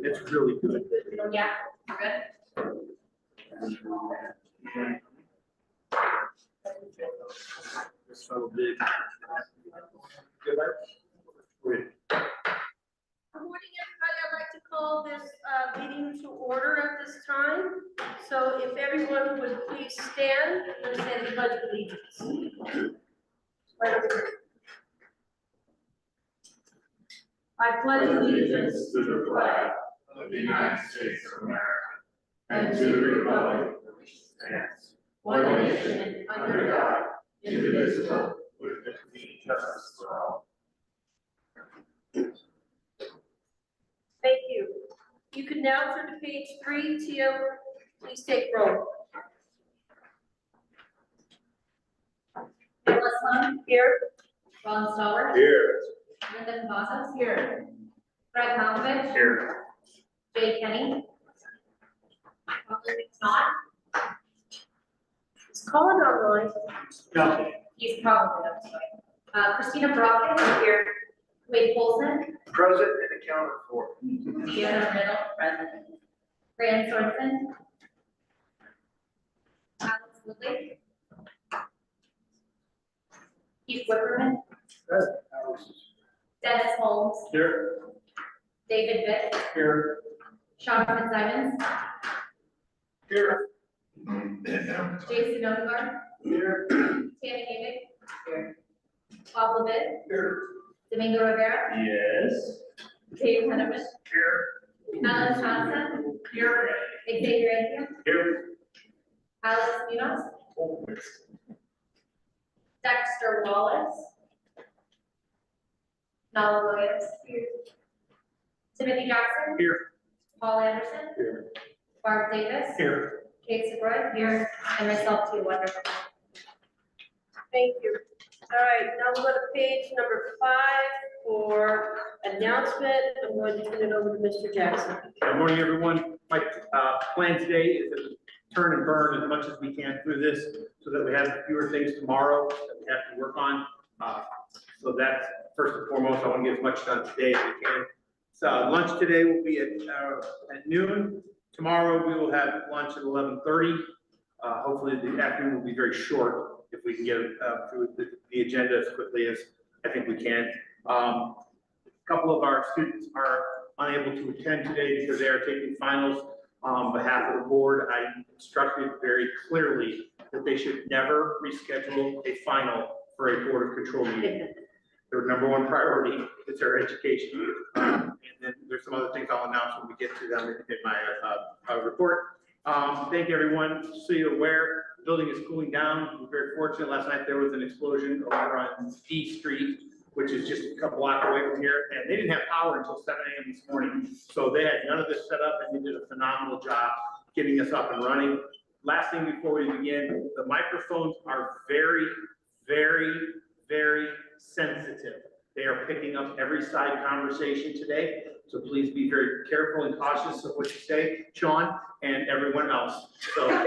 It's really good. Yeah, good. So big. Good. Good morning, everybody. I'd like to call this meeting to order at this time. So if everyone would please stand and say the pledge of allegiance. I pledge allegiance to the flag of the United States of America and to the republic for which it stands, one nation, under God, indivisible, with liberty and justice for all. Thank you. You can now turn to page 3. Tio, please take roll. Phyllis Lund, Here. Ron Stallworth, Here. Linda Cavazos, here. Greg Malkovich, Here. Jay Kenny. Not, Is Colin online? No. he's probably not tonight. Christina Brockett, here. Wade Polson, Present and accounted for. Deanna Riddle, present. Fran Sorensen. Alex Woodley. Keith Whipperman. Dennis Holmes. Here. David Vick. Here. Sean Fitzsimons. Here. Jason Odegaard. Here. Tammy David. Here. Bob Levin. Here. Domingo Rivera. Yes. Dave Henneman. Here. Alan Johnson. Here. Xavier Anthony. Here. Alex Munoz. Dexter Wallace. Nala Williams. Here. Timothy Jackson. Here. Paul Anderson. Here. Barb Davis. Here. Kate Sebroy. Here. And myself too, wonderful. Thank you. All right, now we'll go to page number 5 for announcement. I'm going to turn it over to Mr. Jackson. Good morning, everyone. My plan today is to turn and burn as much as we can through this so that we have fewer things tomorrow that we have to work on. So that's first and foremost. I want to get as much done today as we can. So lunch today will be at noon. Tomorrow we will have lunch at 11:30. Hopefully the afternoon will be very short if we can get through the agenda as quickly as I think we can. A couple of our students are unable to attend today because they are taking finals on behalf of the board. I instructed very clearly that they should never reschedule a final for a board of control meeting. Their number one priority is their education. And then there's some other things I'll announce when we get to them in my report. Thank you, everyone. So you're aware, the building is cooling down. We're very fortunate. Last night there was an explosion over on D Street, which is just a couple blocks away from here, and they didn't have power until 7 a.m. this morning. So they had none of this set up, and they did a phenomenal job getting us up and running. Last thing before we begin, the microphones are very, very, very sensitive. They are picking up every side conversation today. So please be very careful and cautious of what you say, Sean, and everyone else. So.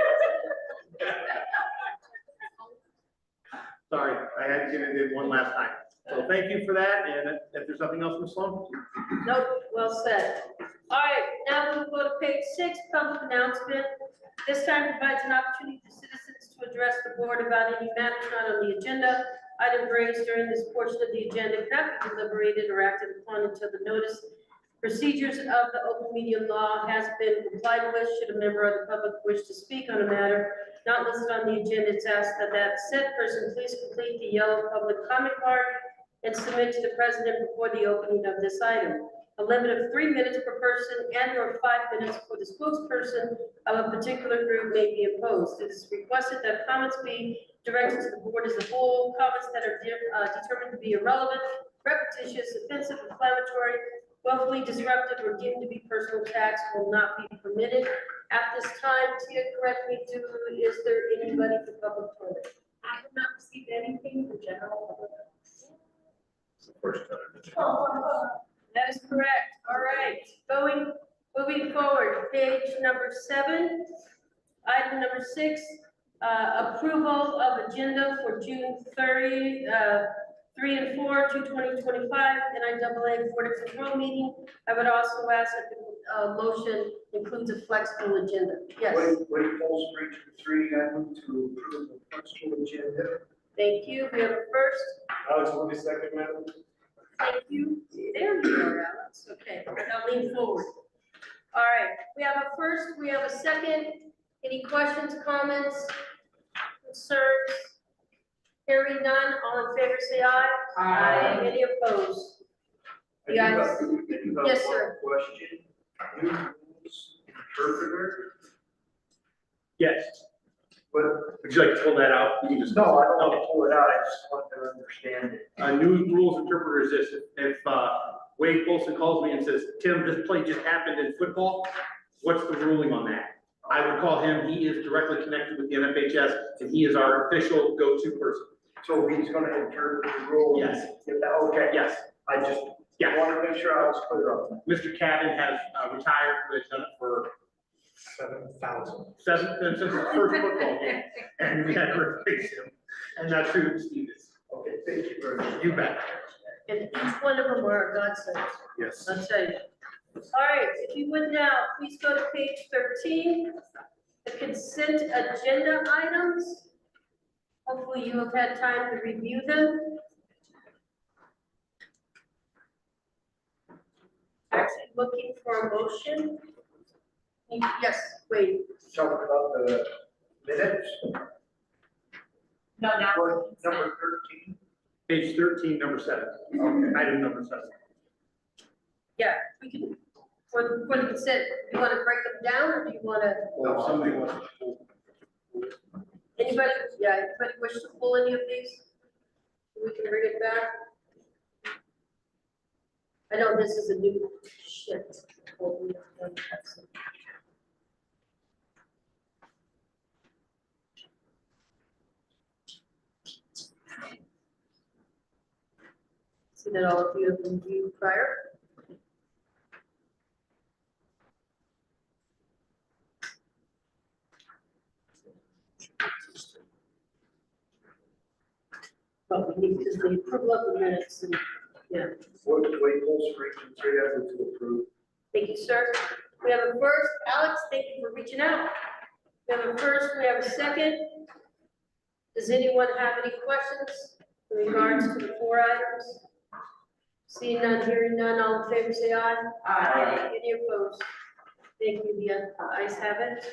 Sorry, I had to get it in one last time. So thank you for that, and if there's nothing else, Ms. Sloan? Nope, well said. All right, now we'll go to page 6, public announcement. This time provides an opportunity for citizens to address the board about any matters not on the agenda. Items raised during this portion of the agenda cannot be deliberated or acted upon until the notice procedures of the open meeting law has been complied with. Should a member of the public wish to speak on a matter not listed on the agenda, it's asked that said person please complete the yellow public comment card and submit to the president before the opening of this item. A limit of 3 minutes per person and/or 5 minutes for the spokesperson of a particular group may be imposed. It is requested that comments be directed to the board as a whole. Comments that are determined to be irrelevant, repetitious, offensive, inflammatory, willfully disruptive, or deemed to be personal attacks will not be permitted. At this time, Tia, correct me too, is there anybody for public comment? I have not received anything for general public. It's the first time. That is correct. All right, moving forward, page number 7, item number 6, approval of agenda for June 30th, 3 and 4 to 2025 NIAA Board of Control meeting. I would also ask that the motion includes a flexible agenda. Yes, Wait, polls for each of the three, I move to approve the flexible agenda. thank you. We have a first. Alex, will be second, madam? Thank you. There you are, Alex. Okay, now lean forward. All right, we have a first, we have a second. Any questions, comments, concerns? Hearing none, all in favor say aye. Aye. Any opposed? The ayes. Yes, sir. Question, new rules interpreter, Yes. but, Would you like to pull that out? You can just. no, I don't want to pull it out, I just want to understand it. New rules interpreter is this, if Wade Wilson calls me and says, Tim, this play just happened in football, what's the ruling on that? I would call him, he is directly connected with the NFHS, and he is our official go-to person. So he's gonna interpret the rule? Yes. Okay. Yes, I just yeah. wanted to make sure I was clear on that. Mr. Cabin has retired, who has done it for 7,000. since his first football game, and we had to replace him, and that's who Steve is. Okay, thank you very much. You bet. And each one of them are godsends. Yes. I'll tell you. All right, if you would now, please go to page 13, the consent agenda items. Hopefully you have had time to review them. Actually looking for a motion. Yes, wait, Talking about the minutes, No, now. what, number 13? Page 13, number 7. Okay. Item number 7. yeah, we can, for the consent, you want to break them down or do you want to? Well, somebody wants to pull. Anybody, yeah, anybody wish to pull any of these? We can bring it back. I know this is a new shit. See that all of you have been viewed prior? But we need to the approval of the minutes and, yeah, What, wait, polls for each of the three, I move to approve. thank you, sir. We have a first, Alex, thank you for reaching out. We have a first, we have a second. Does anyone have any questions in regards to the 4 items? Seeing none, hearing none, all in favor say aye. Aye. Any opposed? Thank you, the ayes have it.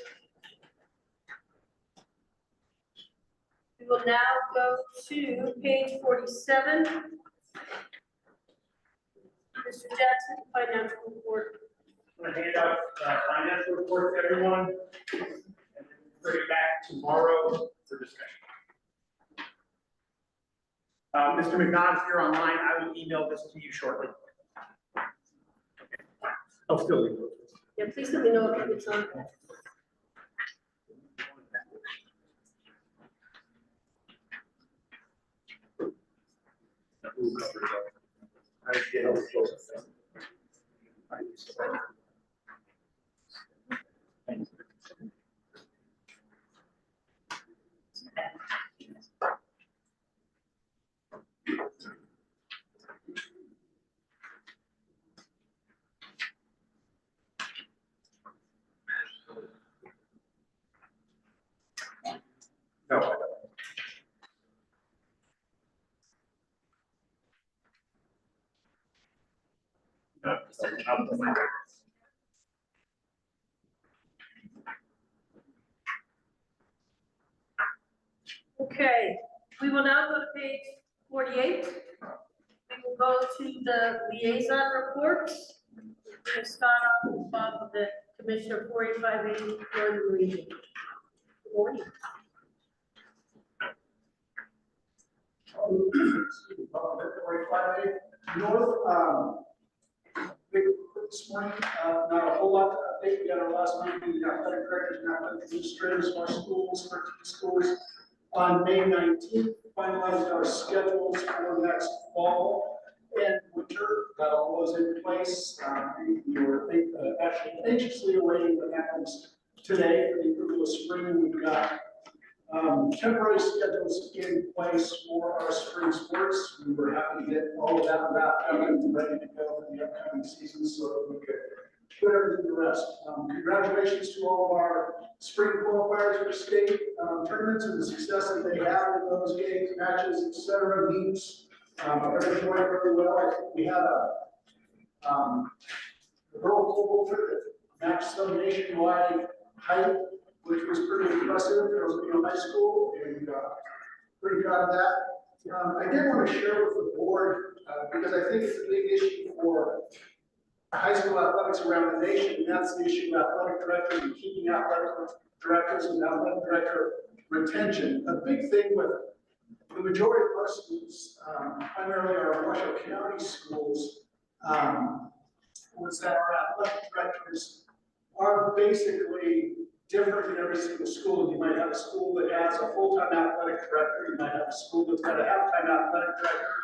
We will now go to page 47. Mr. Jackson, financial report. I'm gonna hand out financial report to everyone, and then bring it back tomorrow for discussion. Mr. McDonald, if you're online, I will email this to you shortly. I'll still leave it. Yeah, please let me know if it's on. No. Okay, we will now go to page 48. We will go to the liaison reports. We'll start off with Bob, the Commissioner 4580 Northern Region. Good morning. North, big this morning, not a whole lot to update. We had our last meeting, we got better correctors, now better administrators, more schools, 13 schools. On May 19th, finalized our schedules for next fall and winter. Got all those in place. We were actually anxiously awaiting what happens today for the approval of spring. We've got Temporary schedules in place for our spring sports. We were happy to get all of that wrapped up and ready to go for the upcoming season so that we could put everything to rest. Congratulations to all of our spring qualifiers for state tournaments and the success that they had in those games, matches, etc., meets. Everything went really well. I think we had a girl pole vaulter that matched some nationwide height, which was pretty impressive. It was high school, and pretty proud of that. I did want to share with the board, because I think it's a big issue for high school athletics around the nation, and that's the issue of athletic directors and keeping athletic directors and athletic director retention. A big thing with the majority of our schools, primarily our Washoe County schools, was that our athletic directors are basically different in every single school. You might have a school that has a full-time athletic director, you might have a school that's got a half-time athletic director,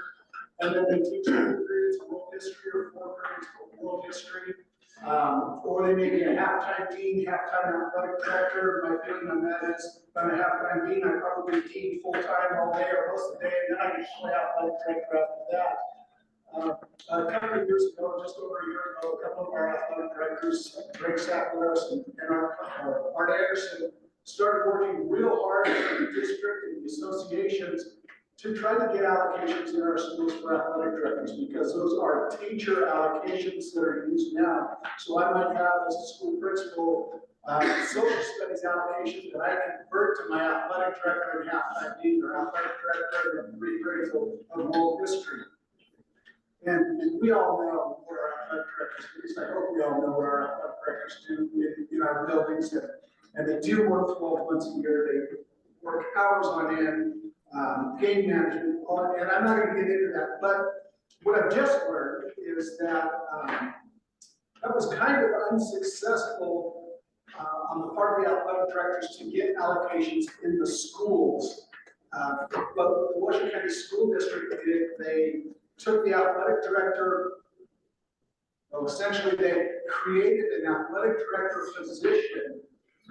and then they teach 2 periods of world history or 4 periods of world history. Or they may be a half-time dean, half-time athletic director. My opinion on that is, if I'm a half-time dean, I probably dean full-time all day or most of the day, and then I can play athletic director after that. A couple of years ago, just over a year ago, a couple of our athletic directors, Greg Sackler and Art Anderson, started working real hard with the district and the associations to try to get allocations in our schools for athletic directors, because those are teacher allocations that are used now. So I might have, as a school principal, social studies allocations that I convert to my athletic director and half-time dean, or athletic director and 3 periods of world history. And we all know where our athletic directors, at least I hope we all know where our athletic directors do in our buildings, and they do work 12 months a year. They work hours on end, game management, and I'm not going to get into that. But what I've just learned is that that was kind of unsuccessful on the part of the athletic directors to get allocations in the schools. But the Washoe County School District did, they took the athletic director, well, essentially they created an athletic director position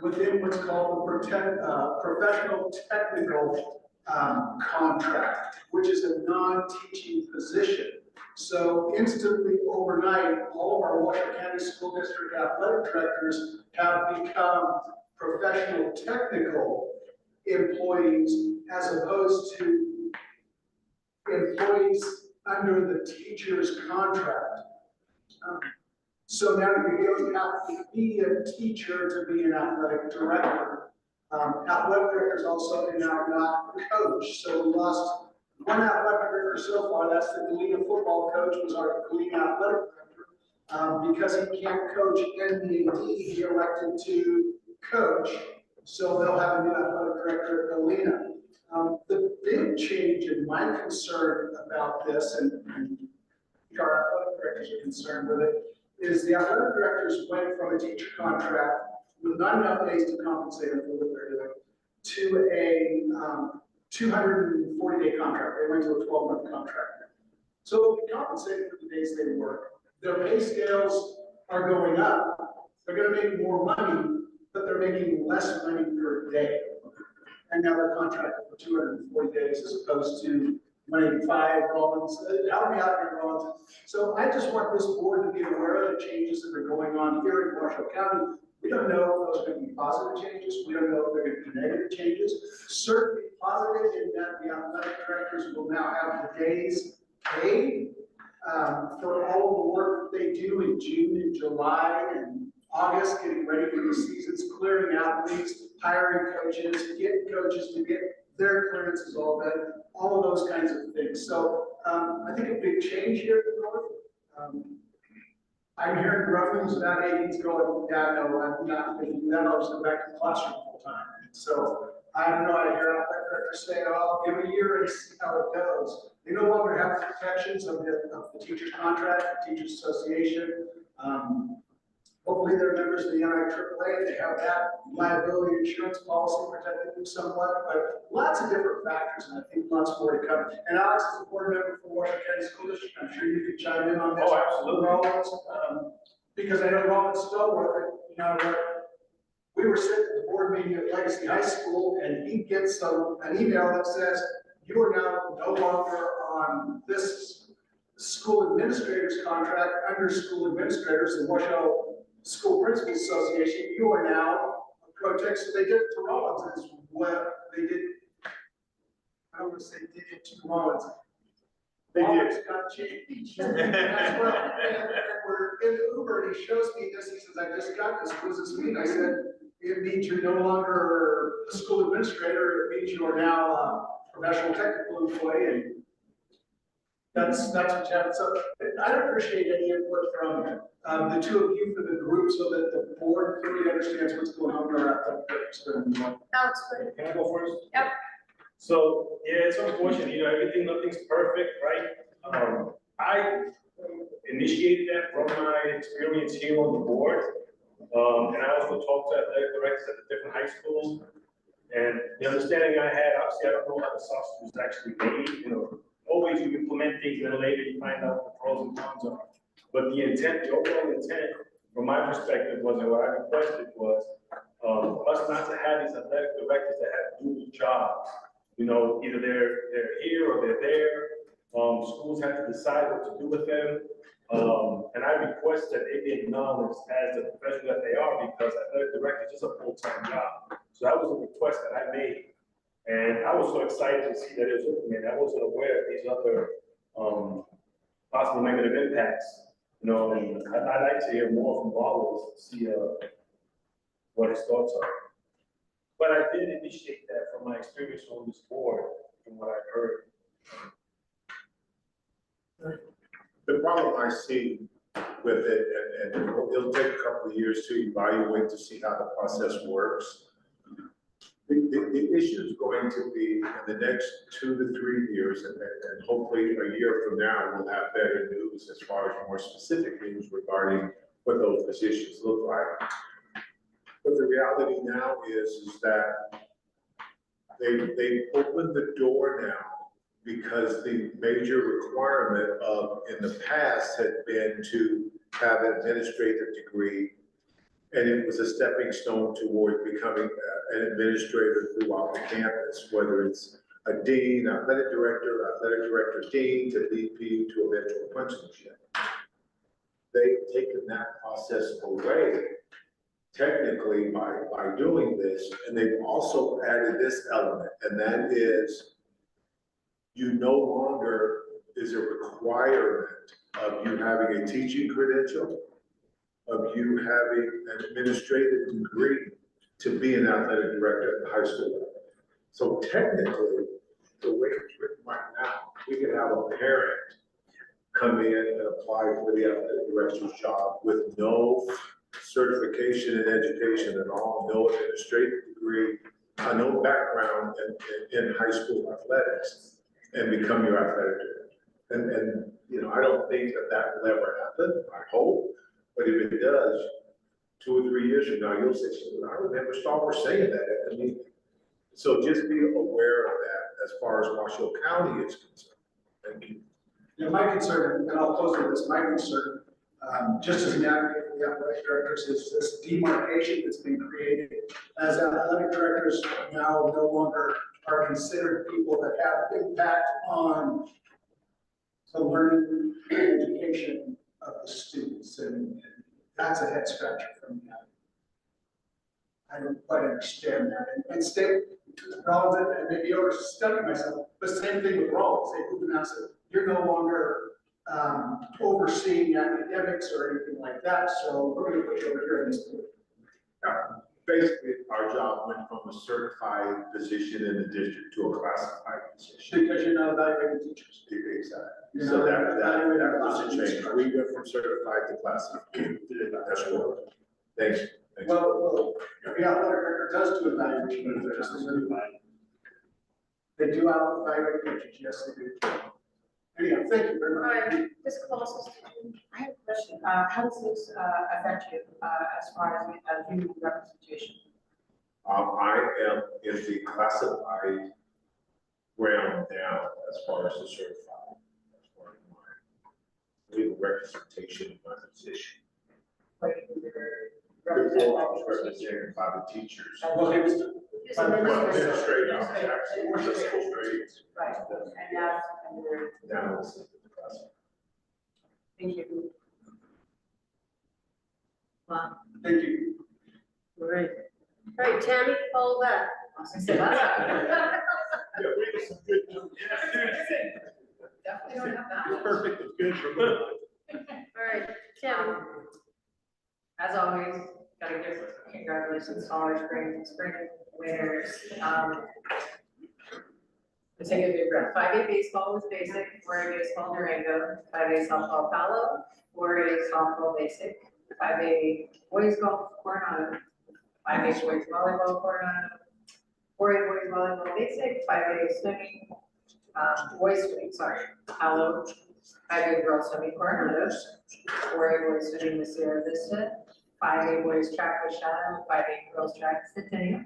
within what's called the professional technical contract, which is a non-teaching position. So instantly overnight, all of our Washoe County School District athletic directors have become professional technical employees as opposed to employees under the teacher's contract. So now you don't have to be a teacher to be an athletic director. Athletic directors also are now not coach. So we lost one athletic director so far. That's the Galena football coach, was our Galena athletic director. Because he can't coach NIAA, he elected to coach. So they'll have a new athletic director at Galena. The big change in my concern about this, and our athletic directors are concerned with it, is the athletic directors went from a teacher contract with not enough days to compensate them for what they're doing to a 240-day contract. They went to a 12-month contract. So they'll be compensated for the days they work. Their pay scales are going up. They're going to make more money, but they're making less money per day. And now they're contracted for 240 days as opposed to 95 Rollins. Help me out here, Rollins. So I just want this board to be aware of the changes that are going on here in Washoe County. We don't know if those are going to be positive changes. We don't know if they're going to be negative changes. Certainly positive in that the athletic directors will now have the days paid for all of the work that they do in June and July and August, getting ready for the seasons, clearing athletes, hiring coaches, getting coaches to get their clearances all done, all of those kinds of things. So I think a big change here at the North. I'm hearing rumblings about ADs going, yeah, no, I'm not going to do that. I'll just go back to the classroom full time. So I don't know, I hear athletic directors say, oh, give it a year and see how it goes. They no longer have the protections of the teacher's contract, the teacher's association. Hopefully they're members of the NIAA, they have that liability insurance policy protecting them somewhat, but lots of different factors, and I think lots more to come. And Alex is a board member for Washoe County School District. I'm sure you could chime in on this. Oh, absolutely. Rollins, because I know Rollins still working, you know, we were sitting at the board meeting at Legacy High School, and he gets an email that says, you are now no longer on this school administrator's contract under school administrators, the Washoe School Principals Association. You are now a pro tech. So they did it to Rollins as well. They did, I don't want to say did it to Rollins. They did. Rollins got changed as well. And we're in the Uber, and he shows me this. He says, I just got this. What does this mean? I said, it means you're no longer a school administrator. It means you are now a professional technical employee. And that's what you have. So I'd appreciate any input from the two of you for the group so that the board clearly understands what's going on with our athletic directors. Alex, go ahead. Can I go first? Yep. So, yeah, it's unfortunate, nothing's perfect, right? I initiated that from my experience here on the board. And I also talked to athletic directors at the different high schools. And the understanding I had, obviously, I don't know how the sausage was actually made, always you implement things and then later you find out what the pros and cons are. But the intent, the overall intent, from my perspective, was, and what I requested was, for us not to have these athletic directors that have dual jobs. Either they're here or they're there. Schools have to decide what to do with them. And I request that they be acknowledged as the professional that they are, because athletic director is just a full-time job. So that was a request that I made. And I was so excited to see that it was implemented. I wasn't aware of these other possible negative impacts. And I'd like to hear more from Wallace to see what his thoughts are. But I did initiate that from my experience on this board, from what I've heard. The problem I see with it, and it'll take a couple of years to evaluate to see how the process works. The issue is going to be in the next 2 to 3 years, and hopefully a year from now, we'll have better news as far as more specific news regarding what those positions look like. But the reality now is that they opened the door now because the major requirement in the past had been to have an administrative degree, and it was a stepping stone toward becoming an administrator throughout the campus, whether it's a dean, athletic director, dean, to VP, to eventual principalship. They've taken that process away technically by doing this, and they've also added this element, and that is you no longer is a requirement of you having a teaching credential, of you having an administrative degree to be an athletic director at the high school level. So technically, the way it's written right now, we can have a parent come in and apply for the athletic director's job with no certification in education at all, no administrative degree, no background in high school athletics, and become your athletic director. And I don't think that will ever happen, I hope, but if it does, 2 or 3 years from now, you'll say, I remember Stalker saying that at the meeting. So just be aware of that as far as Washoe County is concerned. Thank you. My concern, and I'll close with this, my concern, just as an advocate for the athletic directors, is this demarcation that's been created as athletic directors now no longer are considered people that have impact on the learning and education of the students, and that's a head scratcher for me. I don't quite understand that. And state, Rollins, and maybe overstepping myself, but same thing with Rollins. They moved and said, you're no longer overseeing academics or anything like that, so we're going to put you over here in this group. Basically, our job went from a certified position in the district to a classified position. Because you're not evaluating teachers. Exactly. So that was a change. We went from certified to classified. That's what. Thanks. Well, the athletic director does do evaluation. They do evaluate coaches, yes, they do. Anyhow, thank you very All much. right, Ms. Colossus, I have a question. How does this affect you as far as union representation? I am in the classified realm now as far as the certified, as far as my legal representation of my position. Like, you're The before I was represented by the teachers. Well, it was, Just Well, administrative. administrative, actually, we're just administrative. Right, and now, and we're, Now it's the president. thank you. Wow. thank you. All right. All right, Tammy, follow that. I was gonna say, that's not good. Yeah, we have some good news. Definitely don't have that It's much. perfect, it's good for me. All right, Tammy. As always, gotta give congratulations to all our spring winners. To take a big breath, 5A baseball was basic, 4A baseball Durango, 5A softball Palo, 4A softball basic, 5A boys golf Coronado, 5A boys volleyball Coronado, 4A boys volleyball basic, 5A swimming, boys swimming, sorry, Palo, 5A girls swimming Coronado, 4A boys swimming with Sierra Vista, 5A boys track with Shadow, 5A girls track Centennial.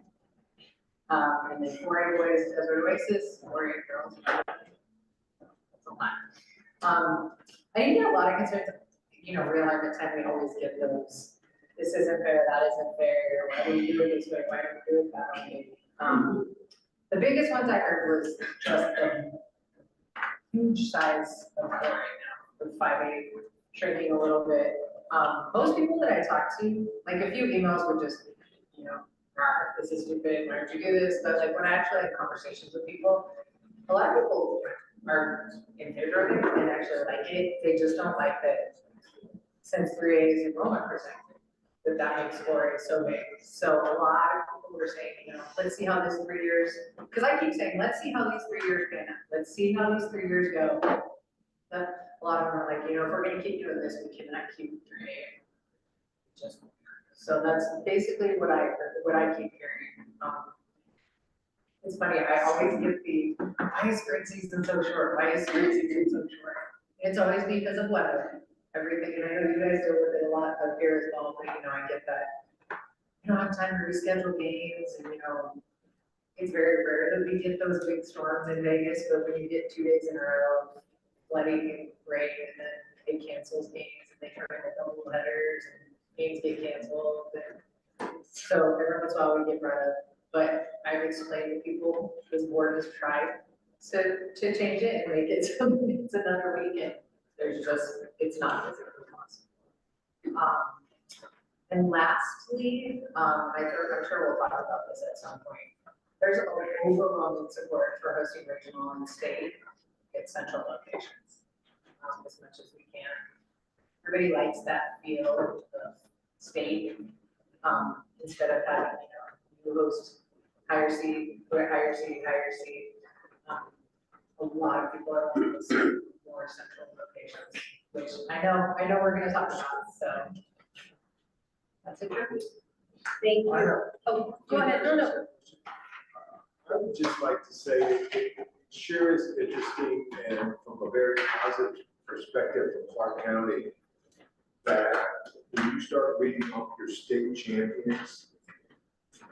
And then 4A boys Desert Oasis, 4A girls. That's a lot. I think there are a lot of concerns, realignment time, we always get those. This isn't fair, that isn't fair, why do we do it this way, why don't we do it that way? The biggest ones I heard was just the huge size of 4A now, with 5A shrinking a little bit. Most people that I talked to, like a few emails were just, this is stupid, why don't you do this? But like when I actually have conversations with people, a lot of people are in favor of it and actually like it. They just don't like that since 3A's enrollment percentage, that makes 4A so big. So a lot of people were saying, let's see how this 3 years, because I keep saying, let's see how these 3 years pan out. Let's see how these 3 years go. But a lot of them are like, if we're gonna keep doing this, we cannot keep 3A. Just so that's basically what I keep hearing. It's funny, I always get why is spring season so short? Why is spring season so short? It's always because of weather, everything, and I know you guys deal with it a lot up here as well, but I get that. You don't have time to reschedule games, and it's very rare that we get those big storms in Vegas, but when you get 2 days in a row of flooding and rain, and then it cancels games, and they turn into double headers, and games get canceled, and so every once in a while we get brought up. But I've explained to people, this board has tried to change it and make it so it's another weekend. It's not physically possible. And lastly, I'm sure we'll talk about this at some point. There's overwhelming support for hosting regional and state at central locations, as much as we can. Everybody likes that feel of state, instead of having, you host higher seed. A lot of people are wanting to see more central locations, which I know we're gonna talk about, so. That's it. Thank you. Oh, go ahead, no. I would just like to say, it sure is interesting and from a very positive perspective from Clark County, that when you start reading off your state champions,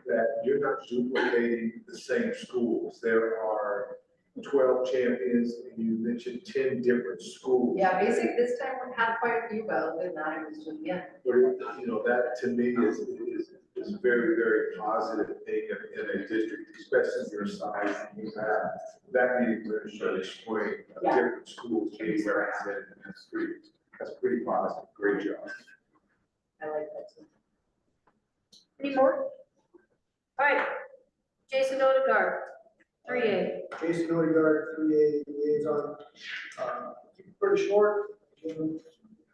that you're not duplicating the same schools. There are 12 champions, and you mentioned 10 different schools. Yeah, basically this time we had quite a few, but other than that, it was just, But that to me is a very, very positive thing in a district, especially your size, and you have that many registered spring of Yeah. different schools being represented. That's pretty positive. Great job. I like that too. Any more? All right, Jason Odegaard, 3A. Jason Odegaard, 3A liaison. Keep it pretty short, again,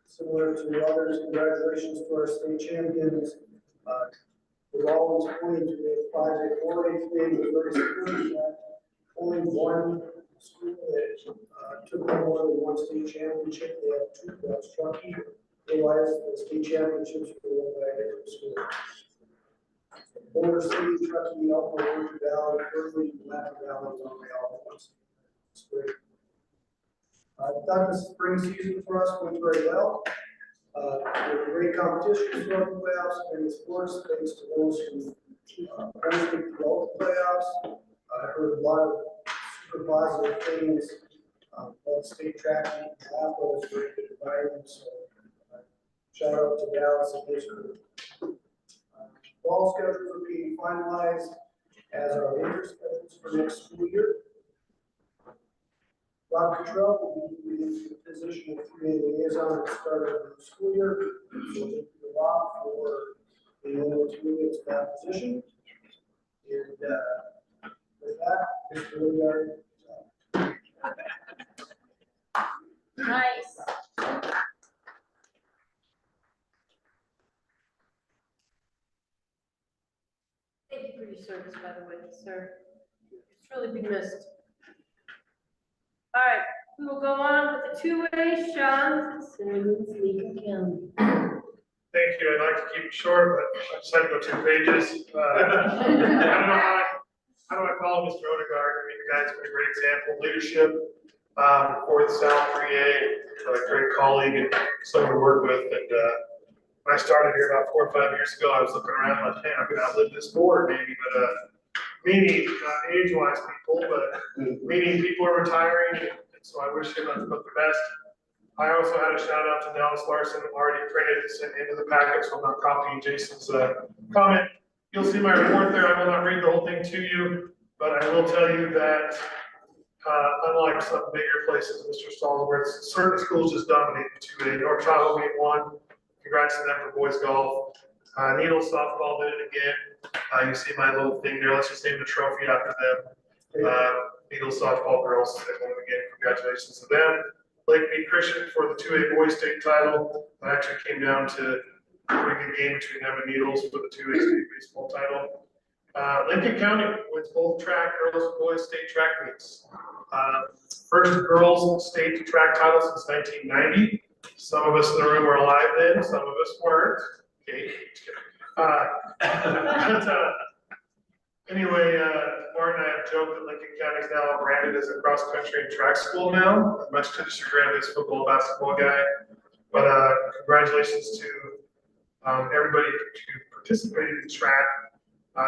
similar to others, congratulations to our state champions. With all these points, we had 5A, 4A, 3A, was very supportive. Only one school that took more than one state championship. They had 2, that's Truckee. Otherwise, the state championships were won by a different school. Boulder City, Truckee, Elmore, Orange Valley, Berkeley, Latin Valley, on the all ones. It's great. I thought the spring season for us went very well. We had great competition throughout the playoffs and the sports, thanks to those who hosted throughout the playoffs. I heard a lot of super positive things about state track meet. That was a very good environment. So shout out to Dallas and his group. Fall schedules are being finalized, as are winter schedules for next school year. Rob Cottrell will be in the position of 3A liaison at the start of the school year. So thank you to Rob for being able to move into that position. And with that, Mr. Willard. Nice. Thank you for your service, by the way, sir. It's really been missed. All right, we will go on with the two-way, Sean, Simmons, Lincoln County. Thank you. I'd like to keep it short, but I just had to go 2 pages. I don't know how do I follow Mr. Odegaard? I mean, the guy's been a great example of leadership for the South 3A, a great colleague and someone to work with. And when I started here about 4 or 5 years ago, I was looking around like, man, I'm going to outlive this board maybe, but meaning not age-wise people, but meaning people are retiring. And so I wish him nothing but the best. I also had a shout out to Dallas Larson, who already printed and sent into the packet, so I'm not copying Jason's comment. You'll see my report there. I will not read the whole thing to you, but I will tell you that unlike some bigger places, Mr. Stallworth, certain schools just dominate the 2A. North Tahoe being one. Congrats to them for boys golf. Needles softball did it again. You see my little thing there. Let's just name the trophy after them. Needles softball girls, they won again. Congratulations to them. Lakeview Christian for the 2A boys state title. It actually came down to a pretty good game between them and Needles for the 2A state baseball title. Lincoln County wins both track girls and boys state track meets. First girls state track title since 1990. Some of us in the room were alive then, some of us weren't. Okay. Anyway, Martin and I have joked that Lincoln County is now branded as a cross-country and track school now, much to the chagrin of this football, basketball guy. But congratulations to everybody who participated in track.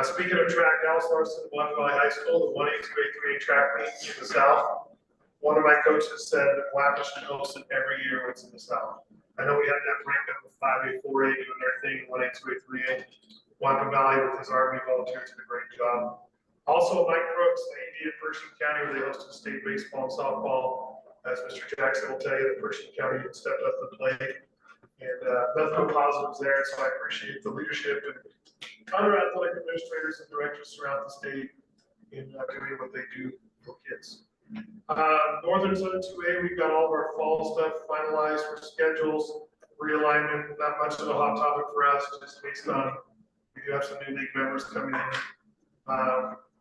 Speaking of track, Dallas Larson, Bluff Valley High School, the 1A2A3A track meet in the South. One of my coaches said that Wappah should host it every year when it's in the South. I know we had that breakup of 5A, 4A doing their thing, 1A2A, 3A. Wappah Valley with his Army volunteers did a great job. Also, Mike Brooks, AD at Pershing County, where they hosted state baseball and softball. As Mr. Jackson will tell you, that Pershing County had stepped up to the plate. And nothing but positives there, so I appreciate the leadership and other athletic administrators and directors throughout the state in doing what they do for kids. Northern Zone 2A, we've got all of our fall stuff finalized for schedules, realignment, not much of a hot topic for us, just based on, we do have some new league members coming in.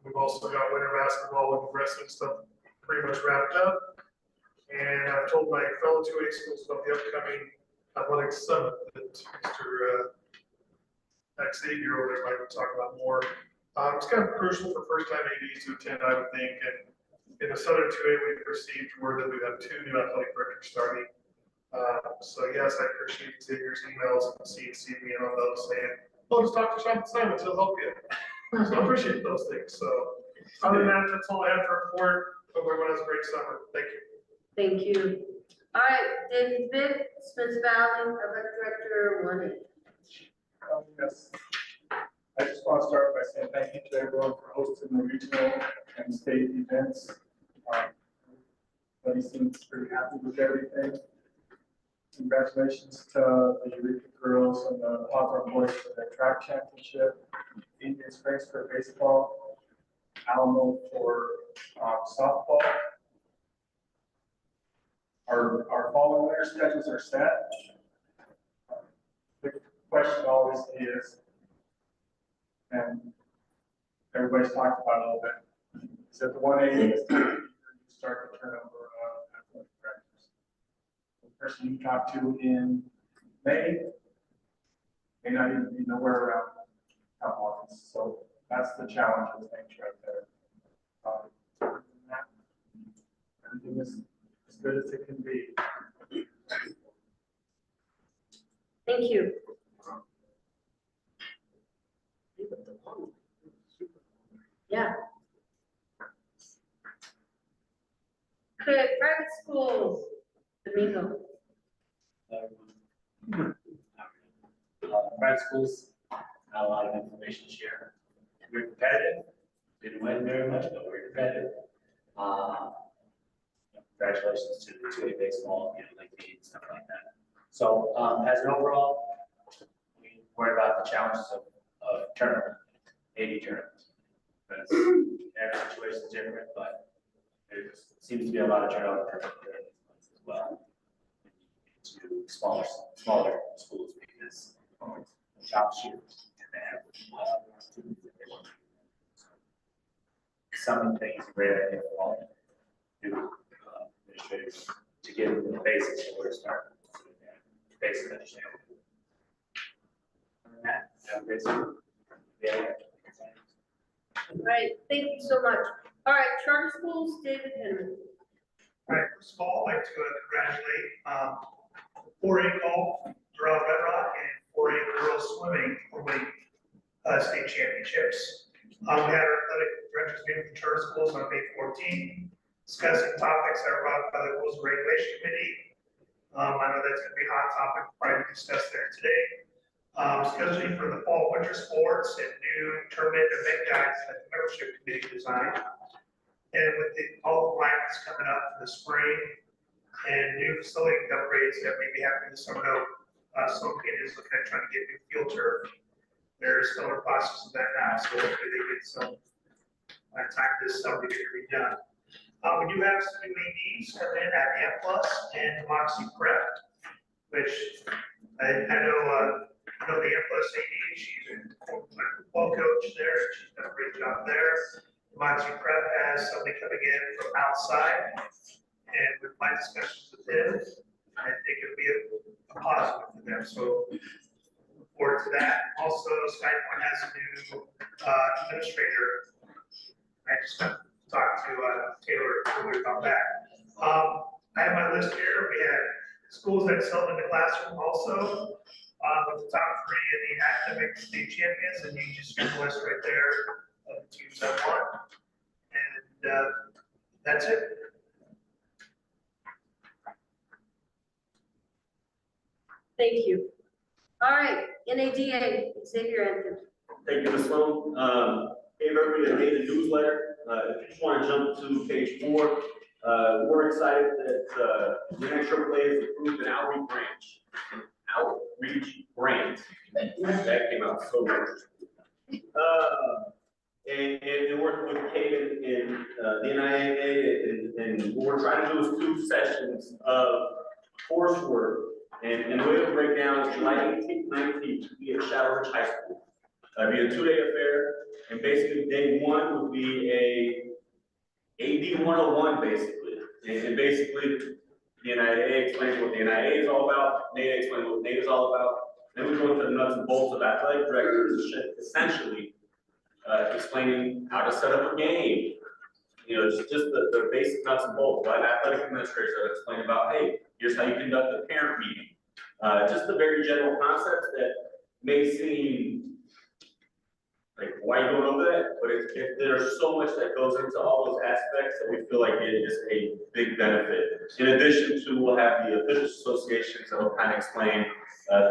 We've also got winter basketball and wrestling stuff pretty much wrapped up. And I've told my fellow 2A schools about the upcoming athletic summit that Mr. Xavier over there might talk about more. It's kind of crucial for first-time ADs to attend, I would think. And in the Southern 2A, we've received word that we have 2 new athletic directors starting. So yes, I appreciate Xavier's emails and CC me on those saying, "Oh, just talk to Sean Simon, he'll help you." So I appreciate those things. So other than that, that's all I have to report. Hope everyone has a great summer. Thank you. Thank you. All right, David Vick, Smith Valley, Athletic Director, 1A. Yes. I just want to start by saying thank you to everyone for hosting the regional and state events. Everybody seems pretty happy with everything. Congratulations to the Eureka girls and the Hawthorne boys for their track championship, Indian Springs for baseball, Alamo for softball. Our fall and winter schedules are set. The question always is, and everybody's talked about it a little bit, is that the 1A is time you start to turn over athletic directors. The person you talk to in May may not even be nowhere around August. So that's the challenge with things right there. Everything is as good as it can be. Thank you. Yeah. Okay, private schools, Domingo. Private schools, not a lot of information to share. We're competitive, didn't win very much, but we're competitive. Congratulations to the 2A baseball, league team, stuff like that. So, as an overall, we worry about the challenges of turnover, 80 turnovers. Because every situation is different, but there seems to be a lot of turnover as well. To smaller schools because top shooters and they have some things a great idea for all new administrators to give them the basics of where to start. Basic understanding. Matt, have a great summer. Yeah. All right, thank you so much. All right, charter schools, David Henry. All right, first of all, I'd like to congratulate 4A golf, Durham Red Rock, and 4A girls swimming for winning state championships. We had our athletic directors meeting with the charter schools on May 14th, discussing topics that are brought up by the Rules and Regulation Committee. I know that's going to be a hot topic, probably discussed there today. Especially for the fall winter sports and new tournament event guides that the membership committee designed. And with all the requirements coming up for the spring and new facility upgrades that may be happening this summer, some communities looking at trying to get new field turf. They're still in the process of that now, so hopefully they get some time this summer to get it redone. We do have some new ADs coming in at AMP Plus and Moxie Prep, which I know the AMP Plus AD, she's a football coach there, she's done a great job there. Moxie Prep has somebody coming in from outside, and with my discussions with him, I think it'll be a positive for them. So look forward to that. Also, SkyPoint has a new administrator. I just talked to Taylor earlier about that. I have my list here. We had schools that excelled in the classroom also. With the top 3 of the academic state champions, and you just see the list right there of the teams that won. And that's it. Thank you. All right, NADA, Xavier Anthony. Thank you, Ms. Sloan. Gave everybody a daily newsletter. If you just want to jump to page 4, we're excited that the NIAA has approved an outreach grant. That came out so much. And working with Kate and the NIAA, and what we're trying to do is 2 sessions of coursework. And the way it'll break down is July 18th, 19th to be at Shadow Ridge High School. It'll be a 2-day affair, and basically day 1 would be a AD 101 basically. And basically, the NIAA explains what the NIAA is all about, NIAA explains what NIAA is all about. Then we go into the nuts and bolts of athletic directors, essentially explaining how to set up a game. Just the basic nuts and bolts. But athletic administrators that explain about, hey, here's how you conduct a parent meeting. Just the very general concepts that may seem like, why are you going over that? But there's so much that goes into all those aspects that we feel like it is a big benefit. In addition to, we'll have the official associations that will kind of explain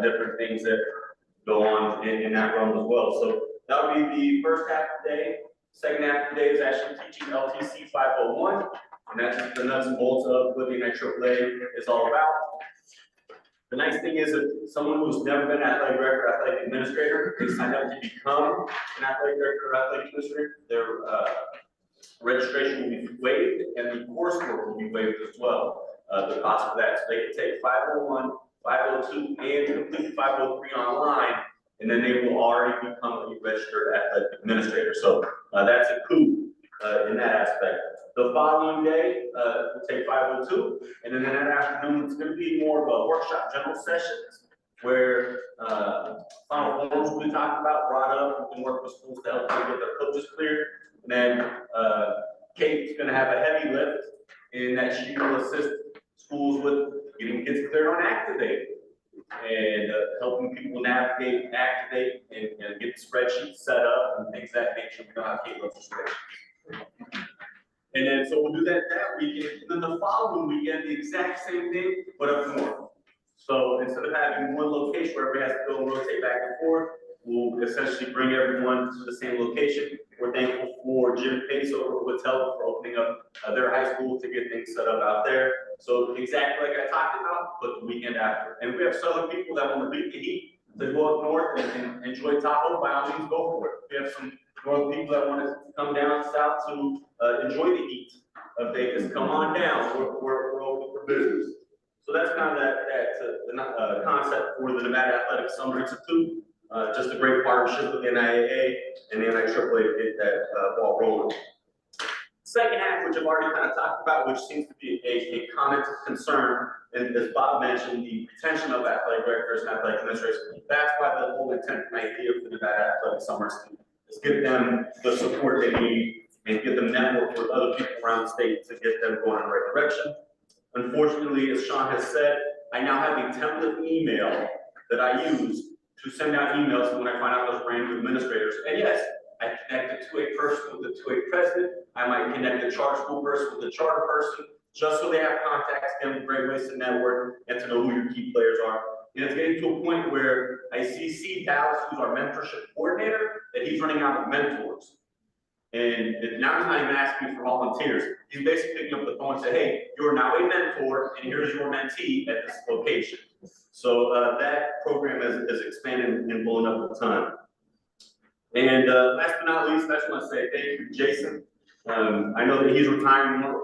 different things that go on in that realm as well. So that'll be the first half of the day. Second half of the day is actually teaching LTC 501, and that's just the nuts and bolts of what the NIAA is all about. The nice thing is if someone who's never been an athletic director or athletic administrator, they sign up to become an athletic director or athletic administrator, their registration will be waived and the coursework will be waived as well. The cost of that, so they can take 501, 502, and complete 503 online, and then they will already become a registered athletic administrator. So that's a coup in that aspect. The following day, we'll take 502, and then in that afternoon, it's going to be more of a workshop, general sessions, where final forms will be talked about, brought up. We can work with schools to help them get their coaches cleared. And then Kate's going to have a heavy lift in that she will assist schools with getting kids cleared on Activate and helping people navigate, activate, and get the spreadsheets set up and things of that nature. We know how Kate loves the spreadsheets. And then, so we'll do that weekend, and then the following weekend, the exact same thing, but up north. So instead of having one location where everybody has to go and rotate back and forth, will essentially bring everyone to the same location. We're thankful for Jim Pace over at Hotel for opening up their high school to get things set up out there. So exactly like I talked about, but the weekend after. And we have southern people that want to beat the heat, to go up north and enjoy Tahoe, by all means, go for it. We have some northern people that want to come down south to enjoy the heat of Vegas. Come on down, we're open for business. So that's kind of the concept for the Nevada Athletic Summer Institute. Just a great partnership with the NIAA and the NIAA to get that ball rolling. Second half, which I've already kind of talked about, which seems to be a common concern, and as Bob mentioned, the retention of athletic directors and athletic administrators. That's why the whole intent and idea of the Nevada Athletic Summer Institute is give them the support they need and give them network with other people around the state to get them going in the right direction. Unfortunately, as Sean has said, I now have a template email that I use to send out emails when I find out those random administrators. And yes, I connect the 2A person with the 2A president. I might connect the charter school person with the charter person, just so they have contacts, give great ways to network and to know who your key players are. And it's getting to a point where I see Steve Dallas, who's our mentorship coordinator, that he's running out of mentors. And now he's not even asking for volunteers. He's basically picking up the phone and saying, hey, you're now a mentor, and here's your mentee at this location. So that program is expanding and blowing up with time. And last but not least, I just want to say thank you to Jason. I know that he's retiring from,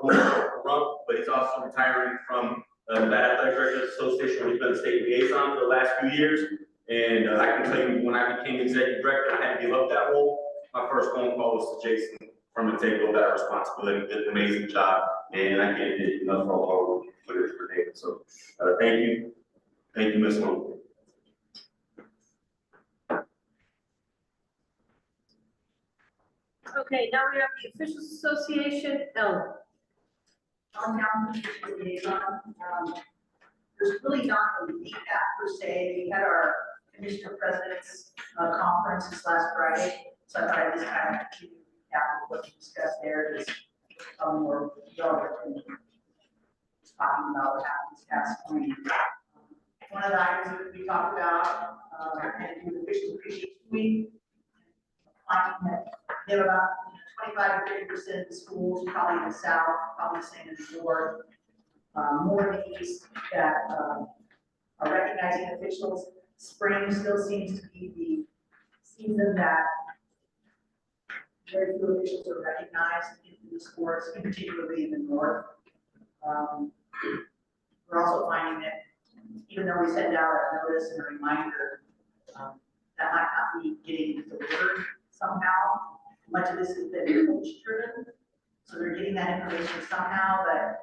but he's also retiring from the Athletic Directors Association, where he's been a state liaison for the last few years. And I can tell you, when I became executive director, I had to give up that role. My first phone call was to Jason from the take over that responsibility. He did an amazing job, and I can't get enough for all the hard work you put in for David. So thank you. Thank you, Ms. Long. Okay, now we have the Officials Association, Ellen. There's really not a recap per se. We had our Commissioner President's conference this last Friday, so I thought I'd just kind of keep recap of what we discussed there. Is more relevant than just talking about what happened this past week. One of the items that we talked about had to do with Officials Appreciation Week. Finding that we have about 25 to 30% of the schools, probably in the south, probably the same in the north, more in the east that are recognizing officials. Spring still seems to be the season that very few officials are recognized in the sports, particularly in the north. We're also finding that even though we send out a notice and a reminder, that might not be getting delivered somehow. Much of this has been coach driven, so they're getting that information somehow, but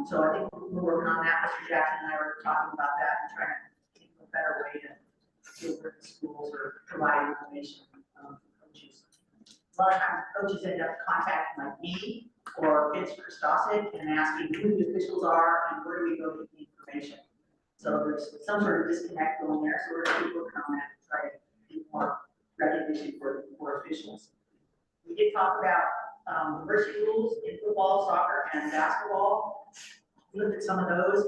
so I think we're working on that. Mr. Jackson and I were talking about that and trying to think of a better way to deal with the schools or provide information for coaches. A lot of times coaches end up contacting like me or Vince Christosic and asking who the officials are and where do we go to get the information. So there's some sort of disconnect going there, so we're going to keep working on that to try to get more recognition for officials. We did talk about diversity rules in football, soccer, and basketball. We looked at some of those,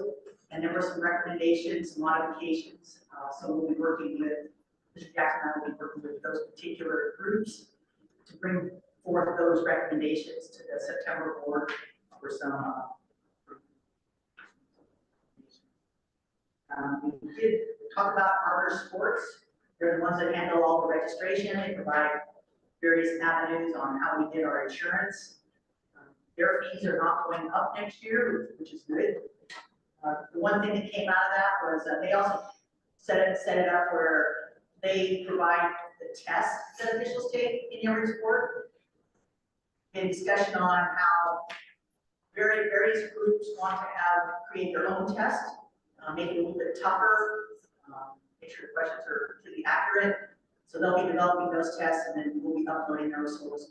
and there were some recommendations, some modifications. So we'll be working with Mr. Jackson and I will be working with those particular groups to bring forth those recommendations to the September board for some. We did talk about Arbor Sports. They're the ones that handle all the registration. They provide various avenues on how we get our insurance. Their fees are not going up next year, which is good. The one thing that came out of that was they also set it up where they provide the tests that officials take in every sport. A discussion on how various groups want to create their own test, make it a little bit tougher, make sure the questions are completely accurate. So they'll be developing those tests and then we'll be uploading those. So it's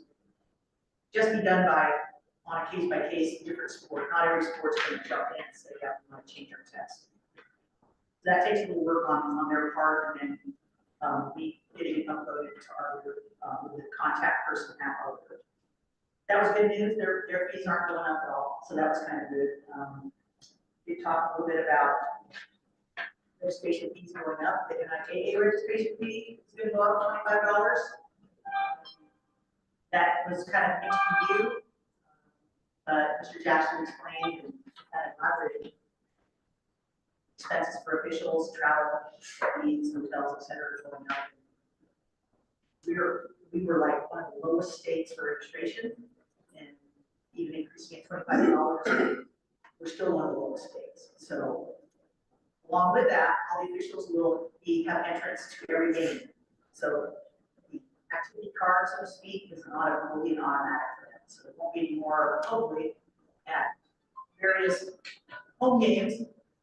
just be done on a case by case, different sport. Not every sport's going to jump in and say, yeah, we want to change our test. So that takes a little work on their part and then we getting it uploaded to our the contact person at our group. That was good news. Their fees aren't going up at all. So that was kind of good. We talked a little bit about registration fees going up, the NIAA registration fee is gonna go up $25. That was kind of mixed review. Mr. Jackson explained and kind of elaborated. Expenses for officials, travel, fees, hotels, et cetera, going up. We were like one of the lowest states for registration, and even increasing it $25, we're still one of the lowest states. So along with that, all the officials will have entrance to every game. So the activity card, so to speak, will be an automatic for them. So there won't be any more, hopefully, at various home games,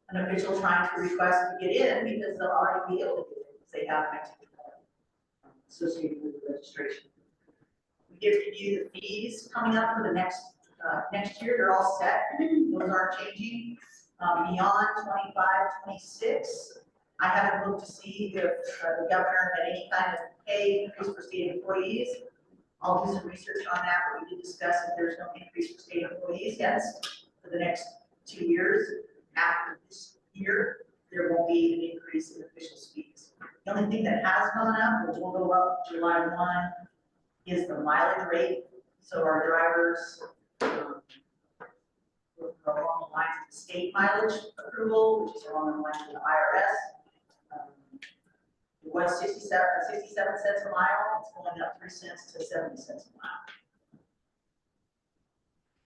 an official trying to request to get in because they'll already be able to get in because they have an activity card associated with the registration. We did review the fees coming up for the next year. They're all set. Those aren't changing. Beyond 25, 26, I haven't looked to see if the governor had any kind of pay increase for state employees. I'll do some research on that, but we did discuss if there's no increase for state employees, yes, for the next 2 years. After this year, there won't be an increase in officials' fees. The only thing that has gone up, which will go up July 1, is the mileage rate. So our drivers, along the lines of the state mileage approval, which is along the lines of the IRS. It was 67 cents a mile, it's going up 3 cents to 70 cents a mile.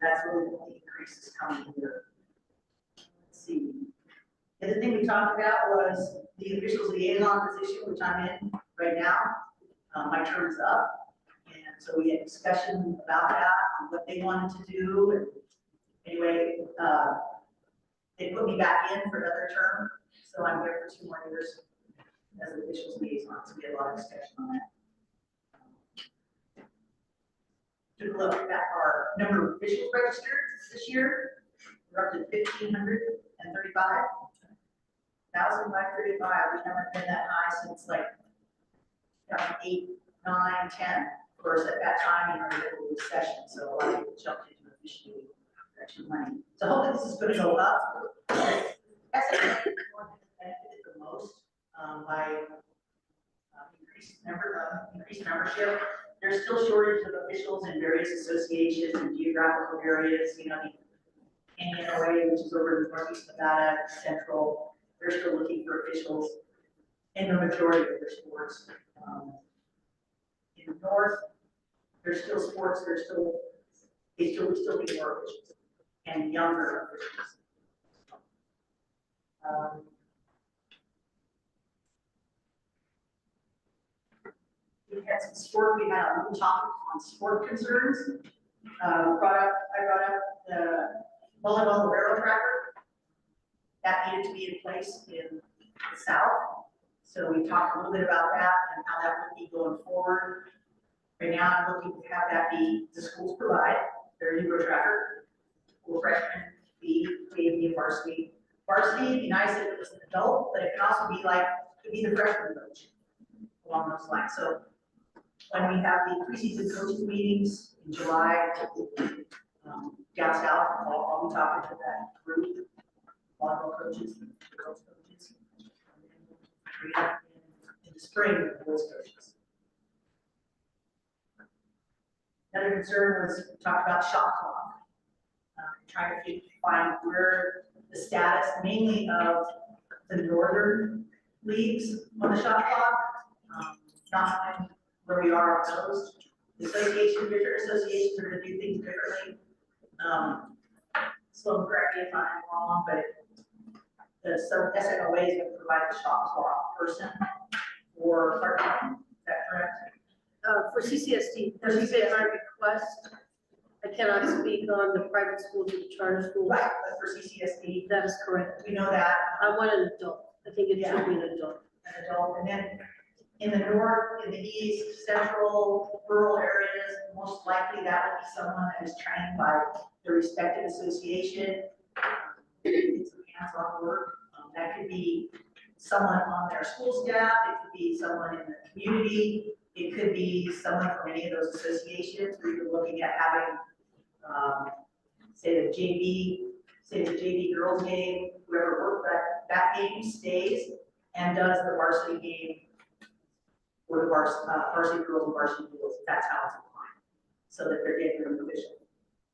That's really the only increase is coming here. Let's see. The other thing we talked about was the officials liaison position, which I'm in right now. My term's up, and so we had discussion about that, and what they wanted to do. And anyway, they put me back in for another term, so I'm here for 2 more years as an officials liaison, so we had a lot of discussion on that. Took a look at our number of officials registered this year. We're up to 1,535. 1,535. We haven't been that high since like 8, 9, 10. Of course, at that time, we were in the session, so a lot of people jumped into officially extra money. So hopefully this is going to go up. That's the one that benefited the most by increased membership. There's still shortage of officials in various associations and geographical areas. You know, the NIAA, which is over in Northeast Nevada, Central, they're still looking for officials in the majority of their sports. In the North, there's still sports. They still need more officials and younger officials. We had some sport. We had a little topic on sport concerns. I brought up the volleyball barrel tracker that needed to be in place in the South. So we talked a little bit about that and how that would be going forward. Right now, I'm looking to have that be the schools provide their Euro tracker for freshmen, JV, and varsity. Varsity would be nice if it was an adult, but it can also be like, could be the freshman coach along those lines. So when we have the preseason coaches meetings in July, down south, I'll be talking to that group, volleyball coaches, girls coaches, and then in the spring, the boys coaches. Another concern was talked about shot clock, trying to find where the status mainly of the northern leagues on the shot clock, not knowing where we are on those. The association, different associations are going to do things differently. So correct me if I'm wrong, but the SNOA is going to provide the shot clock person for part-time. Is that correct? For CCSD, this has been my request. I cannot speak on the private schools or the charter schools. Right, but for CCSD, That is correct. we know that. I want an adult. I think it should be an adult. An adult, and then in the north, in the east, central, rural areas, most likely that would be someone that is trained by the respective association. It's some hands-on work. That could be someone on their school staff, it could be someone in the community, it could be someone from any of those associations. We're even looking at having, say the JV girls game, whoever worked that game stays and does the varsity game for the varsity girls and varsity boys. That's how it's aligned, so that they're getting their division.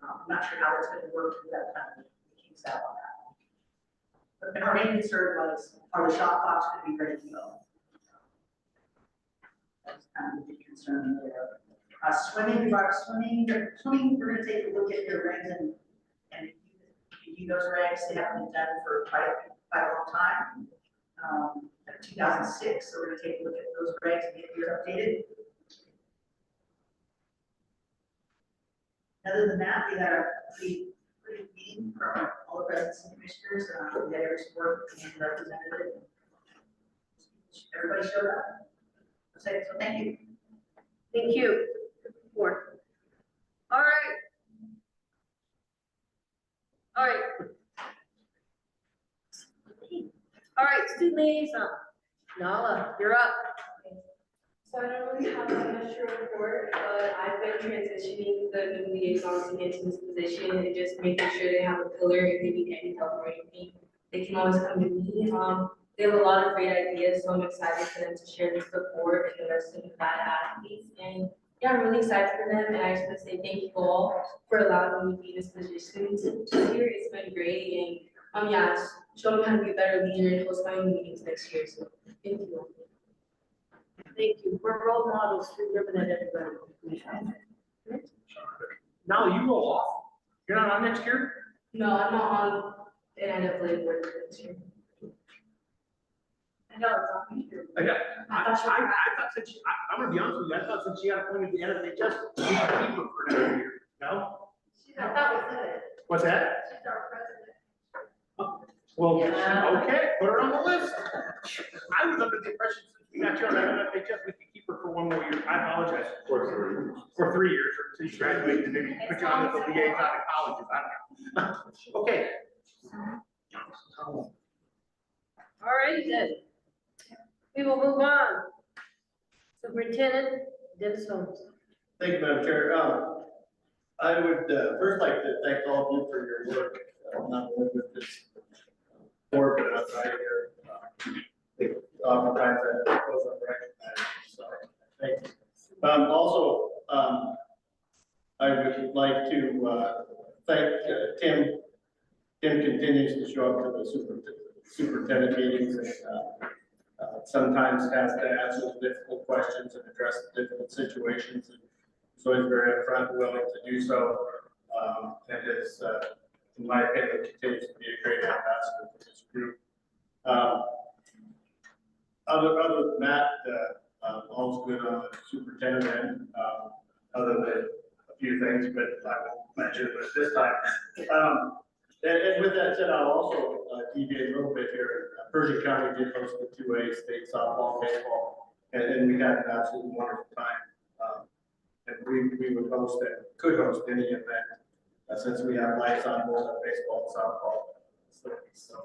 I'm not sure how that's going to work through that kind of keeps out on that. But our main concern was, are the shot clocks going to be ready to go? That's kind of the big concern there. Swimming, we're gonna take a look at your regs and review those regs. They haven't been done for quite a long time. 2006, so we're gonna take a look at those regs and get yours updated. Other than that, we had a pretty meeting from all the presidents and commissioners, we had every support and representative. Everybody showed up. So thank you. Thank you. Four. All right. All right. All right, student liaison. Nala, you're up. So I don't really have that much to report, but I've been transitioning the new liaisons into this position and just making sure they have a pillar if they need any help or anything. They can always come to me. They have a lot of great ideas, so I'm excited for them to share this with the board and the rest of the athletes. And yeah, I'm really excited for them, and I just want to say thank you all for allowing me to be in this position this year. It's been great, and yeah, show me how to be a better leader and host my own meetings next year. So thank you. Thank you. We're role models for living at everybody. Now you roll off. You're not on next year? No, I'm not on the NIAA board this year. I know it's on me. I thought since I'm gonna be honest with you, I thought since she got appointed to the NFHS, we should keep her for another year. No? I thought we said it. What's that? She's our president. Well, Yeah. okay, put her on the list. I was under the impression since we got you on that NFHS, we could keep her for one more year. I apologize. For 3 years, or until you graduate, and maybe put you on as a liaison at colleges. I don't know. Okay. All righty then. We will move on. Superintendent Dennis Holmes. Thank you, Madam Chair. I would first like to thank all of you for your work, not only with this board, but outside here. Oftentimes that goes unrecognized, so thank you. Also, I would like to thank Tim. Tim continues to show up to the superintendent meetings and sometimes has to answer the difficult questions and address the difficult situations. So he's very upfront and willing to do so. And is, in my opinion, continues to be a great ambassador for this group. Other than that, all's good on the superintendent end, other than a few things, but I won't mention it this time. And with that said, I'll also deviate a little bit here. Pershing County did host the 2A state softball, baseball, and we had an absolutely wonderful time. And we would host and could host any event since we have lights on both our baseball and softball facilities. So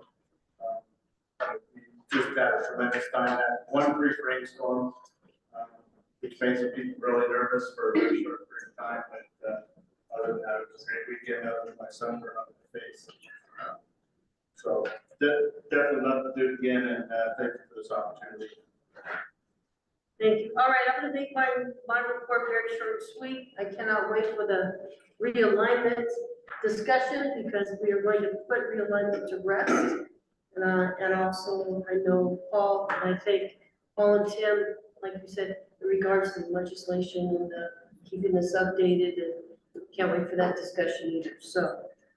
we just had a tremendous time. Had one brief rainstorm, which made some people really nervous for a very short period of time, but other than that, it was a great weekend. Other than my son were on the face. So definitely love to do it again, and thank you for this opportunity. Thank you. All right, I'm gonna make my report very short and sweet. I cannot wait for the realignment discussion because we are going to put realignment to rest. And also, I know Paul, and I think Paul and Tim, like you said, in regards to the legislation and keeping this updated, and can't wait for that discussion either. So,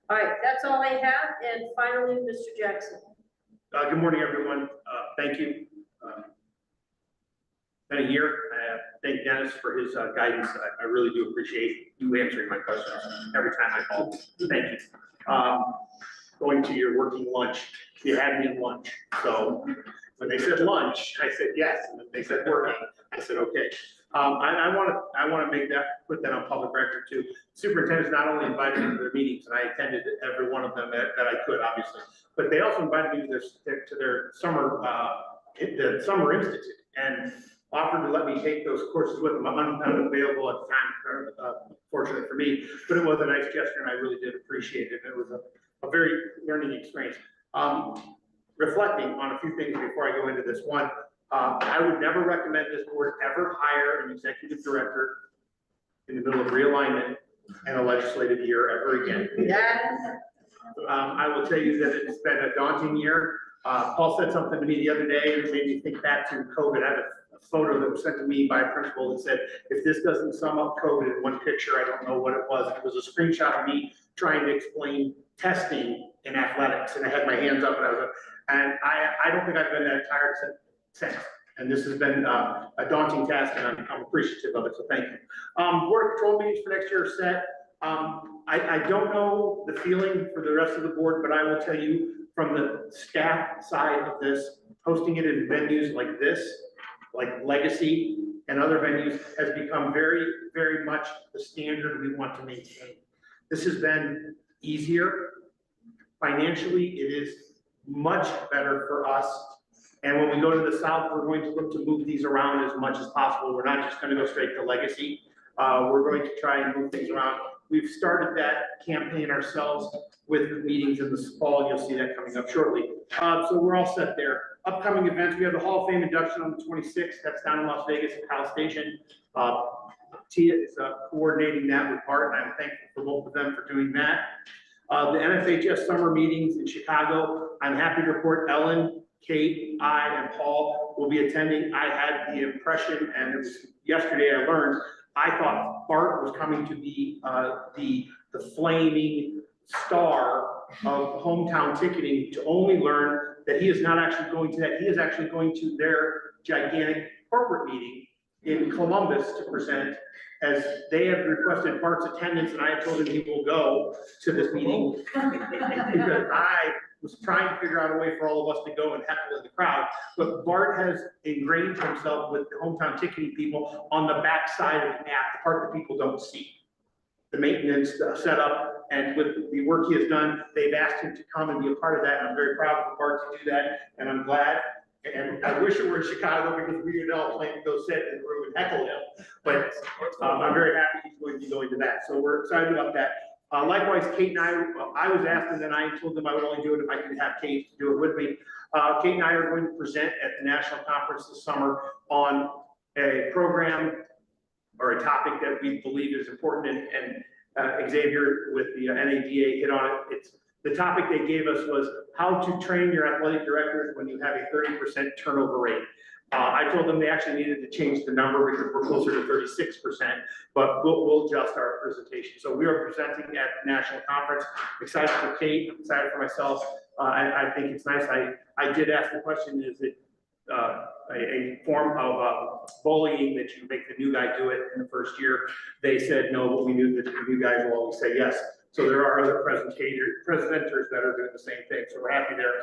all right, that's all I have. And finally, Mr. Jackson. Good morning, everyone. Thank you. Been a year. Thank Dennis for his guidance. I really do appreciate you answering my questions every time I call. Thank you. Going to your working lunch, you had me at lunch. So when they said lunch, I said yes. And when they said working, I said okay. I want to put that on public record too. Superintendents not only invited me to their meetings, and I attended every one of them that I could, obviously, but they also invited me to their summer the Summer Institute and offered to let me take those courses with them. I'm unavailable at the time, fortunate for me, but it was a nice gesture and I really did appreciate it. It was a very learning experience. reflecting on a few things before I go into this. One, I would never recommend this board ever hire an executive director in the middle of realignment and a legislative year ever again. Yes. I will tell you that it's been a daunting year. Paul said something to me the other day that made me think back to COVID. I have a photo that was sent to me by a principal that said, if this doesn't sum up COVID in one picture, I don't know what it was. It was a screenshot of me trying to explain testing in athletics, and I had my hands up, and I don't think I've been that tired since. And this has been a daunting task, and I'm appreciative of it, so thank you. Board of Control meetings for next year are set. I don't know the feeling for the rest of the board, but I will tell you from the staff side of this, hosting it in venues like this, like Legacy and other venues, has become very, very much the standard we want to maintain. This has been easier. Financially, it is much better for us. And when we go to the south, we're going to look to move these around as much as possible. We're not just going to go straight to Legacy. We're going to try and move things around. We've started that campaign ourselves with meetings in the fall. You'll see that coming up shortly. So we're all set there. Upcoming events, we have the Hall of Fame induction on the 26th. That's down in Las Vegas at Pal Station. Tia is coordinating that with Bart, and I'm thankful for both of them for doing that. The NFHS summer meetings in Chicago, I'm happy to report Ellen, Kate, I, and Paul will be attending. I had the impression, and it was yesterday I learned, I thought Bart was coming to be the flaming star of hometown ticketing, to only learn that he is not actually going to that. He is actually going to their gigantic corporate meeting in Columbus to present, as they have requested Bart's attendance, and I have told him he will go to this meeting. Because I was trying to figure out a way for all of us to go and heckle in the crowd, but Bart has ingrained himself with the hometown ticketing people on the back side of the app, the part that people don't see. The maintenance, the setup, and with the work he has done, they've asked him to come and be a part of that, and I'm very proud of Bart to do that, and I'm glad. And I wish it were in Chicago, because we would all plan to go sit in the room and heckle him, but I'm very happy he's going to be going to that, so we're excited about that. Likewise, Kate and I was asked, and then I told them I would only do it if I could have Kate do it with me. Kate and I are going to present at the national conference this summer on a program or a topic that we believe is important, and Xavier with the NIAA hit on it. It's the topic they gave us was how to train your athletic directors when you have a 30% turnover rate. I told them they actually needed to change the number because we're closer to 36%, but we'll adjust our presentation. So we are presenting at the national conference. I'm excited for Kate, I'm excited for myself. I think it's nice. I did ask the question, is it a form of bullying that you make the new guy do it in the first year? They said no, but we knew that the new guys will always say yes. So there are other presenters that are doing the same thing. So we're happy there.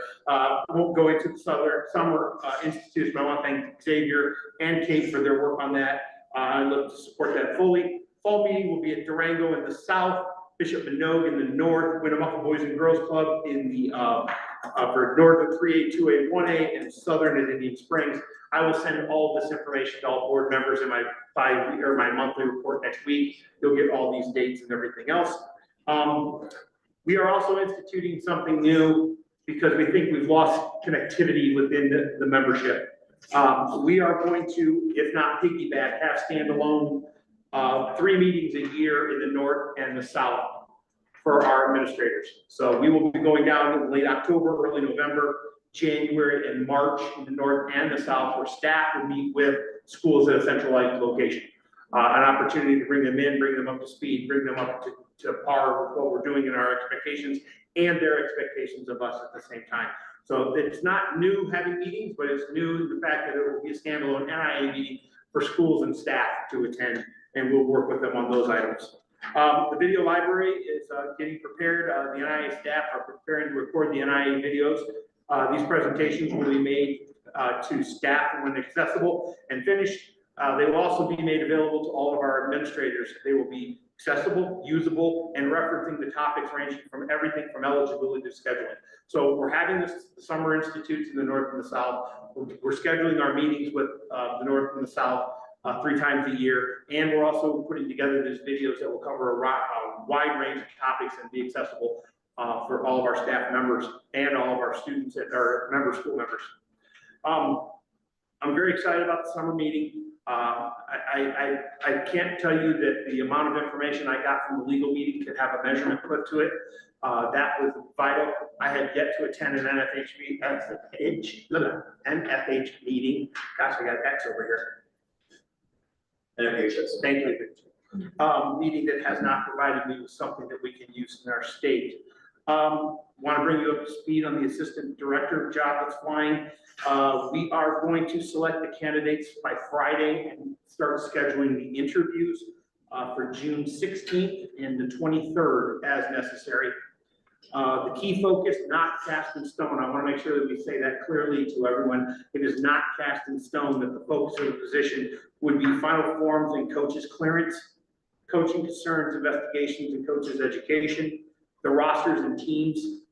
Won't go into the summer institutes, but I want to thank Xavier and Kate for their work on that. I look to support that fully. Fall meeting will be at Durango in the south, Bishop Minogue in the north, Winnemucca Boys and Girls Club in the for north of 3A, 2A, 1A, and southern at Indian Springs. I will send all of this information to all board members in my my monthly report next week. You'll get all these dates and everything else. We are also instituting something new because we think we've lost connectivity within the membership. We are going to, if not piggyback, have standalone 3 meetings a year in the north and the south for our administrators. So we will be going down in late October, early November, January, and March in the north and the south, where staff will meet with schools at a centralized location. An opportunity to bring them in, bring them up to speed, bring them up to par with what we're doing in our expectations and their expectations of us at the same time. So it's not new having meetings, but it's new the fact that it will be a standalone NIAA meeting for schools and staff to attend, and we'll work with them on those items. The video library is getting prepared. The NIAA staff are preparing to record the NIAA videos. These presentations will be made to staff when accessible and finished. They will also be made available to all of our administrators. They will be accessible, usable, and referencing the topics ranging from everything from eligibility to scheduling. So we're having this summer institutes in the north and the south. We're scheduling our meetings with the north and the south 3 times a year, and we're also putting together these videos that will cover a wide range of topics and be accessible. for all of our staff members and all of our students and our school members. I'm very excited about the summer meeting. I can't tell you that the amount of information I got from the legal meeting could have a measurement put to it. That was vital. I had yet to attend an NFH meeting. Gosh, I got X over here. NFHS. Thank you. Meeting that has not provided me with something that we can use in our state. Want to bring you up to speed on the assistant director job that's flying. We are going to select the candidates by Friday and start scheduling the interviews for June 16th and the 23rd as necessary. The key focus, not cast in stone. I want to make sure that we say that clearly to everyone. It is not cast in stone that the focus of the position would be final forms and coaches clearance, coaching concerns, investigations, and coaches education, the rosters and teams,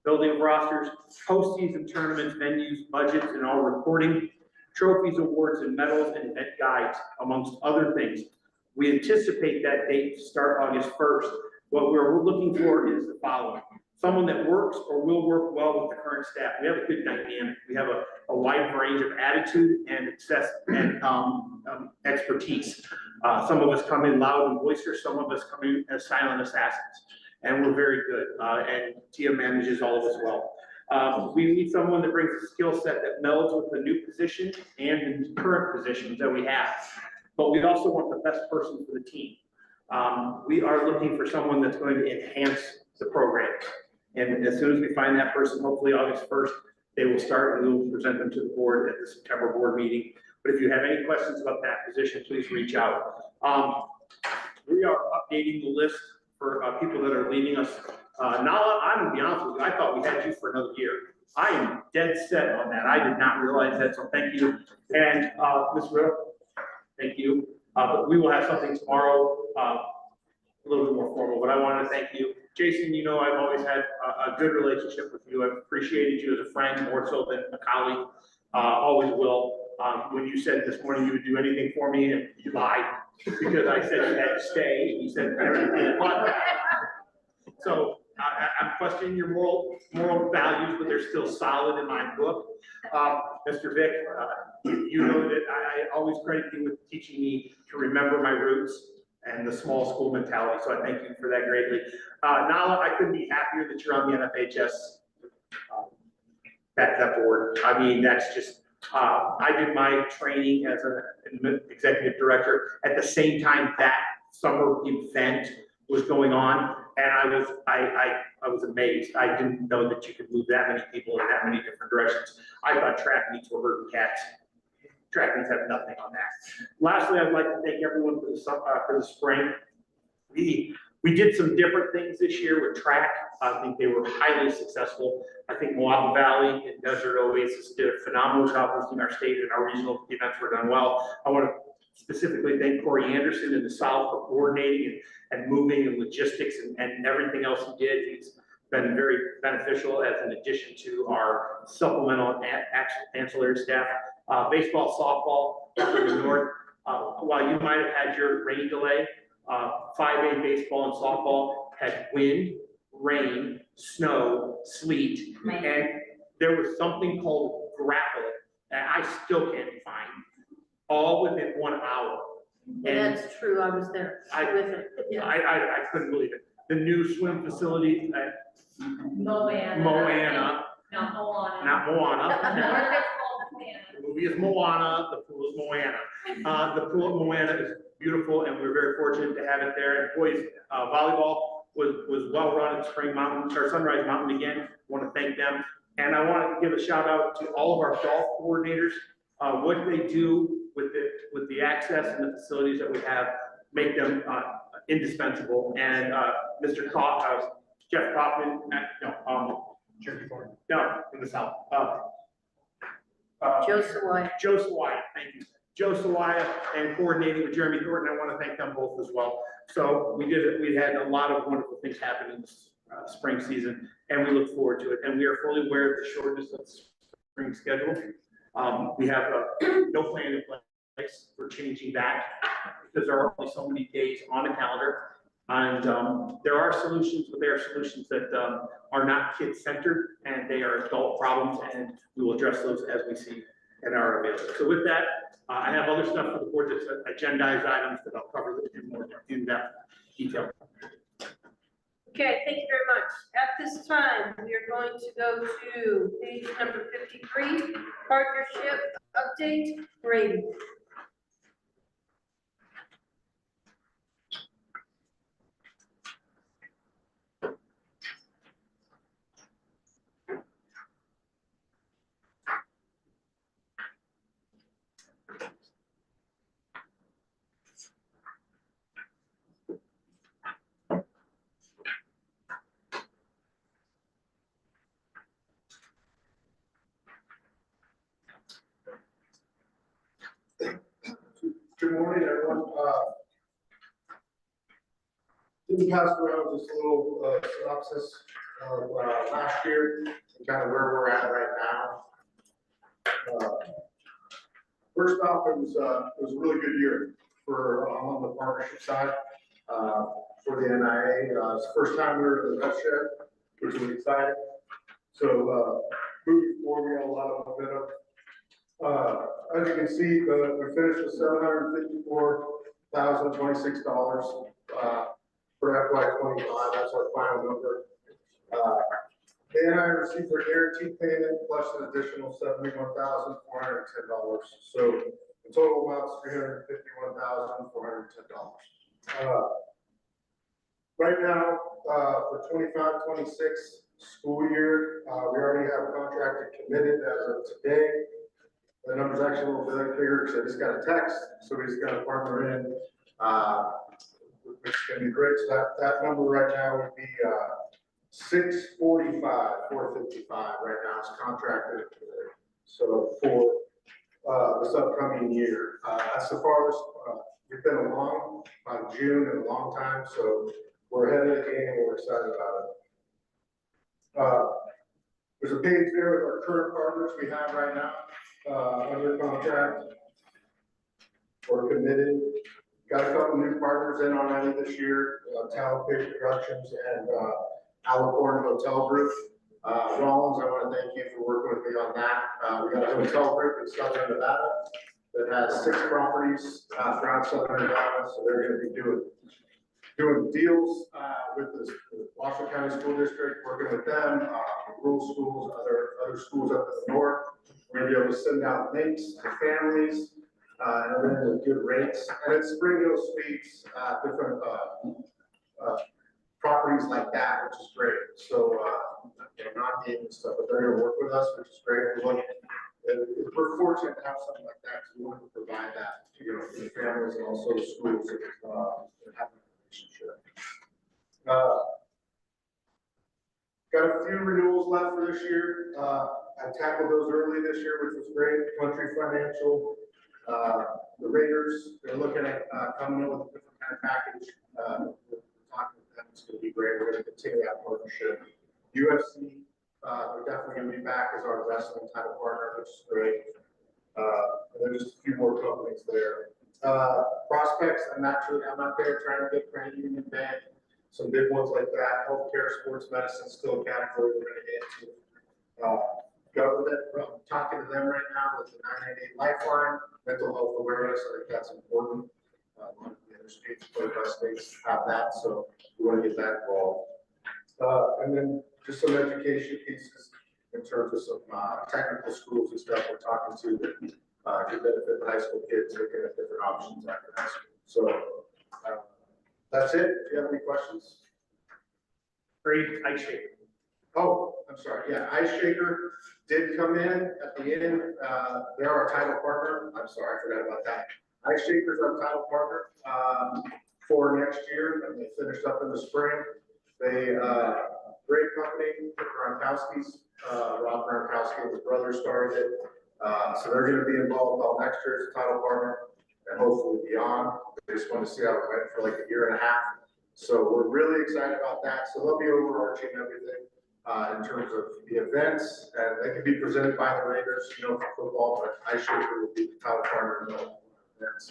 building of rosters, postseason tournaments, venues, budgets, and all reporting, trophies, awards, and medals, and event guides, amongst other things. We anticipate that date to start August 1st. What we're looking for is the following: someone that works or will work well with the current staff. We have a good dynamic. We have a wide range of attitude and access and expertise. Some of us come in loud and boisterous, some of us come in as silent assassins, and we're very good. And Tia manages all of us well. We need someone that brings a skill set that melds with the new position and the current positions that we have. But we also want the best person for the team. We are looking for someone that's going to enhance the program. And as soon as we find that person, hopefully August 1st, they will start and we will present them to the board at the September board meeting. But if you have any questions about that position, please reach out. We are updating the list for people that are leaving us. Nala, I'm gonna be honest with you, I thought we had you for another year. I am dead set on that. I did not realize that, so thank you. And Ms. Riddle, thank you. But we will have something tomorrow, a little bit more formal, but I want to thank you. Jason, you know I've always had a good relationship with you. I've appreciated you as a friend more so than a colleague, always will. When you said this morning you would do anything for me, and you lied, because I said you had to stay, and you said everything but that. So I'm questioning your moral values, but they're still solid in my book. Mr. Vic, you know that I always credit you with teaching me to remember my roots and the small school mentality, so I thank you for that greatly. Nala, I couldn't be happier that you're on the NFHS that board. I mean, that's just, I did my training as an executive director at the same time that summer event was going on, and I was amazed. I didn't know that you could move that many people in that many different directions. I thought track meets were herding cats. Track meets have nothing on that. Lastly, I'd like to thank everyone for the spring. We did some different things this year with track. I think they were highly successful. I think Moab Valley and Desert Oasis did a phenomenal job hosting our state, and our regional events were done well. I want to specifically thank Corey Anderson in the South for coordinating and moving and logistics and everything else he did. He's been very beneficial as an addition to our supplemental ancillary staff. Baseball, softball in the north. While you might have had your rain delay, 5A baseball and softball had wind, rain, snow, sleet, and there was something called grapple that I still can't find, all within 1 hour. And That's true, I was there with it. Yeah. I couldn't believe it. The new swim facility at Moana. Not Moana. Not Moana. It's called Moana. The movie is Moana, the pool is Moana. The pool at Moana is beautiful, and we're very fortunate to have it there. And boys, volleyball was well run at Sunrise Mountain again. Want to thank them. And I want to give a shout out to all of our golf coordinators. What they do with the access and the facilities that we have make them indispensable. And Mr. Jeff Kaufman, Jeremy Thornton. no, in the South. Joe Sawaya. Joe Sawaya, thank you. Joe Sawaya and coordinating with Jeremy Thornton, I want to thank them both as well. So we had a lot of wonderful things happen in this spring season, and we look forward to it. And we are fully aware of the shortness of the spring schedule. We have no plan in place for changing that because there are only so many days on the calendar. And there are solutions, but there are solutions that are not kid-centered, and they are adult problems, and we will address those as we see and are available. So with that, I have other stuff for the board, that's agendized items that I'll cover in more in-depth detail. Okay, thank you very much. At this time, we are going to go to page number 53, partnership update, Brady. Good morning, everyone. Didn't pass around just a little synopsis of last year and kind of where we're at right now. First off, it was a really good year for on the partnership side for the NIAA. It's the first time we were in the best share, which was exciting. So moving forward, we had a lot of momentum. As you can see, we finished with $754,026 for FY25. That's our final number. The NIAA received their guaranteed payment plus an additional $71,410. So the total amount is $351,410. Right now, for 25-26 school year, we already have contracted committed as of today. The number's actually a little bit bigger because I just got a text, so we just got a partner in, which is going to be great. So that number right now would be 645, 455 right now. It's contracted. So for this upcoming year, that's the farthest we've been along by June in a long time. So we're ahead of the game and we're excited about it. There's a page there with our current partners we have right now. Under contract or committed. Got a couple new partners in already this year, Talent Page Productions and Alicorn Hotel Group. Rollins, I want to thank you for working with me on that. We got a hotel group in Southern Nevada that has 6 properties throughout Southern Nevada, so they're going to be doing deals with the Washington County School District, working with them, rural schools, other schools up in the north. We're gonna be able to send out links to families, and then with good rates. And it's Spring Hill Suites, different properties like that, which is great. So, non-gaming stuff, but they're gonna work with us, which is great. We're fortunate to have something like that, because we want to provide that to, to the families and also the schools that have a relationship. Got a few renewals left for this year. I tackled those early this year, which was great. Country Financial, the Raiders, they're looking at coming in with a different kind of package. We're talking with them, it's going to be great. We're going to continue that partnership. UFC, they're definitely going to be back as our wrestling title partner, which is great. And there's just a few more companies there. Prospects, I'm not there trying to get credit union bank, some big ones like that. Healthcare, sports medicine, still a category we're going to get into. Government, I'm talking to them right now with the 988 Lifeline, mental health awareness. I think that's important. A lot of the other states, by states have that, so we want to get that involved. And then just some education pieces in terms of some technical schools and stuff we're talking to that could benefit the high school kids looking at different options after high school. So that's it. Do you have any questions? Great, Ice Shaker. Oh, I'm sorry. Yeah, Ice Shaker did come in at the end. They're our title partner. I'm sorry, I forgot about that. Ice Shaker's our title partner for next year, and they finished up in the spring. They great company, the Gronkowski's, Rob Gronkowski and his brother started it. So they're going to be involved all next year as a title partner and hopefully beyond. They just want to see how it went for like a year and a half. So we're really excited about that. So they'll be overarching everything. In terms of the events, and they can be presented by the Raiders, for football, but Ice Shaker will be the title partner in those events.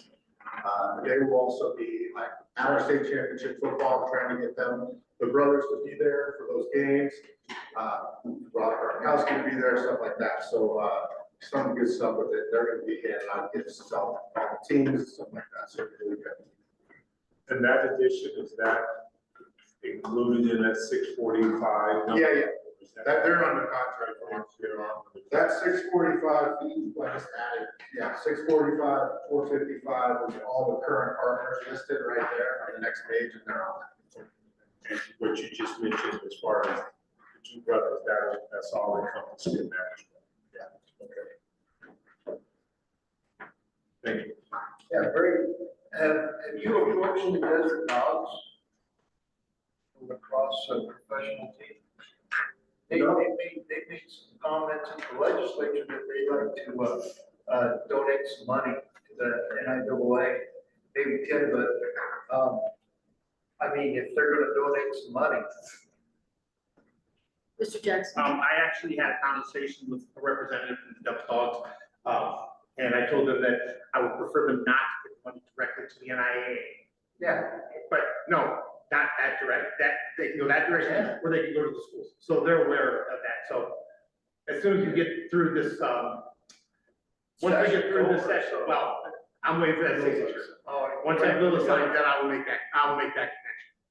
They will also be like at our state championship football, trying to get them, the brothers to be there for those games. Robert Gronkowski to be there, stuff like that. So, some good stuff with it. They're gonna be handing out gifts to all the teams, stuff like that. So it's really good. And that addition, is that included in that 645? Yeah, yeah. That they're under contract for next year. That's 645, I just added, yeah, 645, 455 is all the current partners listed right there on the next page, and they're on that. And what you just mentioned as far as the two brothers, that's all encompassed in that. Yeah, okay. Thank you. Yeah, great. Have you approached the Desert Dogs from across a professional team? They made some comments in the legislature that they'd like to donate some money to the NIAA. Maybe Tim, but I mean, if they're gonna donate some money. Mr. Jackson. I actually had a conversation with a representative from the Dove Dogs, and I told them that I would prefer them not to give money directly to the NIAA. Yeah. But no, not that direct, that, they can go that direction, or they can go to the schools. So they're aware of that. So as soon as you get through this, once we get through this session, well, I'm waiting for that signature. Once I build a sign, then I will make that connection.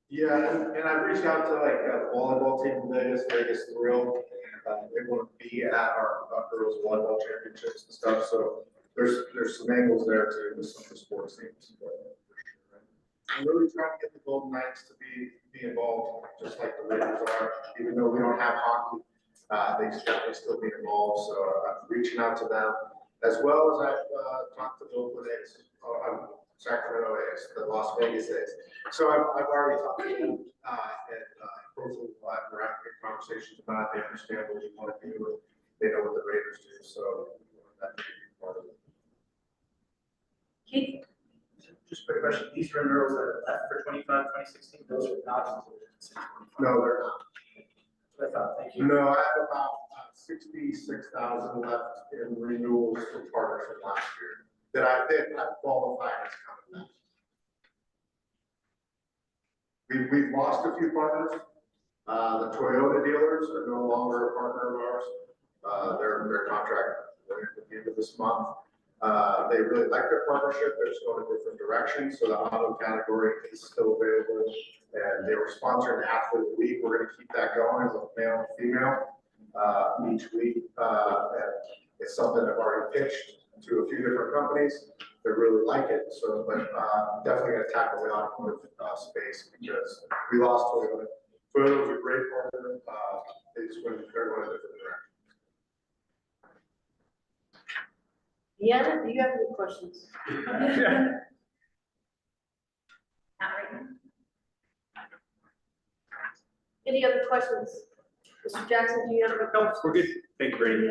Yeah, and I've reached out to like the volleyball team in Vegas Thrill, and they want to be at our girls volleyball championships and stuff, so there's some angles there too with some of the sports teams. I'm really trying to get the Golden Knights to be involved, just like the Lakers are, even though we don't have hockey, they definitely still be involved, so I'm reaching out to them, as well as I've talked to the Oakland A's, Sacramento A's, the Las Vegas A's. So I've already talked to them, and both of them we're having good conversations about it. They understand what we want to do, and they know what the Raiders do, so that should be part of it. Keith? Just a quick question, these renewals that are left for 2016, those are not included in 645? No, they're not. That's what I thought, thank you. No, I have about 66,000 left in renewals for partners from last year that I think I've qualified as coming back. We've lost a few partners. The Toyota dealers are no longer a partner of ours. Their contract went at the end of this month. They really like their partnership. They're just going a different direction. So the auto category is still available. And they were sponsoring the Athlete of the Week. We're going to keep that going with male and female each week. And it's something I've already pitched to a few different companies that really like it. So, but definitely going to tackle the automotive space because we lost Toyota. Toyota was a great partner. They just went, they're going a different direction. Deanna, do you have any questions? Not right now. Any other questions? Mr. Jackson, do you have any No, questions? we're good. Thank you, Brady.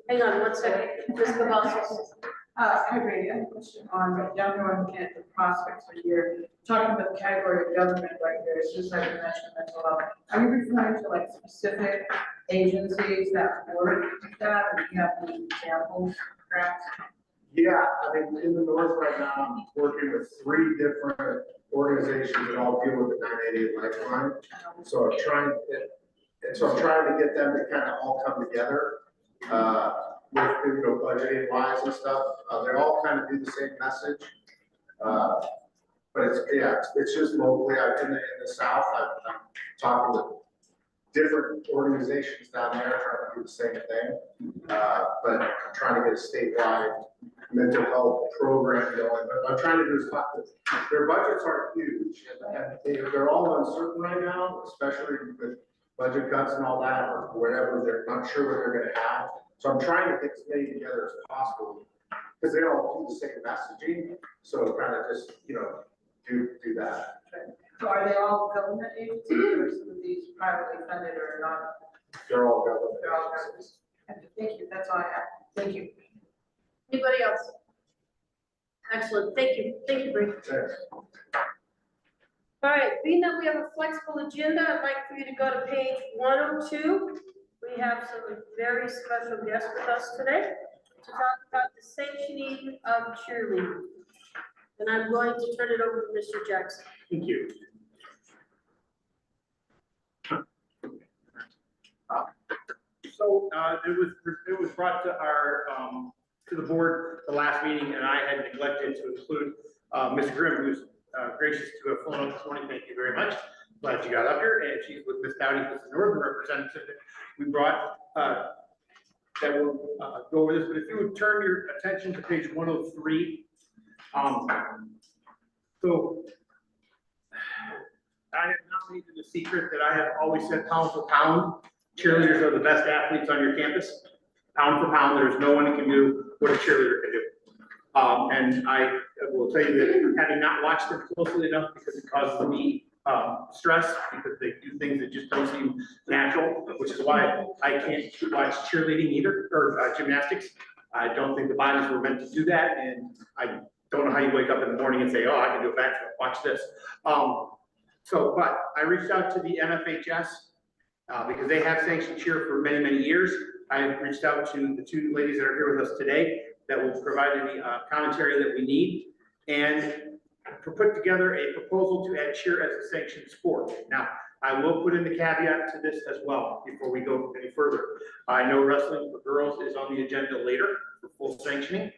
Hang on one second. Ms. Cavazos. Hi, Brady, I have a question on, down there on the prospects for here, talking about the category of government right here, it's just like you mentioned mental health. Are you referring to like specific agencies that work with that, or do you have any examples, perhaps? Yeah, I mean, in the north right now, I'm working with 3 different organizations that all deal with the 980 Lifeline. So I'm trying to get them to kind of all come together, with, you know, budgeting wise and stuff. They all kind of do the same message. But it's just locally, in the south, I'm talking with different organizations down there trying to do the same thing. But I'm trying to get a statewide mental health program going. But I'm trying to do is talk to, their budgets aren't huge, and they're all uncertain right now, especially with budget cuts and all that, or whatever. They're not sure what they're gonna have. So I'm trying to get as many together as possible, because they all do the same messaging. So kind of just, you know, do that. So are they all government agencies, or some of these privately funded or not? They're all government. They're all government. Thank you, that's all I have, thank you. Anybody else? Excellent, thank you, Bree. Thanks. All right, being that we have a flexible agenda, I'd like for you to go to page 102. We have some very special guests with us today to talk about the sanctioning of cheerleading. And I'm going to turn it over to Mr. Jackson. Thank you. So, it was brought to our, to the board the last meeting, and I had neglected to include, Ms. Grimm, who's gracious to have flown up this morning. Thank you very much. Glad you got up here, and she's with Ms. Dowdy, who's the northern representative that we brought, that will go over this. But if you would turn your attention to page 103. So I have not made it a secret that I have always said pound for pound, cheerleaders are the best athletes on your campus. Pound for pound, there's no one that can do what a cheerleader can do. And I will tell you that having not watched them closely enough because it causes me stress, because they do things that just don't seem natural, which is why I can't watch cheerleading either, or gymnastics. I don't think the bodies were meant to do that, and I don't know how you wake up in the morning and say, oh, I can do a backflip, watch this. But I reached out to the NFHS because they have sanctioned cheer for many, many years. I reached out to the two ladies that are here with us today that will provide any commentary that we need, and put together a proposal to add cheer as a sanctioned sport. Now, I will put in the caveat to this as well before we go any further. I know wrestling for girls is on the agenda later for full sanctioning.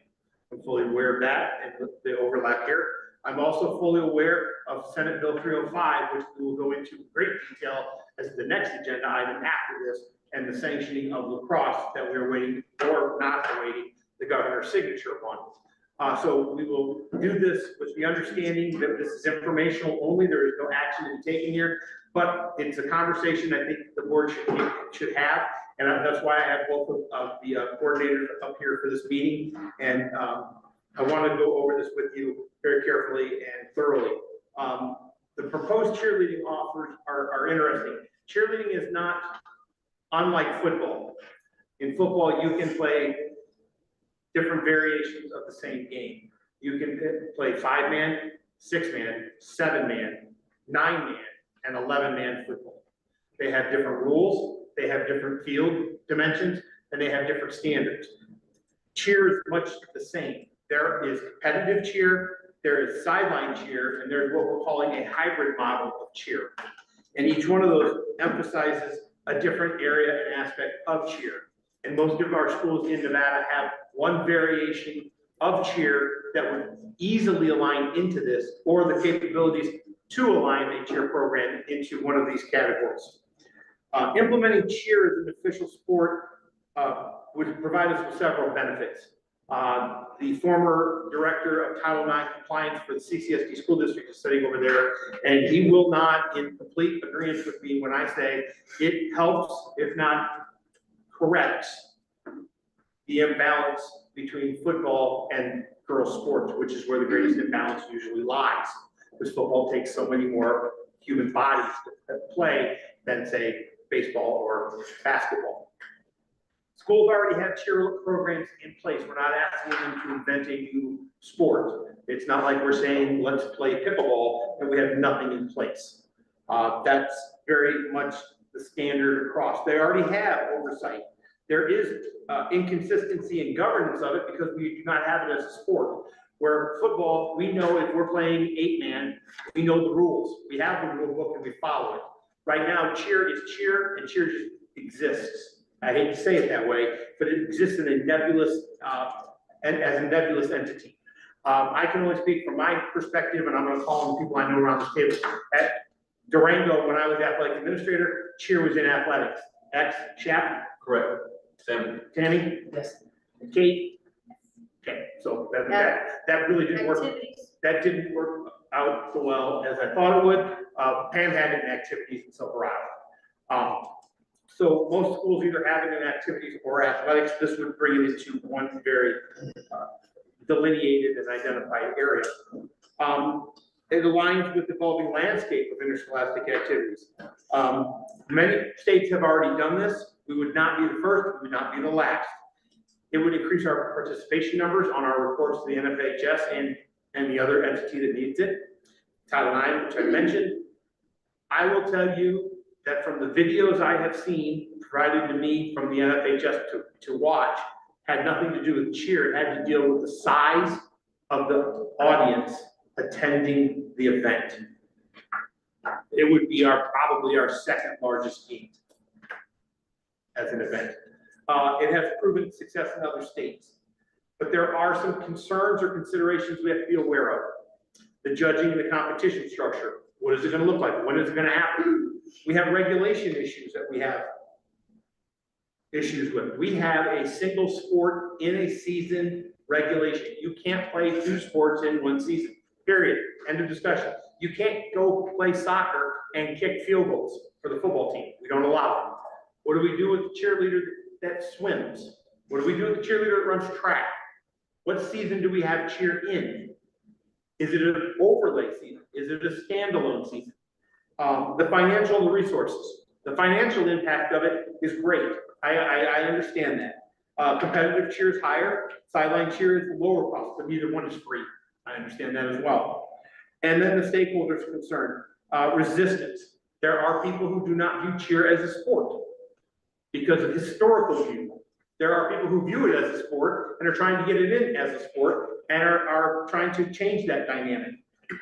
I'm fully aware of that and the overlap here. I'm also fully aware of Senate Bill 305, which we will go into great detail as the next agenda item after this, and the sanctioning of lacrosse that we're waiting or not awaiting the governor's signature on. So we will do this with the understanding that this is informational only. There is no action to be taken here, but it's a conversation I think the board should have. And that's why I have both of the coordinators up here for this meeting. And I want to go over this with you very carefully and thoroughly. The proposed cheerleading offers are interesting. Cheerleading is not unlike football. In football, you can play different variations of the same game. You can play 5-man, 6-man, 7-man, 9-man, and 11-man football. They have different rules, they have different field dimensions, and they have different standards. Cheer is much the same. There is competitive cheer, there is sideline cheer, and there's what we're calling a hybrid model of cheer. And each one of those emphasizes a different area and aspect of cheer. And most of our schools in Nevada have one variation of cheer that would easily align into this, or the capabilities to align a cheer program into one of these categories. Implementing cheer as an official sport would provide us with several benefits. The former director of Title IX compliance for the CCSD school district is sitting over there, and he will not in complete agreement with me when I say it helps, if not corrects, the imbalance between football and girls sports, which is where the greatest imbalance usually lies, because football takes so many more human bodies to play than, say, baseball or basketball. Schools already have cheer programs in place. We're not asking them to invent a new sport. It's not like we're saying, let's play pickleball, and we have nothing in place. That's very much the standard across. They already have oversight. There is inconsistency in governance of it because we do not have it as a sport. Where football, we know if we're playing 8-man, we know the rules. We have the rule book and we follow it. Right now, cheer is cheer, and cheer just exists. I hate to say it that way, but it exists in a nebulous, as a nebulous entity. I can only speak from my perspective, and I'm going to call on the people I know around this table. At Durango, when I was athletic administrator, cheer was in athletics. Shap? Correct. Sam? Tammy? Yes. Kate? Okay, so that really didn't work. Activities. That didn't work out so well as I thought it would. Pam had it in activities in Silverado. So most schools either have it in activities or athletics. This would bring it into one very delineated and identified area. It aligns with the evolving landscape of interscholastic activities. Many states have already done this. We would not be the first, we would not be the last. It would increase our participation numbers on our reports to the NFHS and the other entity that needs it. Title IX, which I mentioned. I will tell you that from the videos I have seen provided to me from the NFHS to watch, had nothing to do with cheer. It had to deal with the size of the audience attending the event. It would be probably our second largest gate as an event. It has proven success in other states, but there are some concerns or considerations we have to be aware of. The judging and the competition structure. What is it going to look like? When is it going to happen? We have regulation issues that we have issues with. We have a single sport in a season regulation. You can't play 2 sports in 1 season, period. End of discussion. You can't go play soccer and kick field goals for the football team. We don't allow it. What do we do with the cheerleader that swims? What do we do with the cheerleader that runs track? What season do we have cheer in? Is it an overlay season? Is it a standalone season? The financial and the resources. The financial impact of it is great. I understand that. Competitive cheer is higher, sideline cheer is lower cost, but neither one is free. I understand that as well. And then the stakeholders concerned. Resistance. There are people who do not view cheer as a sport because of historical view. There are people who view it as a sport and are trying to get it in as a sport and are trying to change that dynamic.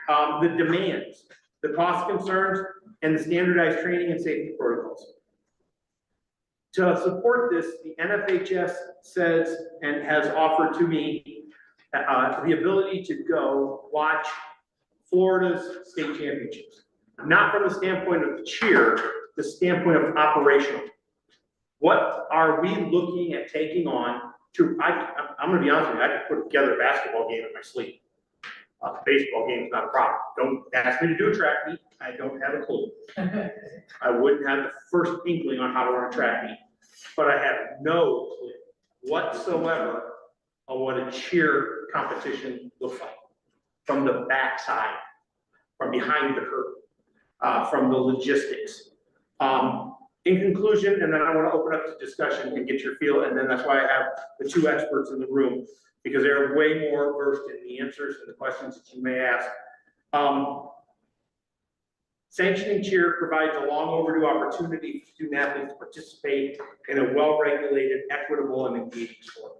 The demands, the cost concerns, and the standardized training and safety protocols. To support this, the NFHS says and has offered to me the ability to go watch Florida's state championships. Not from the standpoint of cheer, the standpoint of operational. What are we looking at taking on to, I'm gonna be honest with you, I could put together a basketball game in my sleep. Baseball game is not a problem. Don't ask me to do a track meet, I don't have a clue. I wouldn't have the first inkling on how to run a track meet, but I have no clue whatsoever on what a cheer competition looks like. From the backside, from behind the curtain, from the logistics. In conclusion, and then I want to open up to discussion and get your feel, and then that's why I have the 2 experts in the room, because they're way more versed in the answers and the questions that you may ask. Sanctioning cheer provides a long overdue opportunity for student athletes to participate in a well-regulated, equitable, and engaging sport.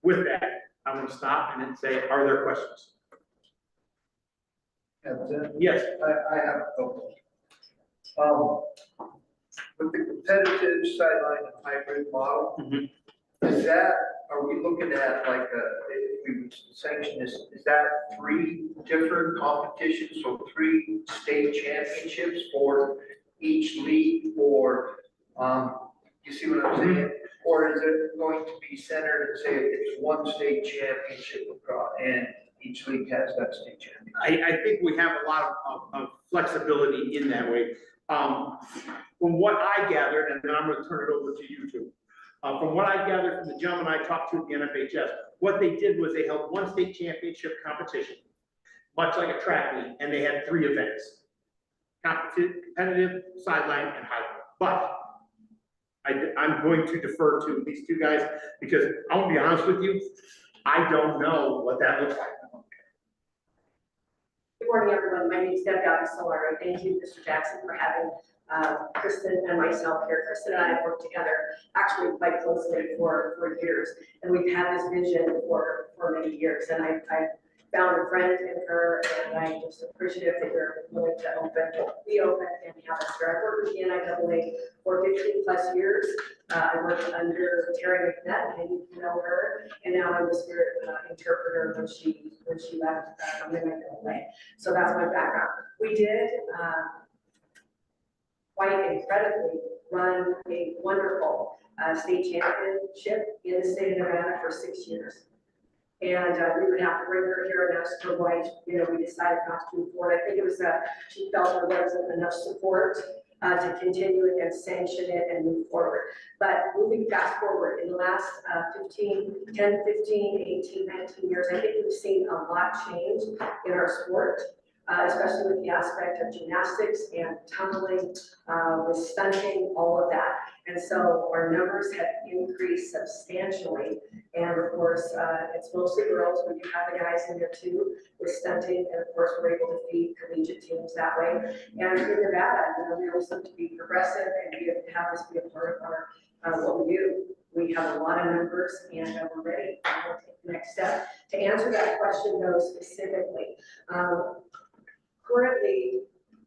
With that, I'm going to stop and then say, are there questions? Yes. I have a couple. With the competitive sideline and hybrid model, is that, are we looking at like if we sanction this, is that 3 different competitions, so 3 state championships for each league, or, you see what I'm saying? Or is it going to be centered and say it's 1 state championship and each league has that state championship? I think we have a lot of flexibility in that way. From what I gathered, and then I'm going to turn it over to you two. From what I gathered from the gentleman I talked to at the NFHS, what they did was they held 1 state championship competition, much like a track meet, and they had 3 events: competitive, sideline, and hybrid. But I'm going to defer to these 2 guys because I want to be honest with you, I don't know what that looks like. Good morning, everyone. My name is Deb Solari. Thank you, Mr. Jackson, for having Kristen and myself here. Kristen and I have worked together actually quite closely for years, and we've had this vision for many years. And I found a friend in her, and I'm just appreciative that you're willing to be open and have us here. I've worked with the NIAA for 15 plus years. I worked under Terry McNett, and you know her, and now I'm the spirit interpreter when she left the NIAA. So that's my background. We did quite incredibly run a wonderful state championship in the state of Nevada for 6 years. And we would have to bring her here and ask her why, we decided not to move forward. I think it was she felt there wasn't enough support to continue it and sanction it and move forward. But moving fast forward, in the last 10, 15, 18, 19 years, I think we've seen a lot change in our sport, especially with the aspect of gymnastics and tumbling, with stunting, all of that. And so our numbers have increased substantially. And of course, it's mostly girls, but you have the guys in there too with stunting. And of course, we're able to feed collegiate teams that way. And in Nevada, we always look to be progressive and have this be a part of our what we do. We have a lot of numbers and we're ready to take the next step. To answer that question though specifically, currently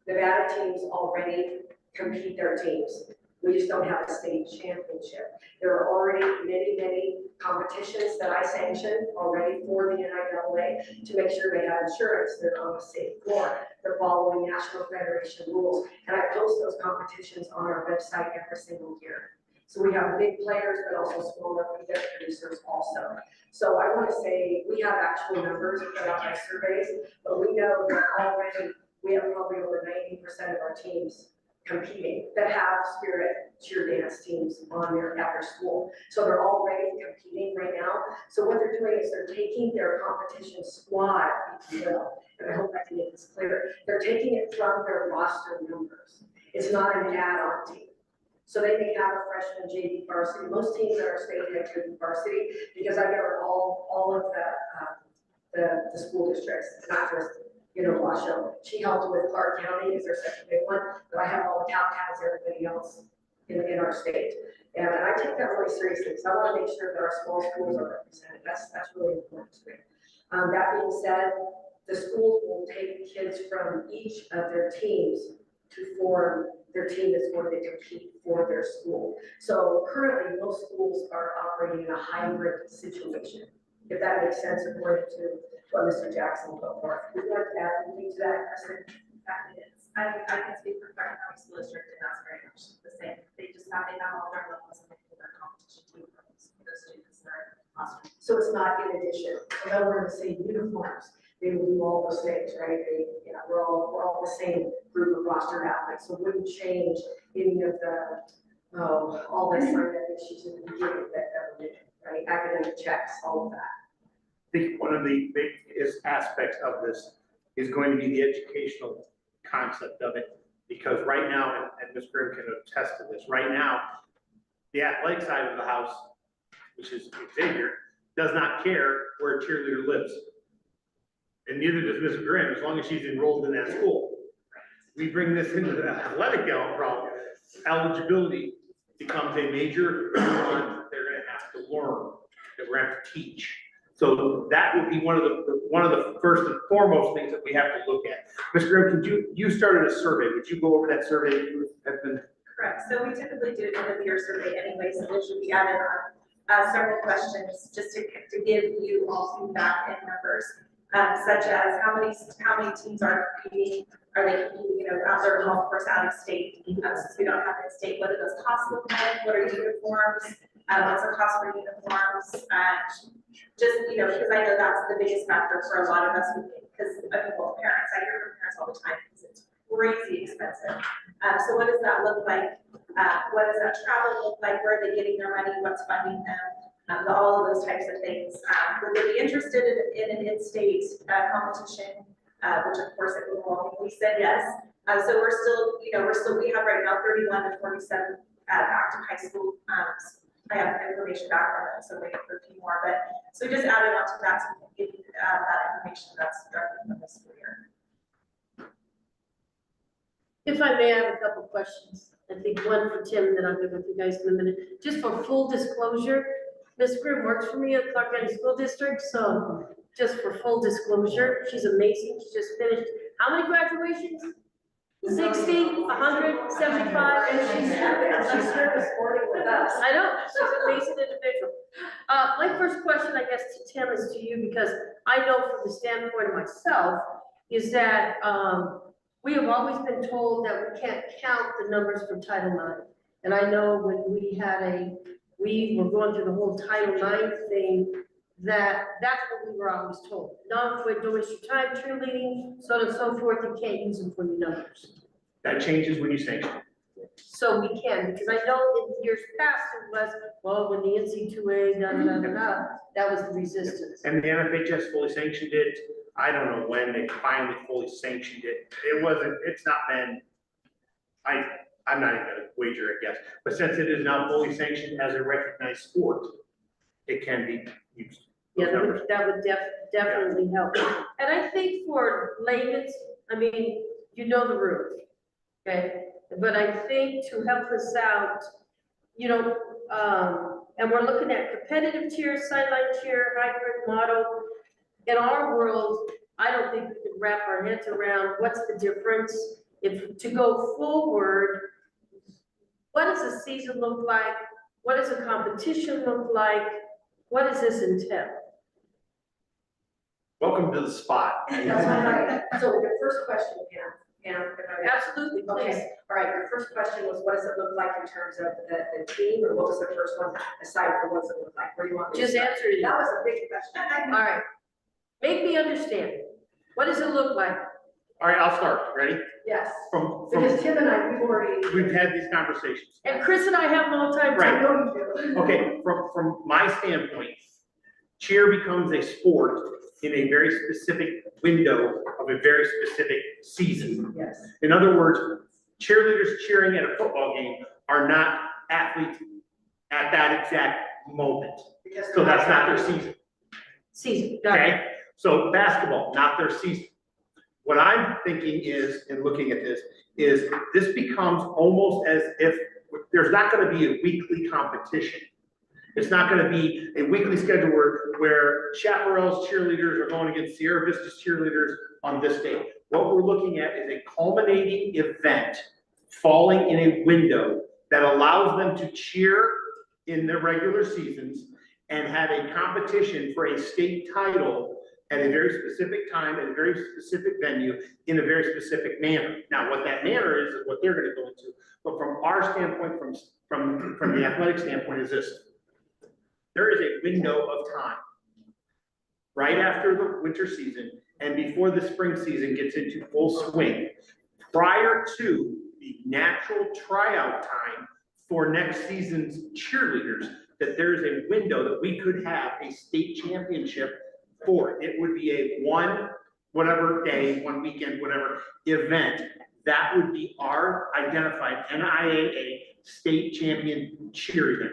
Nevada teams already compete their teams. We just don't have a state championship. There are already many competitions that I sanctioned already for the NIAA to make sure they have insurance, they're on a safe floor, they're following National Federation rules. And I post those competitions on our website every single year. So we have big players, but also smaller producers also. So I want to say we have actual numbers put out by surveys, but we know that already we have probably over 90% of our teams competing that have spirit cheer dance teams on their at their school. So they're already competing right now. So what they're doing is they're taking their competition squad, if you will, and I hope I can make this clear. They're taking it from their roster numbers. It's not an add-on team. So they may have a freshman JV varsity. Most teams in our state have JV varsity because I cover all of the school districts, not just Washoe. She helped with Clark County because they're such a big one, but I have all the top towns, everybody else in our state. And I take that really seriously because I want to make sure that our small schools are represented. That's really important to me. That being said, the schools will take kids from each of their teams to form their team that's going to compete for their school. So currently, most schools are operating in a hybrid situation, if that makes sense according to what Mr. Jackson put forth. Would you like to add anything to that, Kristen? It is. I can speak for Clark County School District, and that's very much the same. They have all their levels and they do their competition team for those students that are in the classroom. So it's not in addition, although we're in the same uniforms, they will do all those things, right? We're all the same group of roster athletes, so it wouldn't change any of the, all the assignment issues in the beginning that we did, right? Academic checks, all of that. I think one of the biggest aspects of this is going to be the educational concept of it, because right now, and Ms. Grimm can attest to this, right now, the athletic side of the house, which is Xavier, does not care where a cheerleader lives. And neither does Ms. Grimm, as long as she's enrolled in that school. We bring this into the athletic problem. Eligibility becomes a major nuance they're gonna have to learn, that we're gonna have to teach. So that would be one of the first and foremost things that we have to look at. Ms. Grimm, you started a survey. Would you go over that survey you have been? Correct. So we typically do an end of year survey anyways, in which we added on several questions just to give you all feedback and numbers, such as how many teams are competing? Are they competing, out there, of course, out of state? Since we don't have it in state, what do those costs look like? What are uniforms? What's the cost for uniforms? Just, because I know that's the biggest factor for a lot of us, because of parents, I hear from parents all the time, because it's crazy expensive. So what does that look like? What does that travel look like? Where are they getting their money? What's funding them? All of those types of things. Would they be interested in an in-state competition? Which of course it will. We said yes. So we're still, we have right now 31 to 47 active high school. I have information back from it, so waiting for a few more. But so we just added on to that, so we can give you that information that's directly from this school year. If I may, I have a couple questions. I think one for Tim, then I'll get with you guys in a minute. Just for full disclosure, Ms. Grimm works for me at Clark County School District, so just for full disclosure, she's amazing. She just finished, how many graduations? 60, 100, 75, and she's here this morning with us. I know, she's an amazing individual. My first question, I guess, to Tim is to you, because I know from the standpoint of myself, is that we have always been told that we can't count the numbers from Title IX. And I know when we were going through the whole Title IX thing, that's what we were always told. Not for doing your time cheerleading, so on and so forth, you can't use them for your numbers. That changes when you sanction. So we can, because I know in years past it was, well, when the NC2A, that was the resistance. And the NFHS fully sanctioned it. I don't know when they finally fully sanctioned it. It's not been, I'm not even gonna wager a guess, but since it is now fully sanctioned as a recognized sport, it can be used. Yeah, that would definitely help. And I think for layman's, I mean, you know the rules, okay? But I think to help us out, and we're looking at competitive cheer, sideline cheer, hybrid model. In our world, I don't think we can wrap our heads around what's the difference. If, to go forward, what does a season look like? What does a competition look like? What does this entail? Welcome to the spot. That's all right. So your first question, Pam, if I may. Absolutely, please. Okay, all right, your first question was, what does it look like in terms of the team, or what was the first one, aside from what's it look like? Where do you want me to Just start? answer it. That was a big question. All right. Make me understand. What does it look like? All right, I'll start. Ready? Yes, From, because Tim and I, we've had these conversations. And Chris and I have them all the time. Right. I know you do. Okay, from my standpoint, cheer becomes a sport in a very specific window of a very specific season. Yes. In other words, cheerleaders cheering at a football game are not athletes at that exact moment. So that's not their season. Season, got it. Okay? So basketball, not their season. What I'm thinking is, in looking at this, is this becomes almost as if there's not gonna be a weekly competition. It's not gonna be a weekly schedule where Chaparral's cheerleaders are going against Sierra Vista's cheerleaders on this day. What we're looking at is a culminating event falling in a window that allows them to cheer in their regular seasons and have a competition for a state title at a very specific time, at a very specific venue, in a very specific manner. Now, what that manner is what they're gonna go into. But from our standpoint, from the athletic standpoint, is this. There is a window of time right after the winter season and before the spring season gets into full swing, prior to the natural tryout time for next season's cheerleaders, that there's a window that we could have a state championship for. It would be a whatever day, one weekend, whatever event. That would be our identified NIAA state champion cheer event.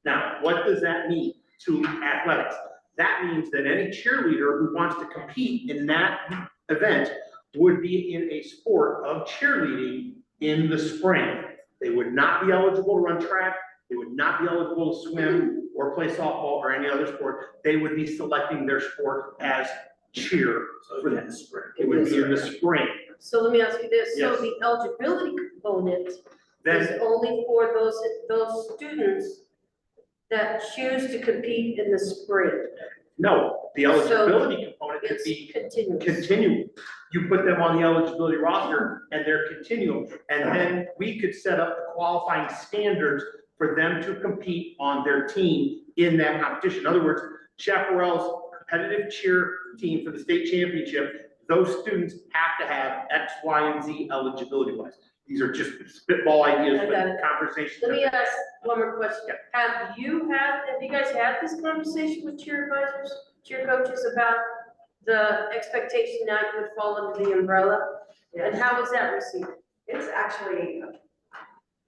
Now, what does that mean to athletics? That means that any cheerleader who wants to compete in that event would be in a sport of cheerleading in the spring. They would not be eligible to run track. They would not be eligible to swim or play softball or any other sport. They would be selecting their sport as cheer for that spring. It would be in the spring. So let me ask you this, so Yes. the eligibility component Then, is only for those students that choose to compete in the spring? no, the eligibility component could It's be continuous. continuum. You put them on the eligibility roster and they're continuum. And then we could set up the qualifying standards for them to compete on their team in that competition. In other words, Chaparral's competitive cheer team for the state championship, those students have to have X, Y, and Z eligibility wise. These are just spitball ideas, I got but it. conversations. Let me ask one more question. Have you guys had this conversation with cheer advisors, cheer coaches about the expectation that you would fall under the umbrella? And how was that received? It's actually,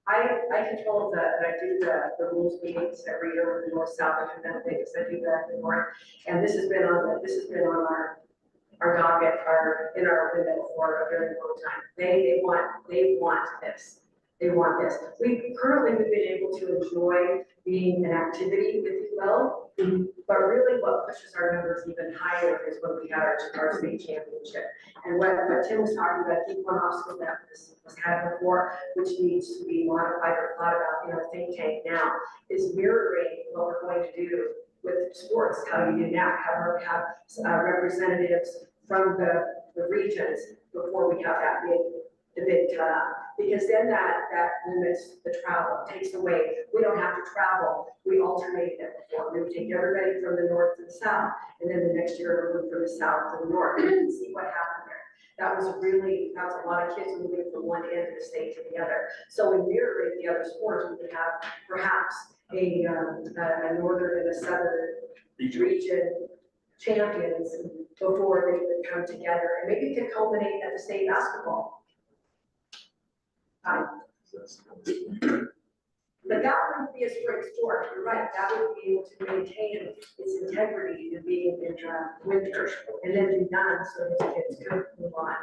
I control I do the rules meetings every year with the north-south and then things, I do that in the north. And this has been on our docket, in our window for a very long time. They want this. They want this. We've been able to enjoy being an activity, if you will. But really what pushes our numbers even higher is when we had our state championship. And what Tim was talking about, I think one obstacle that was had before, which needs to be modified or thought about in our think tank now, is mirroring what we're going to do with sports. How do you do that? How do we have representatives from the regions before we have that big because then that limits the travel, takes away, we don't have to travel, we alternate it before, we would take everybody from the north to the south, and then the next year we move from the south to the north, and see what happened there. That was a lot of kids moving from one end of the state to the other. So in mirroring the other sports, we could have perhaps a northern and a southern region champions before they would come together, and maybe it could culminate at the state basketball. But that wouldn't be a spring sport, you're right, that would be able to maintain its integrity to being in winter and then be done so those kids could move on.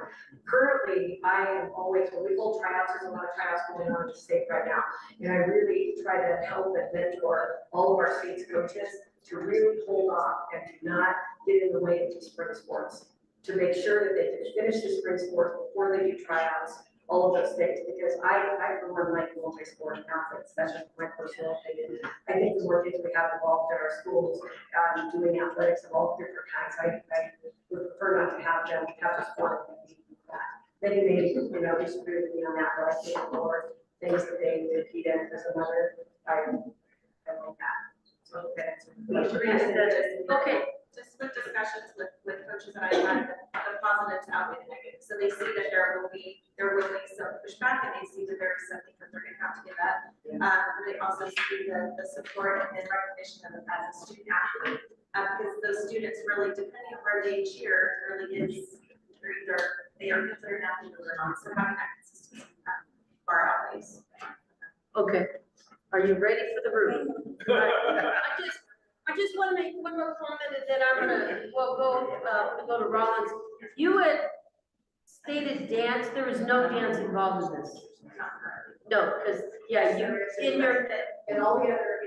Currently, I am always, when we hold tryouts, there's a lot of tryouts going on in the state right now. And I really try to help and mentor all of our state's coaches to really hold off and to not get in the way of the spring sports. To make sure that they can finish the spring sports before they do tryouts, all of those things, because I for one like multi-sport athletes, that's just my personal opinion. I think the more kids we have involved in our schools, doing athletics of all different kinds, I would prefer not to have them have a sport that they do that. Then you may, disagree with me on that, but I think the more things that they compete in as a mother, I like that. So, Okay. Just with discussions with coaches that I've had, the positives outweigh the negatives. So they see that there will be some pushback, and they see that there is something that they're gonna have to give up. But they also see the support and recognition of it as a student athlete. Because those students really, depending on where they cheer, really is, they are considered an athlete or not. So having that consistency far outweighs. Okay, are you ready for the room? I just want to make one more comment, and then I'm gonna, go to Rollins. You had stated dance, there is no dance involved in this. No, because, yeah, you, in all the other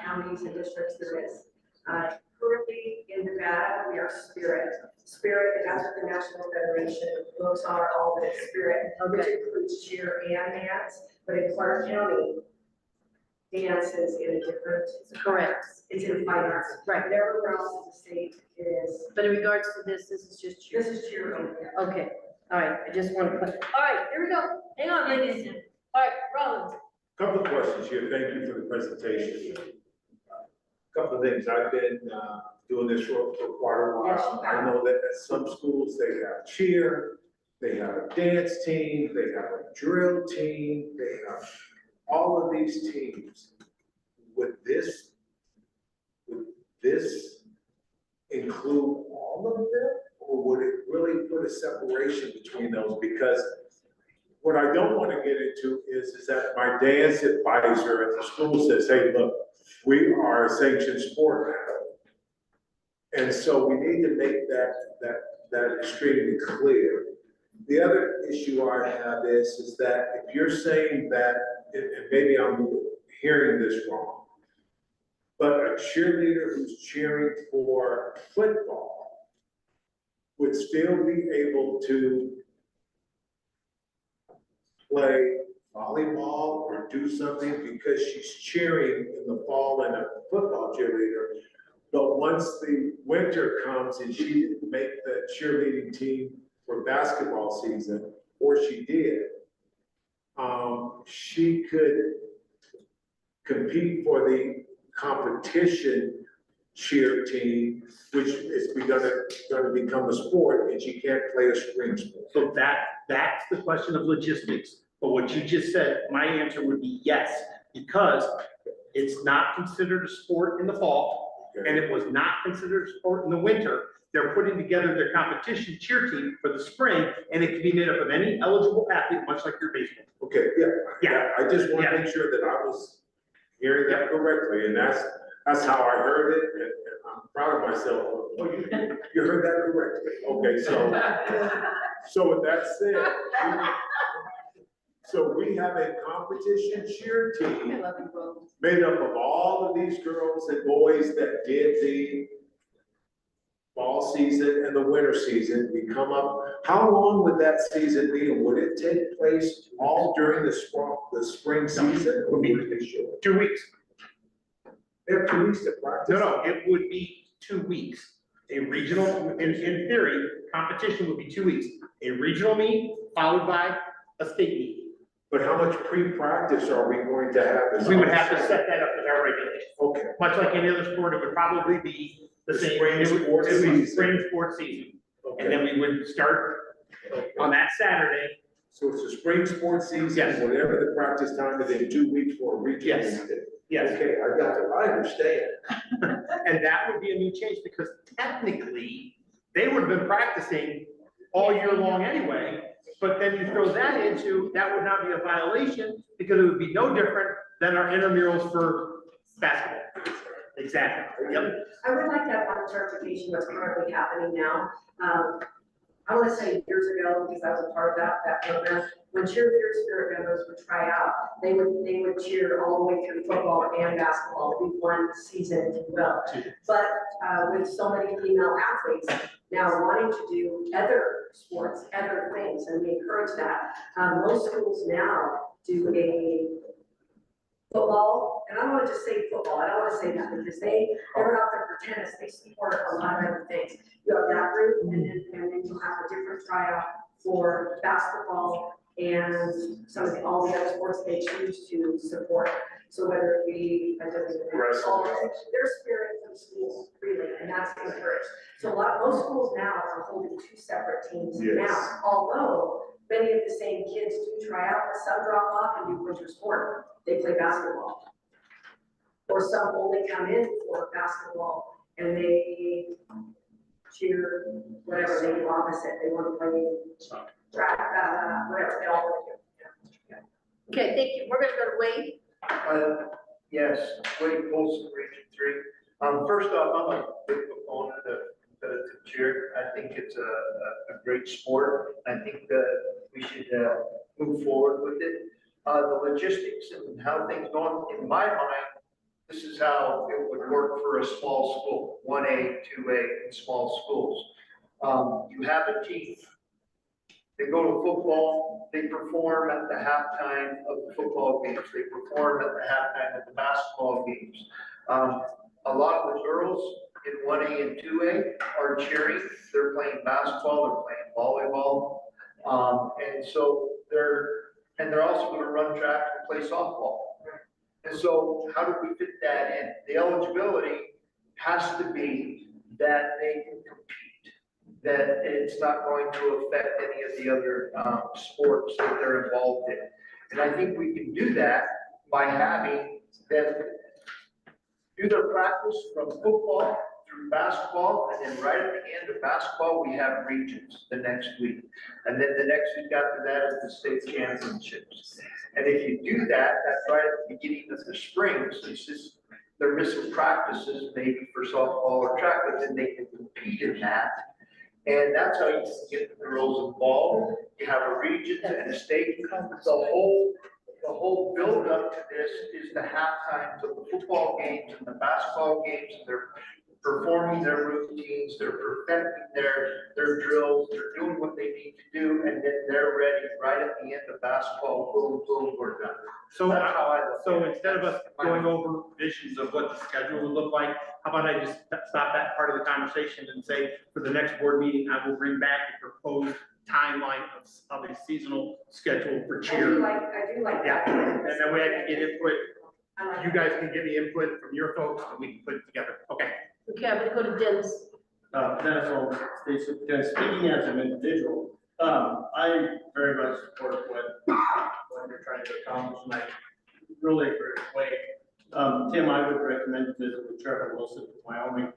counties and districts there is. Currently in Nevada, we are Spirit. Spirit, and that's what the National Federation looks are, all of it is Spirit, which includes cheer and dance. But in Clark County, dance is in a different. correct, It's in fine arts. right. Everywhere else in the state it is. But in regards to this is just cheer. This is cheer only. Okay, all right, I just want to put, all right, here we go. Hang on, ladies. All right, Rollins. Couple of questions here. Thank you for the presentation. Couple of things. I've been doing this for quite a while. I know that at some schools they have cheer, they have a dance team, they have a drill team, they have all of these teams. Would this include all of them, or would it really put a separation between those? Because what I don't want to get into is that my dance advisor at the school says, hey, look, we are a sanctioned sport now. And so we need to make that extremely clear. The other issue I have is that if you're saying that, and maybe I'm hearing this wrong, but a cheerleader who's cheering for football would still be able to play volleyball or do something because she's cheering in the fall and a football cheerleader. But once the winter comes and she didn't make the cheerleading team for basketball season, or she did, she could compete for the competition cheer team, which is gonna become a sport, and she can't play a spring sport. So that's the question of logistics. But what you just said, my answer would be yes, because it's not considered a sport in the fall, and it was not considered a sport in the winter. They're putting together their competition cheer team for the spring, and it can be made up of any eligible athlete, much like your baseball. Okay, yeah, I just want to make sure that I was hearing that correctly, and that's how I heard it, and I'm proud of myself. Oh, you heard that correctly. Okay, so with that said, so we have a competition cheer team made up of all of these girls and boys that did the fall season and the winter season. We come up, how long would that season be? Would it take place all during the spring season? Or would it be short? 2 weeks. They have 2 weeks to practice? No, it would be 2 weeks. A regional, in theory, competition would be 2 weeks. A regional meet followed by a state meet. But how much pre-practice are we going to have? We would have to set that up with our regulations. Okay. Much like any other sport, it would probably be the same. Spring It would sports be season. spring sports season. Okay. And then we would start on that Saturday. So it's a spring sports season, Yes. whatever the practice time, and then 2 weeks for a regional. Yes. meet. Yes. Okay, I got it, I understand. And that would be a new change because technically, they would have been practicing all year long anyway. But then you throw that into, that would not be a violation, because it would be no different than our intramurals for basketball. Exactly, yep. I would like to have one clarification what's currently happening now. I want to say years ago, because I was a part of that program, when cheerleader spirit members would try out, they would cheer all the way through football and basketball, be one season, if you will. But with so many female athletes now wanting to do other sports, other things, and we encourage that. Most schools now do a football, and I don't want to just say football, I don't want to say that, because they're out there for tennis, they support a lot of other things. You have that group, and then you'll have a different tryout for basketball and all the other sports they choose to support. So whether it be, their spirit from school, really, and that's encouraged. So most schools now are holding two separate teams now, although many of the same kids do try out, but some drop off and do winter sport. They play basketball. Or some only come in for basketball and they cheer, whatever, they do opposite. They want to play track, whatever, they all want to do. Okay, thank you. We're gonna go to Wade. Yes, Wade Polson, Region 3. First off, I'm a big proponent of competitive cheer. I think it's a great sport. I think that we should move forward with it. The logistics and how things go on, in my mind, this is how it would work for a small school, 1A, 2A in small schools. You have a team. They go to football, they perform at the halftime of the football games, they perform at the halftime of the basketball games. A lot of the girls in 1A and 2A are cheering, they're playing basketball, they're playing volleyball. And so they're also going to run track and play softball. And so how do we fit that in? The eligibility has to be that they can compete, that it's not going to affect any of the other sports that they're involved in. And I think we can do that by having them do their practice from football through basketball, and then right at the end of basketball, we have regions the next week. And then the next week after that is the state championships. And if you do that, that's right at the beginning of the spring, so it's just, they're missing practices maybe for softball or track, but then they can compete in that. And that's how you get the girls involved. You have a region and a state. The whole build up to this is the halftimes of the football games and the basketball games, and they're performing their routines, they're perfecting their drills, they're doing what they need to do, and then they're ready right at the end of basketball, boom, boom, we're done. So, that's how I look at it. instead of us going over visions of what the schedule would look like, how about I just stop that part of the conversation and say, for the next board meeting, I will bring back a proposed timeline of a seasonal schedule for cheer. I do like Yeah, that. and that way I can get input, you guys can get me input from your folks, and we can put it together, okay? Okay, I'm gonna go to Dennis. Dennis Holmes, State Superintendent. Speaking as an individual, I very much support what you're trying to accomplish, and I really agree with Wade. Tim, I would recommend you visit with Trevor Wilson in Wyoming.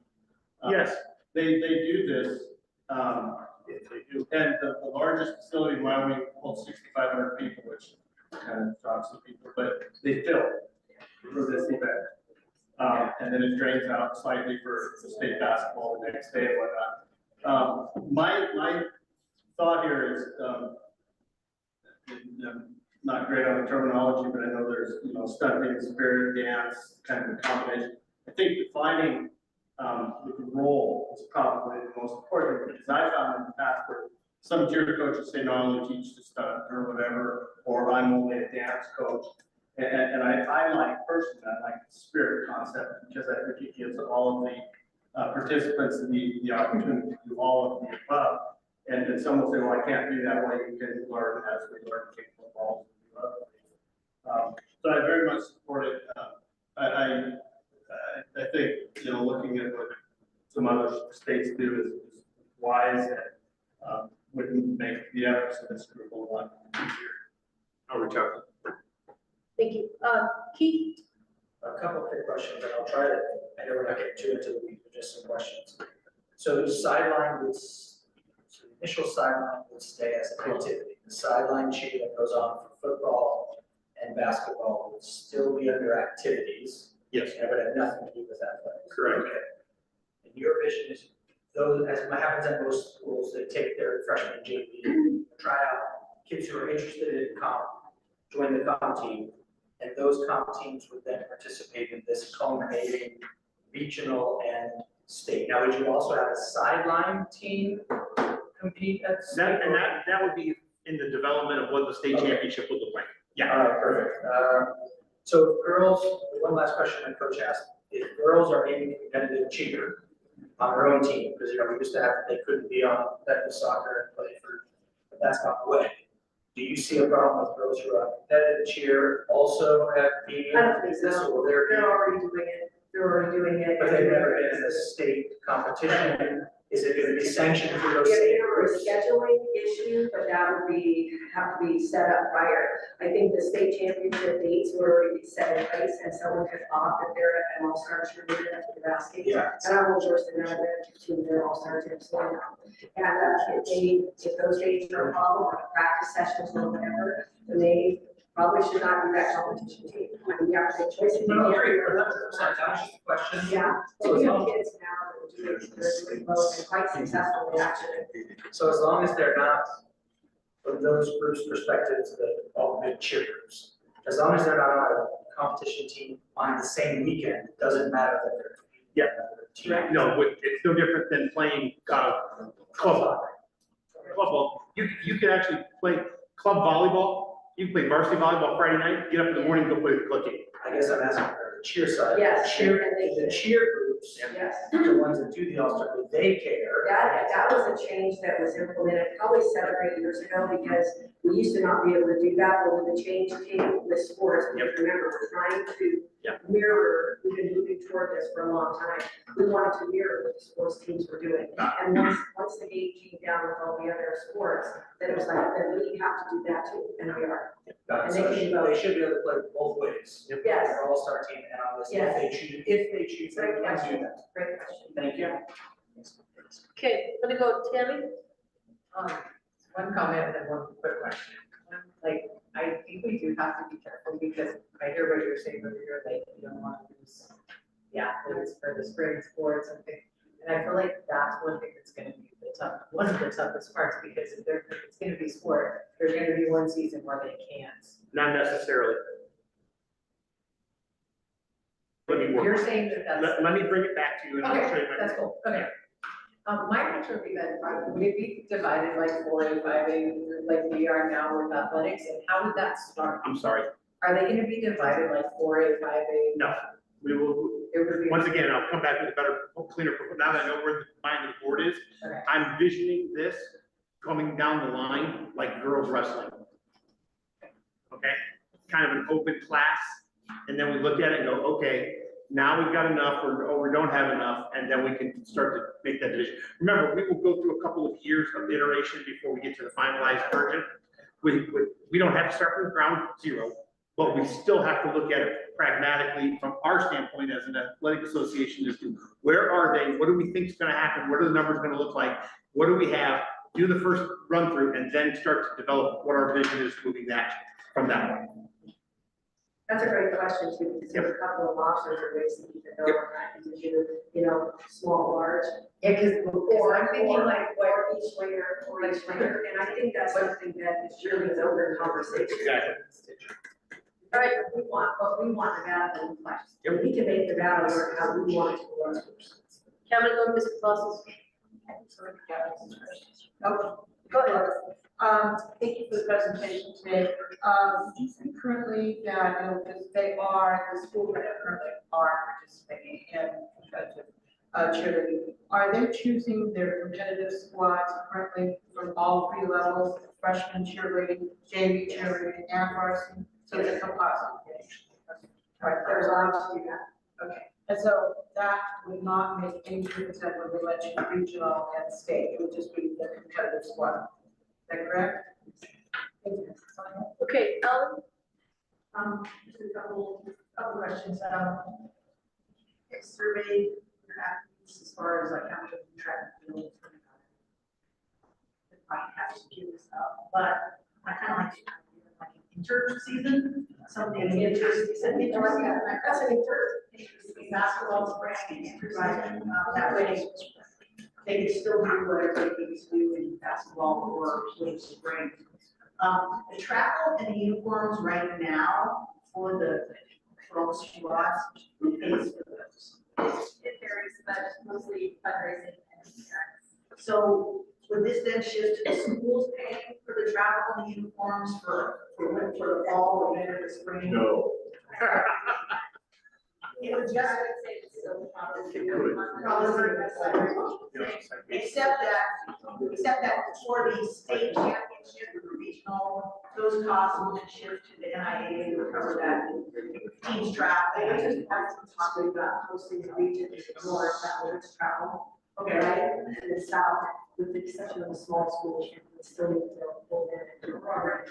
Yes. They do this, and the largest facility in Wyoming holds 6,500 people, which kind of shocks some people, but they fill for this event. And then it drains out slightly for the state basketball the next day and whatnot. My thought here is, I'm not great on the terminology, but I know there's, stunting, spirit, dance, kind of a combination. I think defining the role is probably the most important, because I found in the past where some cheer coaches say, no, I only teach the stunt or whatever, or I'm only a dance coach. And I like personally, I like the spirit concept, because I think it gives all of the participants the opportunity to do all of the above. And some will say, well, I can't do that. Well, you can learn as we learn to kick football and do other things. So I very much support it. I think, looking at what some other states do is wise, and would make the efforts of this group a lot easier. I'll reach out. Thank you. Keith? A couple of quick questions, and I'll try to, I know we're not getting too into the weeds, but just some questions. So sideline was, so initial sideline would stay as an activity. The sideline cheer that goes on for football and basketball would still be under activities. Yes. And it would have nothing to do with athletics. Correct. Okay. And your vision is, those, as happens at most schools, they take their freshman JV, try out kids who are interested in comp, join the comp team, and those comp teams would then participate in this culminating regional and state. Now, would you also have a sideline team compete at state? That would be in the development of what the state championship would look like. Yeah. All right, perfect. So girls, one last question my coach asked, if girls are in competitive cheer on their own team, because, you know, we used to have, they couldn't be on competitive soccer and play for, but that's not the way. Do you see a problem with girls who are on competitive cheer also at being I don't think in this, so. or they're? They're already doing it. They're already doing it. But they've never been in a state competition. Is it gonna be sanctioned for those If state there were a groups? scheduling issue, but that would have to be set up prior. I think the state championship dates were already set in place, and someone could opt if they're an all-star cheerleader for the basket. Yeah. And I will endorse the number to their all-star teams going on. And if those dates are a problem, or practice sessions or whatever, then they probably should not be that competition team. I mean, you have to take choices. No, you're 100%, that was just a question. Yeah, So so as we long- have kids now that are doing both and quite successfully actually. So as long as they're not, from those groups' perspectives, all good cheer groups, as long as they're not on a competition team on the same weekend, it doesn't matter that they're. Yeah. Team. No, it's no different than playing, club ball. You can actually play club volleyball. You can play varsity volleyball Friday night, get up in the morning, go play the club game. I guess I'm asking for the cheer side. Yes, Cheer, and they the can. cheer groups, Yes. the ones that do the all-star, do they care? That was a change that was implemented probably 7 or 8 years ago, because we used to not be able to do that, but when the change came with sports, because remember, we're trying to mirror, we've been moving toward this for a long time. We wanted to mirror what the sports teams were doing. And once the game came down with all the other sports, then it was like, then we have to do that too, and we are. Got it. And So they can vote. they should be able to play both ways. Yes. They're all-star team and on this, Yes. if they choose, they Great can question. do that. Great question. Thank you. Okay, I'm gonna go Tammy. One comment and then one quick question. Like, I think we do have to be careful because I hear what you're saying earlier, like, you don't want to lose the athletes for the spring sports and things. And I feel like that's one thing that's gonna be one of the toughest parts, because if it's gonna be sport, there's gonna be one season where they can't. Not necessarily. Let me work. You're saying that that's. Let me bring it back to you and I'll show you Okay, my. that's cool, okay. My question would be that, would it be divided like 4A, 5A, like we are now with athletics, and how would that start? I'm sorry. Are they gonna be divided like 4A, 5A? No, we will, It would be. once again, I'll come back with a better, cleaner, now that I know where the mind of the board is, Okay. I'm visioning this coming down the line like girls wrestling. Okay, kind of an open class, and then we look at it and go, okay, now we've got enough, or we don't have enough, and then we can start to make that division. Remember, we will go through a couple of years of iteration before we get to the finalized version. We don't have to start from ground zero, but we still have to look at it pragmatically from our standpoint as an athletic association as to where are they, what do we think is gonna happen, what are the numbers gonna look like, what do we have, do the first run through, and then start to develop what our vision is moving that from that way. That's a great question too, because there's a couple of options or ways to keep it going, because you know, small, large. Yeah, because I'm thinking like, what, Or each layer, and I think that's something that is really an open conversation. Exactly. All right, what we want the battle to look like. We can make the battle work how we want it to work. Kevin, go Mr. Bosses. Okay. Go ahead. Thank you for the presentation today. Currently, yeah, I know, because the schools that currently are participating in competitive cheerleading, are they choosing their competitive squads currently from all 3 levels, freshman cheerleading, JV cheerleading, and varsity? So it's a composite. Right, there's allowed to do that. Okay, and so that would not make any difference when we let you regional and state, it would just be the competitive squad. Is that correct? Okay, Ellen? Just a couple questions. Survey your athletes as far as like how much of the track and field is coming out. is up, but I kind of like inter-season, something inter-season, that's an inter-season basketball, spring, and inter-season. That way, they can still do what they need to do in basketball or late spring. The travel and the uniforms right now for all the squads pays for those. It varies, but mostly fundraising and insurance. So would this then shift to the schools paying for the travel and the uniforms for the fall and winter, the spring? No. It would just, I would say it's still It could. except that for the state championship or the regional, those costs will shift to the NIAA to cover that. Teams travel. I just want to talk about hosting the regions north that works travel. Okay. Right, and the south, with the exception of the small schools, we still need to pull in and already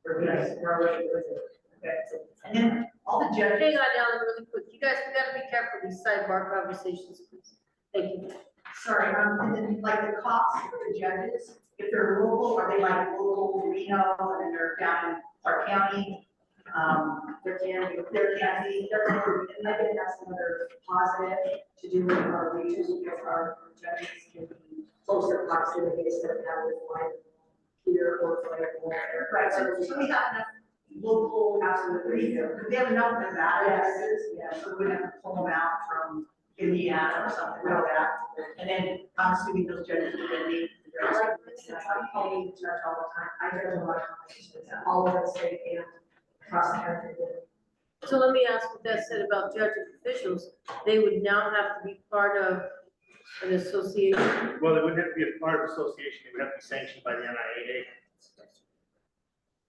we're already with it. Okay. And then all the judges. Hang on, Alan, really quick. You guys, we gotta be careful with these sidebar conversations, please. Thank you. Sorry, and then like the costs for the judges, if they're local, are they like local Reno and they're down in Clark County? There can be, and I think that's another positive to do with our regions, because our judges can be closer proximity instead of having to fly here or fly there. Right, so we have enough local, Absolutely. we have enough Nevada Yes, judges, yes. so we have to pull them out from Indiana or something like that. And then I'm assuming those judges will then be. Like, for instance, I'm calling the judge all the time, I judge a lot of competitions, all over the state and across the country. So let me ask what that said about judges officials. They would now have to be part of an association. Well, they wouldn't have to be a part of the association, they would have to be sanctioned by the NIAA.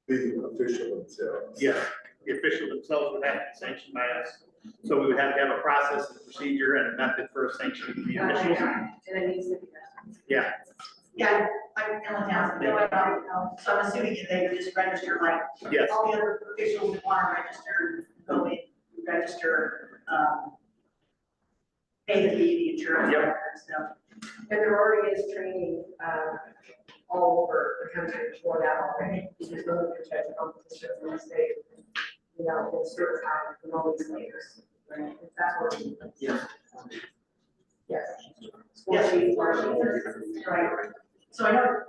The official themselves. Yes, the officials themselves would have to be sanctioned by us. So we would have to have a process and procedure and a method for sanctioning the officials. And it needs to be done. Yeah. Yeah, I'm Ellen Townsend, No, I don't know. so I'm assuming that they would just register like Yes. all the other officials that want to register, go in, register, pay the fee, the insurance, Yep. all that kind of stuff. And there already is training, all over the country for that already, because no one can judge competitions in the state, you know, in certified in all these layers, right? That's what. Yeah. Yes. Yes. Right. So I know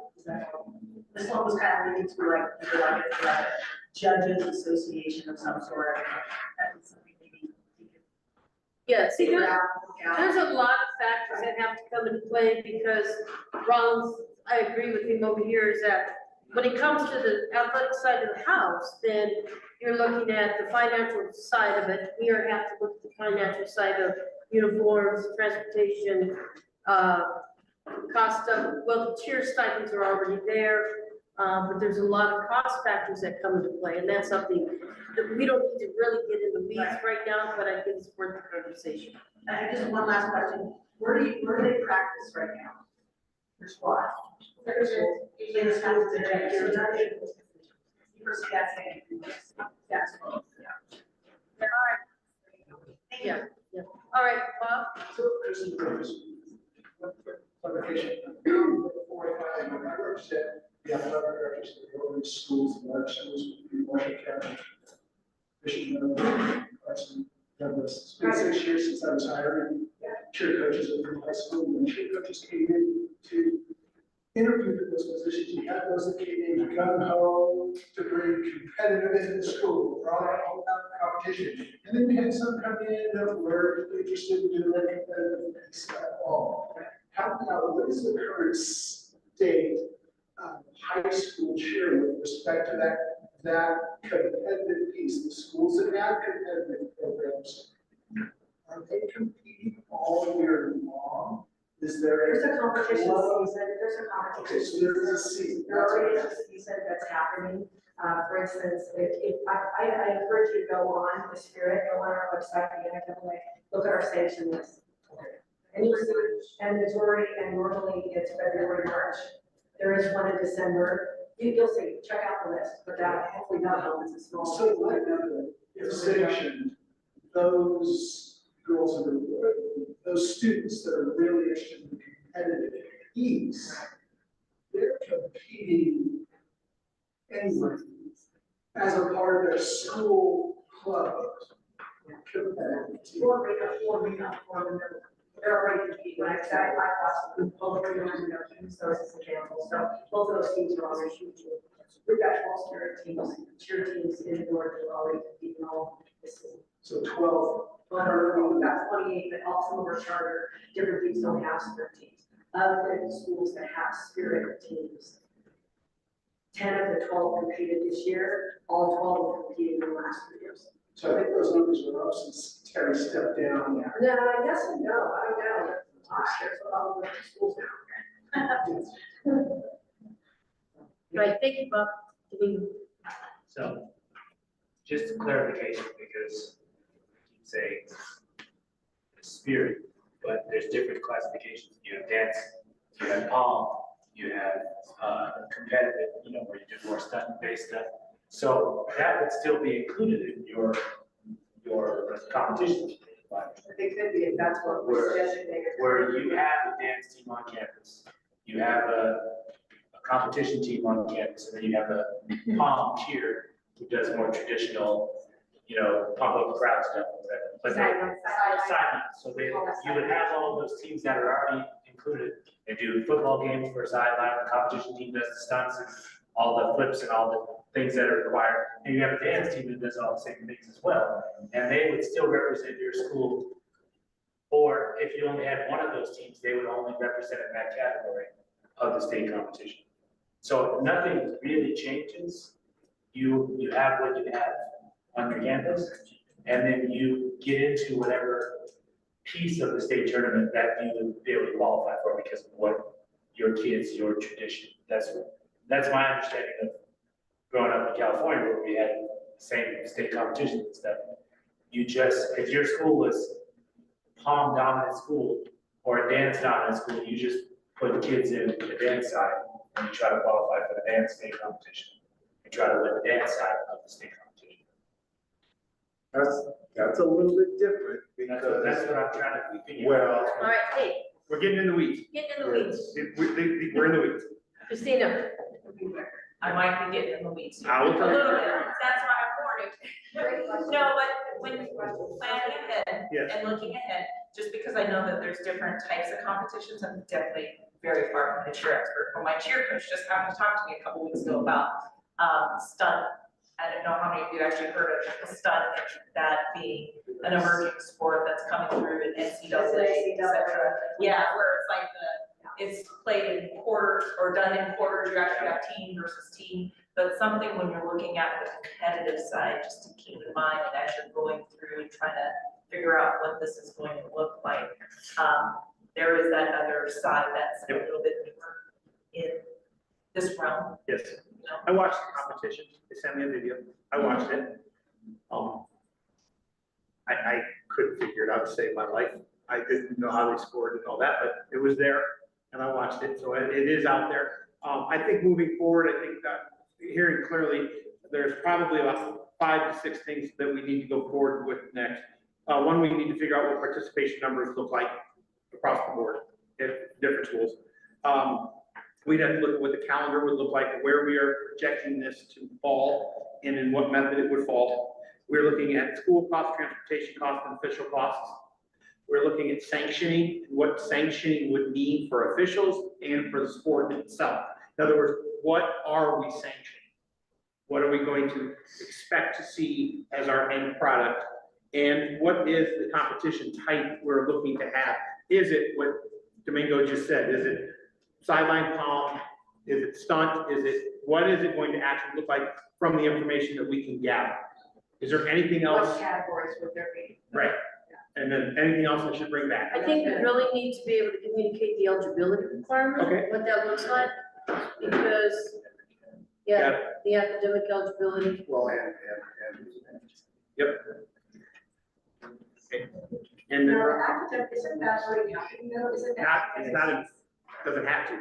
this one was kind of leading to like a judges association of some sort. That's something maybe you could Yeah, see, figure there's, out, look out. there's a lot of factors that have to come into play because Rollins, I agree with him over here, is that when it comes to the athletic side of the house, then you're looking at the financial side of it. We are have to look at the financial side of uniforms, transportation, cost of, well, the tier stipends are already there. But there's a lot of cost factors that come into play, and that's something that we don't need to really get in the weeds right now, but I think it's worth the conversation. And just one last question, where do they practice right now? Your squad? In the schools that are- so nothing- you foresee that staying? That's, yeah. All right. Yeah, yeah. All right, Bob? So there's some clarification. Before I represent the athletic directors of the Oregon schools and large schools, Marshall County. It's been 6 years since I was hiring cheer coaches at the high school. When cheer coaches came in to interview for those positions, you had those that came in gung ho to bring competitive into the school, right? All about competition. And then you had some come in that were interested in doing that competitive piece at all. How now, what is the current state of high school cheer with respect to that competitive piece? The schools that have competitive programs, are they competing all year long? Is there? There's a competition Well, season, there's a competition. Okay, so there is a season. There already is a season that's happening. For instance, I encourage you to go on the Spirit, go on our website, the NIAA, look at our sanction list. And you'll see, and Missouri, and normally it's February, March. There is one in December. You'll see, check out the list, but that, hopefully that helps, it's a small. So what if sanctioned those girls and those students that are really interested in competitive piece, they're competing competing anyway as a part of their school club. They're already competing, like I said, I watched the public and teams, so it's an example, so both of those teams are on their shoot too. We've got 12 spirit teams, cheer teams in the north that are already competing all this season. So 12. We've got 28, but all some of our charter, different teams don't have spirit teams. Other than schools that have spirit teams, 10 of the 12 competed this year, all 12 competed in the last 3 years. So I think those numbers are up since Terry stepped down there. No, I guess no, I don't know. There's a lot of different schools now. Right, thank you, Bob. So, just a clarification, because you say spirit, but there's different classifications. You have dance, you have palm, you have competitive, where you do more stunt-based stuff. So that would still be included in your competition. It could be if that's what was designated. Where you have a dance team on campus, you have a competition team on campus, and then you have a palm cheer who does more traditional, pump up crowd stuff. But sideline. So you would have all of those teams that are already included. They do football games for a sideline, the competition team does the stunts and all the flips and all the things that are required. And you have a dance team that does all the same things as well. And they would still represent your school. Or if you only had one of those teams, they would only represent in that category of the state competition. So nothing really changes. You have what you have on your campus, and then you get into whatever piece of the state tournament that you would be able to qualify for because of what your kids, your tradition. That's my understanding of growing up in California, where we had the same state competitions and stuff. If your school was palm dominant school or a dance dominant school, you just put kids in the dance side and you try to qualify for the dance state competition and try to win the dance side of the state competition. That's a little bit different because. That's what I'm trying to figure Well. out. All right, hey, We're getting in the weeds. get in the weeds. We're in the weeds. Christina, I might be getting in the weeds. I will A tell you. little bit, that's why I'm warning. No, but when planning ahead Yes. and looking ahead, just because I know that there's different types of competitions, I'm definitely very far from the cheer expert. But my cheer coach just happened to talk to me a couple weeks ago about stunt. I don't know how many of you actually heard of the stunt, that being an emerging sport that's coming through in NCAA, et cetera. Yeah, where it's like it's played in quarters or done in quarters, you actually have team versus team. But something when you're looking at the competitive side, just to keep in mind as you're going through and trying to figure out what this is going to look like. There is that other side that's a little bit newer in this realm. Yes. I watched the competition. They sent me a video. I watched it. I couldn't figure it out to save my life. I didn't know how they scored and all that, but it was there and I watched it. So it is out there. I think moving forward, I think that hearing clearly, there's probably about 5 to 6 things that we need to go forward with next. One, we need to figure out what participation numbers look like across the board at different schools. We'd have to look at what the calendar would look like, where we are projecting this to fall, and in what method it would fall. We're looking at school costs, transportation costs, and official costs. We're looking at sanctioning, what sanctioning would mean for officials and for the sport itself. In other words, what are we sanctioning? What are we going to expect to see as our end product? And what is the competition type we're looking to have? Is it what Domingo just said? Is it sideline palm? Is it stunt? What is it going to actually look like from the information that we can gather? Is there anything else? What categories would there be? Right. And then anything else I should bring back? I think we really need to be able to communicate the eligibility requirement, Okay. what that looks like, because, the academic eligibility. Well, Yep. Okay. And then, No, academic, isn't that already happening though? Isn't that? it's not, doesn't have to.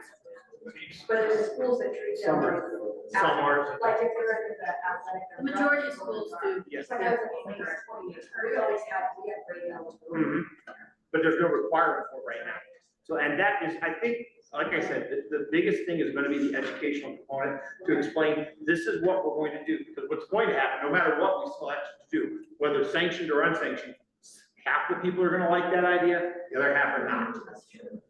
But there's schools that treat them Some like. are, some are. Like if they're in the athletic. The majority of schools do. Yes. But that's what we always have to get grade eligibility. Mhm. But there's no requirement for it right now. So, and that is, I think, like I said, the biggest thing is gonna be the educational component to explain, this is what we're going to do, because what's going to happen, no matter what we select to do, whether sanctioned or unsanctioned, half the people are gonna like that idea, the other half are not.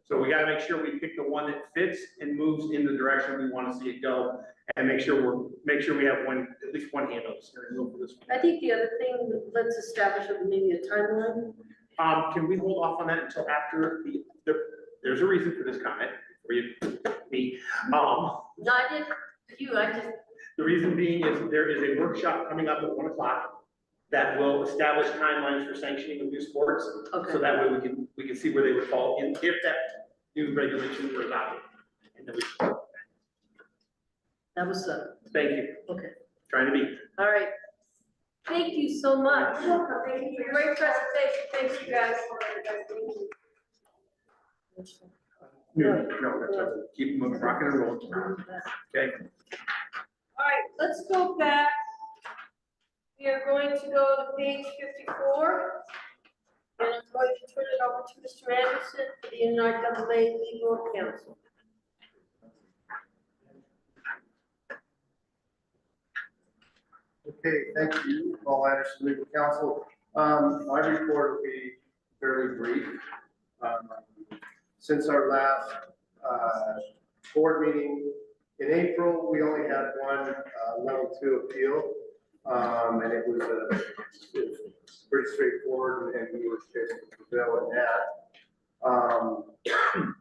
So we gotta make sure we pick the one that fits and moves in the direction we wanna see it go, and make sure we have at least one hand on the steering wheel for this one. I think the other thing, let's establish maybe a timeline. Can we hold off on that until after there's a reason for this comment, for you, me. No, I didn't, I just, The reason being is there is a workshop coming up at 1 o'clock that will establish timelines for sanctioning of new sports. okay. So that way we can see where they would fall in, if that new regulation were adopted. And then we. That was, Thank you. okay, Trying to be. all right. Thank you so much. You're welcome. Thank you for your Great presentation, thanks you guys. No, that's right. Keep them rocking and rolling. Okay. All right, let's go back. We are going to go to page 54. And I'm going to turn it over to Mr. Anderson for the NIAA Legal Counsel. Okay, thank you, Paul Anderson, Legal Counsel. My report will be fairly brief. Since our last board meeting in April, we only had one level 2 appeal. And it was pretty straightforward, and we were able to prevail in that.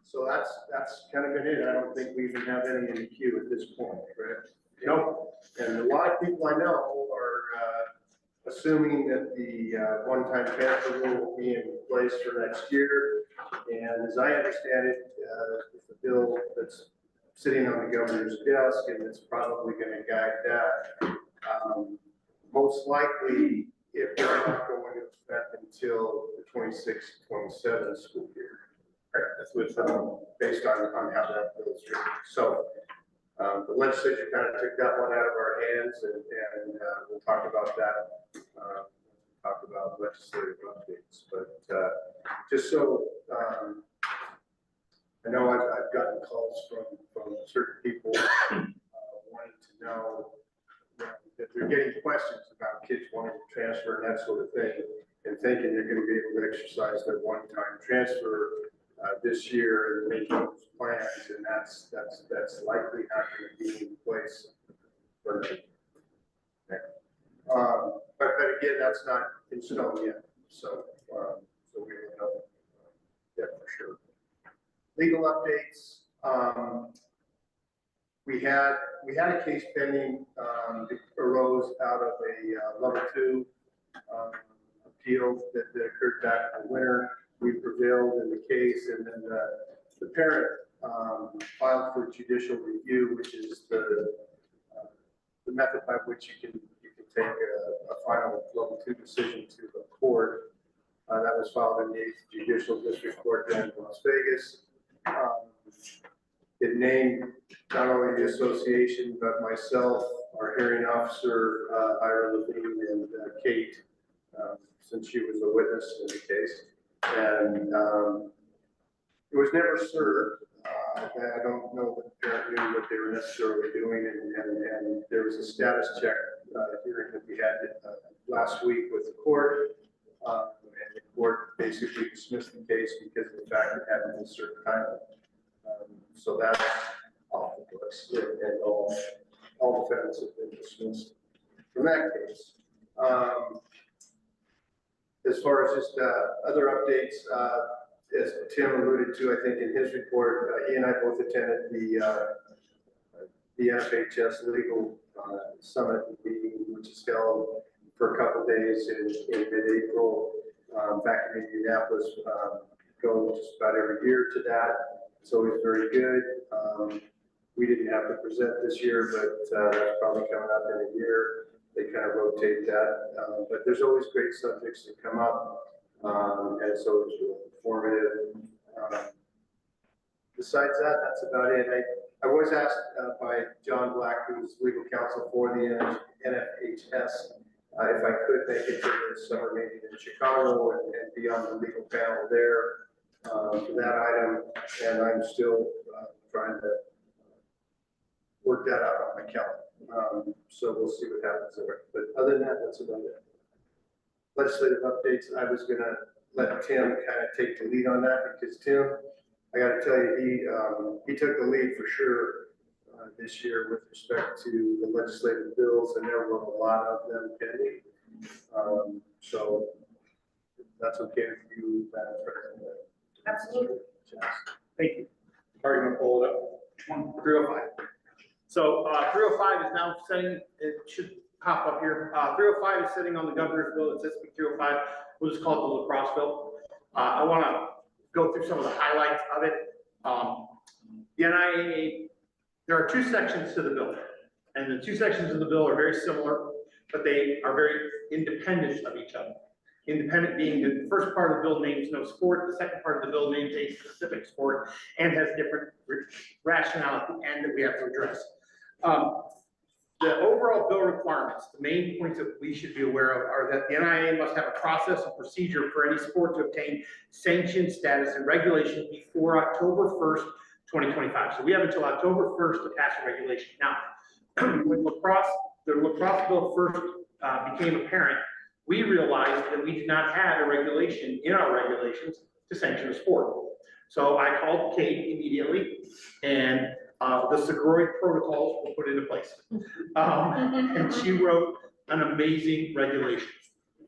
So that's kind of been it. I don't think we even have any in the queue at this point, correct? Nope. And a lot of people I know are assuming that the one-time transfer rule will be in place for next year. And as I understand it, it's the bill that's sitting on the governor's desk, and it's probably going to guide that. Most likely, if they're not going to effect until the 26-27 school year. Right, that's what's based on how that bill is written. So the legislature kind of took that one out of our hands, and we'll talk about that. Talk about legislative updates, but just so I know, I've gotten calls from certain people wanting to know that they're getting questions about kids wanting to transfer and that sort of thing, and thinking they're going to be able to exercise their one-time transfer this year and making those plans, and that's likely not going to be in place for them. But again, that's not in stone yet, so we don't know yet for sure. Legal updates. We had a case pending that arose out of a level 2 appeal that occurred back in the winter. We prevailed in the case, and then the parent filed for judicial review, which is the method by which you can take a final level 2 decision to the court. That was filed in the 8th Judicial District Court in Las Vegas. It named not only the association, but myself, our hearing officer, Ira Levine, and Kate, since she was a witness in the case. And it was never served. I don't know that the parent knew what they were necessarily doing, and there was a status check hearing that we had last week with the court. And the court basically dismissed the case because of the fact it hadn't been served timely. So that's off the books, and all defendants have been dismissed from that case. As far as just other updates, as Tim alluded to, I think in his report, he and I both attended the FHS Legal Summit meeting, which is held for a couple of days in mid-April back in Indianapolis. Go just about every year to that. It's always very good. We didn't have to present this year, but that's probably coming up in a year. They kind of rotate that, but there's always great subjects that come up, and so it's really informative. Besides that, that's about it. I was asked by John Black, who's legal counsel for the NFHS, if I could make it to the summer meeting in Chicago and be on the legal panel there for that item, and I'm still trying to work that out on my calendar. So we'll see what happens there. But other than that, that's about it. Legislative updates, I was gonna let Tim kind of take the lead on that because Tim, I gotta tell you, he took the lead for sure this year with respect to the legislative bills, and there were a lot of them pending. So if that's okay with you, Madam President. Absolutely. Thank you. Are you gonna pull it up? 305. So 305 is now setting, it should pop up here. 305 is sitting on the governor's bill. It says 305, we'll just call it the lacrosse bill. I want to go through some of the highlights of it. The NIAA, there are two sections to the bill, and the two sections of the bill are very similar, but they are very independent of each other. Independent being the first part of the bill names no sport, the second part of the bill names a specific sport and has different rationale at the end that we have to address. The overall bill requirements, the main points that we should be aware of are that the NIAA must have a process and procedure for any sport to obtain sanction status and regulation before October 1st, 2025. So we have until October 1st to pass a regulation. Now, when the lacrosse bill first became apparent, we realized that we did not have a regulation in our regulations to sanction a sport. So I called Kate immediately, and the Segroid protocols were put into place. And she wrote an amazing regulation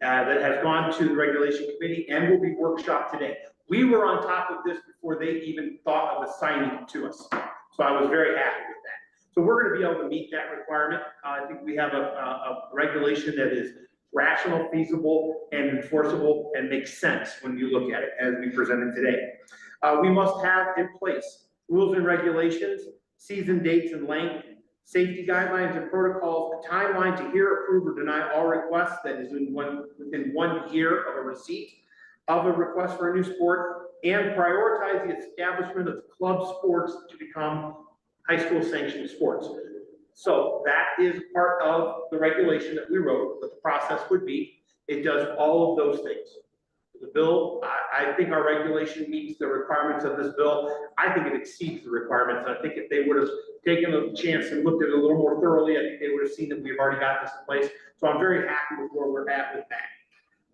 that has gone to the regulation committee and will be workshopped today. We were on top of this before they even thought of assigning it to us. So I was very happy with that. So we're going to be able to meet that requirement. I think we have a regulation that is rational, feasible, and enforceable, and makes sense when you look at it as we presented today. We must have in place rules and regulations, season dates and length, safety guidelines and protocols, a timeline to hear, approve, or deny all requests that is within 1 year of a receipt of a request for a new sport, and prioritize the establishment of club sports to become high school sanctioned sports. So that is part of the regulation that we wrote, what the process would be. It does all of those things. The bill, I think our regulation meets the requirements of this bill. I think it exceeds the requirements. I think if they would have taken a chance and looked at it a little more thoroughly, I think they would have seen that we've already got this in place. So I'm very happy with where we're at with that.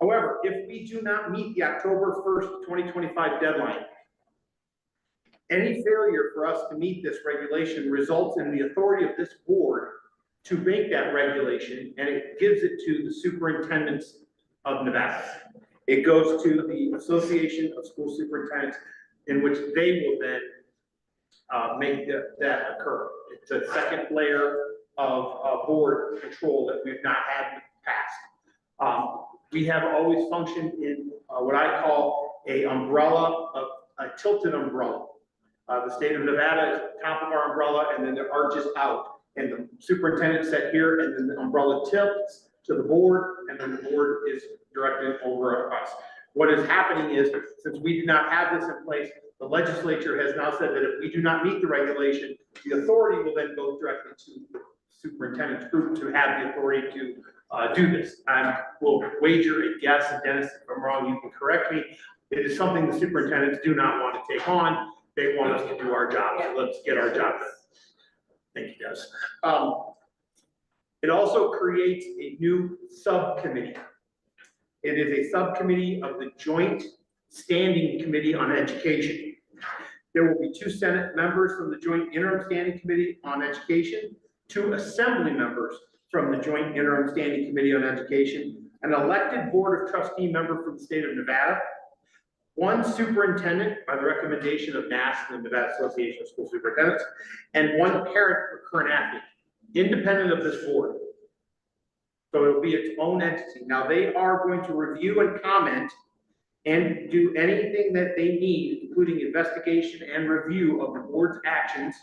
However, if we do not meet the October 1st, 2025 deadline, any failure for us to meet this regulation results in the authority of this board to make that regulation, and it gives it to the superintendents of Nevada. It goes to the Association of School Superintendents, in which they will then make that occur. It's a second layer of board control that we've not had in the past. We have always functioned in what I call a tilted umbrella. The state of Nevada is at the top of our umbrella, and then it arches out, and the superintendent sat here, and then the umbrella tilts to the board, and then the board is directed over us. What is happening is, since we do not have this in place, the legislature has now said that if we do not meet the regulation, the authority will then go directly to the superintendent's group to have the authority to do this. I will wager a guess, and Dennis, if I'm wrong, you can correct me. It is something the superintendents do not want to take on. They want us to do our job, so let's get our job done. Thank you, guys. It also creates a new subcommittee. It is a subcommittee of the Joint Standing Committee on Education. There will be 2 Senate members from the Joint Interim Standing Committee on Education, 2 Assembly members from the Joint Interim Standing Committee on Education, an elected Board of Trustee member from the state of Nevada, 1 superintendent by the recommendation of NAS, the Nevada Association of School Superintendents, and 1 parent or current athlete, independent of this board. So it will be its own entity. Now they are going to review and comment and do anything that they need, including investigation and review of the board's actions,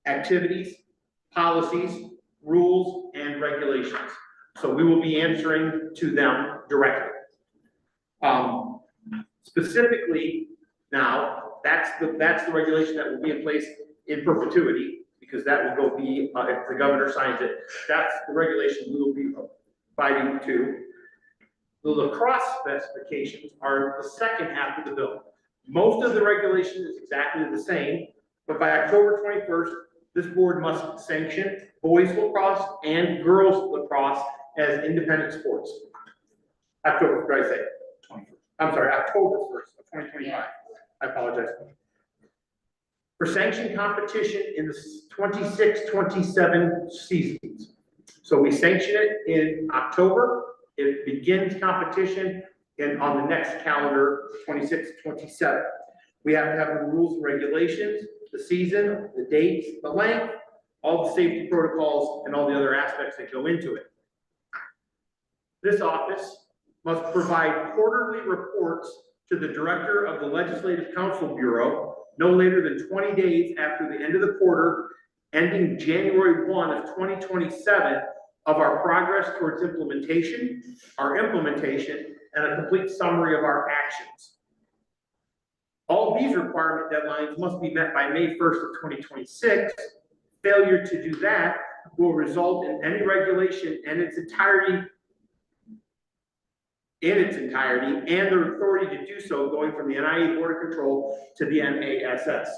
activities, policies, rules, and regulations. So we will be answering to them directly. Specifically, now, that's the regulation that will be in place in perpetuity, because that will go be, if the governor signs it, that's the regulation we will be abiding to. The lacrosse specifications are the second half of the bill. Most of the regulation is exactly the same, But by October 21st, this board must sanction boys lacrosse and girls lacrosse as independent sports. October 1st of 2025. I apologize. For sanctioned competition in the 26-27 seasons. So we sanction it in October, it begins competition on the next calendar, 26-27. We have to have the rules and regulations, the season, the dates, the length, all the safety protocols, and all the other aspects that go into it. This office must provide quarterly reports to the Director of the Legislative Council Bureau no later than 20 days after the end of the quarter, ending January 1 of 2027, of our progress towards implementation, our implementation, and a complete summary of our actions. All these requirement deadlines must be met by May 1st of 2026. Failure to do that will result in any regulation in its entirety, and the authority to do so going from the NIAA Board of Control to the NASS.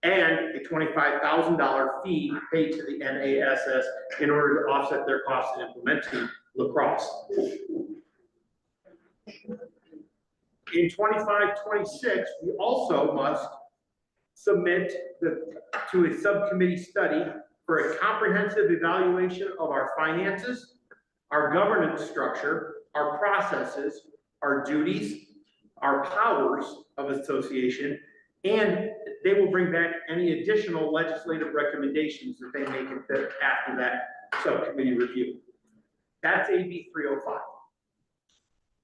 And a $25,000 fee paid to the NASS in order to offset their costs in implementing lacrosse. In 25-26, we also must submit to a subcommittee study for a comprehensive evaluation of our finances, our governance structure, our processes, our duties, our powers of association, and they will bring back any additional legislative recommendations that they make after that subcommittee review. That's AB 305.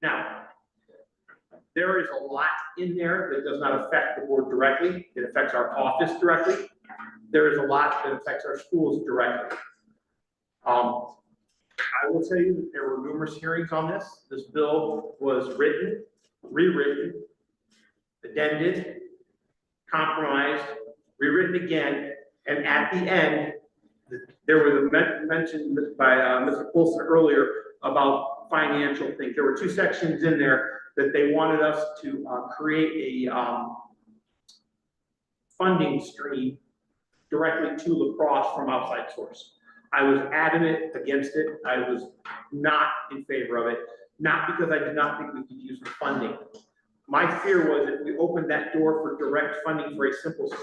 Now, there is a lot in there that does not affect the board directly. It affects our office directly. There is a lot that affects our schools directly. I will tell you that there were numerous hearings on this. This bill was written, rewritten, addended, compromised, rewritten again, and at the end, there was a mention by Mr. Coulson earlier about financial things. There were two sections in there that they wanted us to create a funding stream directly to lacrosse from outside source. I was adamant against it. I was not in favor of it, not because I did not think we could use the funding. My fear was if we opened that door for direct funding for a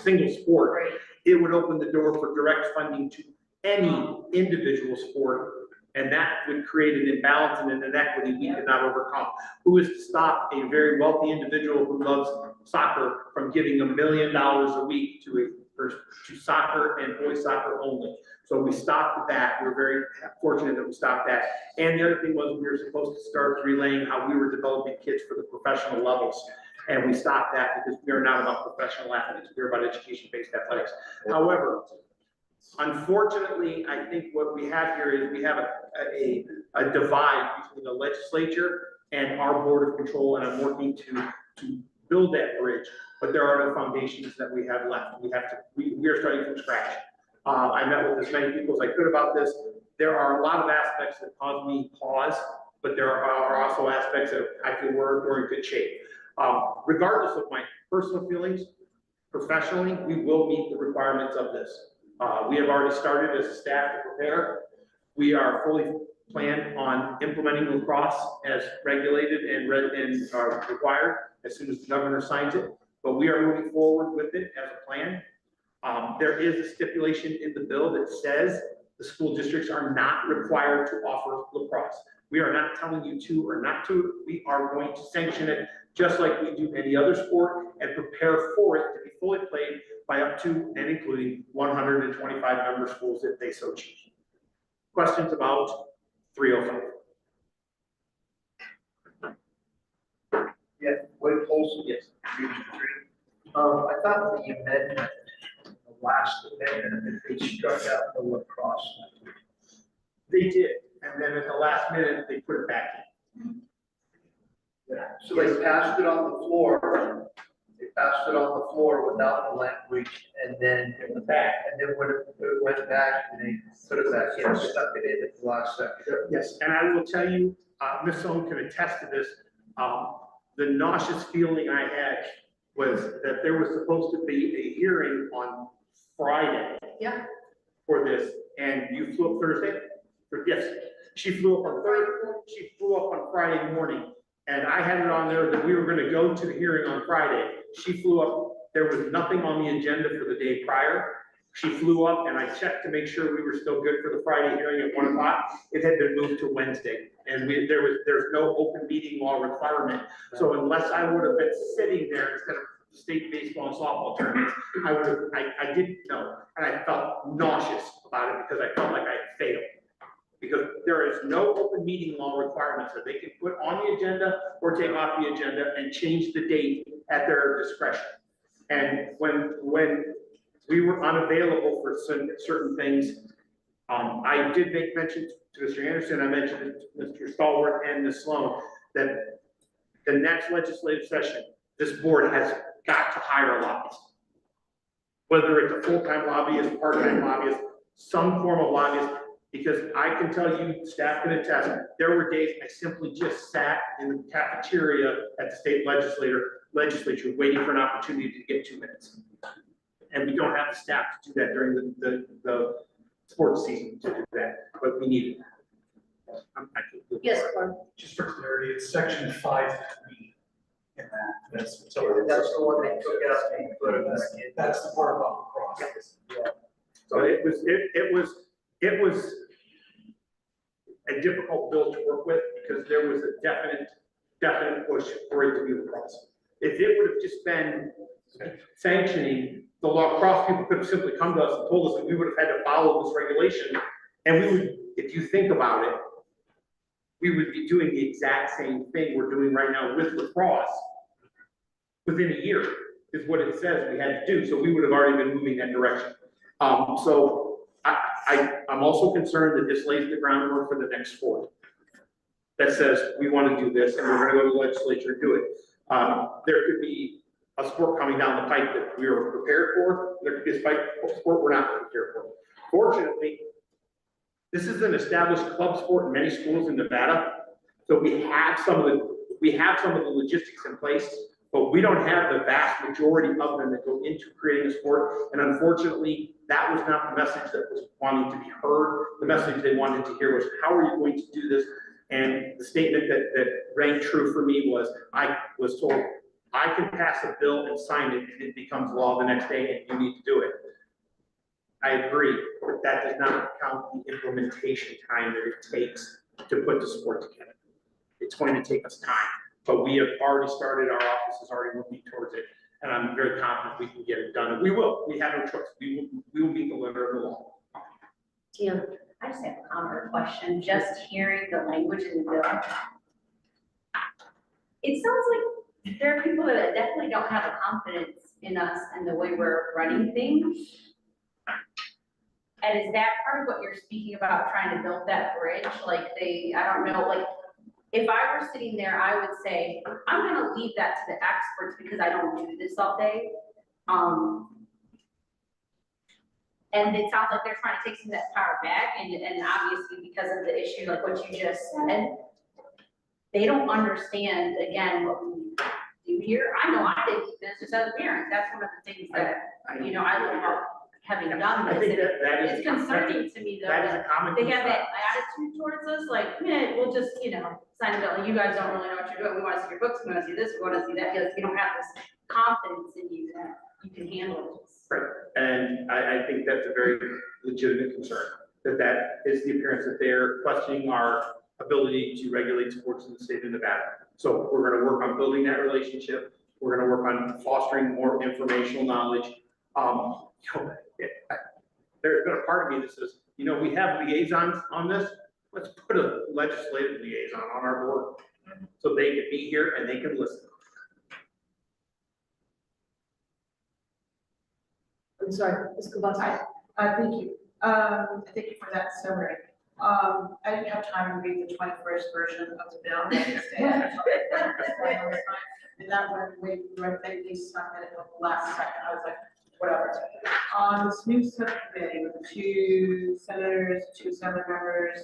single sport, it would open the door for direct funding to any individual sport, and that would create an imbalance and an inequity we could not overcome. Who is to stop a very wealthy individual who loves soccer from giving $1 million a week to soccer and boys soccer only? So we stopped that. We're very fortunate that we stopped that. And the other thing was we were supposed to start relaying how we were developing kids for the professional levels. And we stopped that because we are not about professional athletes. We're about education-based athletics. However, unfortunately, I think what we have here is we have a divide between the legislature and our board of control, and I'm working to build that bridge, but there are no foundations that we have left. We are starting from scratch. I met with as many people as I could about this. There are a lot of aspects that cause me pause, but there are also aspects that I feel we're in good shape. Regardless of my personal feelings, professionally, we will meet the requirements of this. We have already started as a staff to prepare. We are fully planned on implementing lacrosse as regulated and required as soon as the governor signs it. But we are moving forward with it as a plan. There is a stipulation in the bill that says the school districts are not required to offer lacrosse. We are not telling you to or not to. We are going to sanction it just like we do any other sport and prepare for it to be fully played by up to and including 125 member schools if they so choose. Questions about 305? Yeah, Wade Polson. Yes. I thought the amendment, the last amendment, that they struck out the lacrosse. They did, and then at the last minute, they put it back in. Yeah. So they passed it on the floor. They passed it on the floor without the language, and then it went back. And then when it went back, and they put it back in, stuck it in at the last second. Yes, and I will tell you, Ms. Sohn can attest to this. The nauseous feeling I had was that there was supposed to be a hearing on Friday. Yeah. For this, and you flew up Thursday? Yes, she flew up on she flew up on Friday morning, and I had it on there that we were gonna go to the hearing on Friday. She flew up, there was nothing on the agenda for the day prior. She flew up, and I checked to make sure we were still good for the Friday hearing at 1 o'clock. It had been moved to Wednesday, and there's no open meeting law requirement. So unless I would have been sitting there instead of state baseball and softball tournaments, I didn't know, and I felt nauseous about it because I felt like I had failed. Because there is no open meeting law requirement, so they can put on the agenda or take off the agenda and change the date at their discretion. And when we were unavailable for certain things, I did make mention to Mr. Anderson, I mentioned it to Mr. Stallworth and Ms. Sloan, that the next legislative session, this board has got to hire a lobbyist. Whether it's a full-time lobbyist, part-time lobbyist, some form of lobbyist, because I can tell you, staff can attest, there were days I simply just sat in the cafeteria at the state legislature waiting for an opportunity to get 2 minutes. And we don't have the staff to do that during the sports season to do that, but we need it. Yes, Clark. Just for clarity, it's section 5.3 in that. That's the one they took out and put it back in. That's the part about lacrosse. Yeah. So it was a difficult bill to work with because there was a definite push for it to be lacrosse. If it would have just been sanctioning, the lacrosse people could have simply come to us and told us that we would have had to follow this regulation. And we would, if you think about it, we would be doing the exact same thing we're doing right now with lacrosse within a year is what it says we had to do. So we would have already been moving that direction. So I'm also concerned that this lays the groundwork for the next sport that says we want to do this and we're going to go to the legislature and do it. There could be a sport coming down the pipe that we were prepared for. There could be a sport we're not prepared for. Fortunately, this is an established club sport in many schools in Nevada. So we have some of the logistics in place, but we don't have the vast majority of them that go into creating a sport. And unfortunately, that was not the message that was wanting to be heard. The message they wanted to hear was, how are you going to do this? And the statement that rang true for me was, I was told, I can pass a bill and sign it, and it becomes law the next day, and you need to do it. I agree, but that does not count the implementation time that it takes to put the sport together. It's going to take us time, but we have already started, our office is already working towards it, and I'm very confident we can get it done, and we will. We have no choice. We will meet the letter of the law. Yeah. I just have a comment or question, just hearing the language in the bill. It sounds like there are people that definitely don't have a confidence in us and the way we're running things. And is that part of what you're speaking about, trying to build that bridge? Like I don't know, like, if I were sitting there, I would say, I'm gonna leave that to the experts because I don't do this all day. And it sounds like they're trying to take some of that power back, and obviously because of the issue, like what you just said, they don't understand, again, what we do here. I know I did this just as a parent. That's one of the things that, I love about having done this. I think that is. It's concerning to me though, That is a common they have concern. that attitude towards us, like, man, we'll just, sign a bill. You guys don't really know what you're doing. We want to see your books, we want to see this, we want to see that, because you don't have this confidence in you that you can handle this. Right, and I think that's a very legitimate concern, that is the appearance that they're questioning our ability to regulate sports in the state of Nevada. So we're gonna work on building that relationship, we're gonna work on fostering more informational knowledge. There's been a part of me that says, we have liaisons on this, let's put a legislative liaison on our board, so they can be here and they can listen. I'm sorry, Ms. Kubota. Thank you. Thank you for that summary. I didn't have time to read the 21st version of the bill. And that went way, they stuck it at the last second. I was like, whatever. On this new subcommittee with 2 senators, 2 assembly members,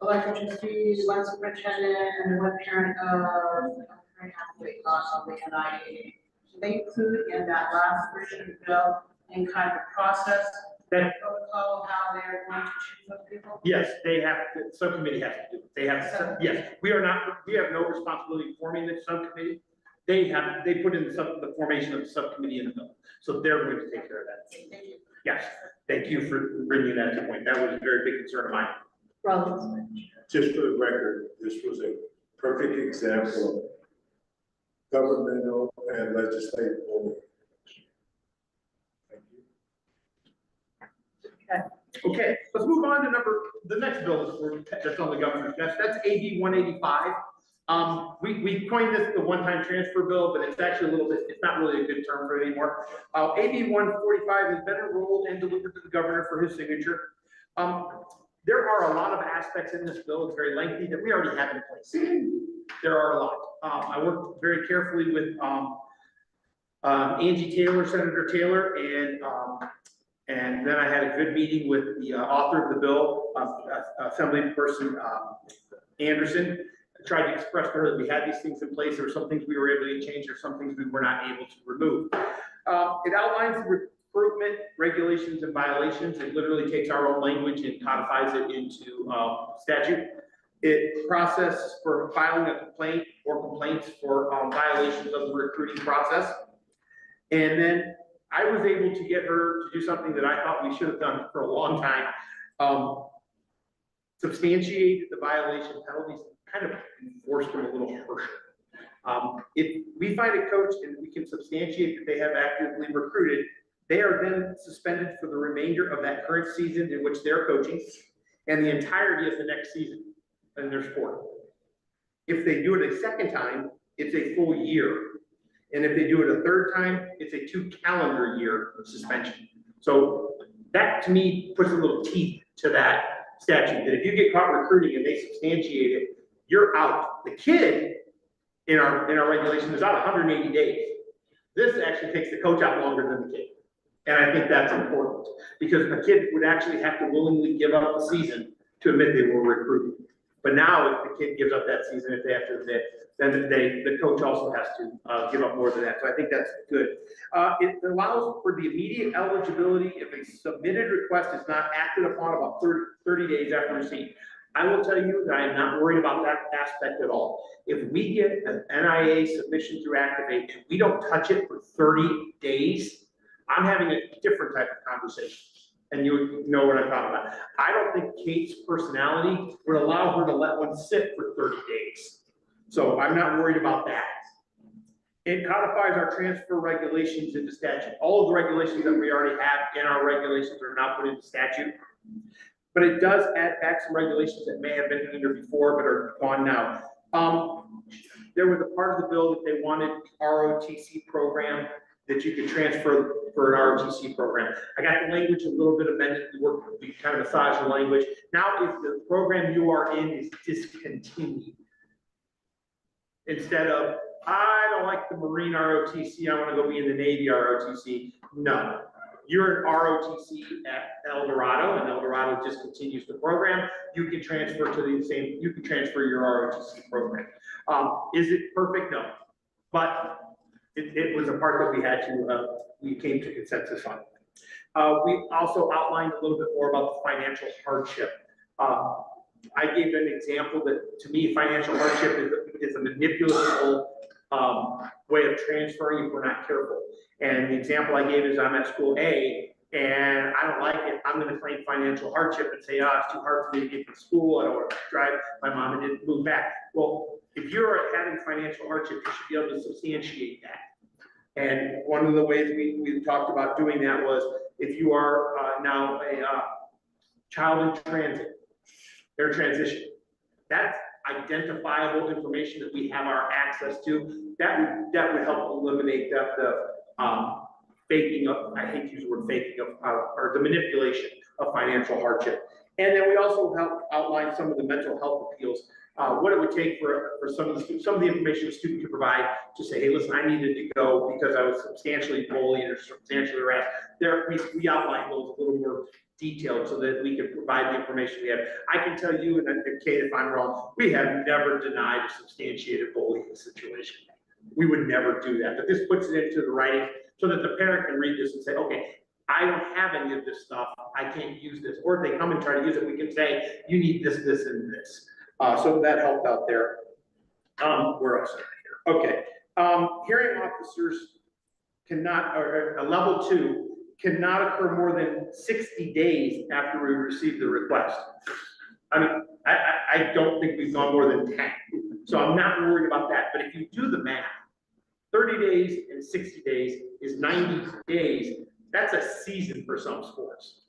elected trustees, 1 superintendent, and 1 parent of and halfway costs on the NIAA. Do they include in that last version of the bill any kind of process, protocol, how they're going to choose those people? Yes, they have, the subcommittee has to do it. They have, yes, we have no responsibility forming the subcommittee. They put in the formation of the subcommittee in the bill. So they're going to take care of that. Thank you. Yes, thank you for bringing that to point. That was a very big concern of mine. Rollins. Just for the record, this was a perfect example of governmental and legislative only. Thank you. Okay, let's move on to the next bill that's on the governor's desk. That's AB 185. We coined this the one-time transfer bill, but it's actually it's not really a good term for it anymore. AB 145 has been enrolled and delivered to the governor for his signature. There are a lot of aspects in this bill, it's very lengthy, that we already have in place. There are a lot. I worked very carefully with Angie Taylor, Senator Taylor, and then I had a good meeting with the author of the bill, Assemblyperson Anderson. I tried to express to her that we had these things in place. There were some things we were able to change, there were some things we were not able to remove. It outlines the recruitment, regulations, and violations. It literally takes our own language and codifies it into statute. It process for filing a complaint or complaints for violations of the recruiting process. And then I was able to get her to do something that I thought we should have done for a long time. Substantiate the violation penalties, kind of enforced them a little harsher. If we find a coach and we can substantiate that they have actively recruited, they are then suspended for the remainder of that current season in which they're coaching and the entirety of the next season in their sport. If they do it a second time, it's a full year. And if they do it a third time, it's a 2 calendar year suspension. So that to me puts a little teeth to that statute, that if you get caught recruiting and they substantiate it, you're out. The kid in our regulation is out 180 days. This actually takes the coach out longer than the kid. And I think that's important because a kid would actually have to willingly give up the season to admit they were recruited. But now if the kid gives up that season, if they have to admit, then the coach also has to give up more than that. So I think that's good. It allows for the immediate eligibility if a submitted request is not acted upon about 30 days after receipt. I will tell you that I am not worried about that aspect at all. If we get an NIAA submission through Activate and we don't touch it for 30 days, I'm having a different type of conversation. And you know what I'm talking about. I don't think Kate's personality would allow her to let one sit for 30 days. So I'm not worried about that. It codifies our transfer regulations into statute. All of the regulations that we already have in our regulations are now put into statute. But it does add back some regulations that may have been in there before, but are gone now. There was a part of the bill that they wanted ROTC program that you could transfer for an ROTC program. I got the language a little bit amended, we kind of massage the language. Now, if the program you are in is discontinued, instead of, I don't like the Marine ROTC, I want to go be in the Navy ROTC. No, you're an ROTC at El Dorado, and El Dorado just continues the program. You can transfer to the same, you can transfer your ROTC program. Is it perfect? No, but it was a part that we had to, we came to consensus on. We also outlined a little bit more about the financial hardship. I gave an example that to me, financial hardship is a manipulable way of transferring if we're not careful. And the example I gave is I'm at school A and I don't like it. I'm going to claim financial hardship and say, oh, it's too hard for me to get to school. I don't want to drive. My mom didn't move back. Well, if you're having financial hardship, you should be able to substantiate that. And one of the ways we talked about doing that was if you are now a child in transit, their transition, that's identifiable information that we have our access to. That would help eliminate the faking of, I hate to use the word faking of, or the manipulation of financial hardship. And then we also help outline some of the mental health appeals, what it would take for some of the information the student could provide to say, hey, listen, I needed to go because I was substantially bullied or substantially harassed. We outline those a little more detailed so that we can provide the information we have. I can tell you, and Kate, if I'm wrong, we have never denied a substantiated bullying situation. We would never do that, but this puts it into the writing so that the parent can read this and say, okay, I don't have any of this stuff, I can't use this. Or if they come and try to use it, we can say, you need this, this, and this. So that helped out there. Where else? Okay, hearing officers cannot, or a level 2 cannot occur more than 60 days after we receive the request. I mean, I don't think we've gone more than 10, so I'm not worried about that. But if you do the math, 30 days and 60 days is 90 days. That's a season for some sports.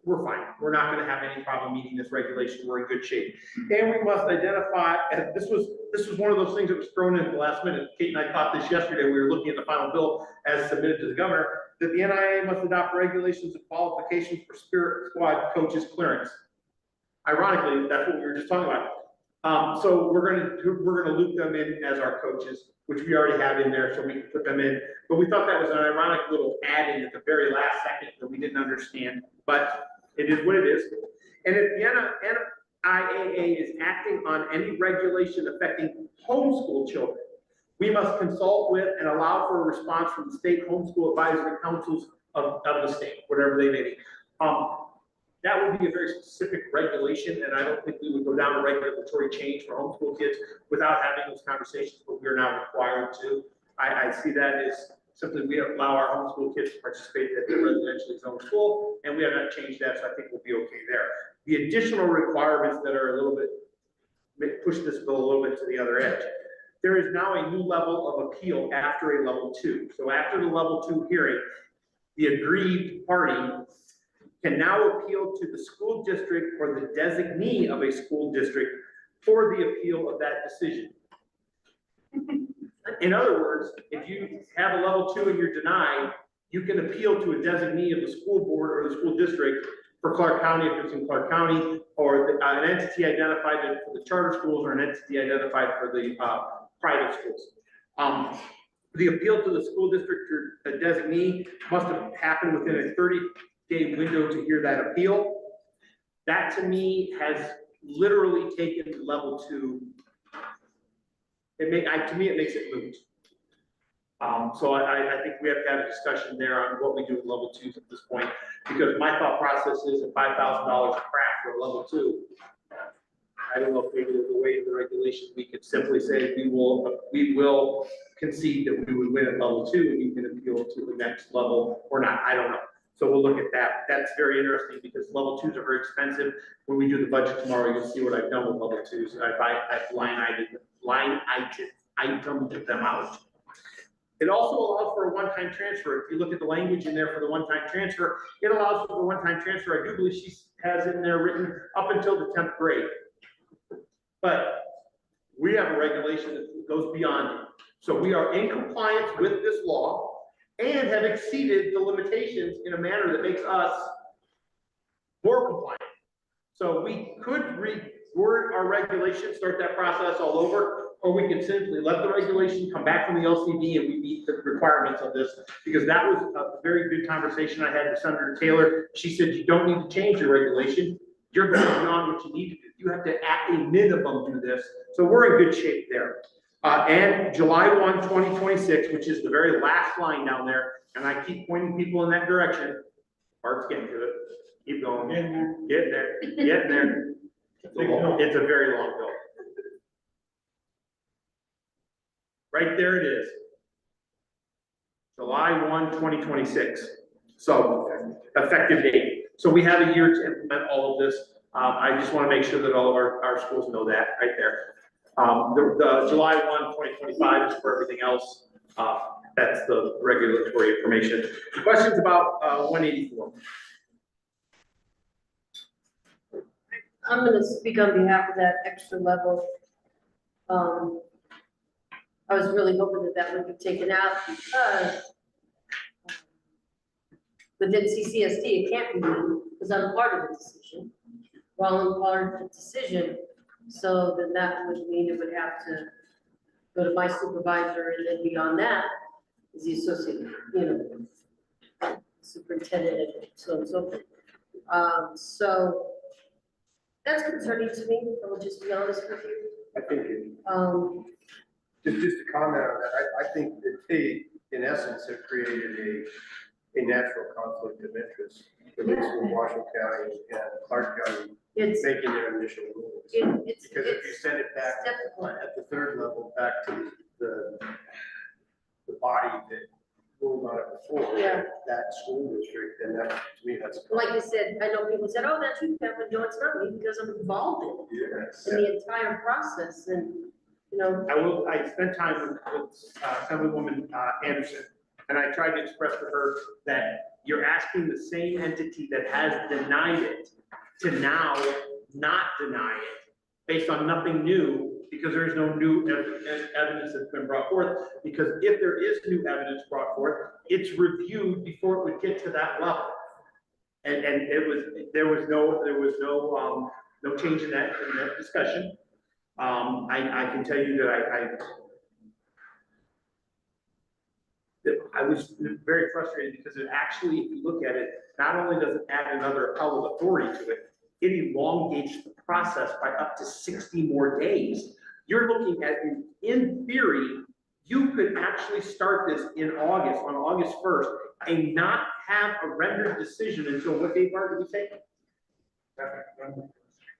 We're fine. We're not going to have any problem meeting this regulation. We're in good shape. And we must identify, and this was one of those things that was thrown in at the last minute. Kate and I caught this yesterday. We were looking at the final bill as submitted to the governor, that the NIAA must adopt regulations and qualifications for spirit squad coaches clearance. Ironically, that's what we were just talking about. So we're gonna loop them in as our coaches, which we already have in there, so we can put them in. But we thought that was an ironic little add-in at the very last second that we didn't understand, but it is what it is. And if the NIAA is acting on any regulation affecting homeschool children, we must consult with and allow for a response from the state homeschool advisory councils of the state, whatever they may be. That would be a very specific regulation, and I don't think we would go down a regulatory change for homeschool kids without having those conversations, but we are now required to. I see that as simply we allow our homeschool kids to participate at the residentially zoned school, and we have not changed that, so I think we'll be okay there. The additional requirements that are a little bit, push this bill a little bit to the other edge. There is now a new level of appeal after a level 2. So after the level 2 hearing, the aggrieved party can now appeal to the school district or the designee of a school district for the appeal of that decision. In other words, if you have a level 2 and you're denied, you can appeal to a designee of the school board or the school district for Clark County, if it's in Clark County, or an entity identified for the charter schools or an entity identified for the private schools. The appeal to the school district or a designee must have happened within a 30-day window to hear that appeal. That to me has literally taken level 2. To me, it makes it moot. So I think we have to have a discussion there on what we do with level 2s at this point, because my thought process is at $5,000 crack for a level 2. I don't know if maybe there's a way in the regulation we could simply say we will concede that we would win at level 2 and you can appeal to the next level or not. I don't know. So we'll look at that. That's very interesting because level 2s are very expensive. When we do the budget tomorrow, you'll see what I've done with level 2s. I've line itemed them out. It also allows for a one-time transfer. If you look at the language in there for the one-time transfer, it allows for the one-time transfer. I do believe she has in there written up until the 10th grade. But we have a regulation that goes beyond it. So we are in compliance with this law and have exceeded the limitations in a manner that makes us more compliant. So we could reword our regulation, start that process all over, or we can simply let the regulation come back from the LCD and we meet the requirements of this, because that was a very good conversation I had with Senator Taylor. She said, you don't need to change your regulation. You're going beyond what you need to do. You have to, at a minimum, do this. So we're in good shape there. And July 1, 2026, which is the very last line down there, and I keep pointing people in that direction. Bart's getting to it. Keep going. Get there. Get there. It's a very long bill. Right there it is. July 1, 2026. So effective date. So we have a year to implement all of this. I just want to make sure that all of our schools know that right there. The July 1, 2025 is for everything else. That's the regulatory information. Questions about 184? I'm going to speak on behalf of that extra level. I was really hoping that would be taken out because within CCSD, it can't be, because I'm part of the decision. Well, I'm part of the decision, so then that would mean it would have to go to my supervisor, and then beyond that is the associate, superintendent, and so on and so forth. So that's concerning to me, I will just be honest with you. I think, just to comment on that, I think that they, in essence, have created a natural conflict of interest for Washington County and Clark County making their initial rules. Because if you send it back at the third level, back to the body that ruled on it before, that school district, then that, to me, that's. Like I said, I know people said, oh, that's you, Kevin, no, it's not me, because I'm involved in the entire process, and, I spent time with Assemblywoman Anderson, and I tried to express to her that you're asking the same entity that has denied it to now not deny it based on nothing new, because there is no new evidence that's been brought forth. Because if there is new evidence brought forth, it's reviewed before it would get to that level. And there was no change in that discussion. I can tell you that I was very frustrated, because it actually, if you look at it, not only does it add another appellate authority to it, it elongates the process by up to 60 more days. You're looking at, in theory, you could actually start this in August, on August 1st, and not have a rendered decision until what date, Mark, did we say?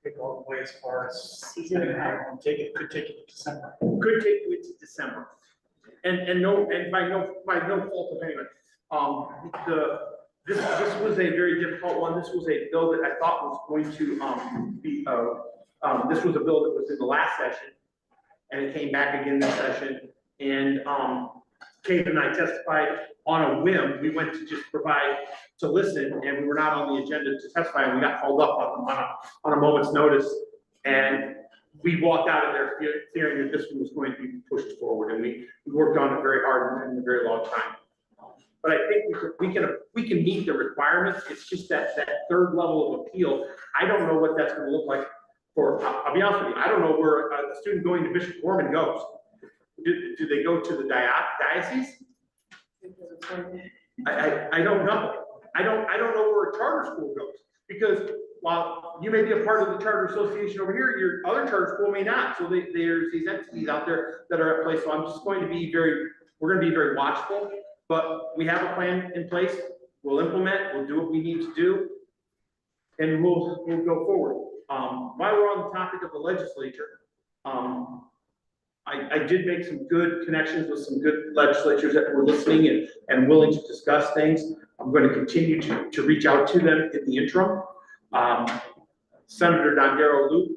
Take all the way as far as Season. could take it to December. Could take you into December. And by no fault of anyone. This was a very difficult one. This was a bill that I thought was going to be, this was a bill that was in the last session, and it came back again this session. And Kate and I testified on a whim. We went to just to listen, and we were not on the agenda to testify, and we got called up on a moment's notice. And we walked out of there fearing that this one was going to be pushed forward, and we worked on it very hard and a very long time. But I think we can meet the requirements. It's just that third level of appeal. I don't know what that's going to look like I'll be honest with you, I don't know where a student going to Bishop Gorman goes. Do they go to the diocese? I don't know. I don't know where a charter school goes, because while you may be a part of the charter association over here, your other charter school may not. So there's these entities out there that are at play. So I'm just going to be we're going to be very watchful, but we have a plan in place. We'll implement, we'll do what we need to do, and we'll go forward. While we're on the topic of the legislature, I did make some good connections with some good legislatures that were listening and willing to discuss things. I'm going to continue to reach out to them in the interim. Senator Dondero Luke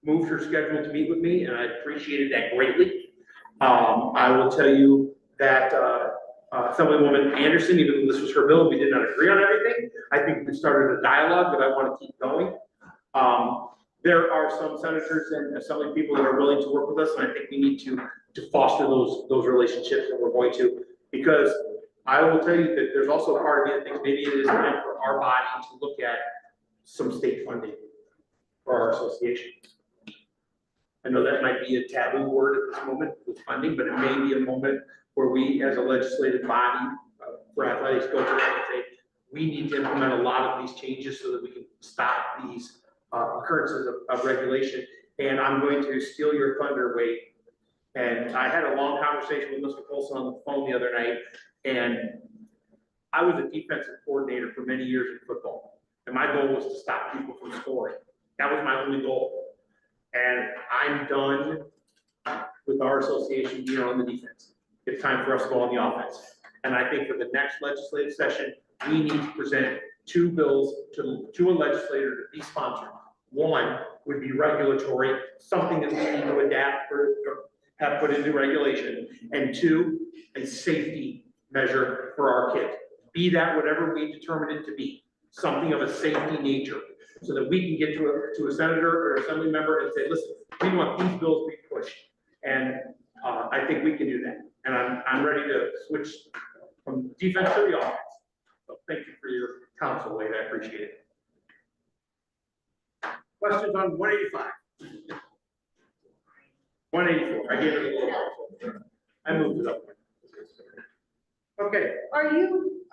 moved her schedule to meet with me, and I appreciated that greatly. I will tell you that Assemblywoman Anderson, even though this was her bill, we did not agree on everything. I think we started a dialogue that I want to keep going. There are some senators and assembly people that are willing to work with us, and I think we need to foster those relationships, and we're going to, because I will tell you that there's also a part of me that thinks maybe it is time for our body to look at some state funding for our association. I know that might be a taboo word at this moment with funding, but it may be a moment where we, as a legislative body for athletics, go to and say, we need to implement a lot of these changes so that we can stop these occurrences of regulation. And I'm going to steal your thunder, Wade. And I had a long conversation with Mr. Colson on the phone the other night, and I was a defensive coordinator for many years in football. And my goal was to stop people from scoring. That was my only goal. And I'm done with our association being on the defense. It's time for us to go on the offense. And I think for the next legislative session, we need to present two bills to a legislator to be sponsored. One would be regulatory, something that we need to adapt or have put into regulation. And two, a safety measure for our kids. Be that whatever we determine it to be, something of a safety nature, so that we can get to a senator or assembly member and say, listen, we want these bills to be pushed. And I think we can do that. And I'm ready to switch from defense to the offense. So thank you for your council, Wade, I appreciate it. Questions on 185? 184, I gave it a little, I moved it up. Okay, Are you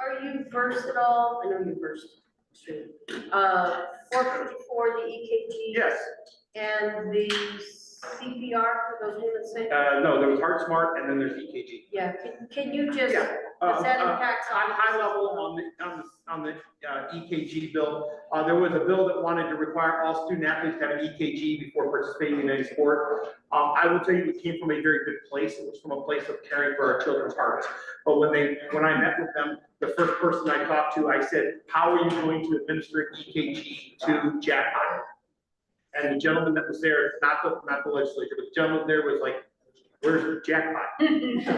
versed at all? I know you're versed. 454, the EKG? yes, And the CPR for those units saying? no, there was Heart Smart and then there's EKG. Yeah, can you just, Yeah. does that impact? High level on the EKG bill, there was a bill that wanted to require all student athletes to have an EKG before participating in any sport. I will tell you, it came from a very good place. It was from a place of caring for our children's hearts. But when I met with them, the first person I talked to, I said, how are you going to administer EKG to Jackpot? And the gentleman that was there, not the legislature, but the gentleman there was like, where's the Jackpot? And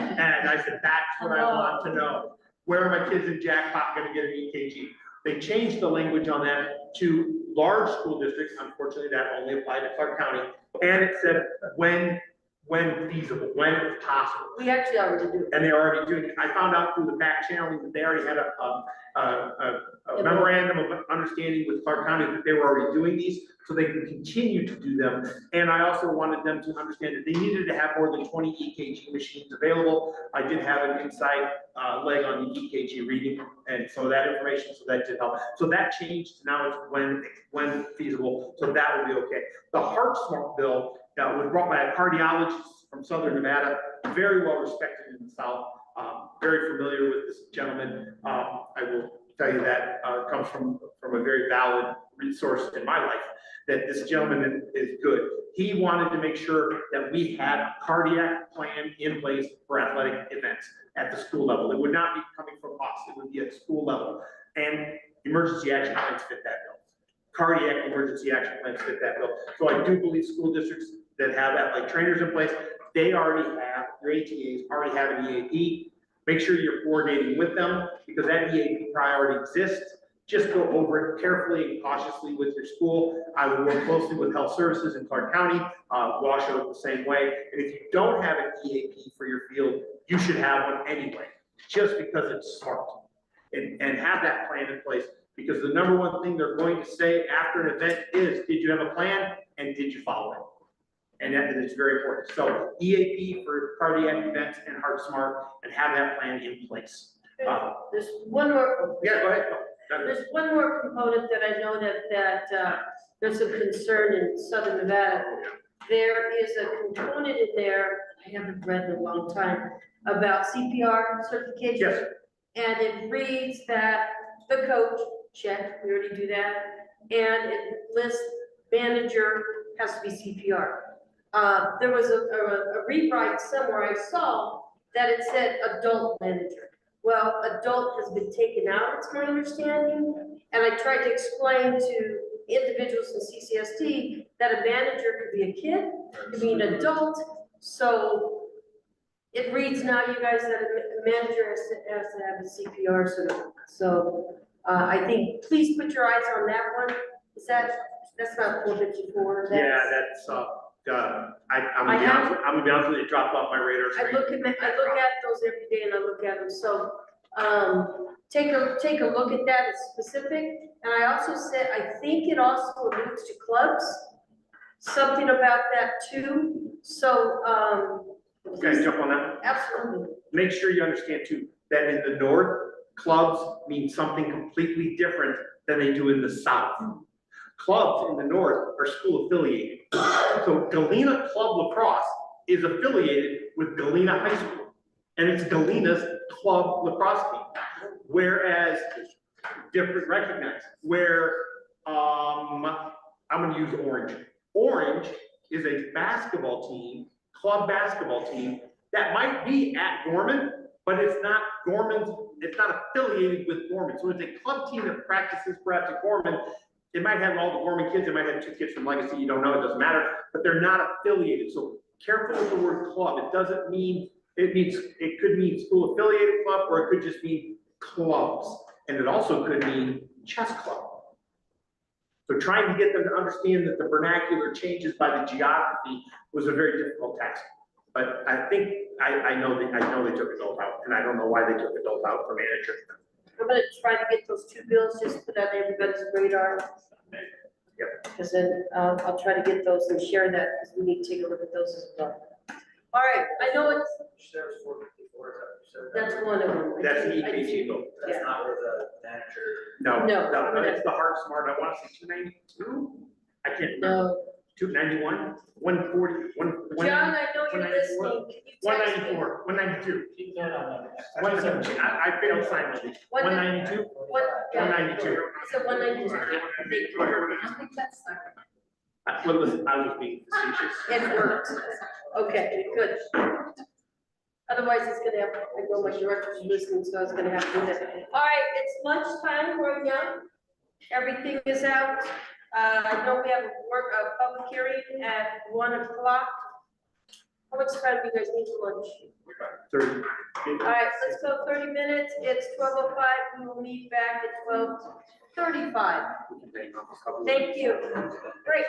I said, that's what I want to know. Where are my kids in Jackpot gonna get an EKG? They changed the language on that to large school districts. Unfortunately, that only applied to Clark County. And it said when feasible, when it's possible. We actually already do. And they're already doing it. I found out through the back channeling that they already had a memorandum of understanding with Clark County that they were already doing these, so they can continue to do them. And I also wanted them to understand that they needed to have more than 20 EKG machines available. I did have an inside leg on the EKG reading, and so that information, so that did help. So that changed, now it's when feasible, so that would be okay. The Heart Smart bill was brought by a cardiologist from Southern Nevada, very well respected in the South, very familiar with this gentleman. I will tell you that comes from a very valid resource in my life, that this gentleman is good. He wanted to make sure that we had a cardiac plan in place for athletic events at the school level. It would not be coming from us, it would be at school level. And emergency action plans fit that bill. Cardiac emergency action plans fit that bill. So I do believe school districts that have athletic trainers in place, they already have, your ATAs already have an EAP. Make sure you're coordinating with them, because that EAP priority exists. Just go over it carefully and cautiously with your school. I would work closely with health services in Clark County, Washoe the same way. And if you don't have an EAP for your field, you should have one anyway, just because it's smart. And have that plan in place, because the number one thing they're going to say after an event is, did you have a plan and did you follow it? And that is very important. So EAP for cardiac events and Heart Smart, and have that plan in place. There's one more. Yeah, go ahead. There's one more component that I know that there's some concern in Southern Nevada. There is a component in there, I haven't read in a long time, about CPR certification. Yes. And it reads that the coach, check, we already do that, and it lists manager has to be CPR. There was a rewrite somewhere I saw that it said adult manager. Well, adult has been taken out, it's my understanding, and I tried to explain to individuals in CCSD that a manager could be a kid, could be an adult, so it reads now, you guys, that a manager has to have a CPR certificate. So I think, please put your eyes on that one. Is that's not 454? Yeah, that's, I'm gonna be honest with you, it dropped off my radar screen. I look at those every day and I look at them, so, take a look at that, it's specific. And I also said, I think it also alludes to clubs, something about that too, so, Can I jump on that? absolutely. Make sure you understand too, that in the north, clubs mean something completely different than they do in the south. Clubs in the north are school affiliated. So Galena Club Lacrosse is affiliated with Galena High School, and it's Galena's club lacrosse team. Whereas, different recognized, where, I'm gonna use Orange. Orange is a basketball team, club basketball team, that might be at Gorman, but it's not Gorman's, it's not affiliated with Gorman. So it's a club team that practices perhaps at Gorman. It might have all the Gorman kids, it might have 2 kids from Legacy, you don't know, it doesn't matter, but they're not affiliated. So careful with the word club. It doesn't mean, it could mean school affiliated club, or it could just mean clubs. And it also could mean chess club. So trying to get them to understand that the vernacular changes by the geography was a very difficult task. But I think, I know they took adult out, and I don't know why they took adult out for manager. I'm gonna try to get those two bills, just put on everybody's radar. Because then, I'll try to get those and share that, because we need to take a look at those as well. All right, I know it's, There's 454, that's one of them. That's the I EPG bill. Yeah. That's not where the manager. No, No. no, it's the Heart Smart, I want to say 292? I can't remember. No, 291, 140, John, I know you're 194, listening, can you text me? 194, 192. Keep going on that. 117, I failed silently. 192, What? 192. Is it 192? I think that's. Well, listen, I was being facetious. It worked. Okay, good. Otherwise, it's gonna have, I know my director's listening, so I was gonna have to do that. All right, it's lunchtime right now. Everything is out. I know we have a public hearing at 1 o'clock. How much time do you guys need for lunch? 30. All right, let's go 30 minutes. It's 12:05. We will meet back at 12:35. Thank you. Great.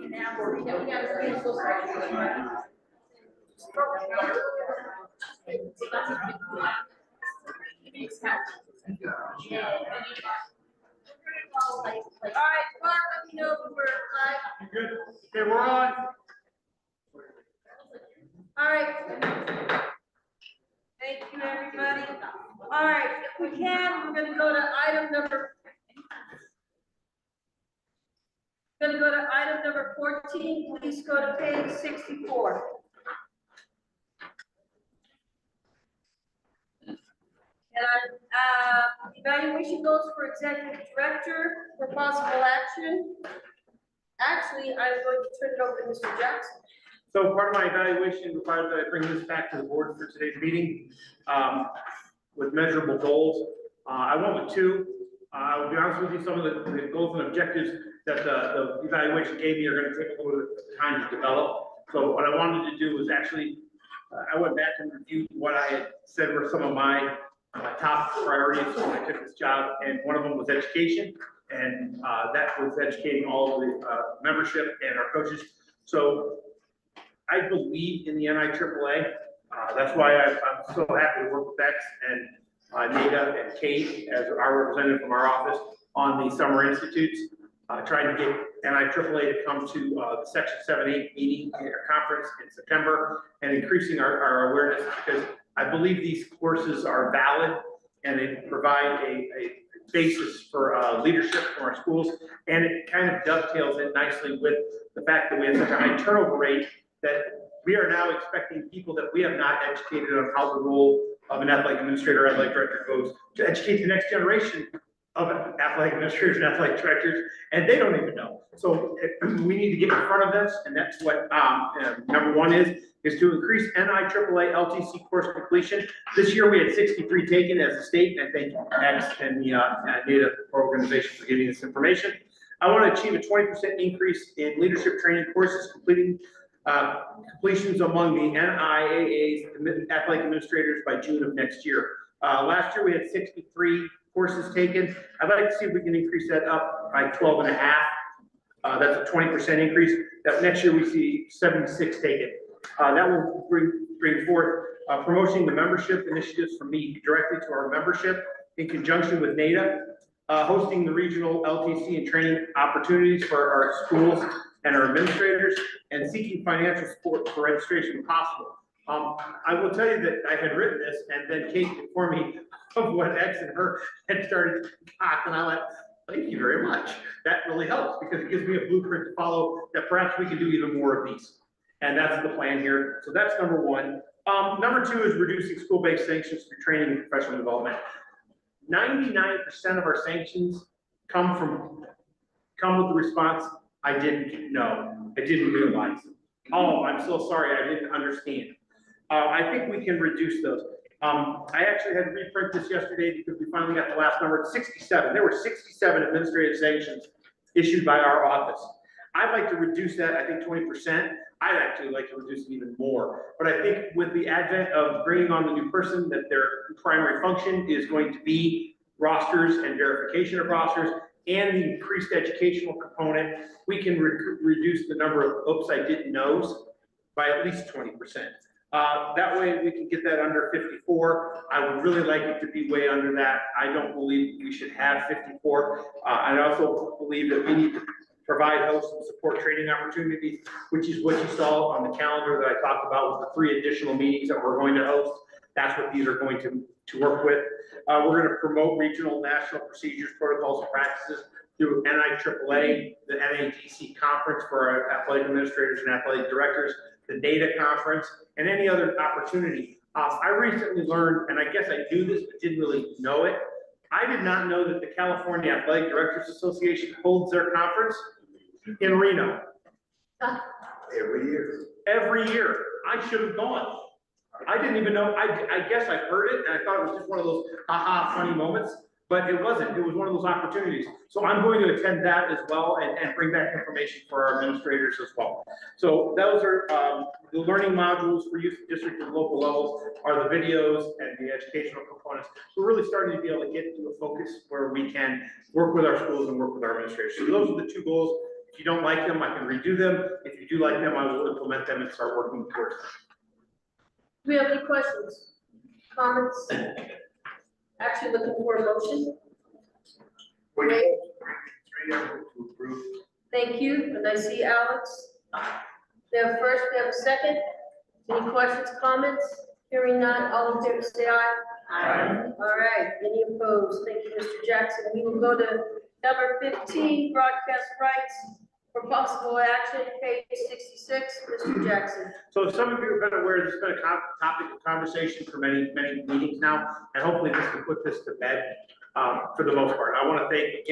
All right, Mark, let me know if we're live. You good? Okay, we're on. All right. Thank you, everybody. All right, if we can, we're gonna go to item number 14. Please go to page 64. And evaluation goals for executive director for possible action. Actually, I'm going to turn it over to Mr. Jackson. So part of my evaluation requires that I bring this back to the board for today's meeting with measurable goals. I went with two. I will be honest with you, some of the goals and objectives that the evaluation gave me are going to take a little bit of time to develop. So what I wanted to do was actually, I went back and reviewed what I had said were some of my top priorities when I took this job, and one of them was education, and that was educating all of the membership and our coaches. So I believe in the NIAA. That's why I'm so happy to work with Bex and NIAA and Kate as our representative from our office on the summer institutes, trying to get NIAA to come to the Section 7-8 meeting conference in September and increasing our awareness, because I believe these courses are valid and they provide a basis for leadership from our schools, and it kind of dovetails in nicely with the fact that we have such a high turnover rate that we are now expecting people that we have not educated on how the role of an athletic administrator, athletic director goes, to educate the next generation of athletic administrators and athletic directors, and they don't even know. So we need to get in front of this, and that's what number one is to increase NIAA LTC course completion. This year we had 63 taken as a state, and I thank X and the NIAA organization for giving this information. I want to achieve a 20% increase in leadership training courses completions among the NIAA's athletic administrators by June of next year. Last year we had 63 courses taken. I'd like to see if we can increase that up by 12 and a half. That's a 20% increase. That next year we see 76 taken. That will bring forth promoting the membership initiatives from me directly to our membership in conjunction with NIAA, hosting the regional LTC and training opportunities for our schools and our administrators, and seeking financial support for registration if possible. I will tell you that I had written this, and then Kate informed me of what X and her had started to concoct, and I went, thank you very much. That really helps, because it gives me a blueprint to follow that perhaps we can do even more of these. And that's the plan here. So that's number one. Number two is reducing school-based sanctions through training and professional development. 99% of our sanctions come with the response, I didn't know, I didn't realize. Oh, I'm so sorry, I didn't understand. I think we can reduce those. I actually had to reprint this yesterday because we finally got the last number at 67. There were 67 administrative sanctions issued by our office. I'd like to reduce that, I think 20%. I'd actually like to reduce it even more. But I think with the advent of bringing on the new person, that their primary function is going to be rosters and verification of rosters, and the increased educational component, we can reduce the number of oops, I didn't knows by at least 20%. That way we can get that under 54. I would really like it to be way under that. I don't believe we should have 54. I also believe that we need to provide host and support training opportunities, which is what you saw on the calendar that I talked about with the 3 additional meetings that we're going to host. That's what these are going to work with. We're going to promote regional national procedures, protocols, and practices through NIAA, the NADC conference for our athletic administrators and athletic directors, the NIAA conference, and any other opportunity. I recently learned, and I guess I knew this, but didn't really know it. I did not know that the California Athletic Directors Association holds their conference in Reno. Every year. Every year. I should have gone. I didn't even know. I guess I heard it, and I thought it was just one of those haha funny moments, but it wasn't. It was one of those opportunities. So I'm going to attend that as well and bring back information for our administrators as well. So those are the learning modules for youth, district, and local levels are the videos and the educational components. We're really starting to be able to get to a focus where we can work with our schools and work with our administrators. So those are the 2 goals If you don't like them, I can redo them. If you do like them, I will implement them and start working towards them. Do we have any questions, comments? Actually looking for a motion. Wait. To approve. Thank you, and I see Alex. We have first, we have a second. Any questions, comments? Hearing none, all in favor, say aye. Aye. All right, any opposed? Thank you, Mr. Jackson. We will go to number 15, broadcast rights for possible action, page 66, Mr. Jackson. So some of you have been aware, this has been a topic of conversation for many meetings now, and hopefully this can put this to bed for the most part. I want to thank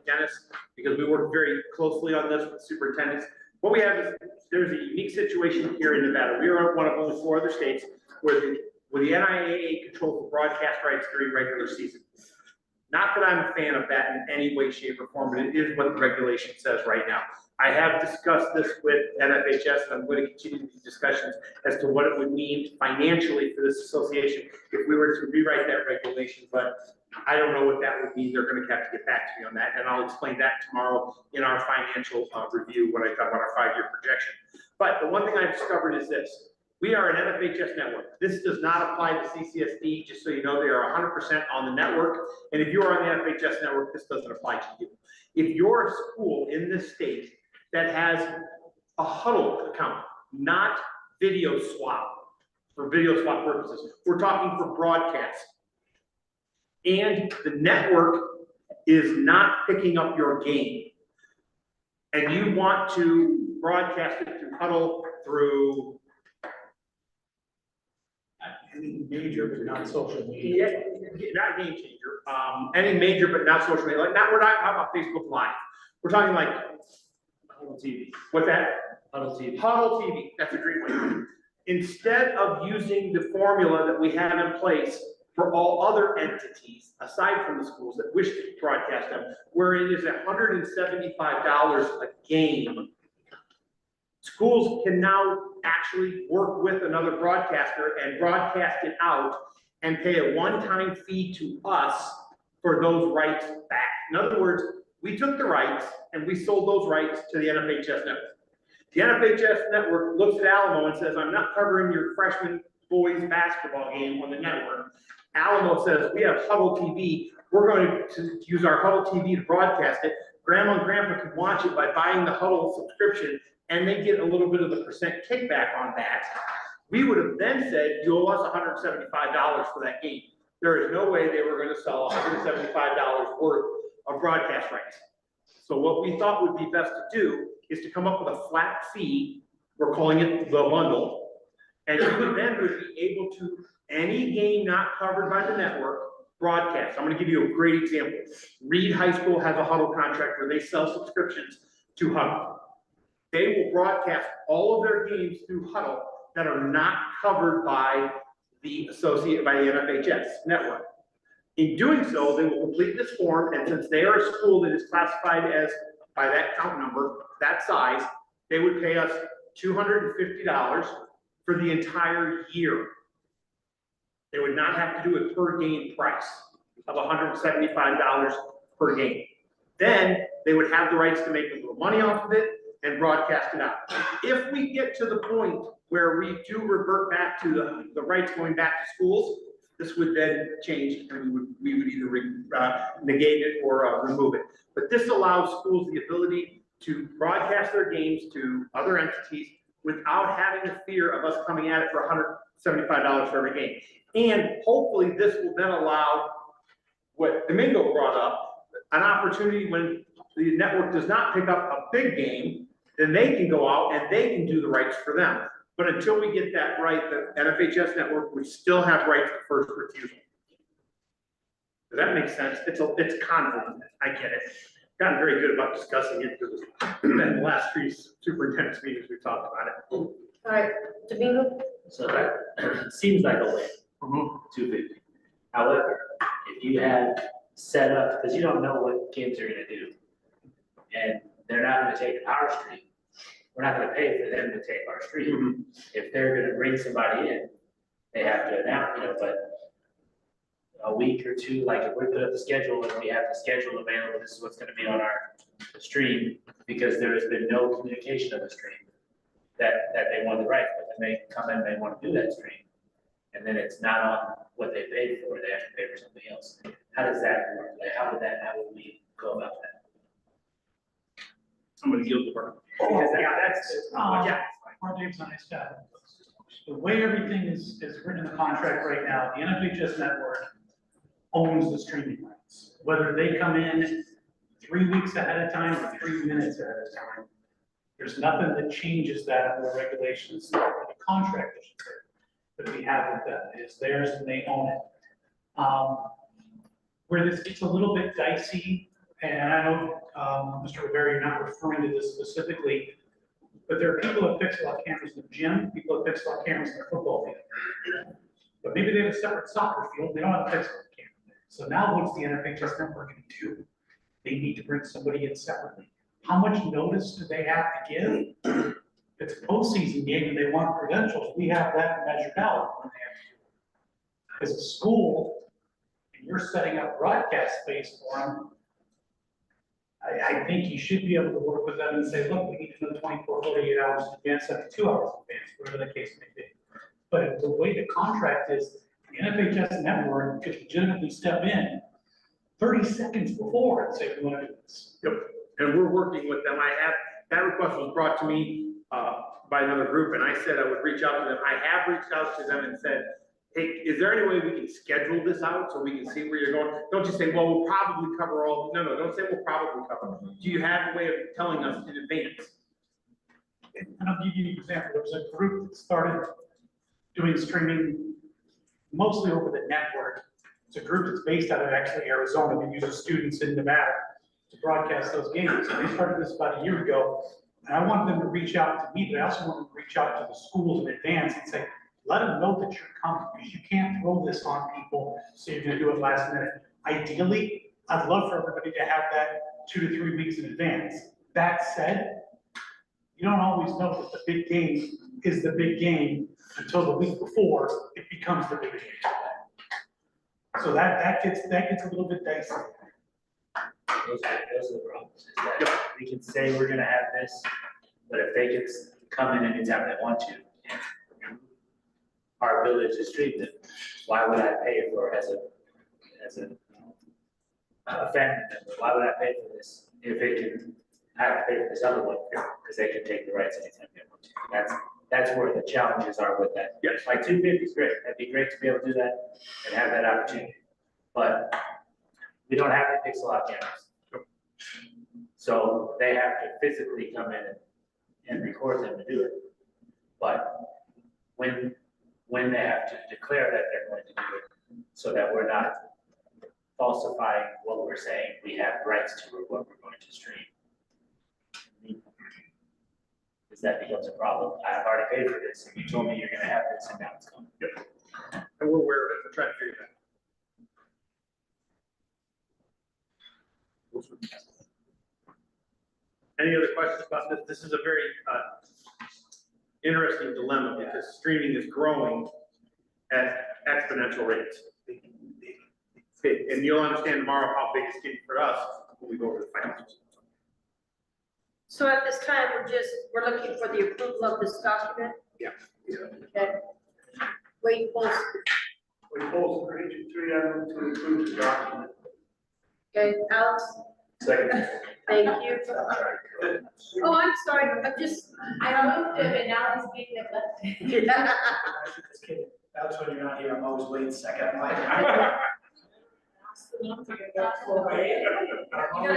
Dennis, because we worked very closely on this with superintendents. What we have is, there's a unique situation here in Nevada. We are one of only 4 other states where the NIAA controls the broadcast rights during regular season. Not that I'm a fan of that in any way, shape, or form, but it is what the regulation says right now. I have discussed this with NFHS, and I'm going to continue these discussions as to what it would mean financially for this association if we were to rewrite that regulation, but I don't know what that would mean. They're going to have to get back to me on that, and I'll explain that tomorrow in our financial review when I talk about our 5-year projection. But the one thing I've discovered is this. We are an NFHS network. This does not apply to CCSD, just so you know. They are 100% on the network, and if you are on the NFHS network, this doesn't apply to you. If you're a school in this state that has a huddle account, not video swap, for video swap purposes, we're talking for broadcast, and the network is not picking up your game, and you want to broadcast it through huddle, through Any major but not social media. not game changer, any major but not social media, like not, we're not talking about Facebook Live. We're talking like Huddle TV. what's that? Huddle TV. Huddle TV, that's a great one. Instead of using the formula that we have in place for all other entities, aside from the schools that wish to broadcast them, where it is $175 a game, schools can now actually work with another broadcaster and broadcast it out and pay a one-time fee to us for those rights back. In other words, we took the rights and we sold those rights to the NFHS network. The NFHS network looks at Alamo and says, I'm not covering your freshman boys basketball game on the network. Alamo says, we have Huddle TV. We're going to use our Huddle TV to broadcast it. Grandma and grandpa can watch it by buying the Huddle subscription, and they get a little bit of the % kickback on that. We would have then said, you owe us $175 for that game. There is no way they were going to sell $175 worth of broadcast rights. So what we thought would be best to do is to come up with a flat fee. We're calling it the bundle. And you would then be able to, any game not covered by the network, broadcast. I'm going to give you a great example. Reed High School has a Huddle contract where they sell subscriptions to Huddle. They will broadcast all of their games through Huddle that are not covered by the NFHS network. In doing so, they will complete this form, and since they are a school that is classified as, by that count number, that size, they would pay us $250 for the entire year. They would not have to do a per game price of $175 per game. Then they would have the rights to make a little money off of it and broadcast it out. If we get to the point where we do revert back to the rights going back to schools, this would then change, and we would either negate it or remove it. But this allows schools the ability to broadcast their games to other entities without having the fear of us coming at it for $175 for every game. And hopefully this will then allow what Domingo brought up, an opportunity when the network does not pick up a big game, then they can go out and they can do the rights for them. But until we get that right, the NFHS network would still have rights to first refusal. Does that make sense? It's convoluted. I get it. Gotten very good about discussing it because in the last 3 superintendent's meetings we talked about it. All right, Domingo? So that seems like a win, 250. However, if you have set up, because you don't know what games they're gonna do, and they're not gonna take our stream, we're not gonna pay for them to take our stream. If they're gonna bring somebody in, they have to announce, but a week or two, like if we put up the schedule and we have the schedule available, this is what's gonna be on our stream, because there has been no communication of the stream that they want to write, but then they come in, they want to do that stream. And then it's not on what they paid for, they have to pay for something else. How does that work? Like, how would we go about that? I'm gonna yield the word. Oh, yeah, Yeah. Our name's on his staff. The way everything is written in the contract right now, the NFHS network owns the streaming rights. Whether they come in 3 weeks ahead of time or 3 minutes ahead of time, there's nothing that changes that in the regulations, the contract, I should say, that we have with them. It is theirs and they own it. Where this gets a little bit dicey, and I know, Mr. Rivera, you're not referring to this specifically, but there are people that fix a lot of cameras in the gym, people that fix a lot of cameras in the football field. But maybe they have a separate soccer field, they don't have a fix a lot of cameras there. So now what's the NFHS network going to do? They need to bring somebody in separately. How much notice do they have to give? If it's a postseason game and they want credentials, we have that measured out when they have to do it. As a school, and you're setting up broadcast space for them, I think you should be able to work with them and say, look, we need to know 24, 48 hours in advance, 72 hours in advance, whatever the case may be. But the way the contract is, the NFHS network could legitimately step in 30 seconds before and say, we want to do this. Yep, and we're working with them. That request was brought to me by another group, and I said I would reach out to them. I have reached out to them and said, hey, is there any way we can schedule this out so we can see where you're going? Don't just say, well, we'll probably cover all, no, don't say we'll probably cover. Do you have a way of telling us in advance? And I'll give you an example. There was a group that started doing streaming mostly over the network. It's a group that's based out of actually Arizona that uses students in Nevada to broadcast those games. And they started this about a year ago. And I wanted them to reach out to me, but I also wanted them to reach out to the schools in advance and say, let them know that you're coming, because you can't throw this on people, so you're gonna do it last minute. Ideally, I'd love for everybody to have that 2 to 3 weeks in advance. That said, you don't always know that the big game is the big game until the week before it becomes the big game. So that gets a little bit dicey. Those are the problems, is that we can say we're gonna have this, but if they can come in anytime they want to, and our ability to stream them, why would I pay for it as a family member? Why would I pay for this if it can, I have to pay for this other one, because they can take the rights anytime they want to. That's where the challenges are with that. Yes. Like 250 is great, that'd be great to be able to do that and have that opportunity, but we don't have the pixel out cameras. So they have to physically come in and record them to do it. But when they have to declare that they're going to do it, so that we're not falsifying what we're saying, we have rights to what we're going to stream. Because that becomes a problem. I've already paid for this, and you told me you're gonna have this, and now it's coming. Yep. And we're aware of it, we're trying to figure it out. Any other questions about this? This is a very interesting dilemma, because streaming is growing at exponential rates. And you'll understand tomorrow how big it's getting for us when we go over the financials. So at this time, we're looking for the approval of this document. Yeah. Okay. Wait, polls. We poll 3, I move to approve the document. Okay, Alex, Second. thank you. Oh, I'm sorry, I moved it and now it's being neglected. Just kidding. That's when you're not here, I'm always waiting second. I'm always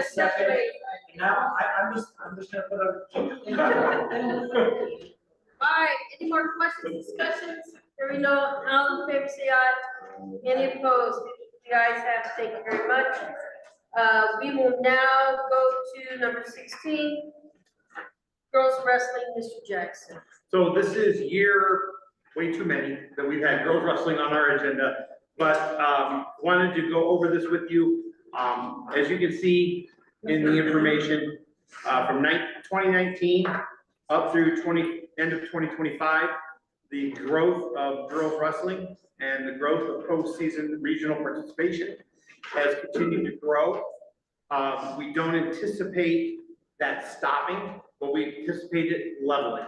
second. Now, I'm just gonna put a. All right, any more questions, discussions? There we go. All in favor, say aye. Any opposed? You guys have it. Thank you very much. We will now go to number 16. Girls wrestling, Mr. Jackson. So this is year way too many that we've had girls wrestling on our agenda, but wanted to go over this with you. As you can see in the information, from 2019 up through end of 2025, the growth of girls wrestling and the growth of postseason regional participation has continued to grow. We don't anticipate that stopping, but we anticipate it leveling.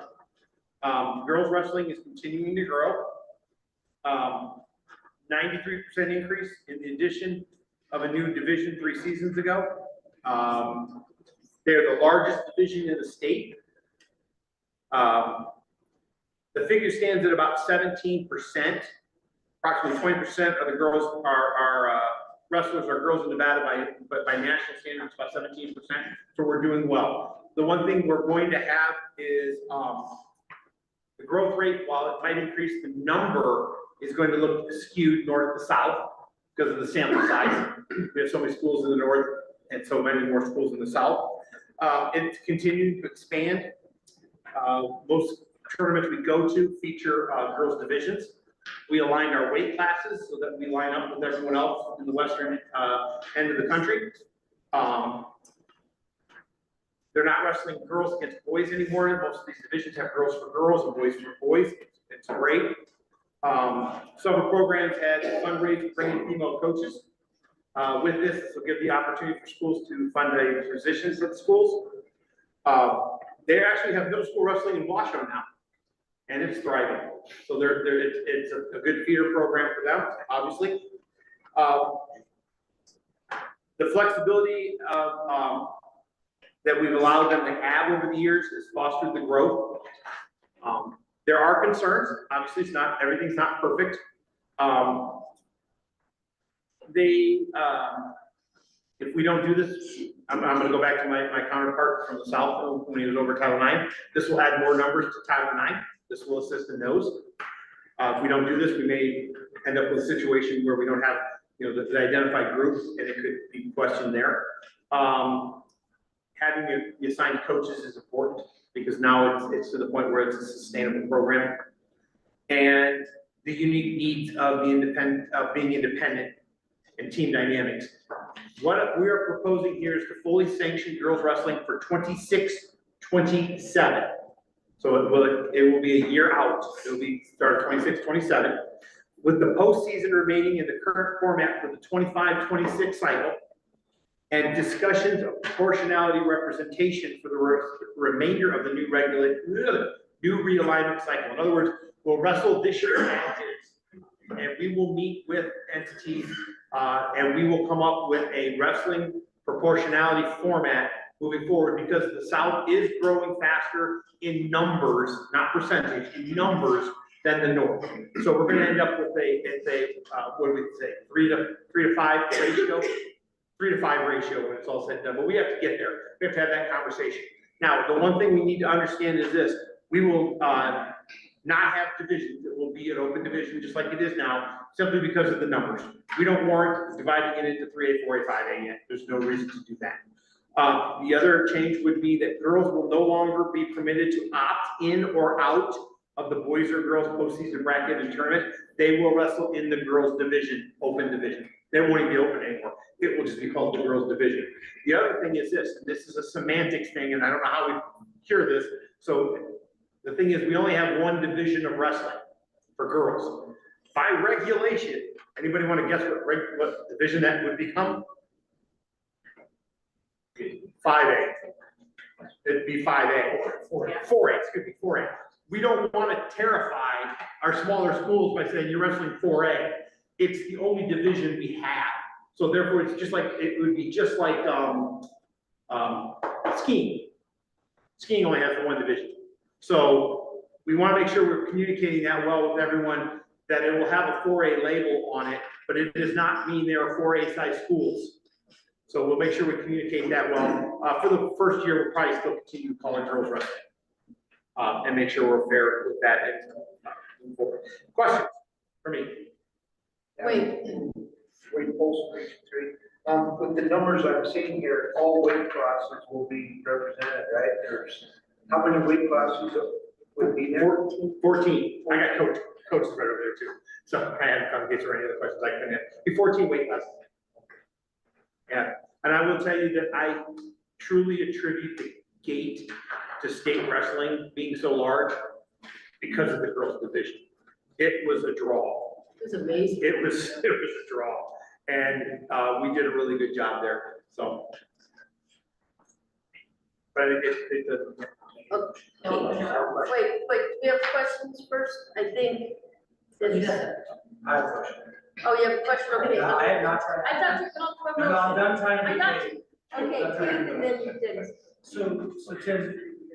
Girls wrestling is continuing to grow. 93% increase in the addition of a new division 3 seasons ago. They're the largest division in the state. The figure stands at about 17%. Approximately 20% of the girls are wrestlers are girls in Nevada but by national standards, about 17%. So we're doing well. The one thing we're going to have is the growth rate, while it might increase, the number is going to look skewed north to south because of the sample size. We have so many schools in the north and so many more schools in the south. It's continuing to expand. Most tournaments we go to feature girls divisions. We align our weight classes so that we line up with everyone else in the western end of the country. They're not wrestling girls against boys anymore. Most of these divisions have girls for girls and boys for boys. It's great. Summer programs had fundraised to bring in female coaches. With this will give the opportunity for schools to fund a positions at schools. They actually have middle school wrestling in Washoe now, and it's thriving. So it's a good feeder program for them, obviously. The flexibility of that we've allowed them to have over the years has fostered the growth. There are concerns. Obviously, everything's not perfect. If we don't do this, I'm going to go back to my counterpart from the South when he was over Title IX. This will add more numbers to Title IX. This will assist in those. If we don't do this, we may end up with a situation where we don't have, the identified group, and it could be questioned there. Having the assigned coaches is important because now it's to the point where it's a sustainable program, and the unique needs of being independent and team dynamics. What we are proposing here is to fully sanction girls wrestling for 26-27. So it will be a year out. It will be started 26-27, with the postseason remaining in the current format for the 25-26 cycle, and discussions of proportionality representation for the remainder of the new realignment cycle. In other words, we'll wrestle this year as is, and we will meet with entities, and we will come up with a wrestling proportionality format moving forward, because the South is growing faster in numbers, not percentage, in numbers, than the North. So we're going to end up with what do we say, 3 to 5 ratio, 3 to 5 ratio when it's all said and done. But we have to get there. We have to have that conversation. Now, the one thing we need to understand is this: we will not have divisions. It will be an open division just like it is now, simply because of the numbers. We don't warrant dividing it into 3A, 4A, 5A yet. There's no reason to do that. The other change would be that girls will no longer be permitted to opt in or out of the boys or girls postseason bracket and tournament. They will wrestle in the girls division, open division. They won't even be open anymore. It will just be called the girls division. The other thing is this, and this is a semantics thing, and I don't know how we cure this. So the thing is, we only have one division of wrestling for girls. By regulation, anybody want to guess what division that would become? 5A. It'd be 5A. 4A, excuse me, 4A. We don't want to terrify our smaller schools by saying you're wrestling 4A. It's the only division we have. So therefore, it would be just like skiing. Skiing only has one division. So we want to make sure we're communicating that well with everyone, that it will have a 4A label on it, but it does not mean they are 4A size schools. So we'll make sure we communicate that well. For the first year, we'll probably still continue calling girls wrestling, and make sure we're fair with that. Questions for me? Wait, post 3. With the numbers I'm seeing here, all weight classes will be represented, right? There's, how many weight classes would be there? 14. I got coaches right over there too. So I have congregates or any other questions I can ask. Be 14 weight classes. Yeah, and I will tell you that I truly attribute the gate to state wrestling being so large. because of the girls' division. It was a draw. It was amazing. It was a draw. And we did a really good job there, so. But it doesn't. Wait, we have questions first, I think. I have a question. Oh, you have a question, okay. I am not trying. I thought you were going for a No, no, I'm motion. done trying to I be got vague. you. Okay, Keith, and then you did. So Tim,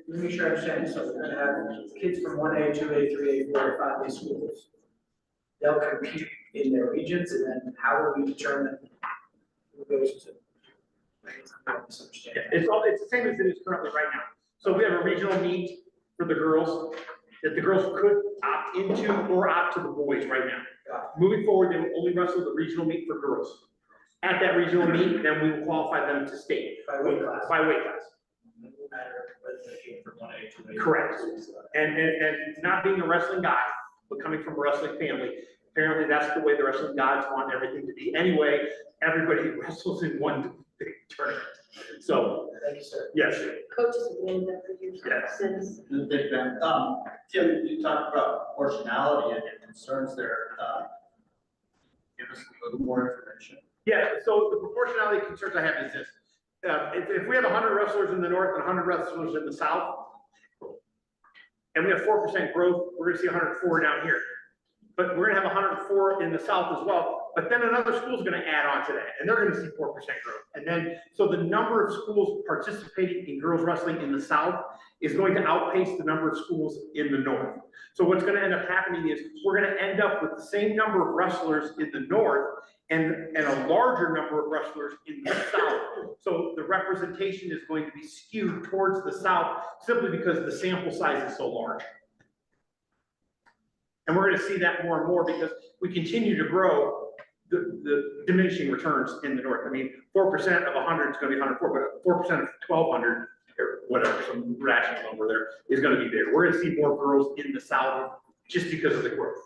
let me make sure I understand, so we're gonna have kids from 1A, 2A, 3A, 4A, 5A schools. They'll compete in their regions, and then how will we determine who goes to? I misunderstand. It's the same as it is currently right now. So we have a regional meet for the girls that the girls could opt into or opt to the boys right now. Moving forward, they will only wrestle the regional meet for girls. At that regional meet, then we will qualify them to state. By weight class. By weight class. It won't matter whether they came from 1A, 2A. Correct. And not being a wrestling guy, but coming from a wrestling family, apparently that's the way the wrestling gods want everything to be. Anyway, everybody wrestles in one big tournament. So, Thank you, sir. yes. Coaches have been there for years. Yes. Since. Big fan. Tim, you talked about proportionality and your concerns there. Give us a little more information. Yeah, so the proportionality concerns I have is this. If we have 100 wrestlers in the north and 100 wrestlers in the south, and we have 4% growth, we're gonna see 104 down here. But we're gonna have 104 in the south as well, but then another school's gonna add on to that, and they're gonna see 4% growth. And then, so the number of schools participating in girls wrestling in the south is going to outpace the number of schools in the north. So what's gonna end up happening is, we're gonna end up with the same number of wrestlers in the north and a larger number of wrestlers in the south. So the representation is going to be skewed towards the south, simply because the sample size is so large. And we're gonna see that more and more because we continue to grow the diminishing returns in the north. I mean, 4% of 100 is gonna be 104, but 4% of 1,200, or whatever, some rational number there, is gonna be there. We're gonna see more girls in the south just because of the growth.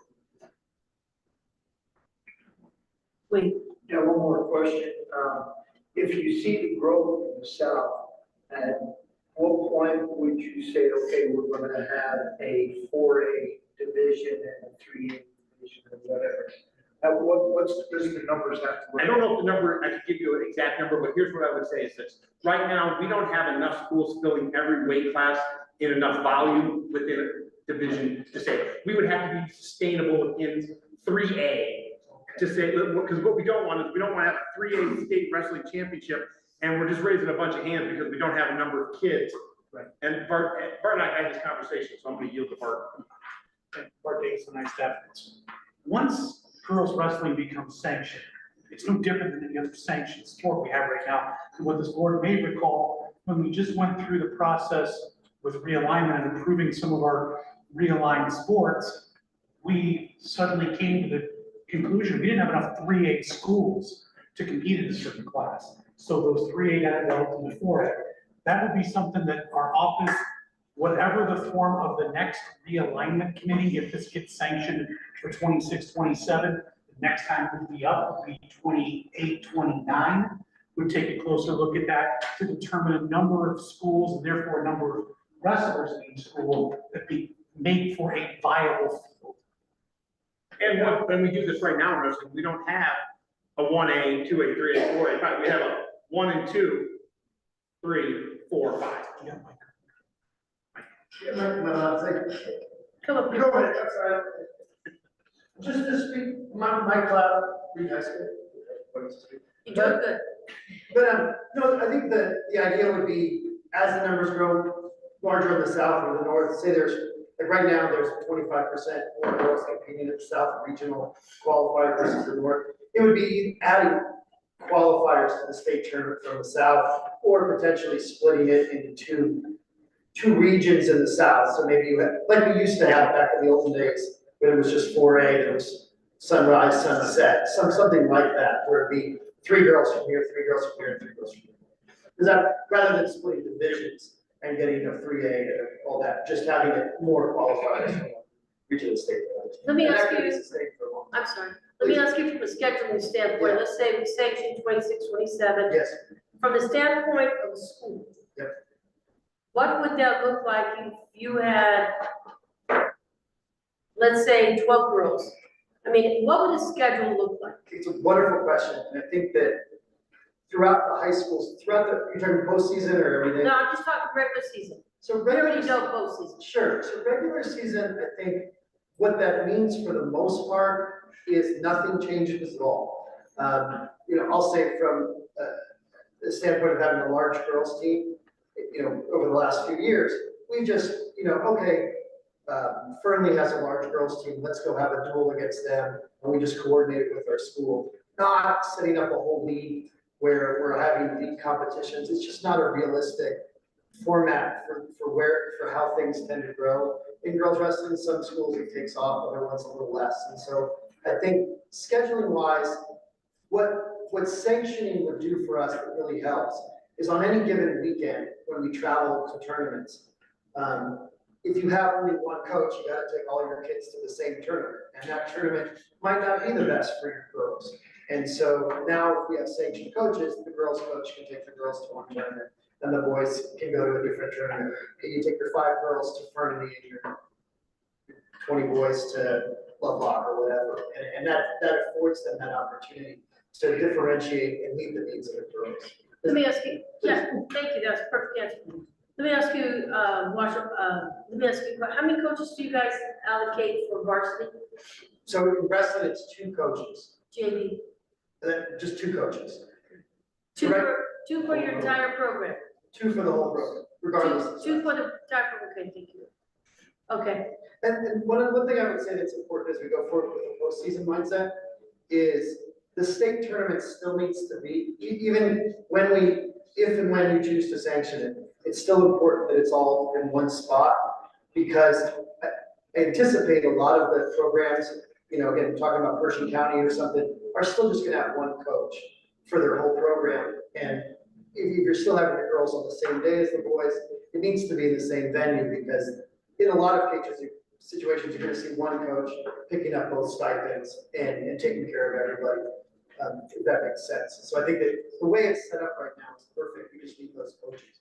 Wait. Yeah, one more question. If you see the growth in the south, at what point would you say, okay, we're gonna have a 4A division and a 3A division or whatever? Does the numbers have to? I don't know if the number, I could give you an exact number, but here's what I would say is this. Right now, we don't have enough schools filling every weight class in enough volume within a division to say, we would have to be sustainable in 3A to say, because what we don't want is, we don't want to have a 3A state wrestling championship and we're just raising a bunch of hands because we don't have a number of kids. Right. And Bart and I had this conversation, so I'm gonna yield to Bart. And Bart Davis, a nice staff. Once girls wrestling becomes sanctioned, it's no different than any other sanctioned sport we have right now. And what this board may recall, when we just went through the process with realignment and improving some of our realigned sports, we suddenly came to the conclusion, we didn't have enough 3A schools to compete in a certain class. So those 3A got developed into 4A. That would be something that our office, whatever the form of the next realignment committee, if this gets sanctioned for 26, 27, the next time it would be up, would be 28, 29, would take a closer look at that to determine a number of schools and therefore a number of wrestlers in each school that be made for a viable field. And when we do this right now in wrestling, we don't have a 1A, 2A, 3A, 4A, 5. We have a 1 and 2, 3, 4, 5. Yeah, Come up here. Go ahead, I'm sorry. Just to speak, Mike Cloud, Reed High School. You're doing good. But, no, I think the idea would be, as the numbers grow larger in the south or the north, say there's, like right now, there's 25% more girls competing in the south regional qualifier versus the north. It would be adding qualifiers to the state tournament from the south, or potentially splitting it into two regions in the south. So maybe you had, like we used to have back in the olden days, when it was just 4A, there was sunrise, sunset, something like that, where it'd be 3 girls from here, 3 girls from here, and 3 girls from here. Is that, rather than splitting divisions and getting a 3A and all that, just having it more qualifiers from regional state. Let me And ask that could you- be sustained for a long time. I'm sorry. Let me ask you from a scheduling standpoint, let's say we sanction 26, 27. Yes. From the standpoint of the school. Yep. What would that look like if you had let's say 12 girls. I mean, what would the schedule look like? It's a wonderful question, and I think that throughout the high schools, throughout the, you're talking postseason or everything? No, I'm just talking regular season. So We regular, already know postseason. sure, so regular season, I think what that means for the most part is nothing changes at all. You know, I'll say from the standpoint of having a large girls team, you know, over the last few years, we just, you know, okay, Fernley has a large girls team, let's go have a duel against them, and we just coordinate it with our school. Not setting up a whole league where we're having league competitions, it's just not a realistic format for how things tend to grow. In girls wrestling, some schools it takes off, other ones a little less, and so I think scheduling wise, what sanctioning would do for us that really helps is on any given weekend when we travel to tournaments, if you have only one coach, you gotta take all your kids to the same tournament, and that tournament might not be the best for your girls. And so now if we have sanctioned coaches, the girls coach can take the girls to one tournament, and the boys can go to a different tournament. And you take your 5 girls to Fernley and your 20 boys to Lovelock or whatever, and that affords them that opportunity to differentiate and meet the needs of the girls. Let me ask you, yeah, thank you, that's a perfect answer. Let me ask you, let me ask you, how many coaches do you guys allocate for varsity? So in wrestling, it's 2 coaches. JV? Just 2 coaches. Two for your entire program? 2 for the whole program, regardless. Two for the entire program, okay, thank you. Okay. And one thing I would say that's important as we go forward with the postseason mindset is the state tournament still needs to be, even when if and when you choose to sanction it, it's still important that it's all in one spot, because I anticipate a lot of the programs, you know, again, talking about Pershing County or something, are still just gonna have one coach for their whole program. And if you're still having the girls on the same day as the boys, it needs to be in the same venue, because in a lot of situations, you're gonna see one coach picking up both stipends and taking care of everybody, if that makes sense. So I think that the way it's set up right now is perfect, we just need those coaches.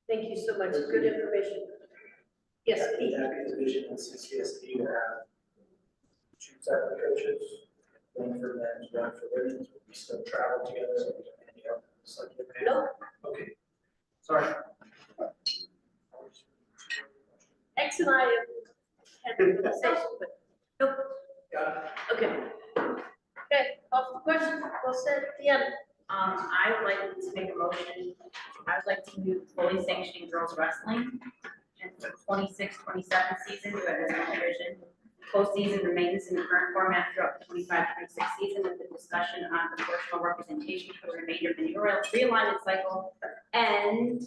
Thank you so much, good information. Yes, Pete? Happy the vision in CCSD to have 2 separate coaches, one for men's, one for women's, we still travel together, and you know, it's like. Nope. Okay, sorry. X and I have had the conversation, but nope. Got it. Okay. Okay, call for questions, well said, Deanna. I would like to make a motion, I would like to move fully sanctioning girls wrestling and for 26-27 season to a different division. Postseason remains in the current format throughout the 25-26 season with the discussion on proportional representation for the remainder of the realignment cycle. And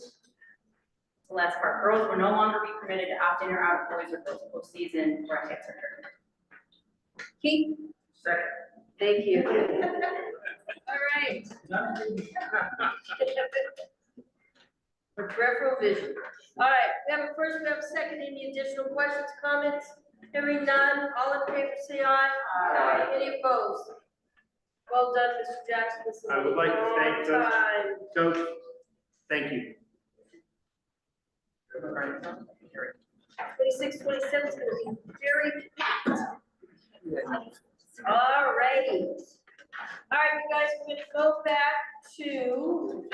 the last part, girls will no longer be permitted to opt in or out of boys or girls postseason or tickets or tournament. Keith? Second. Thank you. All right. For peripheral vision. All right, we have a first, we have a second. Any additional questions, comments? Hearing none, all in favor say aye. Aye. Any opposed? Well done, Mr. Jackson. This is I would like to thank a long time. Coach, thank you. 26, 27 is gonna be very packed. All righty. All right, you guys, we're gonna go back to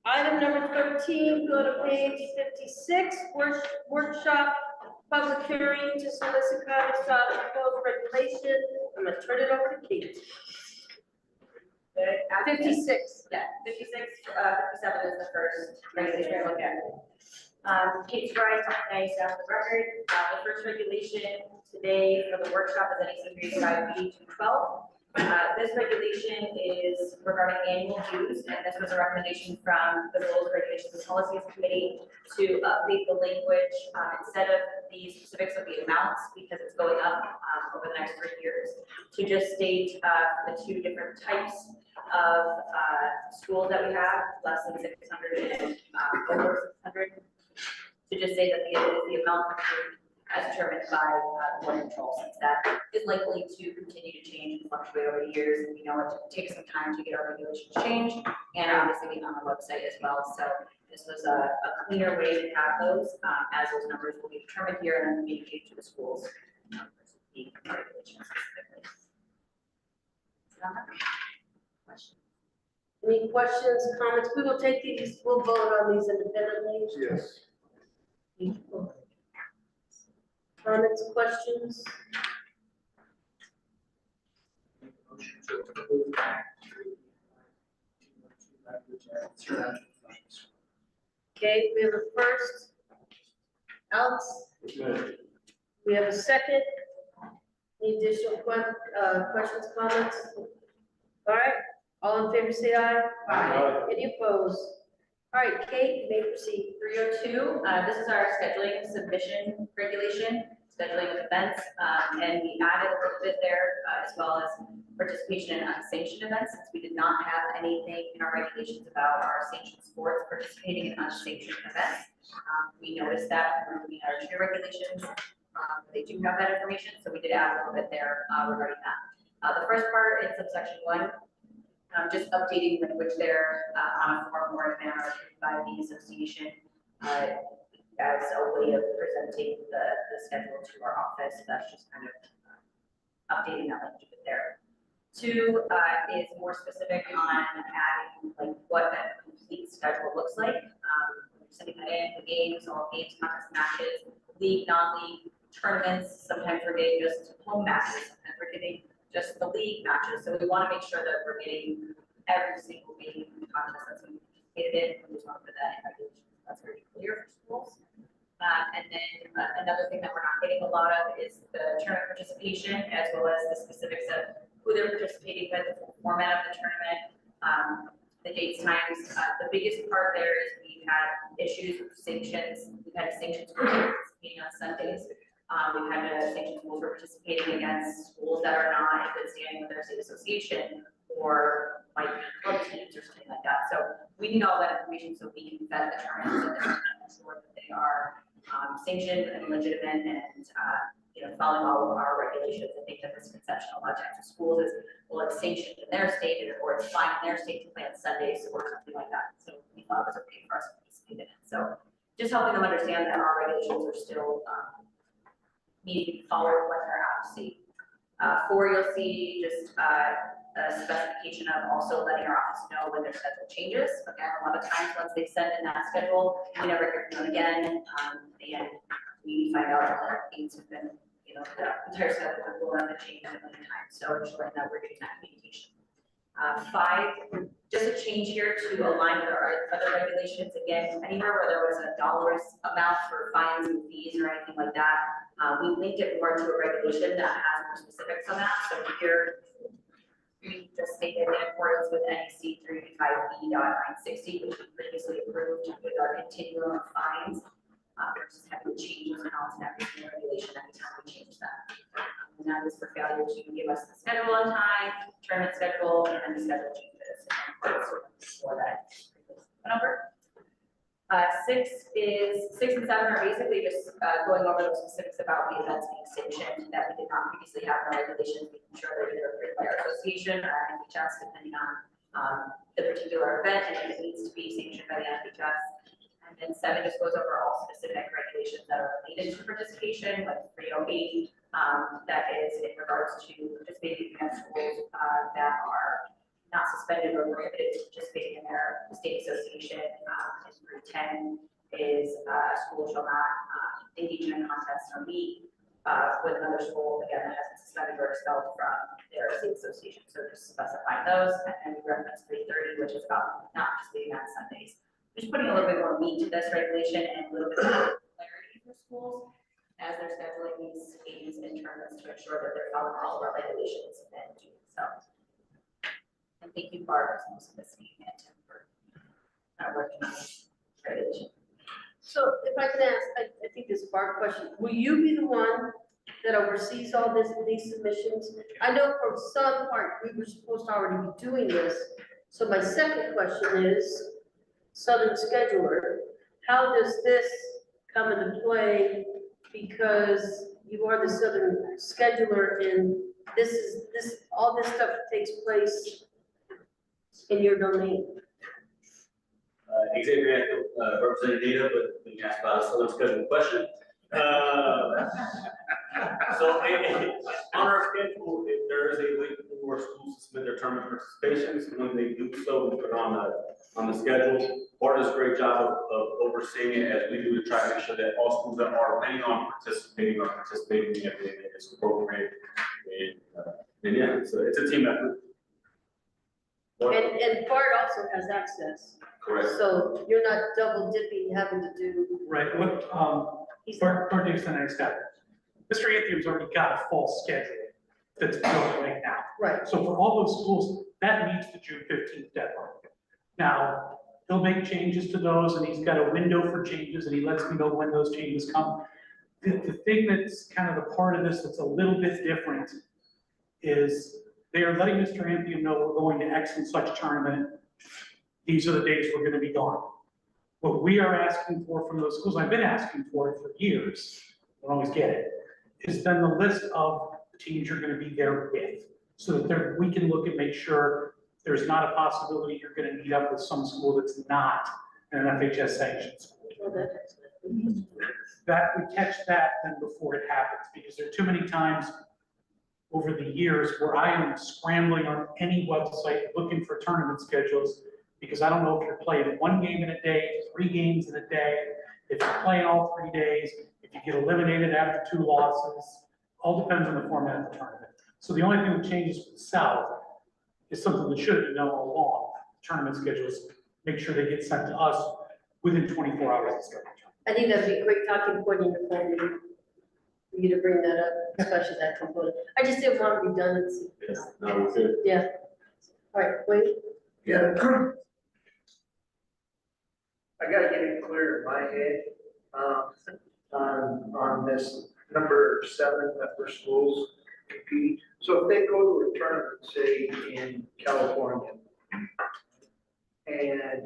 item number 13, go to page 56, workshop, public hearing to solicit comments on proposed regulation. I'm gonna turn it over to Kate. 56. Yeah, 56, 57 is the first regulation I look at. Kate's right, nice off the record. The first regulation today for the workshop is NEC 35B to 12. This regulation is regarding annual dues, and this was a recommendation from the Rules, Regulations, and Policies Committee to update the language instead of the specifics of the amounts, because it's going up over the next 3 years, to just state the 2 different types of schools that we have, less than 600 and over 600, to just say that the amount as determined by the board of control, since that is likely to continue to change and fluctuate over the years. And we know it takes some time to get our regulations changed and obviously on the website as well. So This was a cleaner way to have those, as those numbers will be determined here and communicated to the schools. The regulations specifically. Any questions, comments? We will take these, we'll vote on these independently. Yes. Comments, questions? Okay, we have a first. Alex? We have a second. Any additional questions, comments? All right, all in favor, say aye. Aye. Any opposed? All right, Kate, you may proceed. 302, this is our scheduling submission regulation, scheduling of events, and we added a little bit there, as well as participation in unsanctioned events, since we did not have anything in our regulations about our sanctioned sports participating in unsanctioned events. We noticed that when looking at our cheer regulations, they do have that information, so we did add a little bit there regarding that. The first part in subsection 1, just updating language there on a form or a manner by the association as a way of presenting the schedule to our office. That's just kind of updating that language a bit there. 2 is more specific on adding like what a complete schedule looks like. Sending that in, the games, all games, contests, matches, league, non-league, tournaments. Sometimes we're getting just home matches, sometimes we're getting just the league matches. So we want to make sure that we're getting every single game contest that's been participated in. We just want to put that in regulations. That's very clear for schools. And then another thing that we're not getting a lot of is the tournament participation, as well as the specifics of who they're participating with, the format of the tournament, the dates, times. The biggest part there is we've had issues with sanctions. We've had sanctions for participating on Sundays. We've had sanctions schools for participating against schools that are not in good standing with their state association, or might be club teams or something like that. So we need all that information so we can vet the tournaments and ensure that they are sanctioned and legitimate and following all of our regulations. I think that misconception a lot of times with schools is, well, it's sanctioned in their state or it's fine in their state to play on Sundays or something like that. So we thought it was okay for us to participate in it. So just helping them understand that our regulations are still need to be followed when they're out of state. 4, you'll see just a specification of also letting our office know when their schedule changes. Again, a lot of times once they send in that schedule, we never hear from them again. And we find out that things have been, the entire schedule will have been changed a million times. So ensuring that we're getting that communication. 5, just a change here to align with our other regulations. Again, anywhere where there was a dollars amount for fines and fees or anything like that, we linked it more to a regulation that has more specifics on that. So here, we just stated in accordance with NEC 385B.960, which we previously approved with our continuum of fines. We're just having changes now to every regulation every time we change that. And that is for failure to give us the schedule on time, tournament schedule, and the schedule changes. For that number. 6 and 7 are basically just going over the specifics about the events being sanctioned that we did not previously have in our regulations, making sure they're either approved by our association or NHS, depending on the particular event, and if it needs to be sanctioned by the NHS. And then 7 just goes over all specific regulations that are related to participation, like 308, that is in regards to participating against schools that are not suspended or prohibited to participating in their state association. And 310 is school shall not engage in a contest or meet with another school, again, that has been suspended or expelled from their state association. So just specifying those, and then we reference 330, which is about not participating on Sundays. Just putting a little bit more meat to this regulation and a little bit more clarity for schools as they're scheduling these games and tournaments to ensure that they're following all of our regulations and doing so. And thank you, Barb, for most of this meeting and Tim for working on this regulation. So if I can ask, I think this is a Barb question. Will you be the one that oversees all these submissions? I know for some part, we were supposed to already be doing this. So my second question is, Southern Scheduler, how does this come into play? Because you are the Southern Scheduler, and all this stuff takes place in your domain. Xavier had represented data, but we asked about a southern schedule question. So on our schedule, if there is a link for schools to submit their tournament participations, when they do so, we put it on the schedule. Bart does a great job of overseeing it as we do to try to make sure that all schools that are planning on participating are participating in everything that is appropriate. And yeah, it's a team effort. And Bart also has access. Correct. So you're not double dipping, having to do. Right, what, Bart Davis and I got, Mr. Anthony's already got a full schedule that's going right now. Right. So for all those schools, that meets the June 15th deadline. Now, he'll make changes to those, and he's got a window for changes, and he lets me know when those changes come. The thing that's kind of the part of this that's a little bit different is they are letting Mr. Anthony know we're going to X and such tournament. These are the days we're gonna be gone. What we are asking for from those schools, I've been asking for it for years, I don't always get it, is then the list of the teams you're gonna be there with. So that we can look and make sure there's not a possibility you're gonna meet up with some school that's not an FHS sanctioned school. That we catch that then before it happens, because there are too many times over the years where I am scrambling on any website looking for tournament schedules, because I don't know if you're playing one game in a day, 3 games in a day, if you're playing all 3 days, if you get eliminated after 2 losses, all depends on the format of the tournament. So the only thing that changes for the South is something that should have been known all along. Tournament schedules, make sure they get sent to us within 24 hours of starting. I think that'd be a great talking point in the phone meeting, for you to bring that up, especially that component. I just didn't want redundancy. Yes, no, we're good. Yeah. All right, wait. Yeah. I gotta get it clear in my head, on this number 7 that for schools compete. So if they go to a tournament, say in California, and,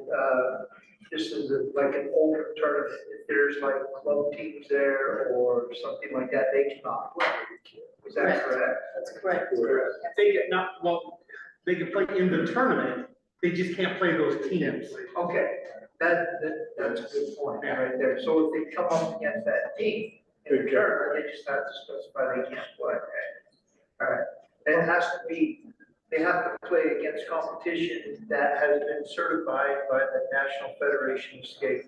this is like an open tournament, if there's like club teams there or something like that, they cannot play. Is that correct? That's correct. They get not, well, they can play in the tournament, they just can't play those teams. Okay, that's a good point right there. So if they come up against that team in the tournament, they just have to specify they can't play. All right, it has to be, they have to play against competition that has been certified by the National Federation of State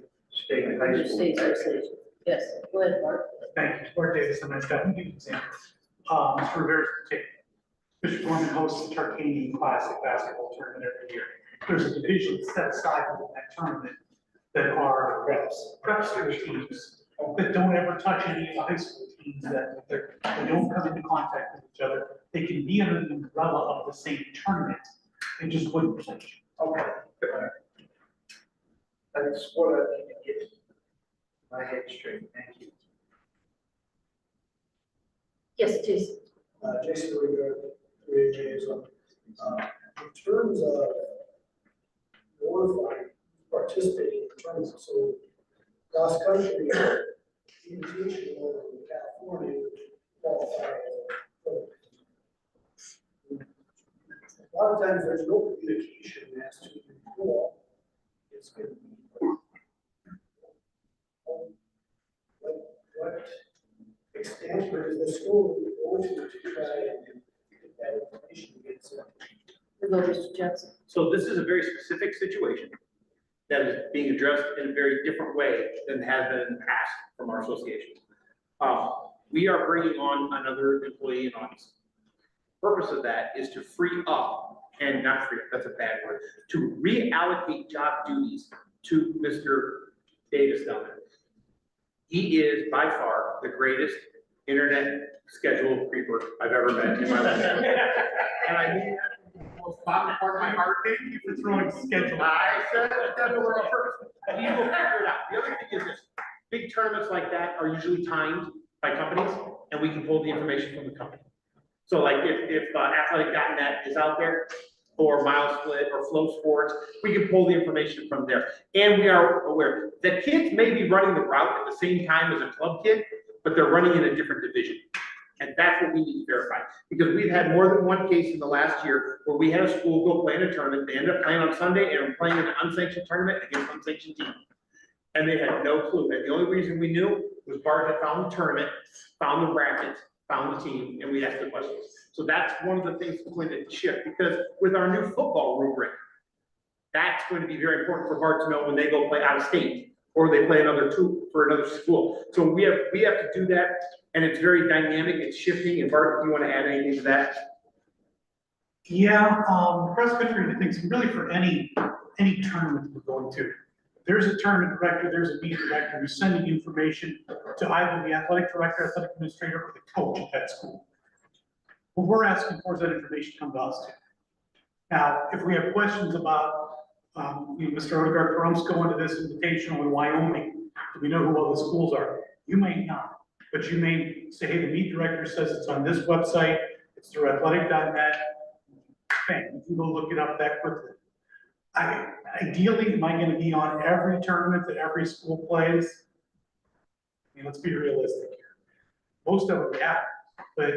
High School. State Association. Yes, go ahead, Bart. Thank you, Bart Davis, and I've got a few examples. For very specific, Bishop Gorman hosts the Tarkanian Classic basketball tournament every year. There's a division set aside within that tournament that are reps teams that don't ever touch any of the high school teams, that they don't come into contact with each other. They can be under the umbrella of the same tournament and just wouldn't play. Okay. That's what I need to get my head straight. Thank you. Yes, Jason. Jason Rigard, 3 liaison. In terms of notifying, participating in tournaments, so cross country, invitation in California would qualify as a tournament. A lot of times there's no communication as to who it's going to be. What extent is the school going to try and get that information against them? Mr. Johnson. So this is a very specific situation that is being addressed in a very different way than has been in the past from our association. We are bringing on another employee in August. Purpose of that is to free up, and not free up, that's a bad word, to reallocate job duties to Mr. Davis down there. He is by far the greatest internet schedule creeper I've ever met in my life. And I mean that from the most bottom part of my heart. Thank you for throwing schedule. I said that over on purpose. He will figure it out. The other thing is this, big tournaments like that are usually timed by companies, and we can pull the information from the company. So like if Athletic.net is out there, or Mile Split, or Flow Sports, we can pull the information from there. And we are aware that kids may be running the route at the same time as a club kid, but they're running in a different division. And that's what we need to verify, because we've had more than one case in the last year where we had a school go play in a tournament, they ended up playing on Sunday and playing in an unsanctioned tournament against an unsanctioned team. And they had no clue, and the only reason we knew was Bart had found the tournament, found the brackets, found the team, and we asked the questions. So that's one of the things that's going to shift, because with our new football rubric, that's going to be very important for Bart to know when they go play out of state, or they play another school. So we have to do that, and it's very dynamic, it's shifting, and Bart, if you want to add anything to that? Yeah, cross country, I think, really for any tournament we're going to. There's a tournament director, there's a meet director who's sending information to either the athletic director, athletic administrator, or the coach at that school. What we're asking for is that information come to us too. Now, if we have questions about, Mr. Odegaard Perum's going to this invitational in Wyoming, do we know who all the schools are? You may not, but you may say, hey, the meet director says it's on this website, it's through athletic.net. Bang, you can go look it up that quickly. Ideally, am I gonna be on every tournament that every school plays? I mean, let's be realistic here. Most of them, yeah, but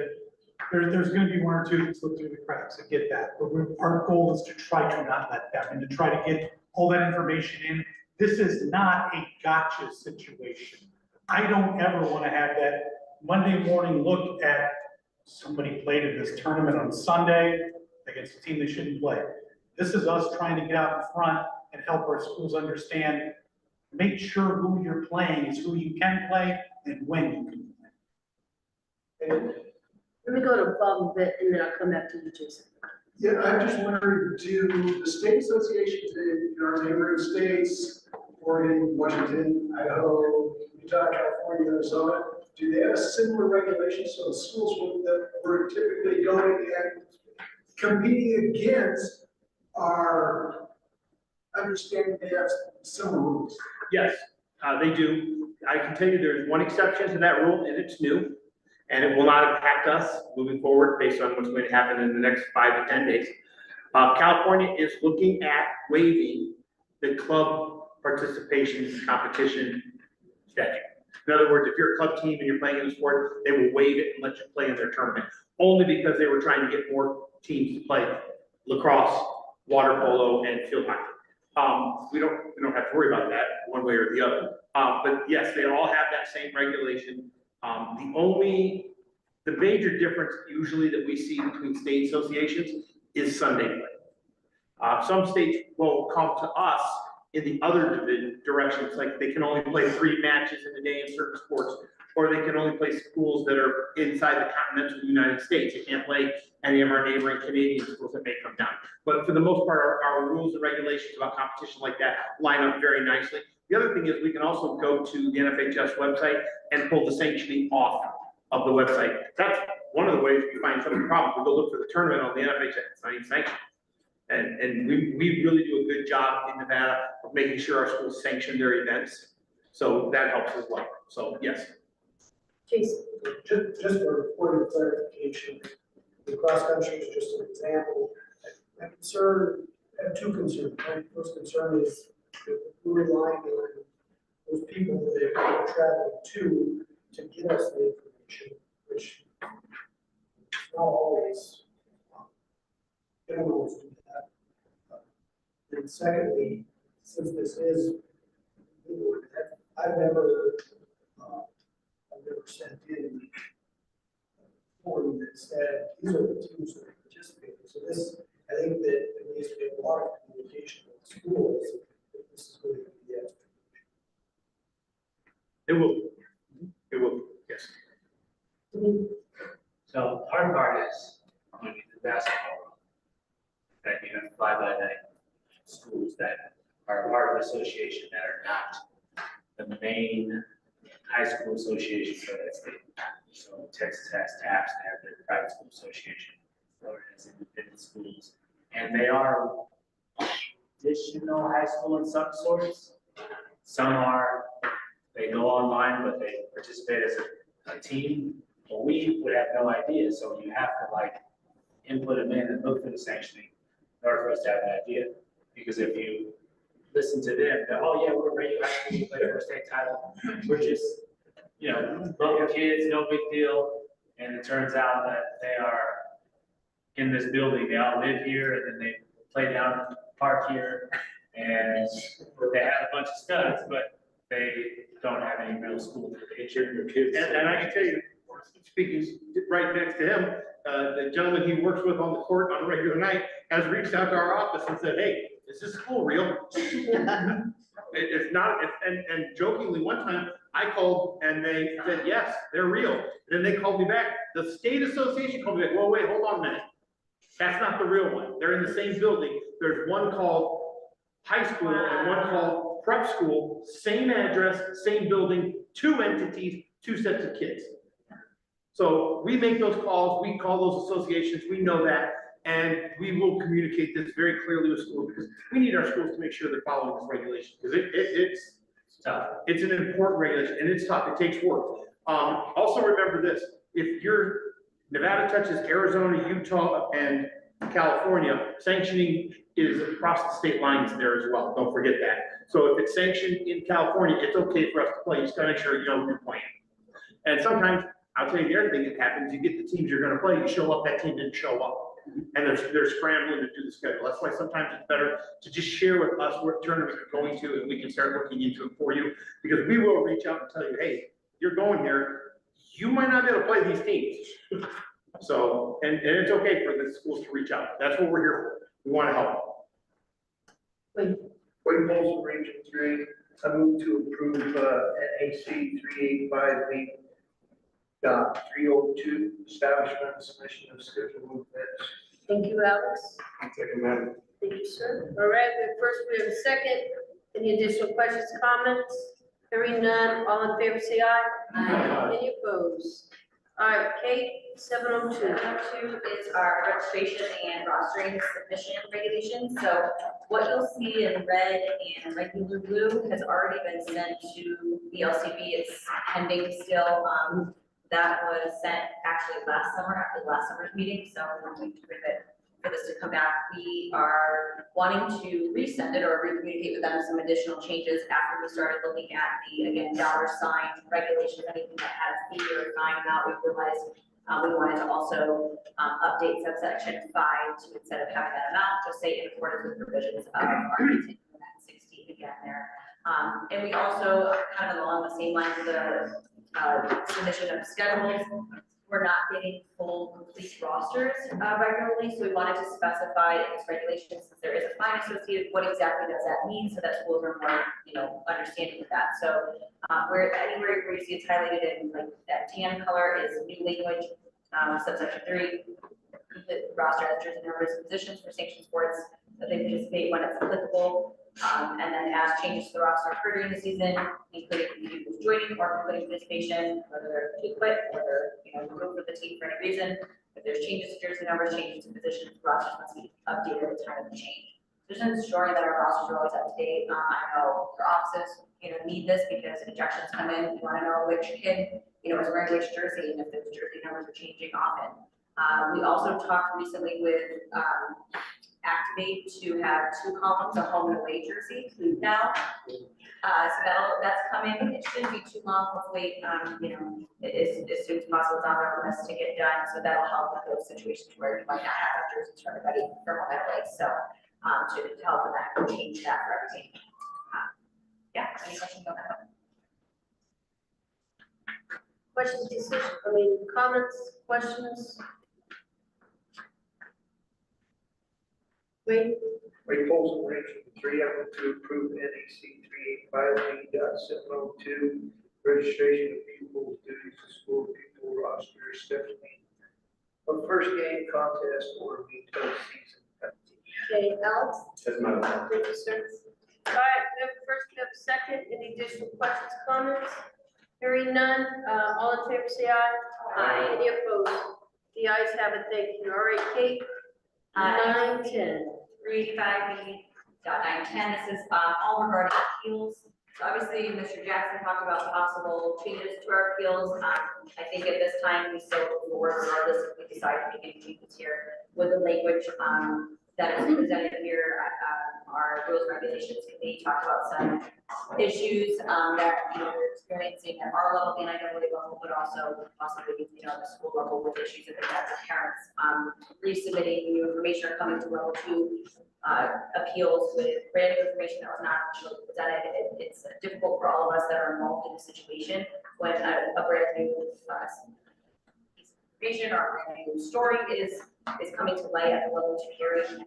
there's gonna be one or two that slip through the cracks. I get that. But our goal is to try to not let that, and to try to get all that information in. This is not a gotcha situation. I don't ever wanna have that Monday morning look at somebody played in this tournament on Sunday against a team they shouldn't play. This is us trying to get out in front and help our schools understand, make sure who you're playing is who you can play and when you can play. Let me go to Bob a bit, and then I'll come back to you, Jason. Yeah, I'm just wondering, do the state associations in our neighboring states, Oregon, Washington, Idaho, Utah, California, Arizona, do they have similar regulations? So the schools that we're typically going and competing against are understanding they have some rules? Yes, they do. I can tell you there's one exception to that rule, and it's new, and it will not impact us moving forward based on what's going to happen in the next 5 to 10 days. California is looking at waiving the club participation competition statute. In other words, if you're a club team and you're playing in a sport, they will waive it and let you play in their tournament, only because they were trying to get more teams to play lacrosse, water polo, and field hockey. We don't have to worry about that one way or the other. But yes, they all have that same regulation. The major difference usually that we see between state associations is Sunday play. Some states will come to us in the other directions, like they can only play 3 matches in a day in certain sports, or they can only play schools that are inside the continental United States. They can't play any of our neighboring Canadian schools that may come down. But for the most part, our rules and regulations about competition like that line up very nicely. The other thing is we can also go to the NFHS website and pull the sanctioning off of the website. That's one of the ways we find some of the problems. We go look for the tournament on the NFHS, it's not even sanctioned. And we really do a good job in Nevada of making sure our schools sanction their events. So that helps as well. So yes. Jason. Just for point of clarification, the cross country is just an example. I'm concerned, I have 2 concerns. My first concern is that we're relying on those people that they're traveling to get us the information, which is not always, they don't always do that. And secondly, since this is, I've never sent in a form that said, these are the teams that are participating. So this, I think that there needs to be a lot of communication with schools if this is going to be the expectation. It will, yes. So the hard part is when you do basketball, that you have 5-by-9 schools that are part of the association that are not the main high school association for that state. So Texas has TAPS, they have their private school association, Florida has independent schools, and they are additional high school in some sorts. Some are, they go online, but they participate as a team. But we would have no idea, so you have to like input them in and look for the sanctioning in order for us to have an idea. Because if you listen to them, they're, oh yeah, we're ready, we played our state title. We're just, local kids, no big deal. And it turns out that they are in this building, they all live here, and then they play down in the park here. And they have a bunch of studs, but they don't have any real school. Your kids. And I can tell you, speaking right next to him, the gentleman he works with on the court on a regular night has reached out to our office and said, hey, is this school real? It's not, and jokingly, one time I called and they said, yes, they're real. Then they called me back. The state association called me back, well, wait, hold on a minute. That's not the real one. They're in the same building. There's one called high school and one called prep school, same address, same building, two entities, two sets of kids. So we make those calls, we call those associations, we know that, and we will communicate this very clearly with schools, because we need our schools to make sure they're following this regulation, because it's tough. It's an important regulation, and it's tough, it takes work. Also remember this, if Nevada touches Arizona, Utah, and California, sanctioning is across the state lines there as well, don't forget that. So if it's sanctioned in California, it's okay for us to play, you just gotta make sure you know you're playing. And sometimes, I'll tell you the other thing that happens, you get the teams you're gonna play, you show up, that team didn't show up. And they're scrambling to do the schedule. That's why sometimes it's better to just share with us what tournament you're going to, and we can start looking into it for you. Because we will reach out and tell you, hey, you're going here, you might not be able to play these teams. So, and it's okay for the schools to reach out. That's what we're here for. We wanna help. Wayne Polson, Region 3, I move to approve NAC 3858.302, establishment submission of schedule of events. Thank you, Alex. Second that. Thank you, sir. All right, first we have a second. Any additional questions, comments? Hearing none, all in favor say aye. Aye. Any opposed? All right, Kate, 702. 702 is our registration and rostering submission regulations. So what you'll see in red and regular blue has already been sent to the LCB. It's pending still. That was sent actually last summer after the last summer's meeting. So we're going to bring it for this to come back. We are wanting to resend it or re-communicate with them some additional changes after we started looking at the, again, dollar sign regulations, anything that has fee or sign amount. We realized we wanted to also update subsection 5 to, instead of having that amount, just say in accordance with provisions of Article 60 again there. And we also, kind of along the same lines of the submission of schedules, we're not getting full complete rosters regularly, so we wanted to specify in this regulation, since there is a fine associated, what exactly does that mean, so that schools are more, understanding of that. So where anywhere where you see it's highlighted in like that tan color is new language, subsection 3, complete roster as jersey numbers and positions for sanctioned sports that they participate when it's applicable. And then as changes to the roster occur during the season, including who's joining or completing participation, whether they're quit or they're removed from the team for any reason. If there's changes to jersey numbers, changes to positions, rosters must be updated at the time of the change. Just ensuring that our rosters are always up to date. I know your offices, need this because injections come in. You want to know which kid, is wearing which jersey, and if those jersey numbers are changing often. We also talked recently with Activate to have 2 columns, a home and away jersey now. So that's coming. It shouldn't be too long. Hopefully, as soon as possible, it's on our list to get done. So that'll help with those situations where you might not have jerseys for everybody for home and away. So to help with that, we'll change that for everything. Yeah. Any questions on that? Questions, comments, questions? Wait. Wayne Polson, Region 3, I move to approve NAC 3858.702, registration of pupils, duties to school pupil roster, scheduling of first game contest or veto season. Okay, Alex? That's my. Thank you, sir. All right, we have a second. Any additional questions, comments? Hearing none, all in favor say aye. Aye. Any opposed? The ayes have it, thank you. All right, Kate? 910. 385.910, this is all regarding appeals. So obviously, Mr. Jackson talked about possible changes to our appeals. I think at this time, we still will work regardless if we decide to make any changes here with the language. that is presented here, our rules and regulations committee talked about some issues, that, you know, we're experiencing at our level, the NIAA level, but also possibly, you know, the school level with issues that they have with parents, resubmitting new information or coming to level 2, appeals with brand new information that was not actually presented. It's difficult for all of us that are involved in the situation when a brand new, piece of information or a brand new story is coming to light at the level 2 hearing.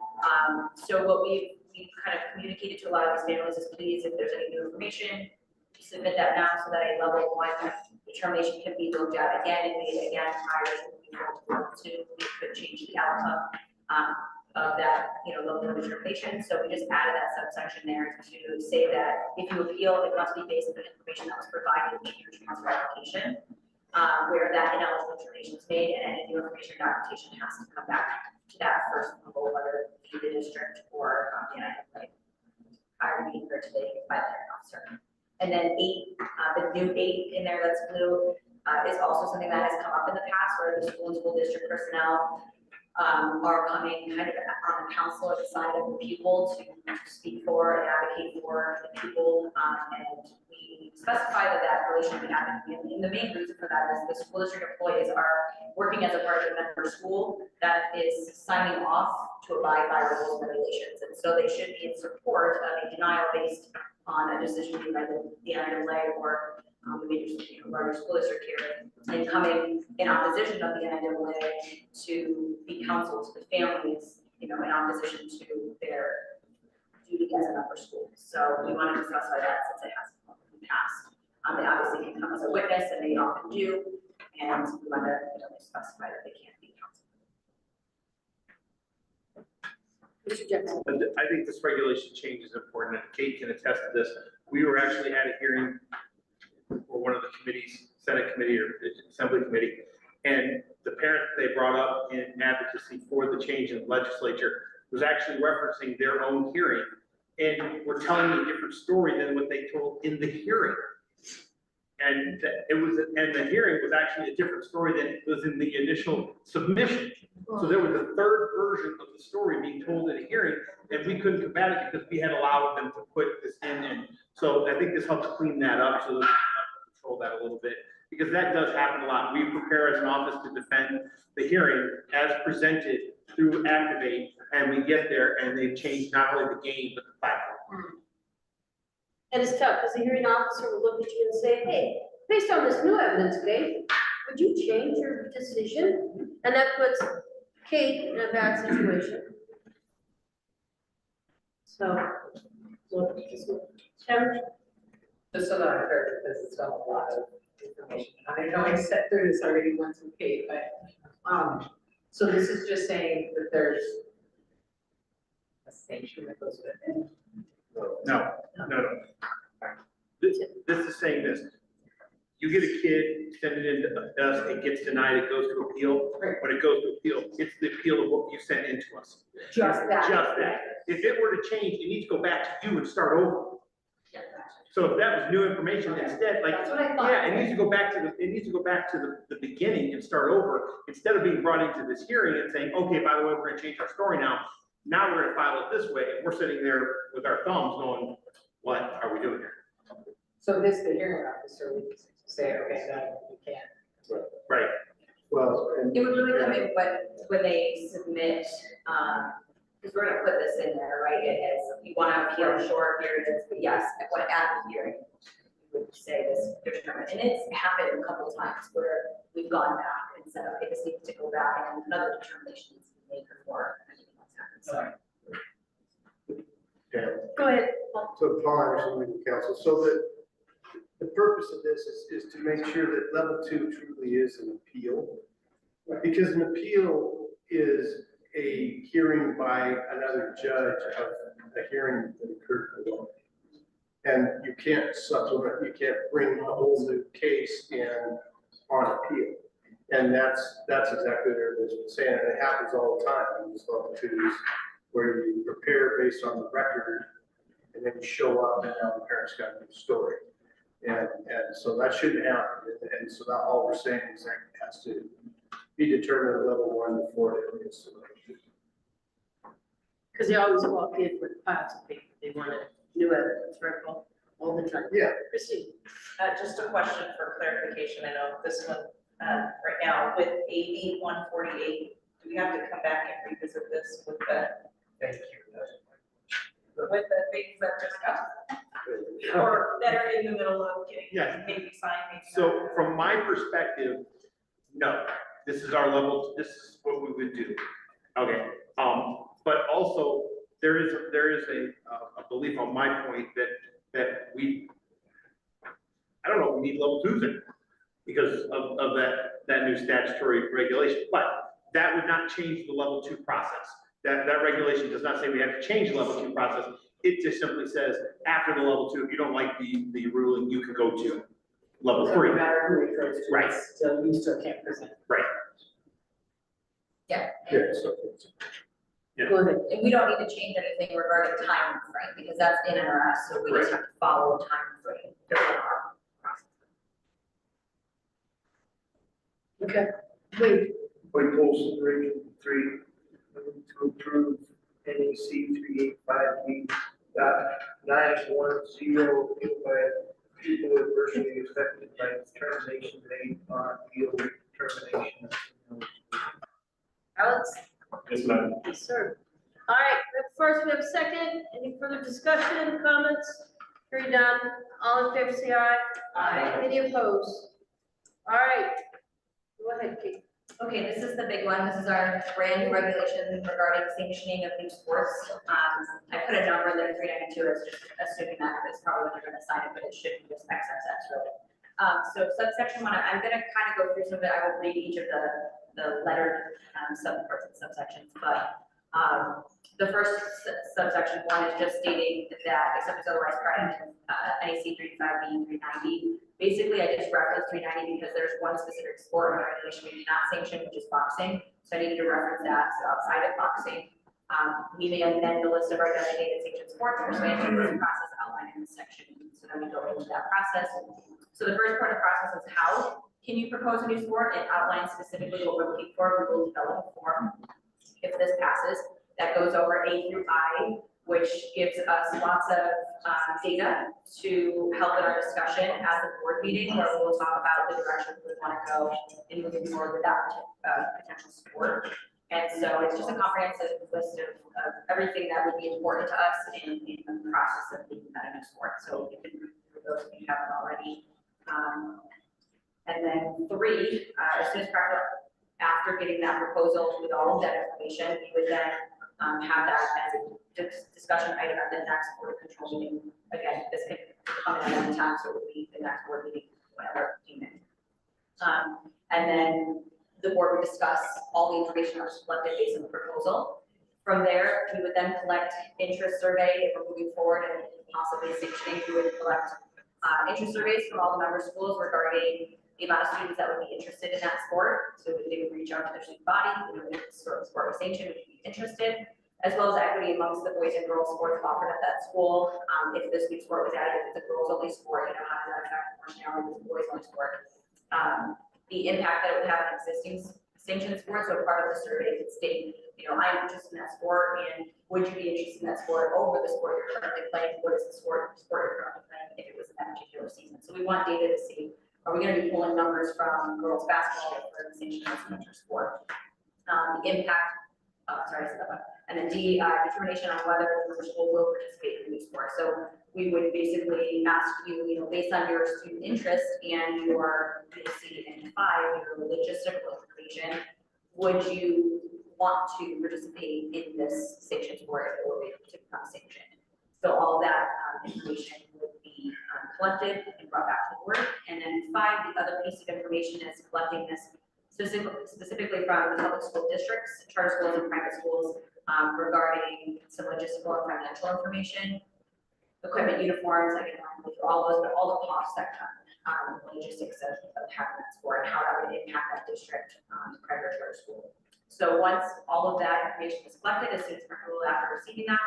So what we've kind of communicated to a lot of these families is, please, if there's any new information, submit that now so that a level 1 determination can be looked at again and made again prior to moving forward to level 2. We could change the outcome of that, you know, level 1 determination. So we just added that subsection there to say that if you appeal, it must be based on the information that was provided in your transfer application, where that ineligible determination is made, and any new information or documentation has to come back to that first level, whether it be the district or the NIAA, prior to being heard today by the hearing officer. And then 8, the new 8 in there that's blue, is also something that has come up in the past, where the school and school district personnel are coming kind of on the counselor side of the pupil to speak for and advocate for the pupil, and we specify that relationship happening. And the main reason for that is the school district employees are working as a part of the member school that is signing off to abide by rules and regulations, and so they should be in support of a denial based on a decision made by the NIAA or the major, you know, larger school district here, and coming in opposition of the NIAA to be counsel to the families, you know, in opposition to their duty as a member school. So we wanted to specify that since it hasn't come in the past. They obviously can come as a witness, and they often do, and we want to, you know, specify that they can't be counsel. I think this regulation change is important, and Kate can attest to this. We were actually at a hearing for one of the committees, Senate committee or Assembly committee, and the parent they brought up in advocacy for the change in the legislature was actually referencing their own hearing, and were telling a different story than what they told in the hearing. And the hearing was actually a different story than it was in the initial submission. So there was a third version of the story being told in a hearing, and we couldn't combat it because we had allowed them to put this in. And so I think this helps clean that up so that we can control that a little bit, because that does happen a lot. We prepare as an office to defend the hearing as presented through Activate, and we get there and they've changed not only the game, but the platform. And it's tough, because the hearing officer will look at you and say, hey, based on this new evidence, Kate, would you change your decision? And that puts Kate in a bad situation. So, Sharon? Just so that I'm clear, because it's got a lot of information. I know I sat through this already once with Kate, but, so this is just saying that there's a sanction that goes with it. No. This is saying this. You get a kid, send it in to us, it gets denied, it goes to appeal. When it goes to appeal, it's the appeal of what you sent into us. Just that. Just that. If it were to change, it needs to go back to you and start over. So if that was new information, instead, like, That's what I thought. yeah, it needs to go back to the beginning and start over, instead of being brought into this hearing and saying, okay, by the way, we're gonna change our story now. Now we're gonna file it this way, and we're sitting there with our thumbs going, what are we doing here? So this, the hearing officer would say, okay, no, you can't. Right. Well, It would really come in when they submit, because we're gonna put this in there, right? It is, you wanna appeal short periods, but yes, at the hearing, we would say this determined. And it's happened a couple of times where we've gone back and said, okay, this needs to go back, and another determination needs to be made before anything else happens. yeah. Go ahead. So Paul Anderson, legal counsel, so that the purpose of this is to make sure that level 2 truly is an appeal. Because an appeal is a hearing by another judge of a hearing that occurred below. And you can't supplement, you can't bring a whole new case in on appeal. And that's exactly what everybody's been saying, and it happens all the time in these level 2s, where you prepare based on the record, and then you show up and now the parents got a new story. And so that shouldn't happen, and so that all we're saying is that it has to be determined at level 1 before it is. Because they always walk in with piles of paper, they want new evidence, right, Paul? All the time. Yeah. Christine? Just a question for clarification, I know this one, right now, with AB 148, do we have to come back and revisit this with the, Thank you. with the things that just got, or that are in the middle of getting Yes. maybe signed, maybe not? So from my perspective, no, this is our level, this is what we would do. Okay, but also, there is a belief on my point that we, I don't know if we need level twos in, because of that new statutory regulation, but that would not change the level two process. That regulation does not say we have to change the level two process, it just simply says, after the level two, if you don't like the ruling, you can go to level So three. no matter who it goes to, Right. it's still, you still can't present. Right. Yeah. Yeah, so Go ahead. And we don't need to change anything regarding time frame, because that's in NRS, so we just have to follow time frame during our process. Okay, wait, Point Polson, Region 3, to approve NEC 3858.910, by people adversely affected by determination made on field termination. Alex? Yes, ma'am. Yes, sir. All right, first we have a second. Any further discussion, comments? Hearing none. All in favor, say aye. Aye. Any opposed? All right. Go ahead, Kate. Okay, this is the big one. This is our brand new regulation regarding sanctioning of new sports. I put a number there, 392, it's just assuming that it's probably when you're gonna sign it, but it should be just XXX really. So subsection 1, I'm gonna kind of go through some of it. I won't read each of the lettered subparts and subsections, but the first subsection 1 is just stating that except as otherwise provided in NEC 385B 390. Basically, I just referenced 390 because there's one specific sport or regulation we do not sanction, which is boxing. So I needed to reference that. So outside of boxing, we may amend the list of our designated sanctioned sports pursuant to this process outlined in this section. So then we go into that process. So the first part of the process is how can you propose a new sport and outline specifically what we're looking for. We will develop a form if this passes that goes over A through I, which gives us lots of data to help in our discussion at the board meeting, where we'll talk about the direction we want to go in moving forward with that potential sport. And so it's just a comprehensive list of everything that would be important to us in the process of making that a new sport. So you can read through those if you haven't already. And then 3, as soon as practical, after getting that proposal with all of that information, we would then have that as a discussion item at the next board control meeting. Again, this can come in at any time, so it would be the next board meeting, whenever you may. And then the board would discuss all the information that was collected based on the proposal. From there, we would then collect interest survey if we're moving forward and possibly sanctioning. We would collect interest surveys from all the member schools regarding the amount of students that would be interested in that sport. So they would reach out to their student body, if the sport was sanctioned, would be interested, as well as equity amongst the boys and girls sports offered at that school. If this week's sport was added, if it's a girls only sport, how does that affect proportionality with the boys only sport? The impact that it would have on existing sanctioned sports, so part of the survey could state, I'm interested in that sport, and would you be interested in that sport over the sport you're currently playing? What is the sport you're currently playing if it was in that particular season? So we want data to see, are we going to be pulling numbers from girls basketball for the sanctioned winter sport? The impact, sorry, I said that one. And then D, determination on whether the member school will participate in the new sport. So we would basically ask you, based on your student interest and your C and 5, your logistical information, would you want to participate in this sanctioned sport if it were to become sanctioned? So all of that information would be collected and brought back to the board. And then 5, the other piece of information is collecting this specifically from the public school districts, charter schools, and private schools regarding some logistical and financial information, equipment, uniforms, I can run through all those, but all the costs that come, logistics of having that sport and how that would impact that district, private or charter school. So once all of that information is collected, as soon as after receiving that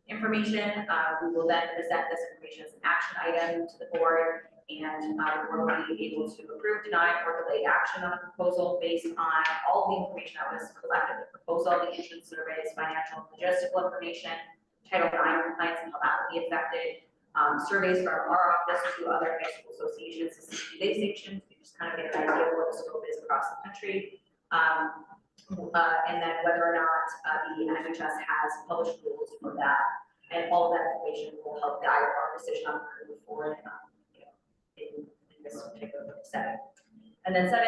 information, we will then present this information as an action item to the board And the board will be able to approve, deny, or delay action on the proposal based on all the information that was collected, the proposal, the entrance surveys, financial and logistical information, Title IX compliance and how that will be affected, surveys from our office to other high school associations, to see they sanctions, you just kind of get an idea of what the scope is across the country. And then whether or not the NHS has published rules for that, and all of that information will help guide our decision on where to move forward, in this particular setting. And then 7,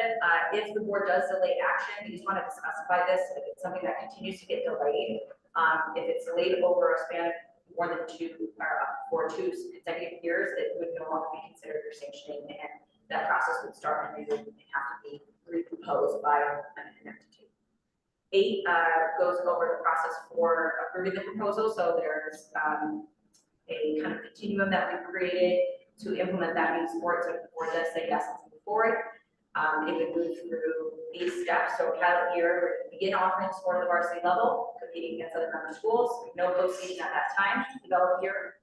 if the board does delay action, we just wanted to specify this, if it's something that continues to get delayed, if it's delayed over a span of more than 2 consecutive years, it would no longer be considered for sanctioning, and that process would start and they would have to be proposed by an entity. 8 goes over the process for approving the proposal, so there's a kind of continuum that we've created to implement that new sport, so if the board does say yes, let's move forward. It would move through 8 steps, so pilot year, begin offering sport at the varsity level, competing against other member schools, no postseason at that time, develop year.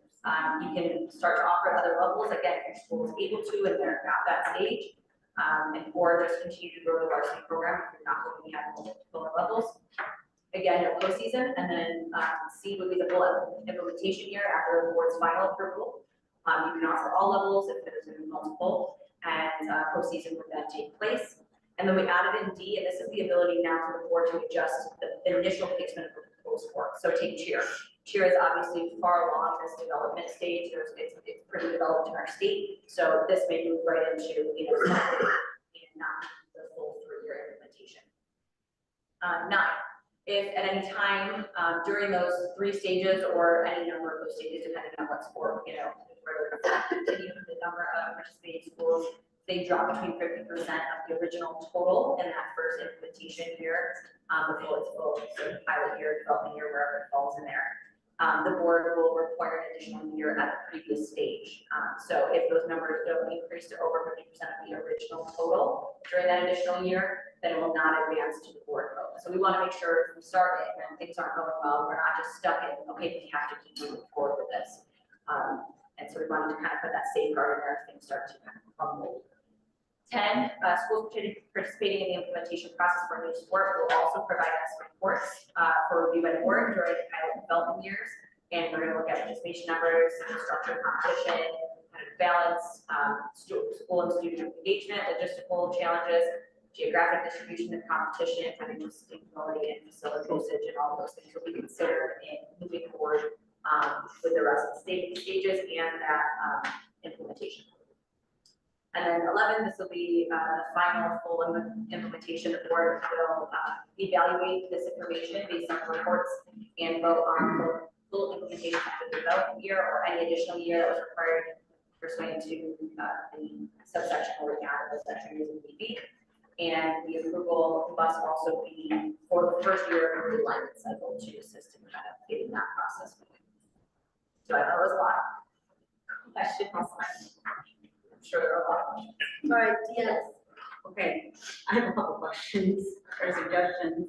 You can start to offer at other levels, again, if your school is able to and they're at that stage, or just continue to grow the varsity program if you're not looking at multiple levels. Again, no postseason, and then C would be the full implementation year after the board's final approval. You can offer all levels if there's multiple, and postseason would then take place. And then we added in D, and this is the ability now for the board to adjust the initial placement of the proposed sport. So take cheer. Cheer is obviously far along this development stage. It's pretty developed in our state. So this may move right into, something and not the full 3-year implementation. 9, if at any time during those 3 stages or any number of those stages, depending on what sport, continue the number of participating schools, they drop between 50% of the original total in that first implementation year, before it's full, so pilot year, development year, wherever it falls in there. The board will require an additional year at the previous stage. So if those numbers don't increase to over 50% of the original total during that additional year, then it will not advance to the board vote. So we want to make sure if we start it and things aren't going well, we're not just stuck in, okay, we have to keep moving forward with this. And so we wanted to kind of put that safeguard in there if things start to kind of crumble. 10, schools participating in the implementation process for a new sport will also provide us reports for review by the board during the pilot development years. And we're going to look at participation numbers, structure, competition, kind of balance, school and student engagement, logistical challenges, geographic distribution of competition, financial sustainability, and facility usage, and all of those things will be considered in moving forward with the rest of the stages and that implementation. And then 11, this will be the final full implementation. The board will evaluate this information based on the reports and vote on the full implementation of the development year or any additional year that was required pursuant to the subsection or the section using BB. And the approval must also be for the first year of the alignment cycle to assist in kind of getting that process moving. So I know it was a lot. Questions? I'm sure there are a lot of questions. All right, yes. Okay, I have a couple questions or suggestions.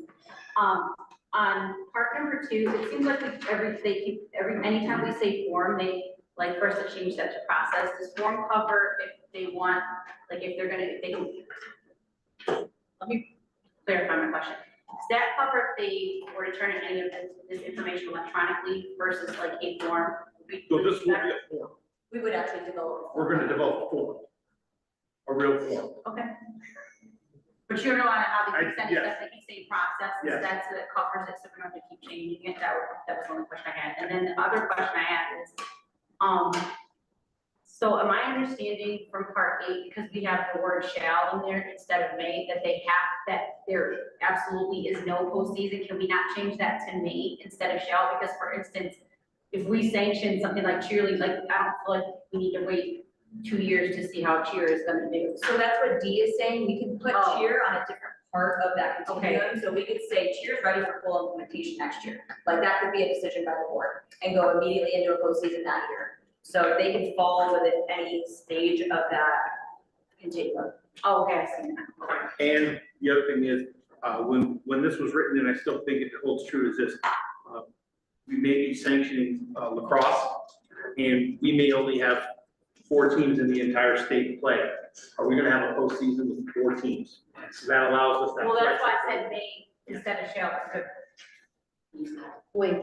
On part number 2, it seems like anytime we say form, they like first to change that to process. Does form cover if they want, like if they can, let me clarify my question. Does that cover if they were to turn in any of this information electronically versus like a form? So this will be a form. We would actually develop. We're going to develop a form, a real form. Okay. But you don't know how they keep sending yes. stuff, they keep saying process, Yes. that's that covers it, so we don't have to keep changing it. That was the only question I had. And then the other question I had is, so am I understanding from part 8, because we have the word shall in there instead of may, that there absolutely is no postseason? Can we not change that to may instead of shall? Because for instance, if we sanction something like cheerleading, like I don't feel like we need to wait 2 years to see how cheer is gonna do. So that's what D is saying. We can put cheer on a different part of that continuum. Okay. So we could say cheer is ready for full implementation next year. Like that could be a decision by the board and go immediately into a postseason that year. So they can fall within any stage of that continuum. Oh, okay, I see. And the other thing is, when this was written, and I still think it holds true, is this, we may be sanctioning lacrosse, and we may only have 4 teams in the entire state play. Are we gonna have a postseason with 4 teams? So that allows us that. Well, that's why I flexibility. said May instead of shall. Wait,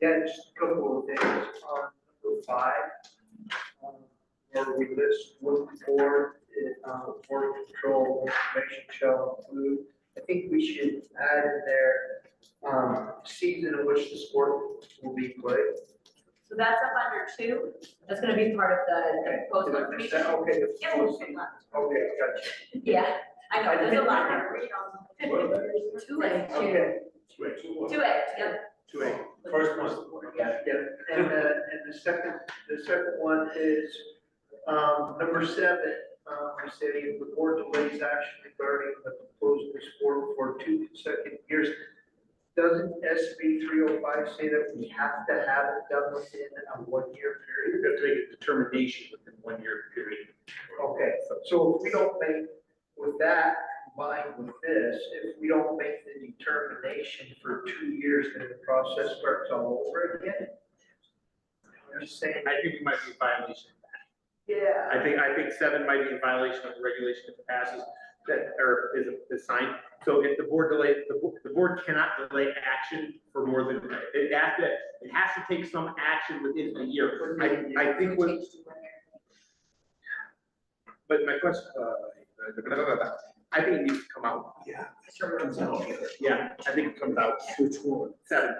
Yeah, just a couple of things on number 5. Where we list what the board, board control information shall include. I think we should add in there, season in which the sport will be played. So that's up under 2, that's gonna be part of the post information. Okay, the Yeah, full we'll season. put Okay, gotcha. Yeah, I know, there's a lot there. What? 2A, Okay. 2A, yeah. 2A. First one. Yeah, and the second one is, number 7, we say if the board delays action regarding the proposed sport for 2 consecutive years. Doesn't SB 305 say that we have to have it done within a 1-year period? We have to make a determination within 1-year period. Okay, so if we don't make, with that combined with this, if we don't make the determination for 2 years, then the process starts all over again? I'm just saying. I think we might be in violation of that. Yeah. I think 7 might be in violation of the regulation if it passes, that, or is signed. So if the board delay, the board cannot delay action for more than, it has to take some action within a year. I think what. But my question, I think it needs to come out. Yeah. Yeah, I think it comes out. Which one? 7.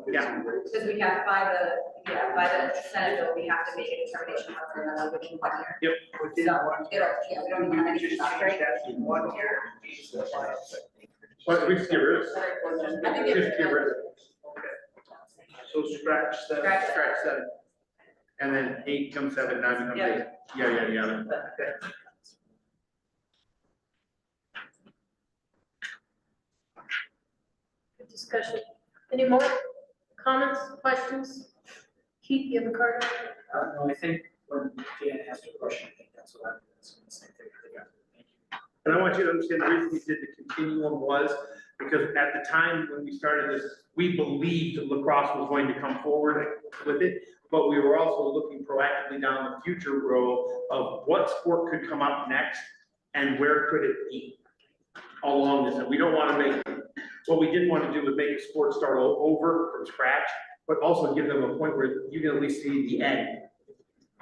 Yeah. Because we have by the Senate bill, we have to make a determination on within 1 year. Yep. Within So, 1 year. yeah, we don't even have We anything just about change it. that to 1 year. But we just get rid of it. I think Just get rid of it. Okay. So scratch 7. Scratch 7. And then 8 becomes 7, 9 becomes 8. Yeah. Okay. good discussion. Any more comments, questions? Keith, you have a card? No, I think when Dan asked a question, I think that's what I'm, that's the same thing. I think thank you. And I want you to understand the reason we did the continuum was because at the time when we started this, we believed that lacrosse was going to come forward with it, but we were also looking proactively down the future road of what sport could come up next and where could it be along this. And we don't want to make, what we didn't want to do was make a sport start over from scratch, but also give them a point where you can at least see the end.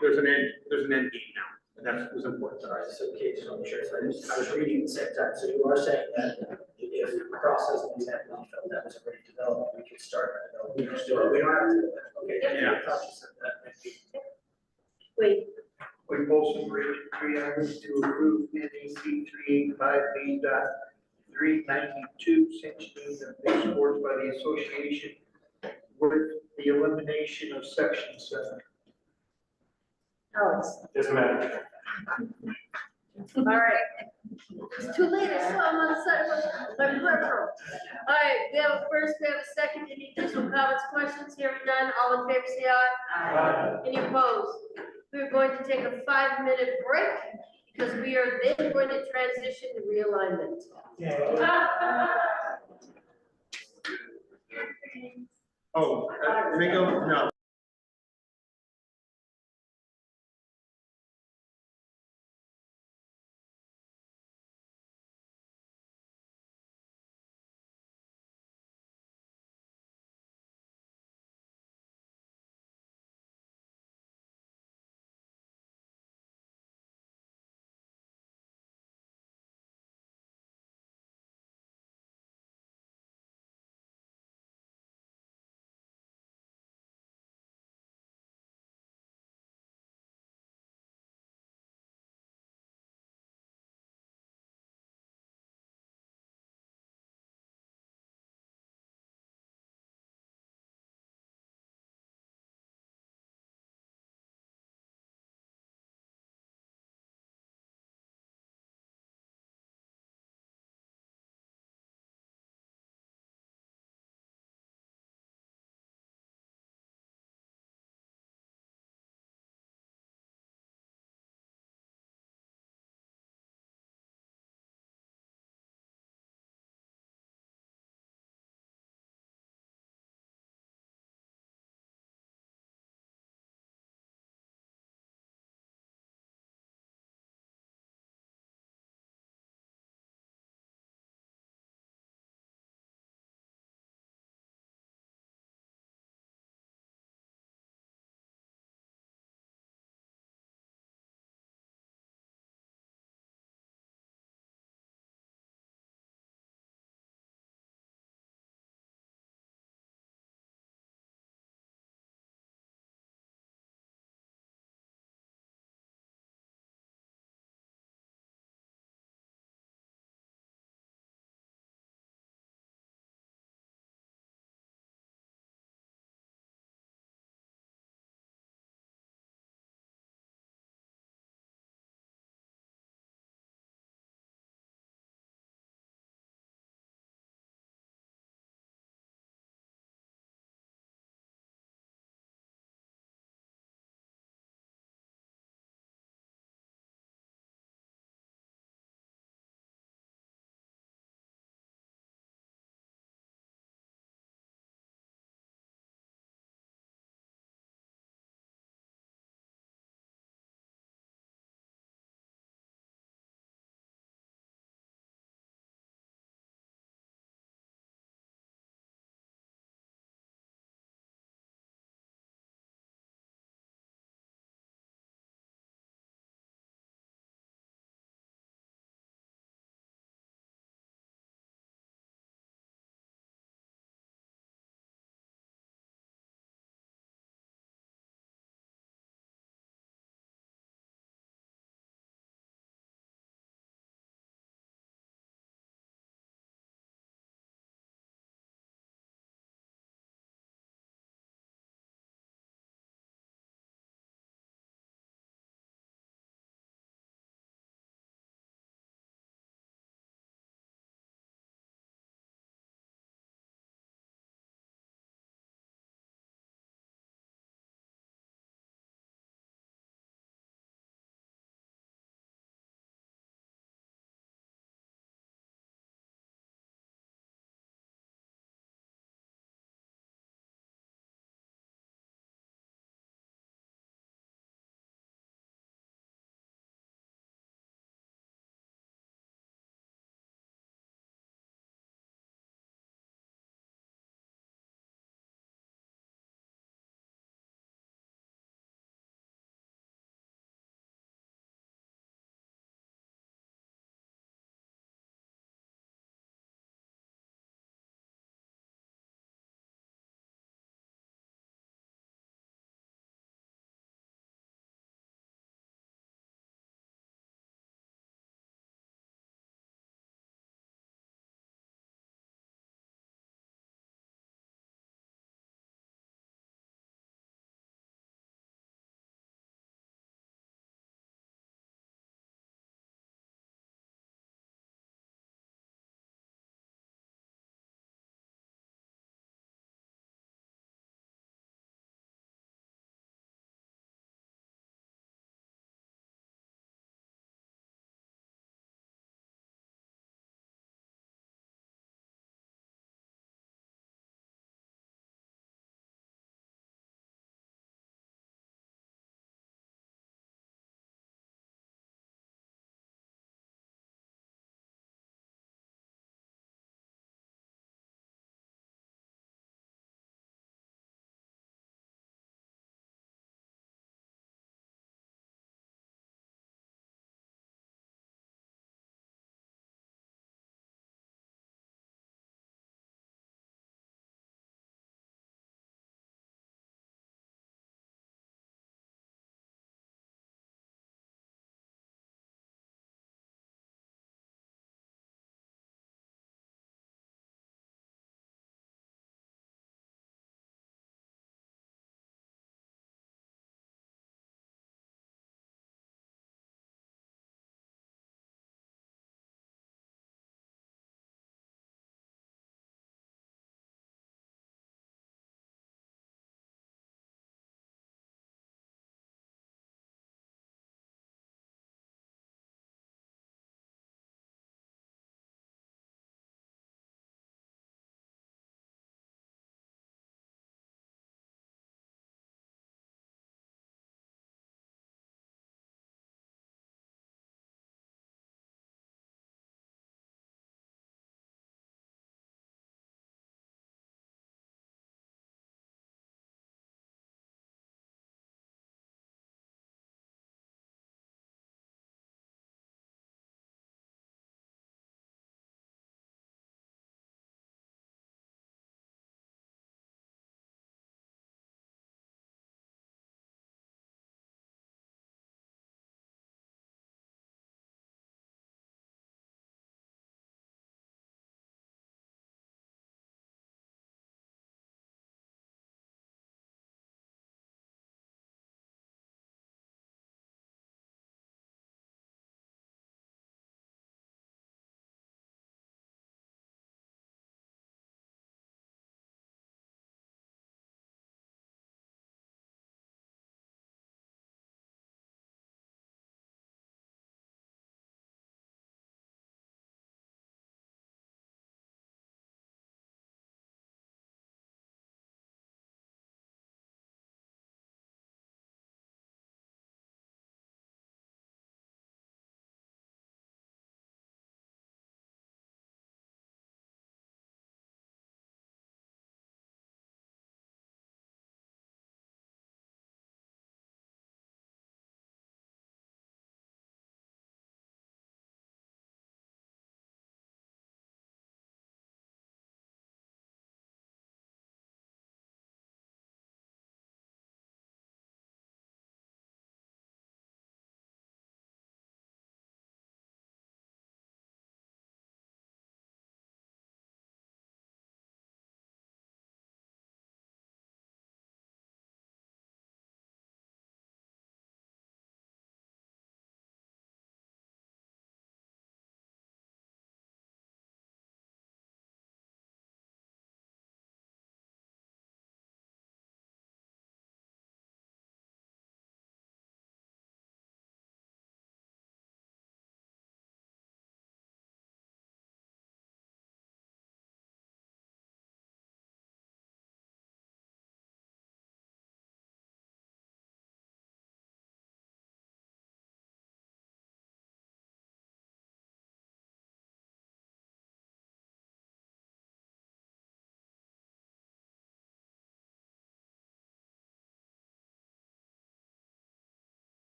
There's an end game now, and that was important. All right, so Kate, just want to make sure, so I was reading at the same time, so you are saying that if the process is that we felt that was already developed, we could start, we don't have to, okay. Yeah. I thought you said that, thank you. Wait, We both agree, 3 items to approve NEC 385B.392, sanctioning of big sports by the association with the elimination of section 7. Alex. Doesn't matter. All right. It's too late, I saw him on the side of my peripheral. All right, we have a first, we have a second, any additional comments, questions, hearing none, all in favor, say aye. Aye. Any opposed? We're going to take a 5-minute break, because we are then going to transition to realignment. Oh, Domingo, no.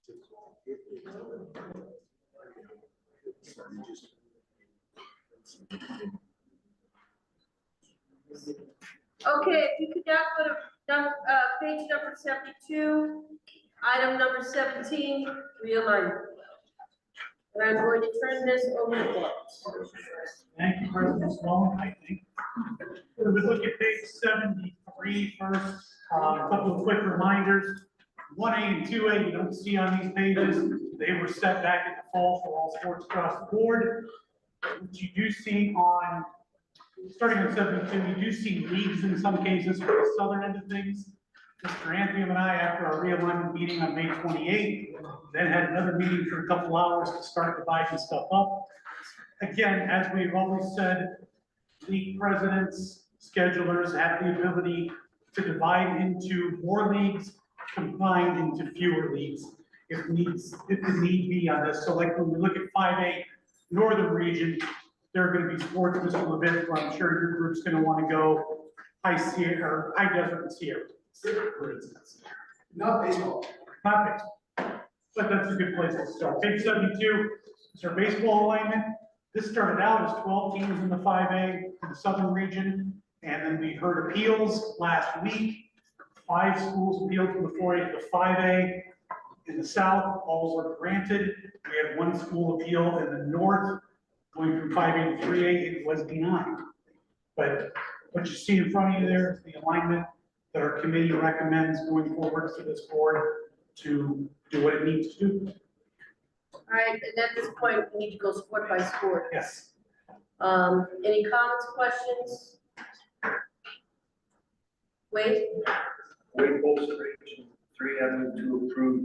Okay, if you could now go to page number 72, item number 17, realignment. And I'm going to turn this over to Bob. Thank you, President Sloan, I think. If we look at page 73 first, a couple of quick reminders. 1A and 2A, you don't see on these pages. They were set back in the fall for all sports across the board. What you do see on, starting on 72, you do see leagues in some cases for the southern end of things. Mr. Anthony and I, after our realignment meeting on May 28th, then had another meeting for a couple hours to start dividing stuff up. Again, as we've always said, league presidents, schedulers have the ability to divide into more leagues, combined into fewer leagues if the need be on this. So like when we look at 5A Northern Region, there are going to be sports, Mr. Levin, where I'm sure your group's going to want to go High Sierra, or High Desert and Sierra, for instance. Not baseball. Not baseball, but that's a good place to start. Page 72 is our baseball alignment. This started out as 12 teams in the 5A in the Southern region, and then we heard appeals last week. 5 schools appealed from the 4A to the 5A. In the South, all were granted. We had 1 school appeal in the North, going from 5A to 3A, it was denied. But what you see in front of you there is the alignment that our committee recommends going forward to this board to do what it needs to do. All right, and at this point, we need to go sport by sport. Yes. Any comments, questions? Wade? Wade Bolster, Region 3, I move to approve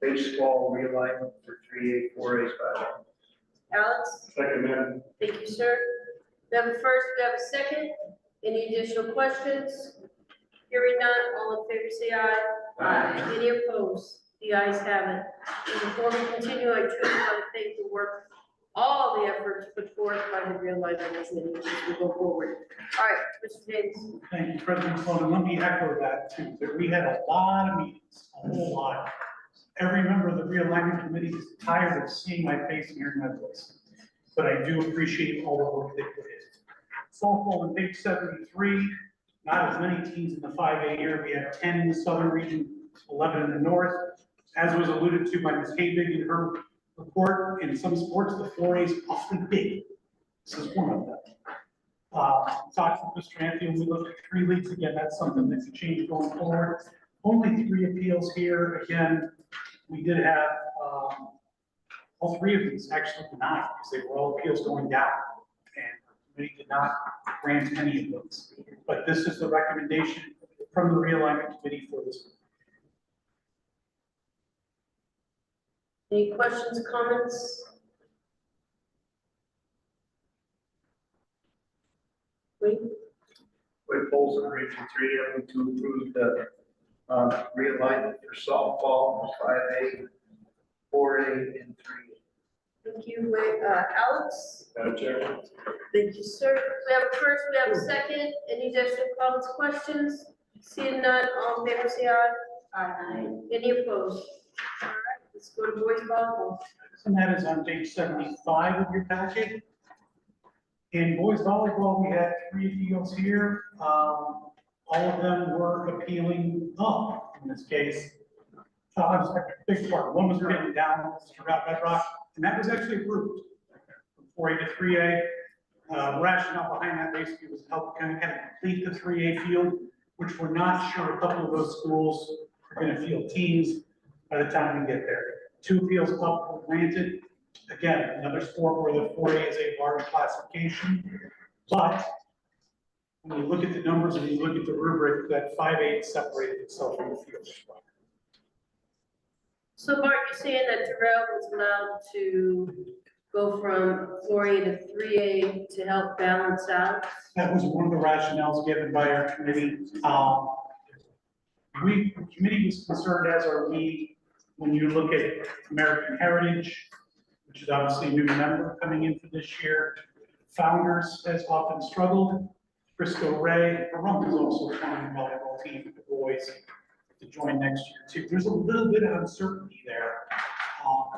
baseball realignment for 3A, 4A, 5A. Alex? Second, man. Thank you, sir. We have a first, we have a second. Any additional questions? Hearing none, all in favor say aye. Aye. Any opposed? The ayes have it. And before we continue, I truly want to thank the work, all the efforts put forth by the realignment committee as we go forward. All right, Mr. James. Thank you, President Sloan, and let me echo that too, that we had a lot of meetings, a whole lot. Every member of the realignment committee is tired of seeing my face and hearing my voice, but I do appreciate all the work they put in. Softball on page 73, not as many teams in the 5A here. We have 10 in the Southern region, 11 in the North. As was alluded to by Ms. Habig in her report, in some sports, the 4A is awfully big. This is one of them. Talked with Mr. Anthony, when we look at 3 leagues again, that's something that could change going forward. Only 3 appeals here. Again, we did have all 3 of these actually denied because they were all appeals going down, and the committee did not grant any of those. But this is the recommendation from the realignment committee for this. Any questions, comments? Wade? Wade Bolster, Region 3, I move to approve the realignment for softball, 5A, 4A, and 3A. Thank you, Wade. Alex? Madam Chair. Thank you, sir. We have a first, we have a second. Any additional comments, questions? Seeing none, all in favor say aye. Aye. Any opposed? All right, let's go to boys volleyball. And that is on page 75 of your packet. In boys volleyball, we had 3 appeals here. All of them were appealing up in this case. I was a big part. One was written down throughout Bedrock, and that was actually approved. From 4A to 3A. Rationale behind that basically was help kind of complete the 3A field, which we're not sure a couple of those schools are going to field teams by the time we get there. 2 appeals up were granted. Again, another sport where the 4A is a large classification, but when you look at the numbers and you look at the rubric, that 5A separated itself from the field. So Mark, you're saying that Terrell was allowed to go from 4A to 3A to help balance out? That was one of the rationales given by our committee. The committee was concerned, as are we, when you look at American Heritage, which is obviously a new member coming in for this year. Founders has often struggled. Frisco Ray, Pahrump is also a fine volleyball team for the boys. to join next year too. There's a little bit of uncertainty there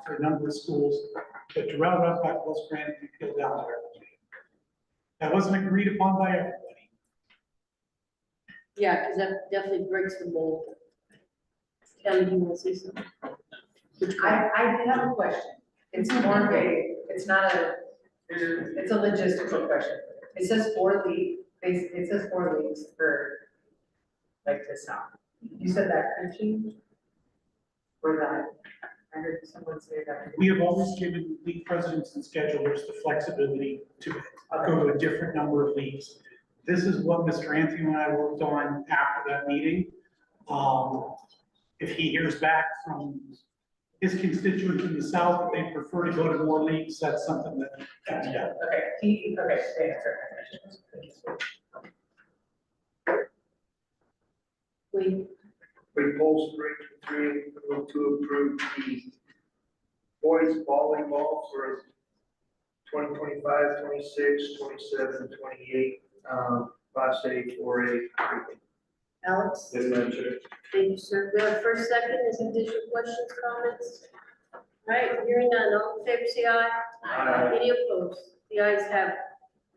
for a number of schools, but Terrell Rough got West Grand and appealed down there. That wasn't agreed upon by everybody. Yeah, because that definitely breaks the mold. Kelly, you want to say something? I did have a question. It's more of a, it's not a, it's a logistical question. It says 4 leagues, it says 4 leagues for like this now. You said that could change? Or that? I heard someone say that. We have always given league presidents and schedulers the flexibility to go to a different number of leagues. This is what Mr. Anthony and I worked on after that meeting. If he hears back from his constituents in the South, that they prefer to go to more leagues, that's something that can be done. Okay, okay, they answered my questions. Repulse Range 3, move to approve the boys volleyball for 2025, 26, 27, 28, Class A, 4A. Alex? Yes, Madam Chair. Thank you, sir. We have first, second, is additional questions, comments? All right, hearing none, all in favor, say aye. Aye. Any opposed? The ayes have it.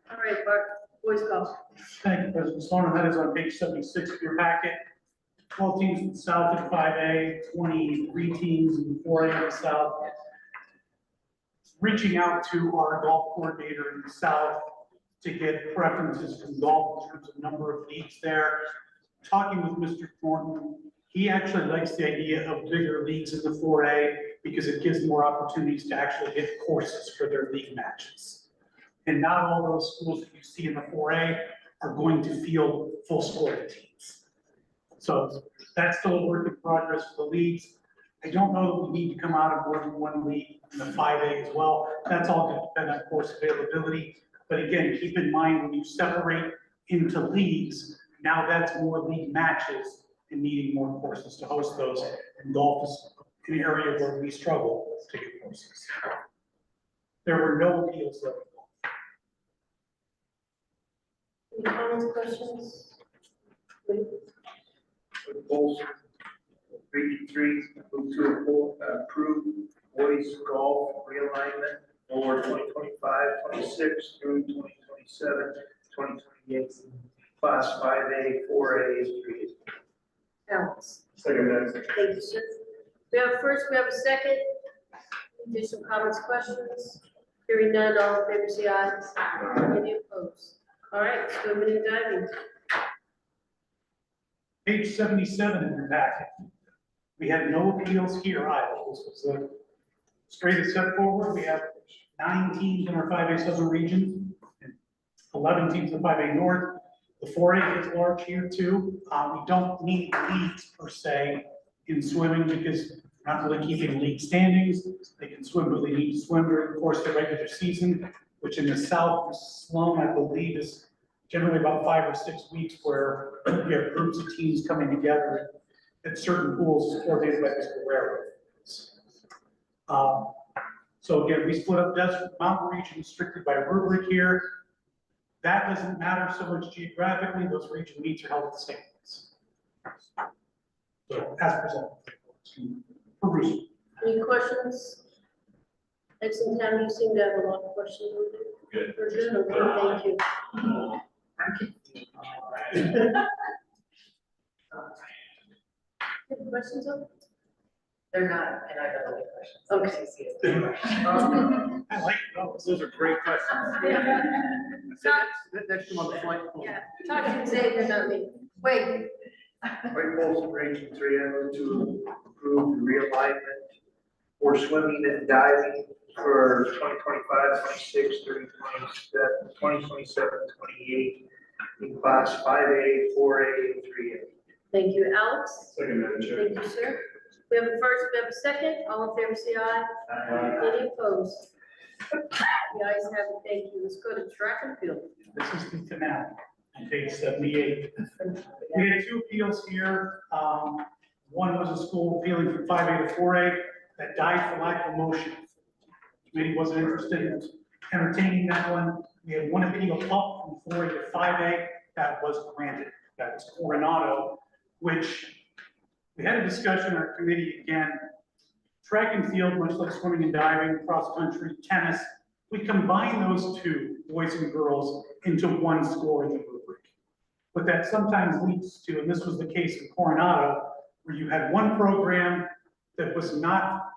All right, Bart, boys golf. Thank you, President Stoner. That is on page 76 of your packet. 12 teams in the South in 5A, 23 teams in 4A in the South. Reaching out to our golf coordinator in the South to get preferences from golf in terms of number of leagues there. Talking with Mr. Thornton, he actually likes the idea of bigger leagues in the 4A because it gives more opportunities to actually get courses for their league matches. And not all those schools that you see in the 4A are going to field full scoring teams. So that's still a work in progress for the leagues. I don't know that we need to come out of more than one league in the 5A as well. That's all going to depend on course availability. But again, keep in mind when you separate into leagues, now that's more league matches and needing more courses to host those. And golf is an area where we struggle to get courses. There were no appeals levied. Any comments, questions? Please. Repulse Region 3, move to approve boys golf realignment for 2025, 26 through 2027, 2028, Class 5A, 4A, 3A. Alex? Second, Madam Chair. Thank you, sir. We have a first, we have a second. Additional comments, questions? Hearing none, all in favor, say aye. Any opposed? All right, swimming and diving. Page 77 in your packet. We had no appeals here either. This was a straight step forward. We have 9 teams in our 5A Southern region, and 11 teams in 5A North. The 4A is large here too. We don't need leagues per se in swimming because we're not really keeping league standings. They can swim what they need to swim during the course of the regular season, which in the South, Sloan, I believe, is generally about 5 or 6 weeks where we have groups of teams coming together at certain pools coordinated by Mr. Railroad. So again, we split up Desert Mountain region restricted by rubric here. That doesn't matter so much geographically, those region meets are held at the same place. So as presented. Perusal. Any questions? Excellent, Tam, you seem to have a lot of questions. Good. We're good, okay, thank you. Any questions on? They're not, and I don't have any questions. Okay. I like those. Those are great questions. Next one on the flight. Yeah, talk to Xavier, not me. Wait. Repulse Region 3, I move to approve the realignment for swimming and diving for 2025, 26, 30, 2027, 28 in Class 5A, 4A, and 3A. Thank you, Alex. Second, Madam Chair. Thank you, sir. We have a first, we have a second. All in favor, say aye. Any opposed? The ayes have it, thank you. Let's go to track and field. This is the finale on page 78. We had 2 appeals here. One was a school appealing from 5A to 4A that died for lack of motion. Committee wasn't interested in entertaining that one. We had 1 appeal up from 4A to 5A that was granted. That was Coronado, which We had a discussion in our committee again, track and field, much like swimming and diving, cross country, tennis, we combine those two, boys and girls, into one scoring rubric. But that sometimes leads to, and this was the case in Coronado, where you had one program that was not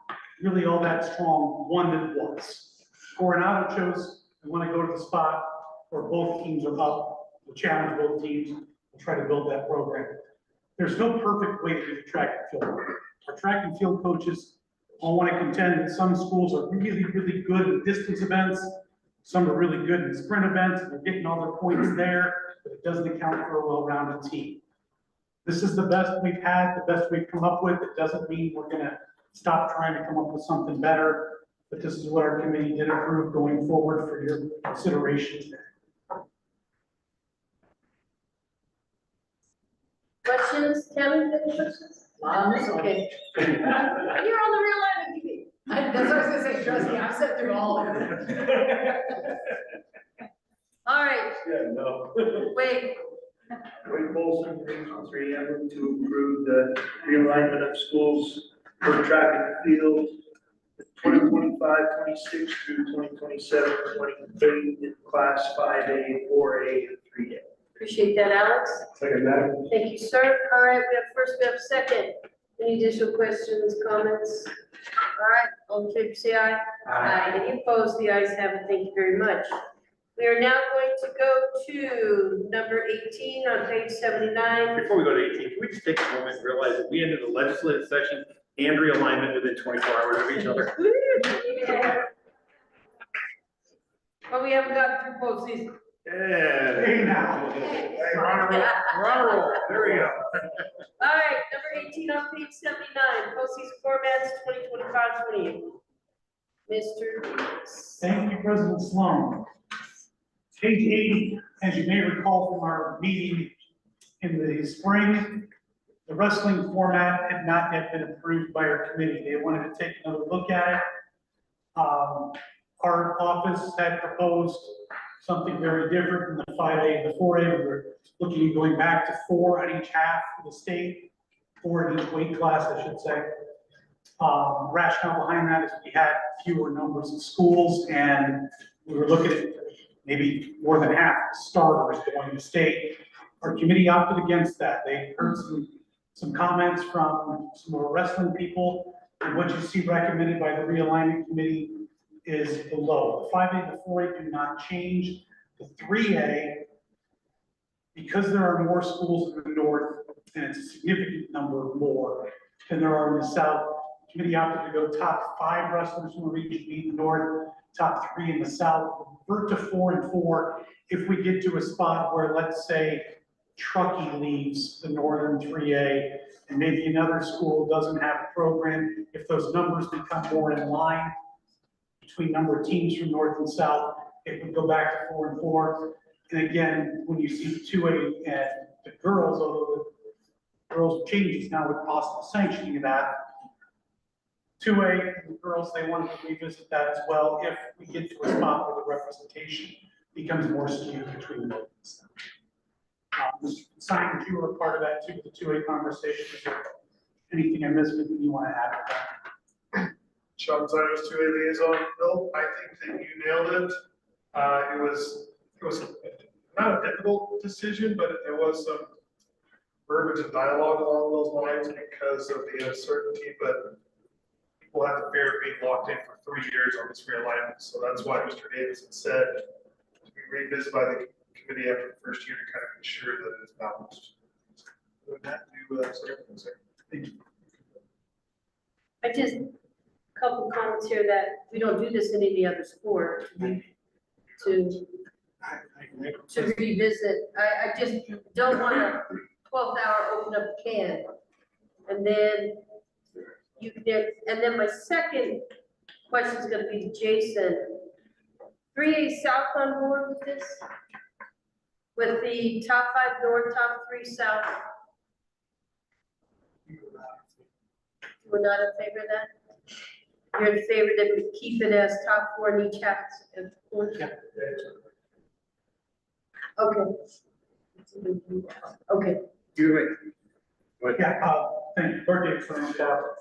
really all that strong, one that was. Coronado chose, we want to go to the spot where both teams are up, we'll challenge both teams, we'll try to build that program. There's no perfect way to do the track and field. Our track and field coaches all want to contend that some schools are really, really good in distance events, some are really good in sprint events, and they're getting all their points there, but it doesn't account for a well-rounded team. This is the best we've had, the best we've come up with. It doesn't mean we're gonna stop trying to come up with something better, but this is what our committee did approve going forward for your consideration today. Questions, Kelly, any questions? Okay. You're on the real line, TV. That's what I was gonna say, trust me, I've sat through all of it. All right, Yeah, no. wait, Wade Bolson, Region 3, I move to approve the realignment of schools for track and field 2025, 26 through 2027, 28 in class 5A, 4A, and 3A. appreciate that, Alex. Second, Madam. Thank you, sir. All right, we have second. Any additional questions, comments? All right, all in favor, say aye. Aye. Any opposed? The ayes have it. Thank you very much. We are now going to go to number 18 on page 79. Before we go to 18, can we just take a moment and realize that we ended the legislative session and realignment within 24 hours of each other? But we haven't gotten through postseason. Yeah. Hey, now. Hey, we're on a roll. We're on a roll. There we go. All right, number 18 on page 79, postseason formats 2025-28. Mr. Davis. Thank you, President Sloan. Page 80, as you may recall from our meeting in the spring, the wrestling format had not yet been approved by our committee. They wanted to take another look at it. Our office had proposed something very different in the 5A and the 4A. We were looking at going back to 4 on each half of the state, 4 in each weight class, I should say. Rationale behind that is we had fewer numbers of schools, and we were looking at maybe more than half the starters going to state. Our committee opted against that. They heard some comments from some of our wrestling people, and what you see recommended by the realignment committee is below. The 5A and the 4A do not change. The 3A, because there are more schools in the north, and it's a significant number more than there are in the south, the committee opted to go top 5 wrestlers from the region B in the north, top 3 in the south, revert to 4 and 4 if we get to a spot where, let's say, Truckee leaves the northern 3A, and maybe another school doesn't have a program. If those numbers become more in line between number of teams from north and south, it would go back to 4 and 4. And again, when you see 2A and the girls, although the girls changes now with possible sanctioning of that, 2A and the girls, they wanted to revisit that as well if we get to a spot where the representation becomes more skewed between both. Mr. Simon, you were a part of that too, the 2A conversation. Is there anything I missed that you want to add to that? Sean Simons, 2A liaison. Bill, I think that you nailed it. It was not a difficult decision, but there was some verbiage and dialogue along those lines because of the uncertainty, but people have the fear of being locked in for 3 years on this realignment. So that's why Mr. Davis had said to be revisited by the committee after the first year to kind of ensure that it's balanced. With that, thank you. I just, a couple comments here that we don't do this in any other sport to revisit. I just don't want a 12th hour open up can. And then you can, and then my second question is gonna be to Jason. 3A South on board with this? With the top 5 north, top 3 south? We're not in favor of that? You're in favor that we keep it as top 4 in each half of course? Yeah. Okay. Okay. You wait. Thank you, birthday from Barbara.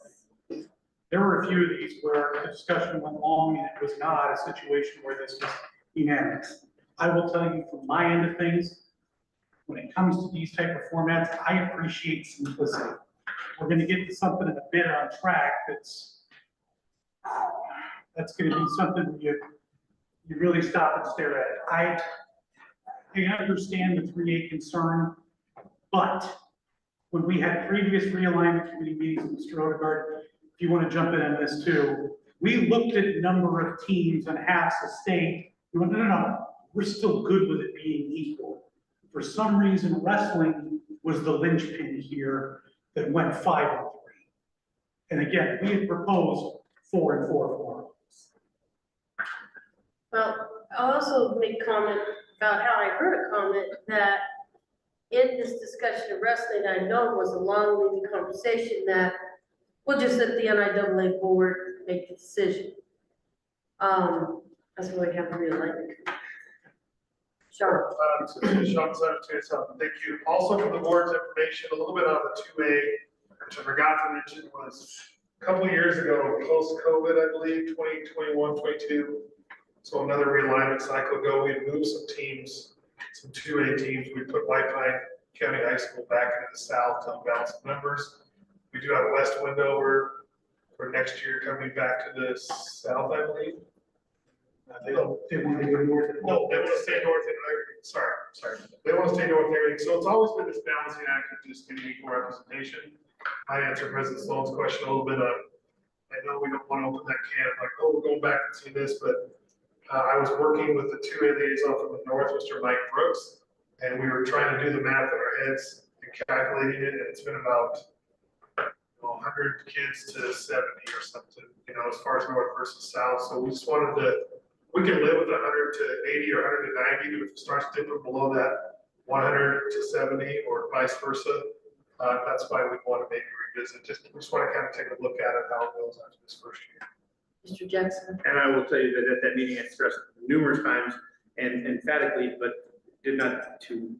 There were a few of these where the discussion went long and it was not a situation where this was unanimous. I will tell you from my end of things, when it comes to these type of formats, I appreciate simplicity. We're gonna get to something in a bit on track that's gonna be something you really stop and stare at. I understand the 3A concern, but when we had previous realignment committee meetings, Mr. Odegaard, if you want to jump in on this too, we looked at number of teams and half the state. We went, no, we're still good with it being equal. For some reason, wrestling was the linchpin here that went 5-3. And again, we had proposed 4-4. Well, I'll also make a comment about how I heard a comment that in this discussion of wrestling, I know was a long-winded conversation that we'll just let the NIAA board make the decision. That's what we have to realize. Sean. Sean, thank you. Also for the board's information, a little bit on the 2A, which I forgot to mention was a couple of years ago, post-COVID, I believe, 2021, 22. So another realignment cycle ago, we moved some teams, some 2A teams. We put White Pine County High School back into the south to balance the numbers. We do have West Wendover for next year coming back to the south, I believe. They want to go north. No, they want to stay north in everything. Sorry. They want to stay north in everything. So it's always been this balancing act of just getting equal representation. I answered President Sloan's question a little bit on, I know we don't want to open that can of like, oh, we're going back and see this, but I was working with the 2A liaison from the north, Mr. Mike Brooks, and we were trying to do the math in our heads and calculating it, and it's been about 100 kids to 70 or something, as far as north versus south. So we just wanted to, we can live with 100 to 80 or 100 to 90, but if it starts dipping below that 100 to 70 or vice versa, that's why we want to maybe revisit. We just want to kind of take a look at it, how it goes after this first year. Mr. Jackson. And I will tell you that at that meeting, I stressed numerous times and emphatically, but did not to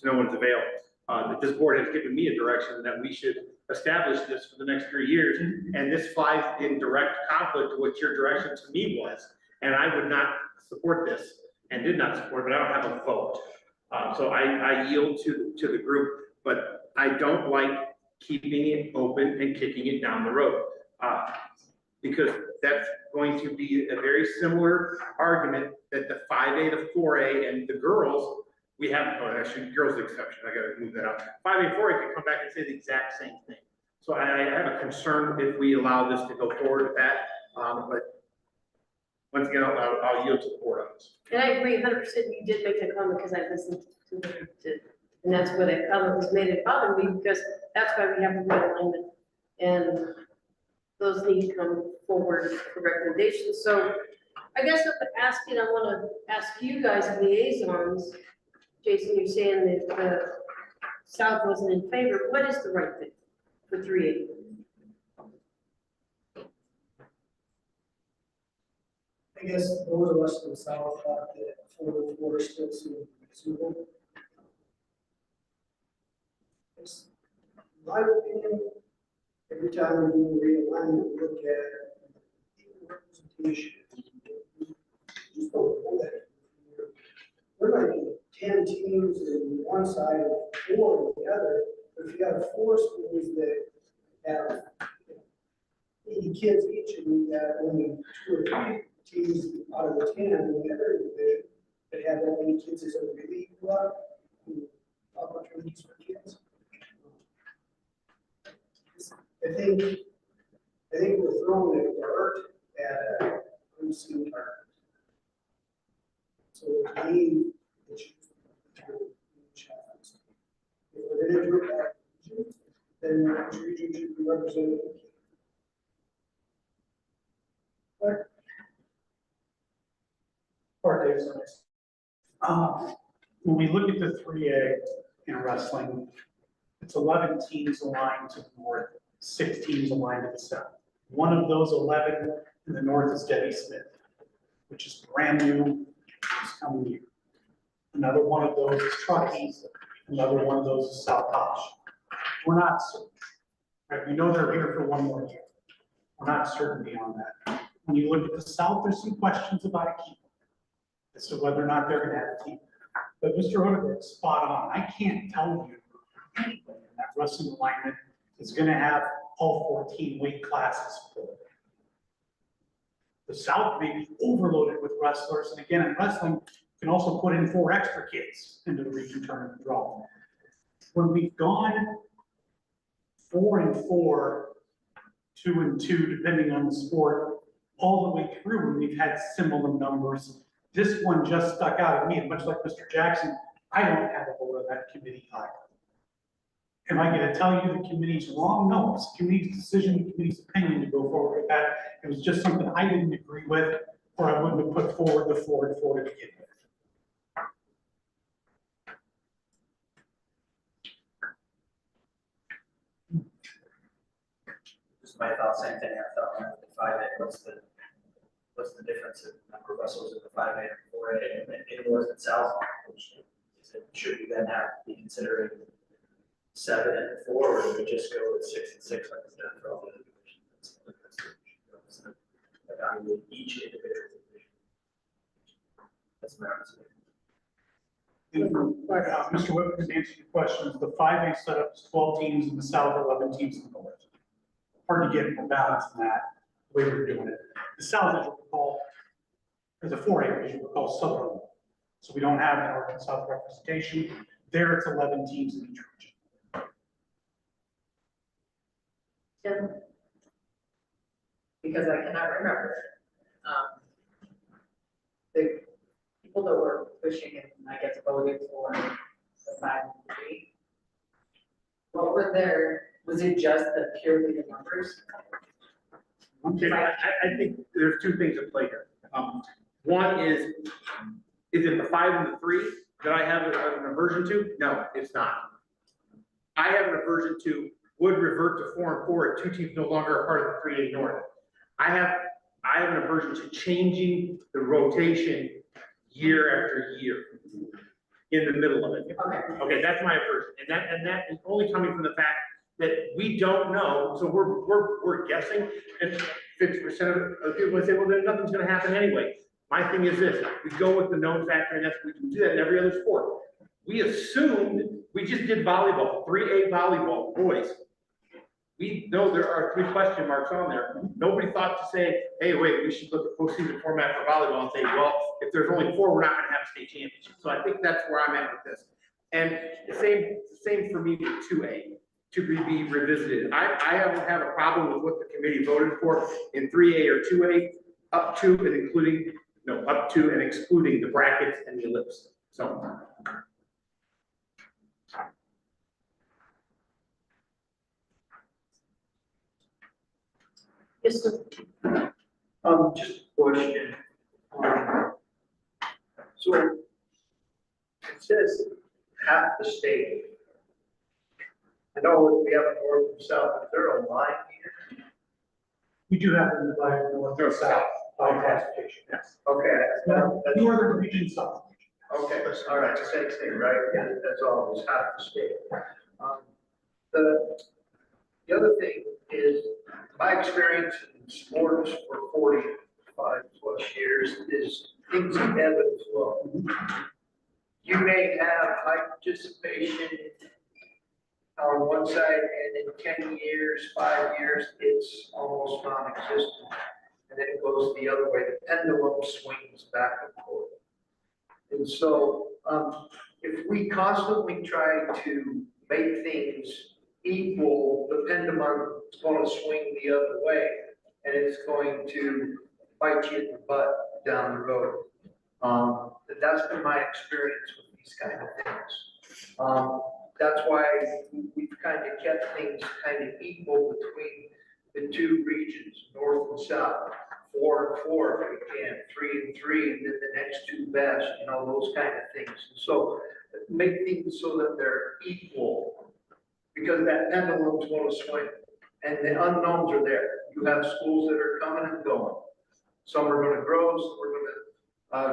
no one's avail, that this board has given me a direction that we should establish this for the next 3 years. And this flies in direct conflict with what your direction to me was. And I would not support this and did not support, but I don't have a vote. So I yield to the group, but I don't like keeping it open and kicking it down the road. Because that's going to be a very similar argument that the 5A to 4A and the girls, we have, oh, actually, girls the exception, I gotta move that out. 5A, 4A can come back and say the exact same thing. So I have a concern if we allow this to go forward with that, but once again, I'll yield to the board on this. And I agree 100%, you did make that comment because I listened to it, and that's where that comment was made. It bothered me because that's why we have the realignment, and those need to come forward for recommendations. So I guess I'm asking, I want to ask you guys liaisons, Jason, you're saying that the South wasn't in favor. What is the right thing for 3A? I guess those of us in the South thought that 4-4 still seemed suitable. It's my opinion. Every time we do realignment, we look at representation. Just don't know that. We're like 10 teams in one side and 4 on the other. But if you have 4 schools that have 80 kids each, and we have only 2 or 3 teams out of the 10 in the other division that have that many kids as a really lot of opportunities for kids. I think we're throwing a dart at an unseen target. So we need to challenge. If we're going to do it, then each region should be represented. When we look at the 3A in wrestling, it's 11 teams aligned to the north, 6 teams aligned to the south. One of those 11 in the north is Debbie Smith, which is brand new this coming year. Another one of those is Truckee. Another one of those is South Tosh. We're not certain. Right, we know they're here for one more year. We're not certain beyond that. When you look at the South, there's some questions about a keeper as to whether or not they're gonna have a team. But Mr. Hodeberg, spot on. I can't tell you anybody in that wrestling alignment is gonna have all 14 weight classes full. The South may be overloaded with wrestlers, and again, in wrestling, you can also put in 4 extra kids into the region tournament draw. When we've gone 4 and 4, 2 and 2, depending on the sport, all the way through, and we've had similar numbers. This one just stuck out at me, and much like Mr. Jackson, I don't have a vote on that committee either. Am I gonna tell you the committee's wrong? No, it's the committee's decision, the committee's opinion to go forward with that. It was just something I didn't agree with, or I wouldn't have put forward the 4 and 4 to begin with. Just my thoughts, same thing, I thought, with the 5A, what's the difference in number of wrestlers in the 5A and 4A, and in north and south? Should we then have to be considering 7 and 4, or do we just go with 6 and 6 like it's done for all the other divisions? Evaluate each individual division. That's my answer. Mr. Whitman, to answer your questions, the 5A setup is 12 teams in the south, 11 teams in the north. Hard to get more balance than that, the way we're doing it. The south, as you recall, is a 4A, as you recall, southern. So we don't have an north and south representation. There, it's 11 teams in each region. Tim? Because I cannot remember. The people that were pushing and I guess voting for the 5 and 3. What were their, was it just the purely the numbers? Okay, I think there's 2 things at play here. One is it the 5 and the 3 that I have an aversion to? No, it's not. I have an aversion to would revert to 4 and 4 if 2 teams no longer are part of the 3A North. I have an aversion to changing the rotation year after year in the middle of it. Okay, that's my aversion, and that is only coming from the fact that we don't know, so we're guessing, and 50% of people would say, well, then nothing's gonna happen anyway. My thing is this, we go with the known factor, and we can do that in every other sport. We assumed, we just did volleyball, 3A volleyball, boys. We know there are 3 question marks on there. Nobody thought to say, hey, wait, we should look at postseason format for volleyball and say, well, if there's only 4, we're not gonna have a state championship. So I think that's where I'm at with this. And the same for me with 2A, to be revisited. I don't have a problem with what the committee voted for in 3A or 2A, up to and excluding the brackets and the ellipse. So. Yes, sir. Just a question. So it says half the state. I know we have a north and south, is there a line here? We do have them divided north or south by classification, yes. Okay. Northern region, south. Okay, all right, same thing, right? Yeah, that's all, it's half the state. The other thing is, my experience in sports for 45 plus years is things ebb and flow. You may have high participation on one side, and in 10 years, 5 years, it's almost non-existent. And then it goes the other way, the pendulum swings back and forth. And so, if we constantly try to make things equal, the pendulum is going to swing the other way, and it's going to bite you in the butt down the road. That's been my experience with these kind of things. That's why we've kind of kept things kind of equal between the 2 regions, north and south. 4 and 4 if we can, 3 and 3, and then the next 2 best, those kind of things. And so make things so that they're equal, because that pendulum's going to swing, and the unknowns are there. You have schools that are coming and going. Some are going to grow, some are going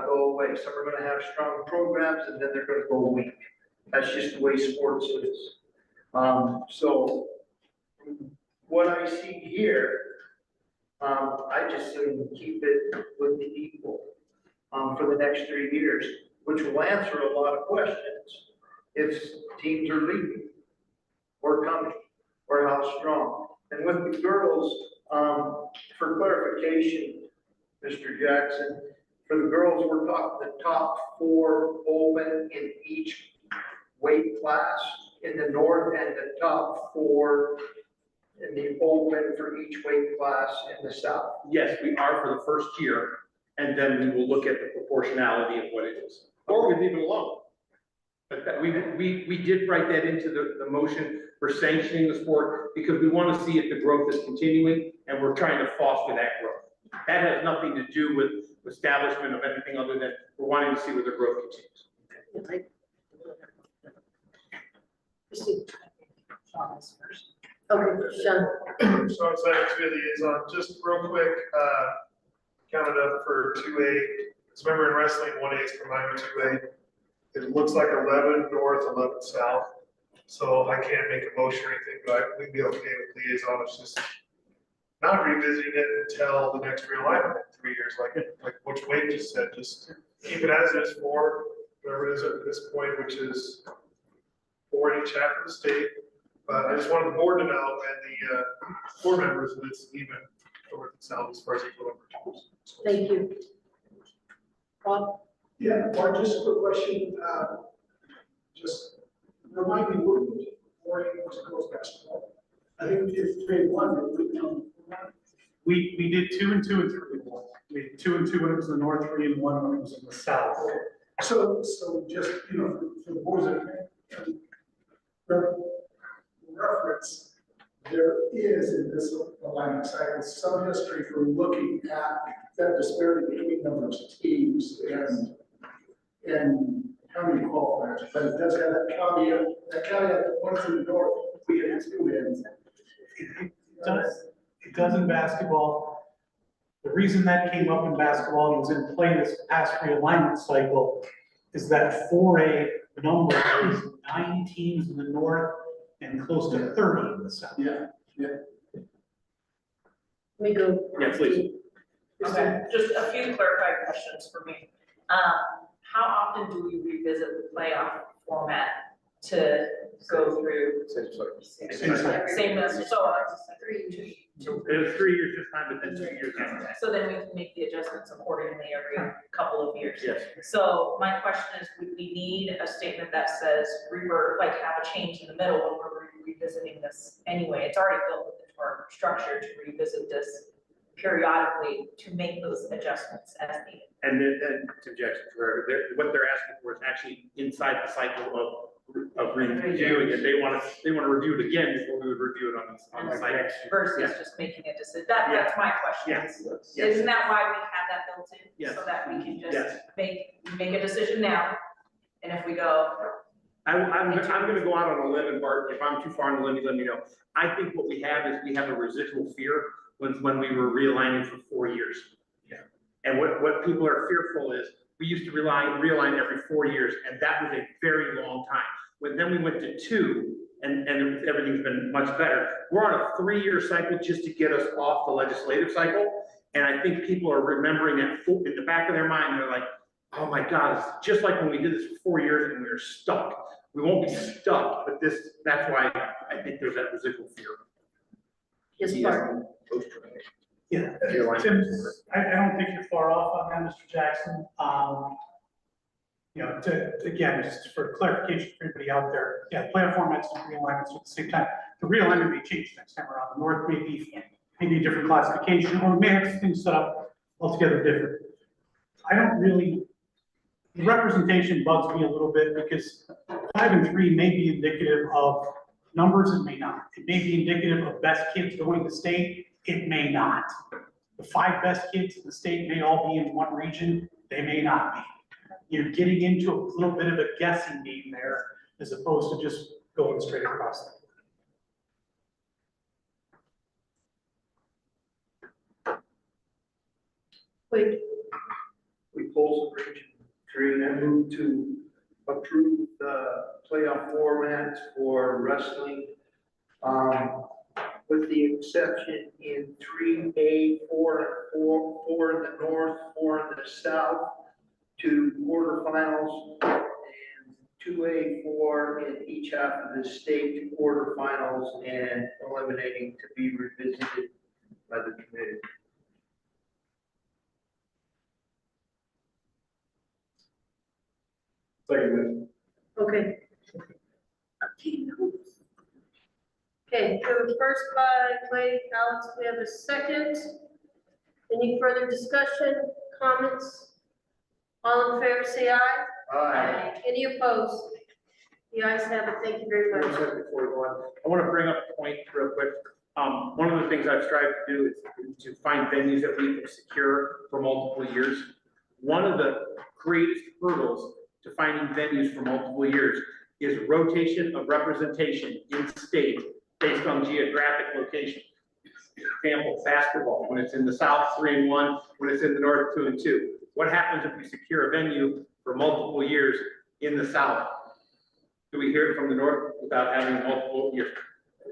to go away. Some are going to have strong programs, and then they're going to go weak. That's just the way sports is. So what I see here, I just say keep it with the equal, for the next 3 years, which will answer a lot of questions. If teams are leaving or coming, or how strong. And with the girls, for clarification, Mr. Jackson, for the girls, we're talking the top 4 open in each weight class in the north and the top 4 in the open for each weight class in the south. Yes, we are for the first year, and then we will look at the proportionality of what it is. Or we leave it alone. But that, we did write that into the motion for sanctioning the sport, because we want to see if the growth is continuing, and we're trying to foster that growth. That has nothing to do with establishment of anything other than we're wanting to see where the growth continues. Okay, Sean. So excited to be a liaison. Just real quick, counted up for 2A. Because remember in wrestling, 1A is combined with 2A. It looks like 11 north, 11 south. So I can't make a motion or anything, but we'd be okay with liaison. It's just not revisiting it until the next realignment in 3 years, like which Wade just said. Just keep it as is for whatever it is at this point, which is 4 in each half of the state. But I just wanted the board to know and the board members that it's even north and south as far as equal opportunities. Thank you. Bob? Yeah, Mark, just a quick question, just remind me, what was it, girls basketball? I think we did 3 and 1, We did 2 and 2 and 3 and 1. We did 2 and 2 when it was in the north, 3 and 1 when it was in the south. So just, you know, for the boards that reference, there is in this alignment cycle some history for looking at that disparity between numbers of teams and how many qualifiers, but it does have that caveat that one's in the north, we had 2 ends. It does in basketball. The reason that came up in basketball and was in play this past realignment cycle is that 4A number is 9 teams in the north and close to 30 in the south. Yeah. Let me go. Yeah, please. Okay, just a few clarifying questions for me. How often do we revisit the playoff format to go through? Same as, so, It was 3 years this time, but then 2 years after that. so then we can make the adjustments accordingly every couple of years. Yes. So my question is, would we need a statement that says revert, like have a change in the middle when we're revisiting this anyway? It's already built into our structure to revisit this periodically to make those adjustments as needed. And then, to Jackson's, what they're asking for is actually inside the cycle of reviewing it. They want to review it again before we would review it on the site. Versus just making a decision. That's my question. Yes. Isn't that why we have that built in? Yes. So that we can just Yes. make a decision now, and if we go. I'm gonna go out on a limb, and Bart, if I'm too far on the limb, you let me know. I think what we have is we have a residual fear when we were realigning for 4 years. Yeah. And what people are fearful is, we used to realign every 4 years, and that was a very long time. Then we went to 2, and everything's been much better. We're on a 3-year cycle just to get us off the legislative cycle. And I think people are remembering that in the back of their mind, they're like, oh my God, it's just like when we did this for 4 years and we were stuck. We won't be stuck, but that's why I think there's that residual fear. Yes, Bart. Yeah, Tim, I don't think you're far off on that, Mr. Jackson. You know, again, just for clarification for everybody out there, yeah, player formats and realignments at the same time. The realignment may change next time around. The north may be a different classification, or we may have things set up altogether different. I don't really, the representation bugs me a little bit because 5 and 3 may be indicative of numbers, it may not. It may be indicative of best kids going to state, it may not. The 5 best kids in the state may all be in one region, they may not be. You're getting into a little bit of a guessing game there, as opposed to just going straight across the board. Wait. We pull some region 3 and move to approve the playoff formats for wrestling, with the exception in 3A, 4 in the north, 4 in the south, to quarterfinals, and 2A, 4 in each half of the state to quarterfinals, and eliminating to be revisited by the committee. Second. Okay. Okay, so the first by Clay, Alex, we have a second. Any further discussion, comments? All in favor, say aye. Aye. Any opposed? The ayes have it, thank you very One much. second before we go on. I want to bring up a point real quick. One of the things I've strived to do is to find venues that we can secure for multiple years. One of the greatest hurdles to finding venues for multiple years is rotation of representation in state based on geographic location. Example, basketball, when it's in the south, 3-1, when it's in the north, 2-2. What happens if we secure a venue for multiple years in the south? Do we hear it from the north without having multiple years?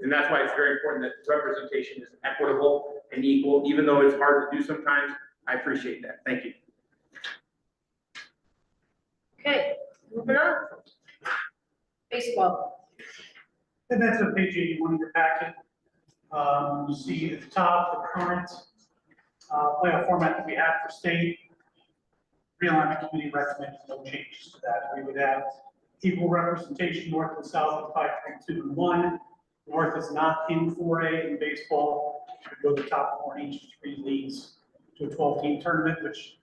And that's why it's very important that representation is equitable and equal, even though it's hard to do sometimes. I appreciate that. Thank you. Okay, moving on. Baseball. And that's on page 81 in your packet. You see at the top, the current playoff format that we have for state. Realignment committee recommends no changes to that. We would have equal representation north and south of 5.2 and 1. North is not in 4A in baseball. We go to the top 4 in each of 3 leagues to a 12-team tournament, which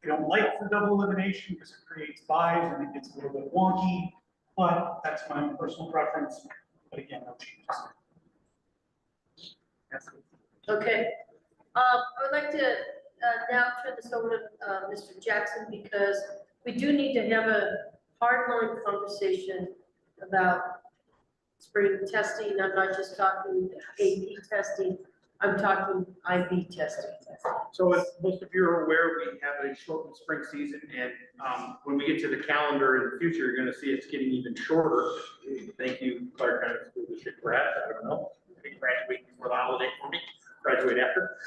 we don't like for double elimination because it creates buys and it gets a little bit wonky, but that's my own personal preference. But again, no changes. Okay, I would like to now turn this over to Mr. Jackson because we do need to have a hard-line conversation about spring testing. I'm not just talking AP testing, I'm talking IB testing. So as most of you are aware, we have a shortened spring season, and when we get to the calendar in the future, you're gonna see it's getting even shorter. Thank you, Clark County School District, perhaps, I don't know, maybe graduate before the holiday for me, graduate after.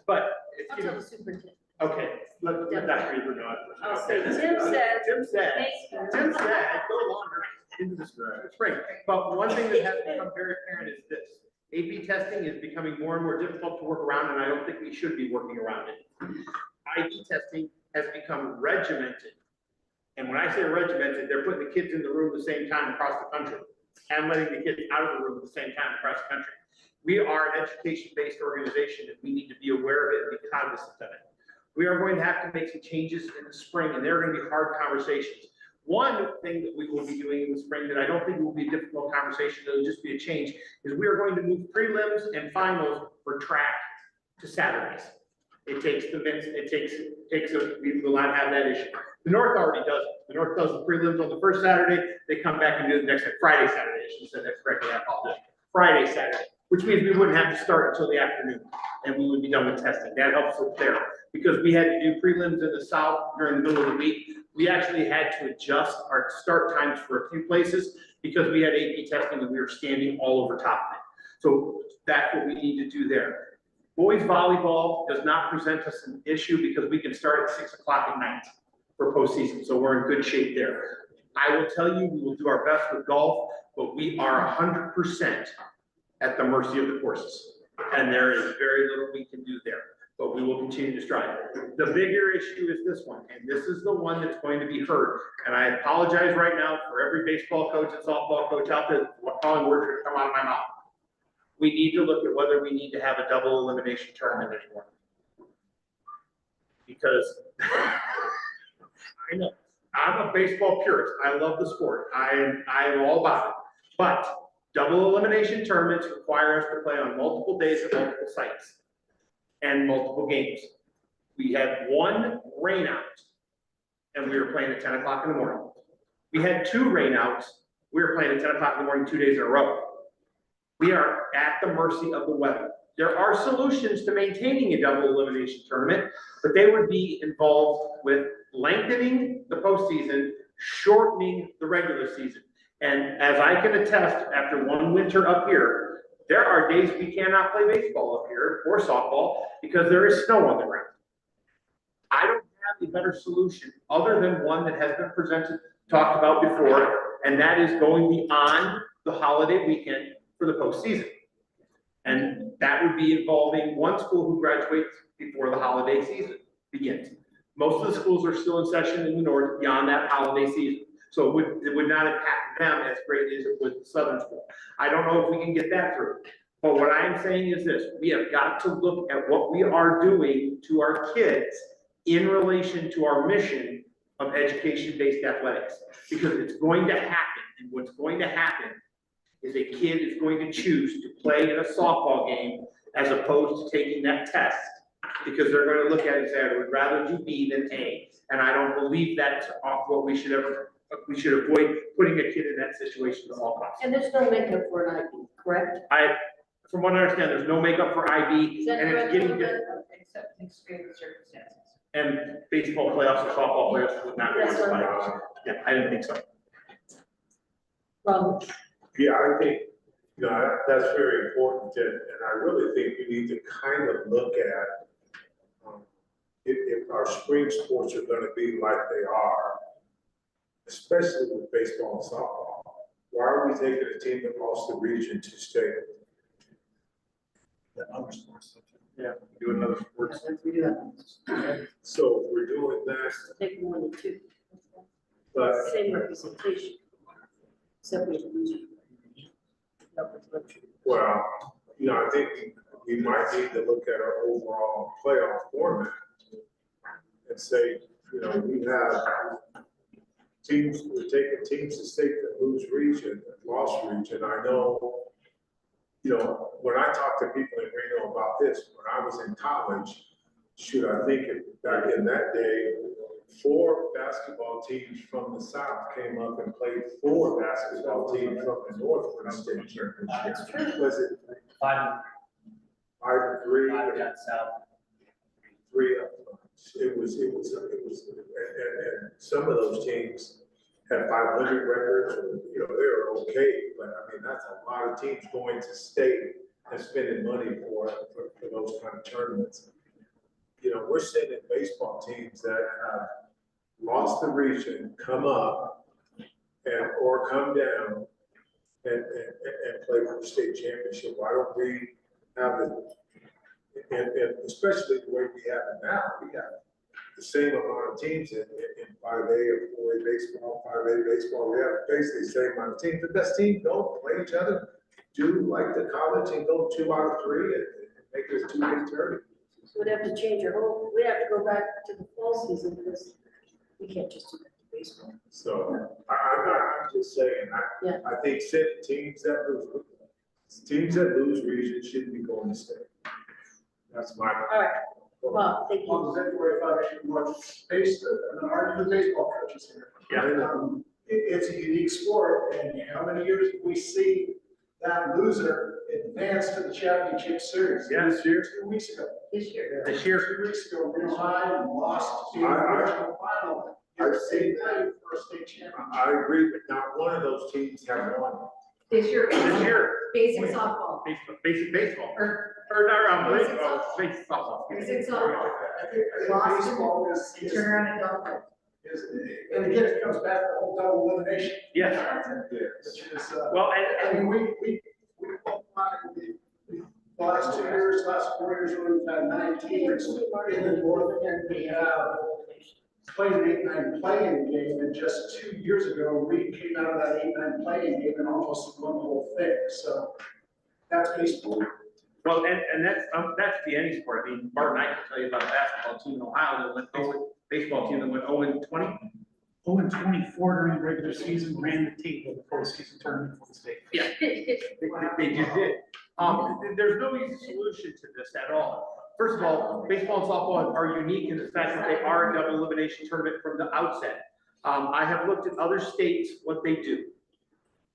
But it's, I'll you tell know, the superintendent. Okay, let Dr. Reaver know. I'll say, Tim said. Tim said, go longer into the spring. But one thing that has become very apparent is this. AP testing is becoming more and more difficult to work around, and I don't think we should be working around it. IB testing has become regimented. And when I say regimented, they're putting the kids in the room at the same time across the country and letting the kids out of the room at the same time across the country. We are an education-based organization, and we need to be aware of it and be cognizant of it. We are going to have to make some changes in the spring, and they're going to be hard conversations. One thing that we will be doing in the spring that I don't think will be a difficult conversation, it'll just be a change, is we are going to move prelims and finals for track to Saturdays. It takes we will not have that issue. The North already does it. The North does the prelims on the first Saturday, they come back and do the next Friday, Saturday. I should have said that correctly, I apologize. Friday, Saturday, which means we wouldn't have to start until the afternoon, and we would be done with testing. That helps us there. Because we had to do prelims in the south during the middle of the week, we actually had to adjust our start times for a few places because we had AP testing and we were standing all over top of it. So that's what we need to do there. Boys volleyball does not present us an issue because we can start at 6 o'clock at night for postseason. So we're in good shape there. I will tell you, we will do our best with golf, but we are 100% at the mercy of the courses. And there is very little we can do there. But we will continue to strive. The bigger issue is this one, and this is the one that's going to be heard. And I apologize right now for every baseball coach and softball coach out there, what calling words are gonna come out of my mouth. We need to look at whether we need to have a double elimination tournament anymore. Because I know, I'm a baseball purist. I love the sport. I am all about it. But double elimination tournaments require us to play on multiple days at multiple sites and multiple games. We had one rainout and we were playing at 10 o'clock in the morning. We had 2 rainouts. We were playing at 10 o'clock in the morning 2 days in a row. We are at the mercy of the weather. There are solutions to maintaining a double elimination tournament, but they would be involved with lengthening the postseason shortening the regular season. And as I can attest, after one winter up here, there are days we cannot play baseball up here or softball because there is snow on the ground. I don't have a better solution other than one that has been talked about before, and that is going beyond the holiday weekend for the postseason. And that would be involving one school who graduates before the holiday season begins. Most of the schools are still in session in the north beyond that holiday season. So it would not impact them as greatly as it would the southern school. I don't know if we can get that through. But what I'm saying is this, we have got to look at what we are doing to our kids in relation to our mission of education-based athletics. Because it's going to happen, and what's going to happen is a kid is going to choose to play in a softball game as opposed to taking that test. Because they're going to look at it and say, I would rather do B than A. And I don't believe that's what we should avoid putting a kid in that situation at all costs. And there's no makeup for an IB, correct? From what I understand, there's no makeup for IB, Is that and it's correct, getting Elizabeth? different. Except in extreme circumstances. And baseball playoffs or softball playoffs would not That's qualify. right. Yeah, I didn't think so. Well, Yeah, I think, that's very important, and I really think we need to kind of look at if our spring sports are gonna be like they are, especially with baseball and softball, why are we taking a team that lost the region to state? The other sports. Yeah, do another sports. we do have, So if we're doing that, take more than two. but Same representation. Separate region. well, I think we might need to look at our overall playoff format and say, we have teams, we're taking teams to state that lose region, that lost region. I know, when I talk to people in Reno about this, when I was in college, I think back in that day, 4 basketball teams from the south came up and played 4 basketball teams from the north for the state championship. Was it 5 and 3? 5 down south. 3 up. It was, and some of those teams had 500 records, they were okay, but I mean, that's a lot of teams going to state and spending money for those kind of tournaments. We're sending baseball teams that have lost the region, come up or come down and play for the state championship. Why don't we have it, and especially the way we have it now, we have the same amount of teams in 5A or 4A baseball, 5A baseball, we have basically the same amount of teams. The best teams don't play each other, do like the college and go 2 out of 3 and make this 2 big tournaments. We'd have to change we'd have to go back to the fall season because we can't just do that to baseball. So I'm just saying, I think teams that lose region shouldn't be going to state. That's my. All right, well, thank you. Well, does anybody thought I should watch space, and argue the baseball coaches here? Yeah. It's a unique sport, and how many years did we see that loser advance to the championship series? Yeah, this year. 2 weeks ago. This year. This year. 2 weeks ago, we tied and lost to the regional final. I've They seen played for a state championship. I agree, but not one of those teams have won. This year. This year. Basic softball. Basic baseball. Or Basic Basic softball. basic softball. Lost Baseball is, Turn around and don't play. and again, it comes back to the whole double elimination. Yes. Which is, Well, I mean, we the last 2 years, last 4 years, we've had 9 teams in the north, and we have played an 8-9 playing game, and just 2 years ago, we came out of that 8-9 playing game and almost won the whole thing, so that's baseball. Well, and that's the any sport. I mean, Bart and I can tell you about a basketball team in Ohio that went baseball team that went 0-20. 0-24 during the regular season, ran the table the postseason tournament for the state. Yeah, they just did. There's no easy solution to this at all. First of all, baseball and softball are unique in the fact that they are a double elimination tournament from the outset. I have looked at other states, what they do.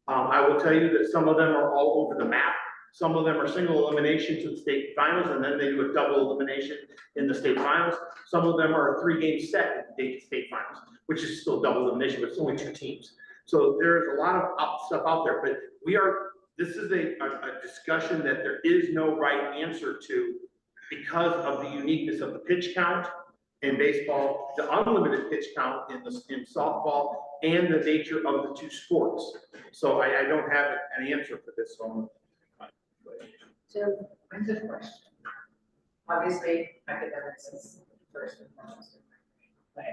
I will tell you that some of them are all over the map. Some of them are single elimination to the state finals, and then they do a double elimination in the state finals. Some of them are a 3-game set in the state finals, which is still double elimination, but it's only 2 teams. So there's a lot of stuff out there, but this is a discussion that there is no right answer to because of the uniqueness of the pitch count in baseball, the unlimited pitch count in softball, and the nature of the 2 sports. So I don't have an answer for this one. So, when's the question? Obviously, academics is first and foremost. But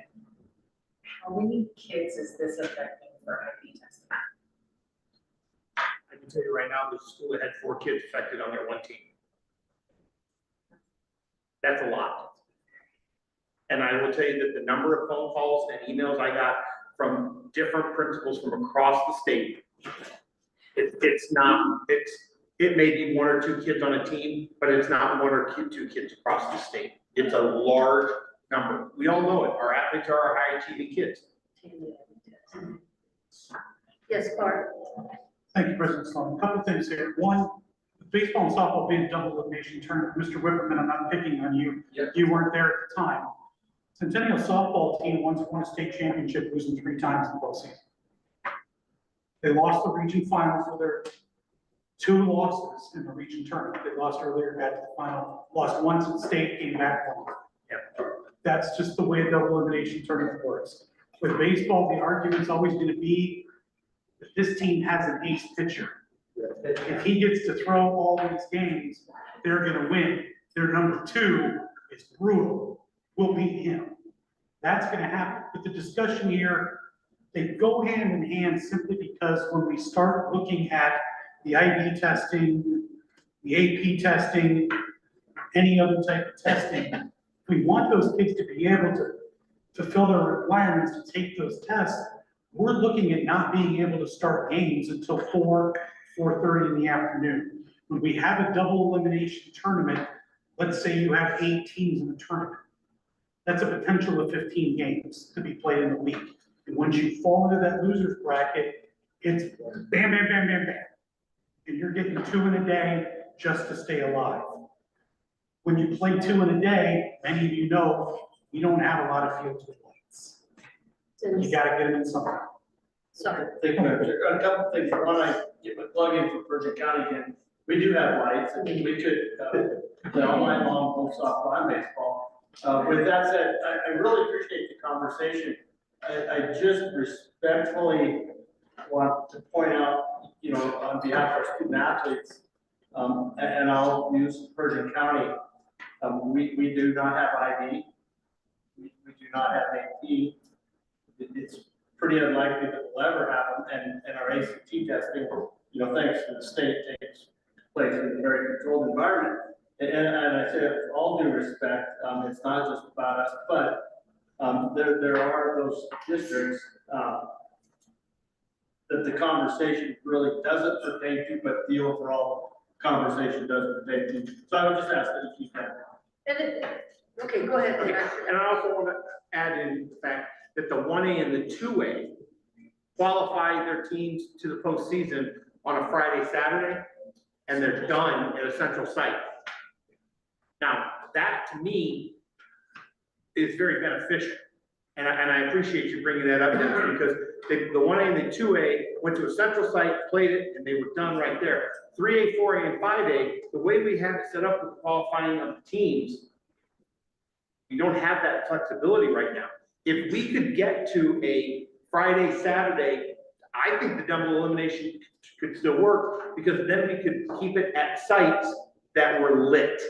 how many kids is this affecting for IB testing? I can tell you right now, there's a school that had 4 kids affected on their 1 team. That's a lot. And I will tell you that the number of phone calls and emails I got from different principals from across the state, it may be 1 or 2 kids on a team, but it's not 1 or 2 kids across the state. It's a large number. We all know it. Our athletes are our high achieving kids. Yes, Clark. Thank you, President Sloan. A couple things here. One, baseball and softball being a double elimination tournament. Mr. Whipperman, I'm not picking on you. Yep. You weren't there at the time. Centennial softball team once won a state championship, losing 3 times in the postseason. They lost the region final for their 2 losses in the region tournament. They lost earlier, got to the final, lost once at state, came back one. That's just the way a double elimination tournament works. With baseball, the argument's always going to be that this team has an ace pitcher. If he gets to throw all these games, they're going to win. Their number 2 is brutal. We'll beat him. That's going to happen. But the discussion here, they go hand in hand simply because when we start looking at the IB testing, the AP testing, any other type of testing, we want those kids to be able to fulfill their requirements to take those tests. We're looking at not being able to start games until 4:30 in the afternoon. When we have a double elimination tournament, let's say you have 8 teams in the tournament. That's a potential of 15 games to be played in the week. And once you fall into that loser's bracket, it's bam, bam, bam, bam, bam. And you're getting 2 in a day just to stay alive. When you play 2 in a day, many of you know, you don't have a lot of fields with lights. You gotta get them in somewhere. Sorry. A couple things. One, I get my plug in for Virgin County again. We do have lights. I mean, we could play all night long, both softball and baseball. With that said, I really appreciate the conversation. I just respectfully want to point out, you know, on behalf of our student athletes, and I'll use Virgin County, we do not have IB. We do not have AP. It's pretty unlikely that we'll ever have them, and our ACT testing, you know, thanks to the state, takes place in a very controlled environment. And I say with all due respect, it's not just about us, but there are those districts that the conversation really doesn't pertain to, but the overall conversation does pertain to. So I would just ask that you keep that. Okay, go ahead. And I also want to add in the fact that the 1A and the 2A qualify their teams to the postseason on a Friday, Saturday, and they're done at a central site. Now, that to me is very beneficial. And I appreciate you bringing that up, Dennis, because the 1A and the 2A went to a central site, played it, and they were done right there. 3A, 4A, and 5A, the way we have it set up with the qualifying of the teams, we don't have that flexibility right now. If we could get to a Friday, Saturday, I think the double elimination could still work, because then we could keep it at sites that were lit.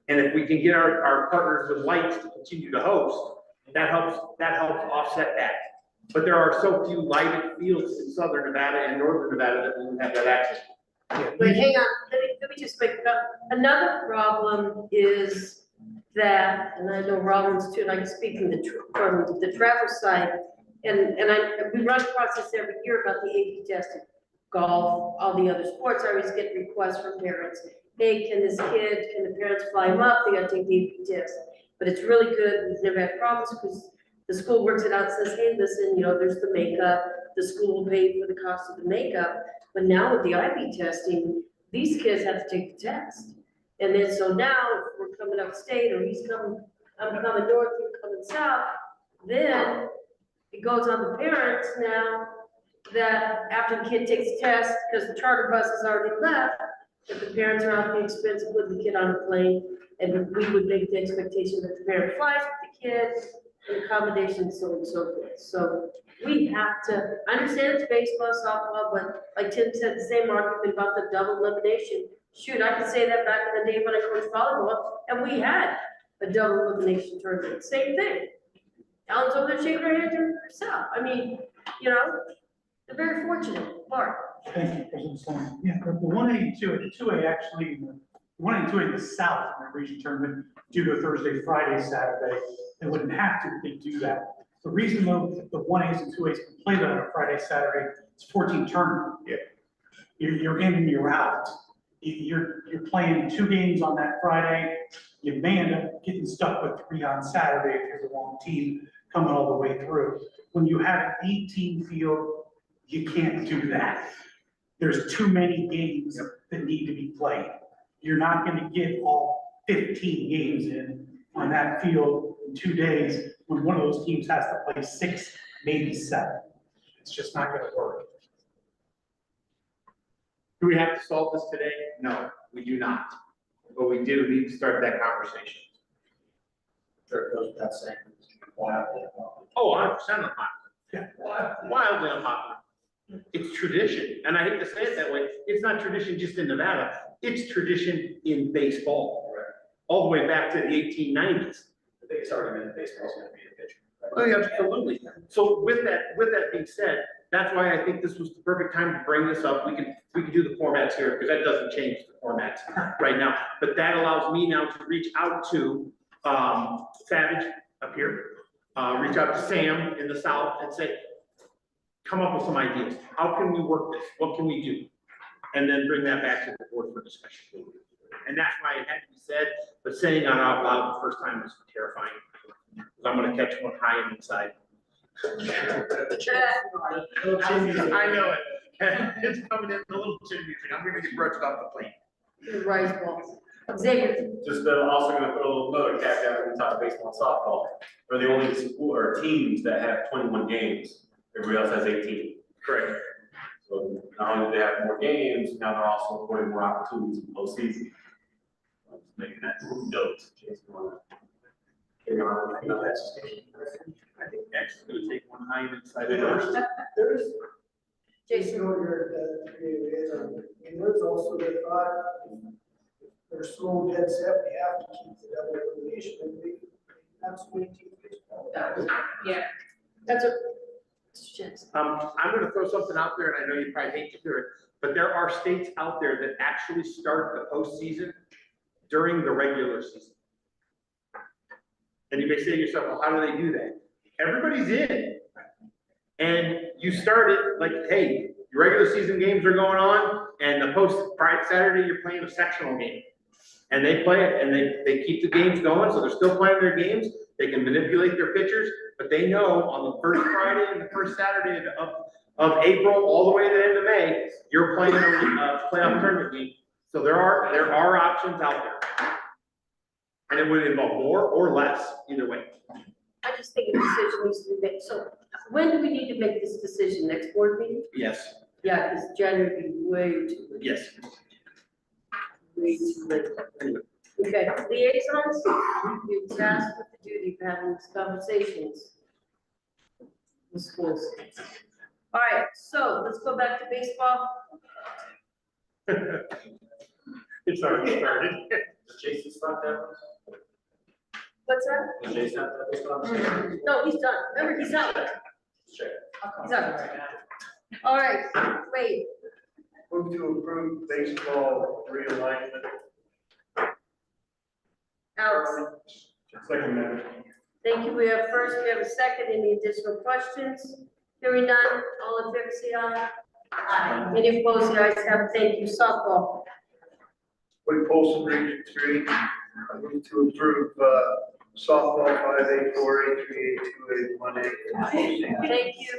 And if we can get our partners with lights to continue to host, that helps offset that. But there are so few lighted fields in southern Nevada and northern Nevada that won't have that access. Wait, hang on, let me just make another problem is that, and I know Rollins too, and I can speak from the travel side, and we run across this every year about the AP testing, golf, all the other sports. I always get requests from parents. Hey, can the parents fly them up? They gotta take the AP test. But it's really good. We've never had problems because the school works it out, says, hey, listen, you know, there's the makeup. The school will pay for the cost of the makeup. But now with the IB testing, these kids have to take the test. And then, so now, if we're coming upstate, or I'm coming north, you're coming south, then it goes on the parents now, that after the kid takes the test, because the charter bus has already left, if the parents are out the expense of putting the kid on a plane, and we would make the expectation that the parent flies with the kid, and accommodations, so on and so forth. So we have to, I understand it's baseball, softball, but like Tim said, the same argument about the double elimination. Shoot, I could say that back in the day when I coached volleyball, and we had a double elimination tournament, same thing. Alan's over there shaking her hand to herself. I mean, you know, they're very fortunate, Mark. Thank you, President Sloan. Yeah, the 182 and the 2A actually, the 1 and 2 in the South in the region tournament, do go Thursday, Friday, Saturday. They wouldn't have to, but they do that. The reason though the 1As and 2As can play that on a Friday, Saturday, it's 14 tournament. Yeah. You're in and you're out. You're playing 2 games on that Friday. You may end up getting stuck with 3 on Saturday if you're the wrong team coming all the way through. When you have an 18 field, you can't do that. There's too many games that need to be played. You're not going to get all 15 games in on that field in 2 days when one of those teams has to play 6, maybe 7. It's just not going to work. Do we have to solve this today? No, we do not. But we do need to start that conversation. Sure, it goes without saying. Wildly. Oh, 100% unpopular. Yeah. Wildly unpopular. It's tradition, and I hate to say it that way, it's not tradition just in Nevada, it's tradition in baseball. Right. All the way back to the 1890s. The biggest argument in baseball is gonna be the pitcher. Oh, yeah, absolutely. So with that being said, that's why I think this was the perfect time to bring this up. We can do the formats here, because that doesn't change the formats right now. But that allows me now to reach out to Savage up here, reach out to Sam in the South and say, come up with some ideas. How can we work this? What can we do? And then bring that back to the board for discussion. And that's why it had to be said, but saying it out loud the first time was terrifying. Because I'm gonna catch one high and inside. I know it. It's coming in a little chin music. I'm gonna get brushed off the plane. Rice balls. Xavier. Just also gonna put a little note cap down when we talk baseball and softball. We're the only school or teams that have 21 games. Everybody else has 18. Correct. So not only do they have more games, now they're also affording more opportunities in postseason. I'm just making that note. Jason, wanna carry on? You know, that's just. I think X is gonna take one high and inside first. There's, Jason. and there's also the thought, if they're so dead set, we have to keep the double elimination, and we absolutely keep baseball. Yeah. That's a. I'm gonna throw something out there, and I know you probably hate to hear it, but there are states out there that actually start the postseason during the regular season. And you may say to yourself, well, how do they do that? Everybody's in. And you start it like, hey, your regular season games are going on, and the Friday, Saturday, you're playing a sectional game. And they play it, and they keep the games going, so they're still playing their games. They can manipulate their pitchers, but they know on the first Friday and the first Saturday of April, all the way to the end of May, you're playing a playoff tournament game. So there are options out there. And it would involve more or less, either way. I just think a decision needs to be made. So when do we need to make this decision? Next board meeting? Yes. Yeah, because January would be way too late. Yes. Way too late. Okay, liaisons, you're tasked with the duty of having these conversations. The schools. All right, so let's go back to baseball. It's already started. Does Jason start that? What's that? Does Jason have that conversation? No, he's done. Remember, he's out. Check. He's out. All right, wait. Move to approve baseball realignment. Alex, Second that. thank you. We have first, we have a second. Any additional questions? Hearing none, all in favor, say aye. Aye. Any opposed, the ayes have it. Thank you. Softball. Woody Polson, Region 3. I move to approve softball 5A, 4A, 3A, 2A, 1A. Thank you.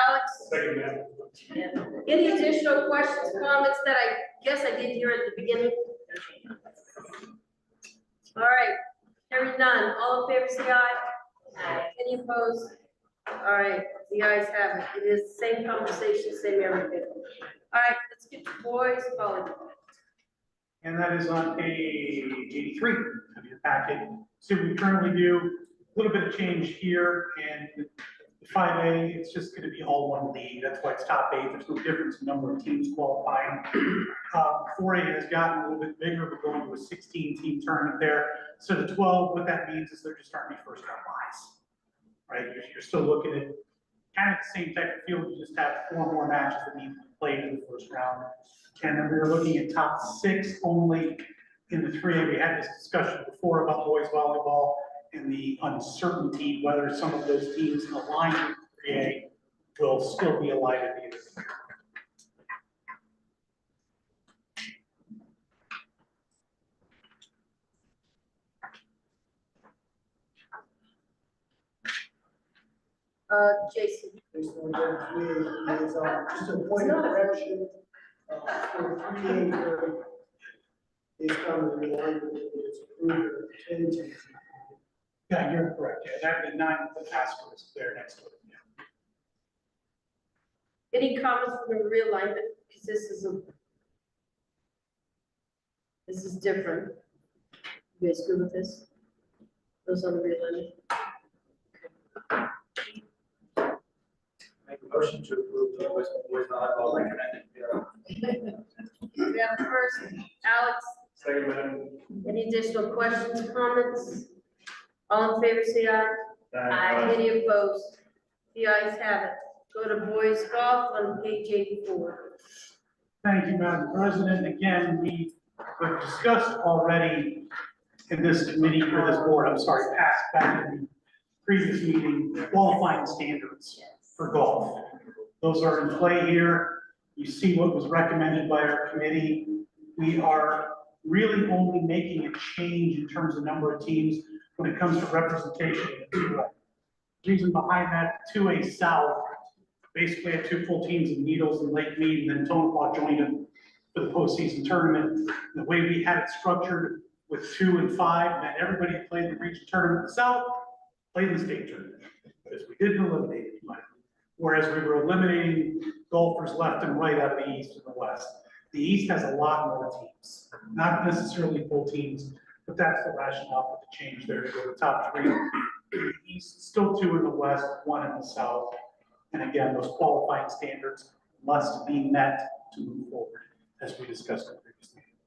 Alex, Second that. Yeah. Any additional questions, comments that I guess I did hear at the beginning? All right, hearing none, all in favor, say aye. Aye. Any opposed? All right, the ayes have it. It is the same conversation, same everything. All right, let's get to boys volleyball. And that is on page 83 of your packet. So we currently do a little bit of change here, and the 5A, it's just going to be all one league. That's why it's top 8. There's no difference in number of teams qualifying. 4A has gotten a little bit bigger. We're going to a 16-team tournament there. So the 12, what that means is they're just starting to be first-round buys, right? You're still looking at kind of the same type of field. You just have 4 more matches that need to be played in the first round. And then we were looking at top 6 only in the 3A. We had this discussion before about boys volleyball and the uncertainty whether some of those teams aligned with 3A will still be aligned at the end of the year. Jason. Just a point of correction, for 3A, based on the alignment, it's approved of 10 teams. Yeah, you're correct. Yeah, that'd be 9 with the asterisk there next to it. Yeah. Any comments from the realignment? Because this is different. You guys good with this? Those on the realignment? Make a motion to approve the boys volleyball recommended. We have first, Alex. Second, madam. Any additional questions, comments? All in favor, say aye. Aye. Any opposed? The ayes have it. Go to boys golf on page 84. Thank you, Madam President. Again, we discussed already in this committee for this board, passed back in the previous meeting, qualifying standards for golf. Those are in play here. You see what was recommended by our committee. We are really only making a change in terms of number of teams when it comes to representation in the 2A. Reason behind that, 2A South basically had 2 full teams in Needles and Lake Mead, and then Tonopah joined them for the postseason tournament. The way we had it structured with 2 and 5, meant everybody that played the region tournament in the South played the state tournament, because we didn't eliminate anybody. Whereas we were eliminating golfers left and right out of the East and the West. The East has a lot more teams, not necessarily full teams, but that's the rationale for the change there to go to the top 3. The East, still 2 in the West, 1 in the South. And again, those qualifying standards must be met to move forward, as we discussed in the previous meeting.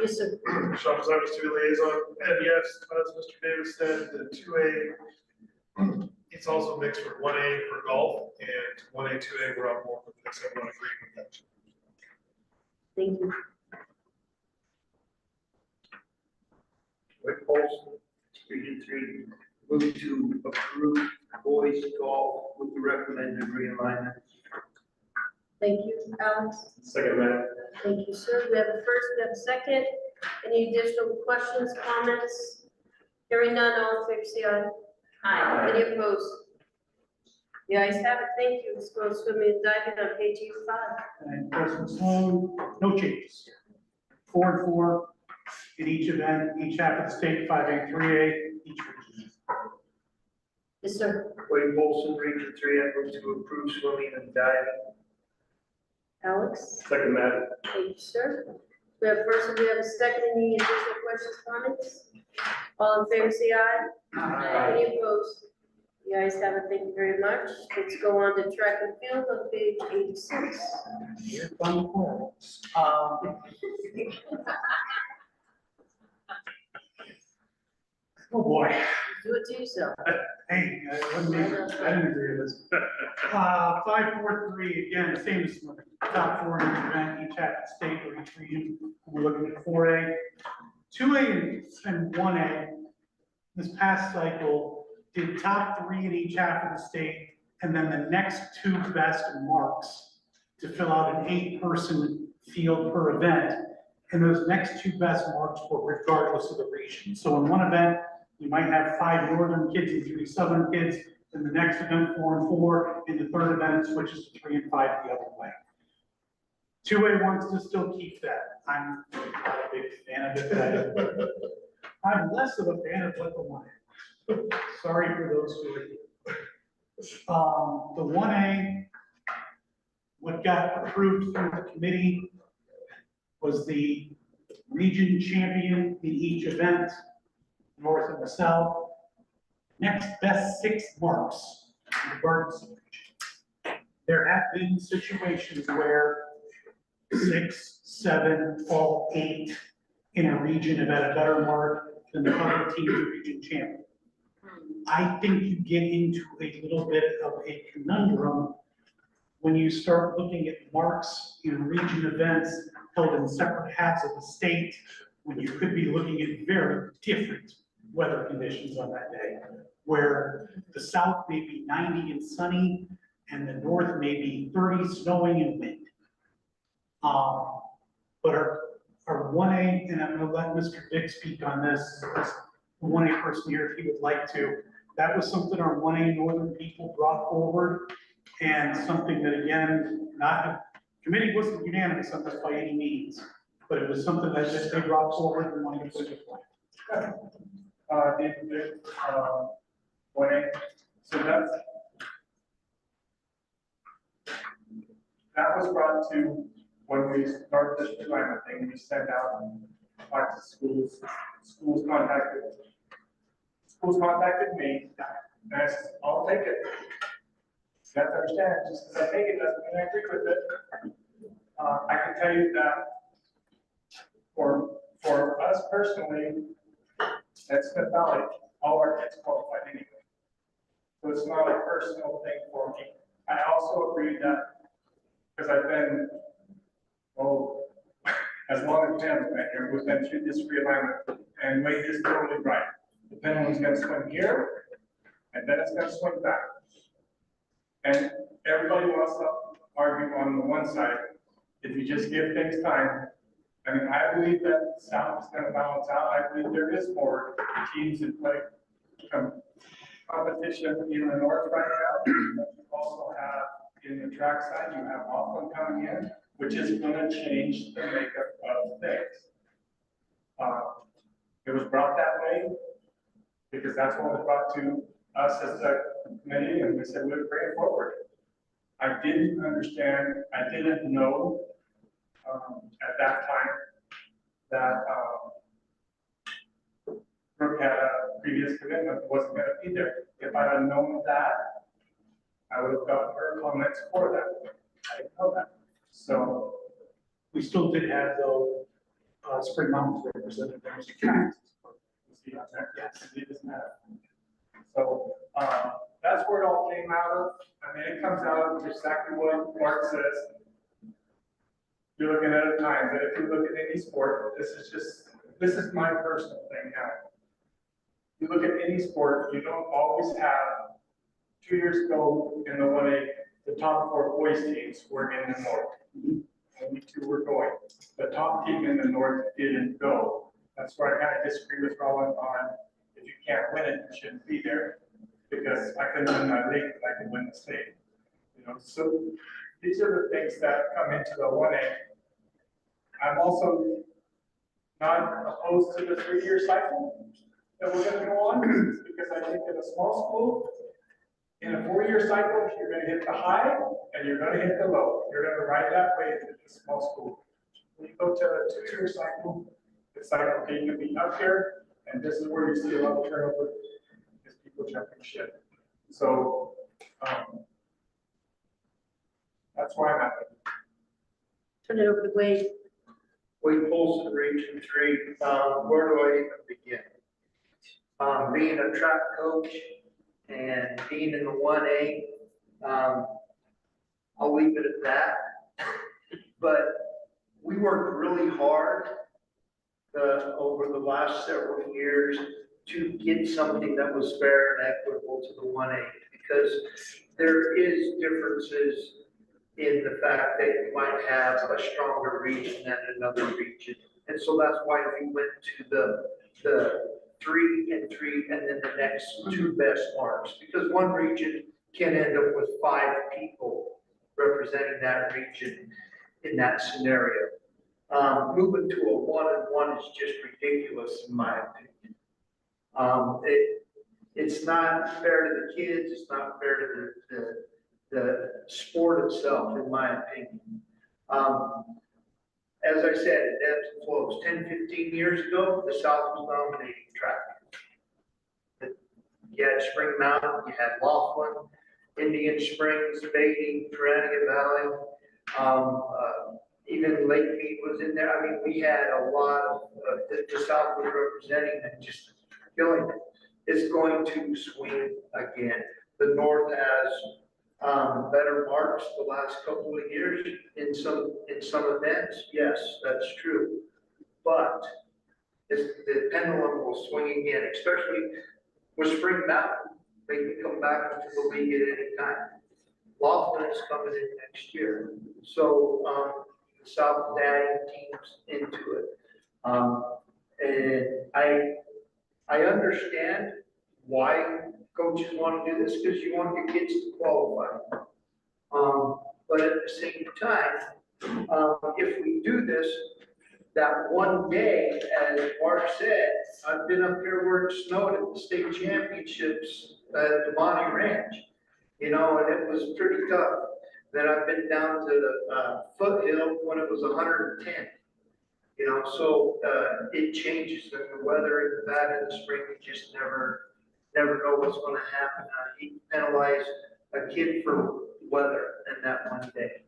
Yes, sir. Sean Gonzalez, 2 liaison, and yes, as Mr. Davis said, the 2A, it's also mixed with 1A for golf, and 1A, 2A, we're on board with this, everyone agreed with that. Thank you. Rick Paulson, Region 3, move to approve boys golf with the recommended realignment. Thank you, Alex. Second, madam. Thank you, sir. We have a first, we have a second. Any additional questions, comments? Hearing none, all in favor, say aye. Aye. Any opposed? The ayes have it. Thank you. Let's go swimming and diving on page 85. And President Sloan, no changes. 4 and 4 in each event, each half of the state, 5A, 3A, each region. Yes, sir. Wade Wilson, Region 3, I move to approve swimming and diving. Alex. Second, madam. Thank you, sir. We have first and we have a second. Any additional questions, comments? All in favor, say aye. Aye. Any opposed? The ayes have it. Thank you very much. Let's go on to track and field on page 86. Here come the calls. Oh, boy. Do it to yourself. Hey, I didn't agree with this. 5, 4, 3, again, same as the top 4 in each event, each half of the state or each region. We're looking at 4A. 2A and 1A, this past cycle, did top 3 in each half of the state, and then the next 2 best marks to fill out an 8-person field per event. And those next 2 best marks were regardless of the region. So in one event, you might have 5 northern kids and 3 southern kids. then the next event 4 and 4, and the third event switches to 3 and 5 the other way. 2A wants to still keep that. I'm not a big fan of it, but I'm less of a fan of what the 1A wants. Sorry for those who are here. The 1A, what got approved through the committee was the region champion in each event, north and the south. Next best 6 marks in the Burdensome region. There have been situations where 6, 7, all 8 in a region have had a better mark than the other team region champion. I think you get into a little bit of a conundrum when you start looking at marks in region events held in separate halves of the state, when you could be looking at very different weather conditions on that day, where the south may be 90 and sunny, and the north may be 30, snowing and wind. But our 1A, and I'm gonna let Mr. Dick speak on this, as the 1A person here, if he would like to. That was something our 1A northern people brought forward, and something that, again, committee wasn't unanimous on this by any means, but it was something that just they brought forward and wanted to put into play. David, 1A, so that was brought to, when we started this realignment thing, we sent out talked to schools, schools contacted me, and I said, I'll take it. You have to understand, just because I take it doesn't mean I agree with it. I can tell you that for us personally, at Smith Valley, all our kids qualified anyway. So it's not a personal thing for me. I also agree that, because I've been, as long as Pam's been here, we've been through this realignment, and Wade is totally right. The pendulum's gonna swing here, and then it's gonna swing back. And everybody wants to argue on the one side, if you just give things time. I mean, I believe that South is gonna balance out. I believe there is more teams in play, competition in the north right now. You also have, in the track side, you have Auckland coming in, which is gonna change the makeup of things. It was brought that way because that's what was brought to us as a committee, and we said we'd bring it forward. I didn't understand, I didn't know at that time that Brooke had a previous commitment, wasn't gonna be there. If I had known that, I would have gotten her comments for that. I didn't know that. So we still did have though, Spring Mountains represented there as a county. Yes, it doesn't matter. So that's where it all came out of. I mean, it comes out of exactly what Mark says. You're looking at a time that if you look at any sport, this is my personal thing now. You look at any sport, you don't always have, 2 years ago in the 1A, the top 4 boys teams were in the north. Only 2 were going. The top team in the north didn't go. That's where I kind of disagree with Roland on, if you can't win it, you shouldn't be there. Because I can win my league, but I can win the state. You know, so these are the things that come into the 1A. I'm also not opposed to the 3-year cycle that we're gonna go on, because I think in a small school, in a 4-year cycle, you're gonna hit the high and you're gonna hit the low. You're gonna ride that wave in a small school. When you go to a 2-year cycle, it's like, okay, you can be up here, and this is where you see a lot of turnover, is people jumping ship. So, that's why I'm at it. Turn it over to Wade. Wade Polson, Region 3, where do I even begin? Being a track coach and being in the 1A, I'll leave it at that. But we worked really hard over the last several years to get something that was fair and equitable to the 1A, because there is differences in the fact that you might have a stronger region than another region. And so that's why we went to the 3 and 3, and then the next two best marks. Because one region can end up with 5 people representing that region in that scenario. Moving to a 1-and-1 is just ridiculous in my opinion. It's not fair to the kids, it's not fair to the sport itself, in my opinion. As I said, it ebbs and flows. 10, 15 years ago, the South was dominating track. You had Spring Mountain, you had Laughlin, Indian Springs, Beatty, Perennia Valley, even Lake Mead was in there. I mean, we had a lot of, the South was representing and just killing it. It's going to swing again. The North has better marks the last couple of years in some events. Yes, that's true. But the pendulum will swing again, especially with Spring Mountain. They can come back into the league at any time. Laughlin is coming in next year. So the South is adding teams into it. And I understand why coaches want to do this, because you want your kids to qualify. But at the same time, if we do this, that one day, as Mark said, I've been up here where it snowed at the state championships at the Bonnie Ranch, you know, and it was pretty tough. Then I've been down to the foothill when it was 110. You know, so it changes, and the weather in the back in the spring, you just never know what's going to happen. I hate to penalize a kid for weather in that one day.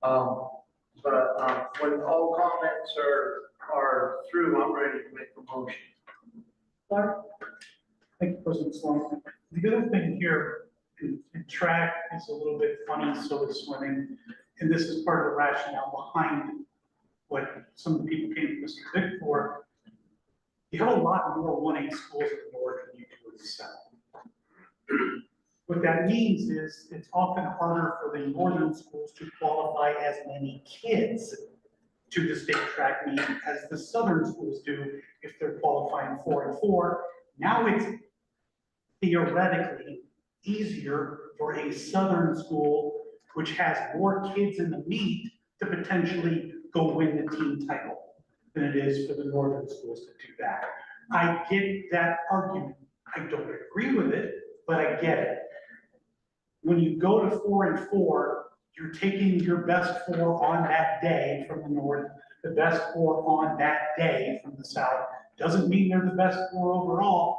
But when all comments are through, I'm ready to make a motion. Clark? Thank you, President Sloan. The other thing here in track is a little bit funny, so is swimming, and this is part of the rationale behind what some of the people came to Mr. Vic for. You have a lot more 1A schools in the north than you do in the south. What that means is it's often harder for the northern schools to qualify as many kids to the state track meet as the southern schools do if they're qualifying 4 and 4. Now it's theoretically easier for a southern school, which has more kids in the meet, to potentially go win the team title than it is for the northern schools to do that. I get that argument. I don't agree with it, but I get it. When you go to 4 and 4, you're taking your best 4 on that day from the north, the best 4 on that day from the south. Doesn't mean they're the best 4 overall.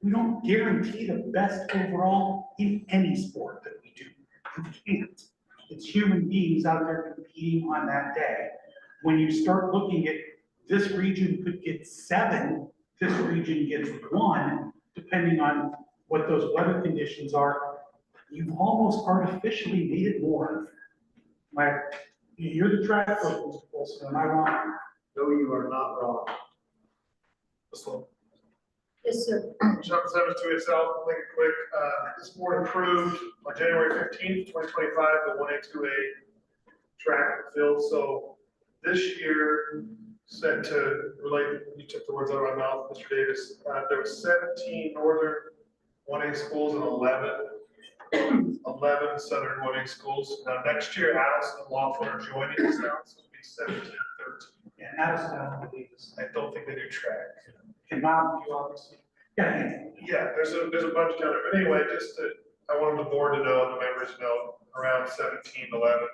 We don't guarantee the best overall in any sport that we do. We can't. It's human beings out there competing on that day. When you start looking at this region could get 7, this region gets 1, depending on what those weather conditions are, you've almost artificially made it more. You're the track coach, Mr. Wilson, am I wrong? No, you are not wrong. Yes, sir. Chapter 72 itself, make it quick. This board approved on January 15th, 2025, the 1A, 2A track field. So this year, said to relate, you took the words out of my mouth, Mr. Davis, there were 17 northern 1A schools and 11 southern 1A schools. Now next year, Addison and Laughlin are joining us now, so it'll be 17, 13. Yeah, Addison, I don't believe this. I don't think they do track. And Mountain View, obviously. Yeah, there's a bunch down there, but anyway, I wanted the board to know, and the members to know, around 17, 11,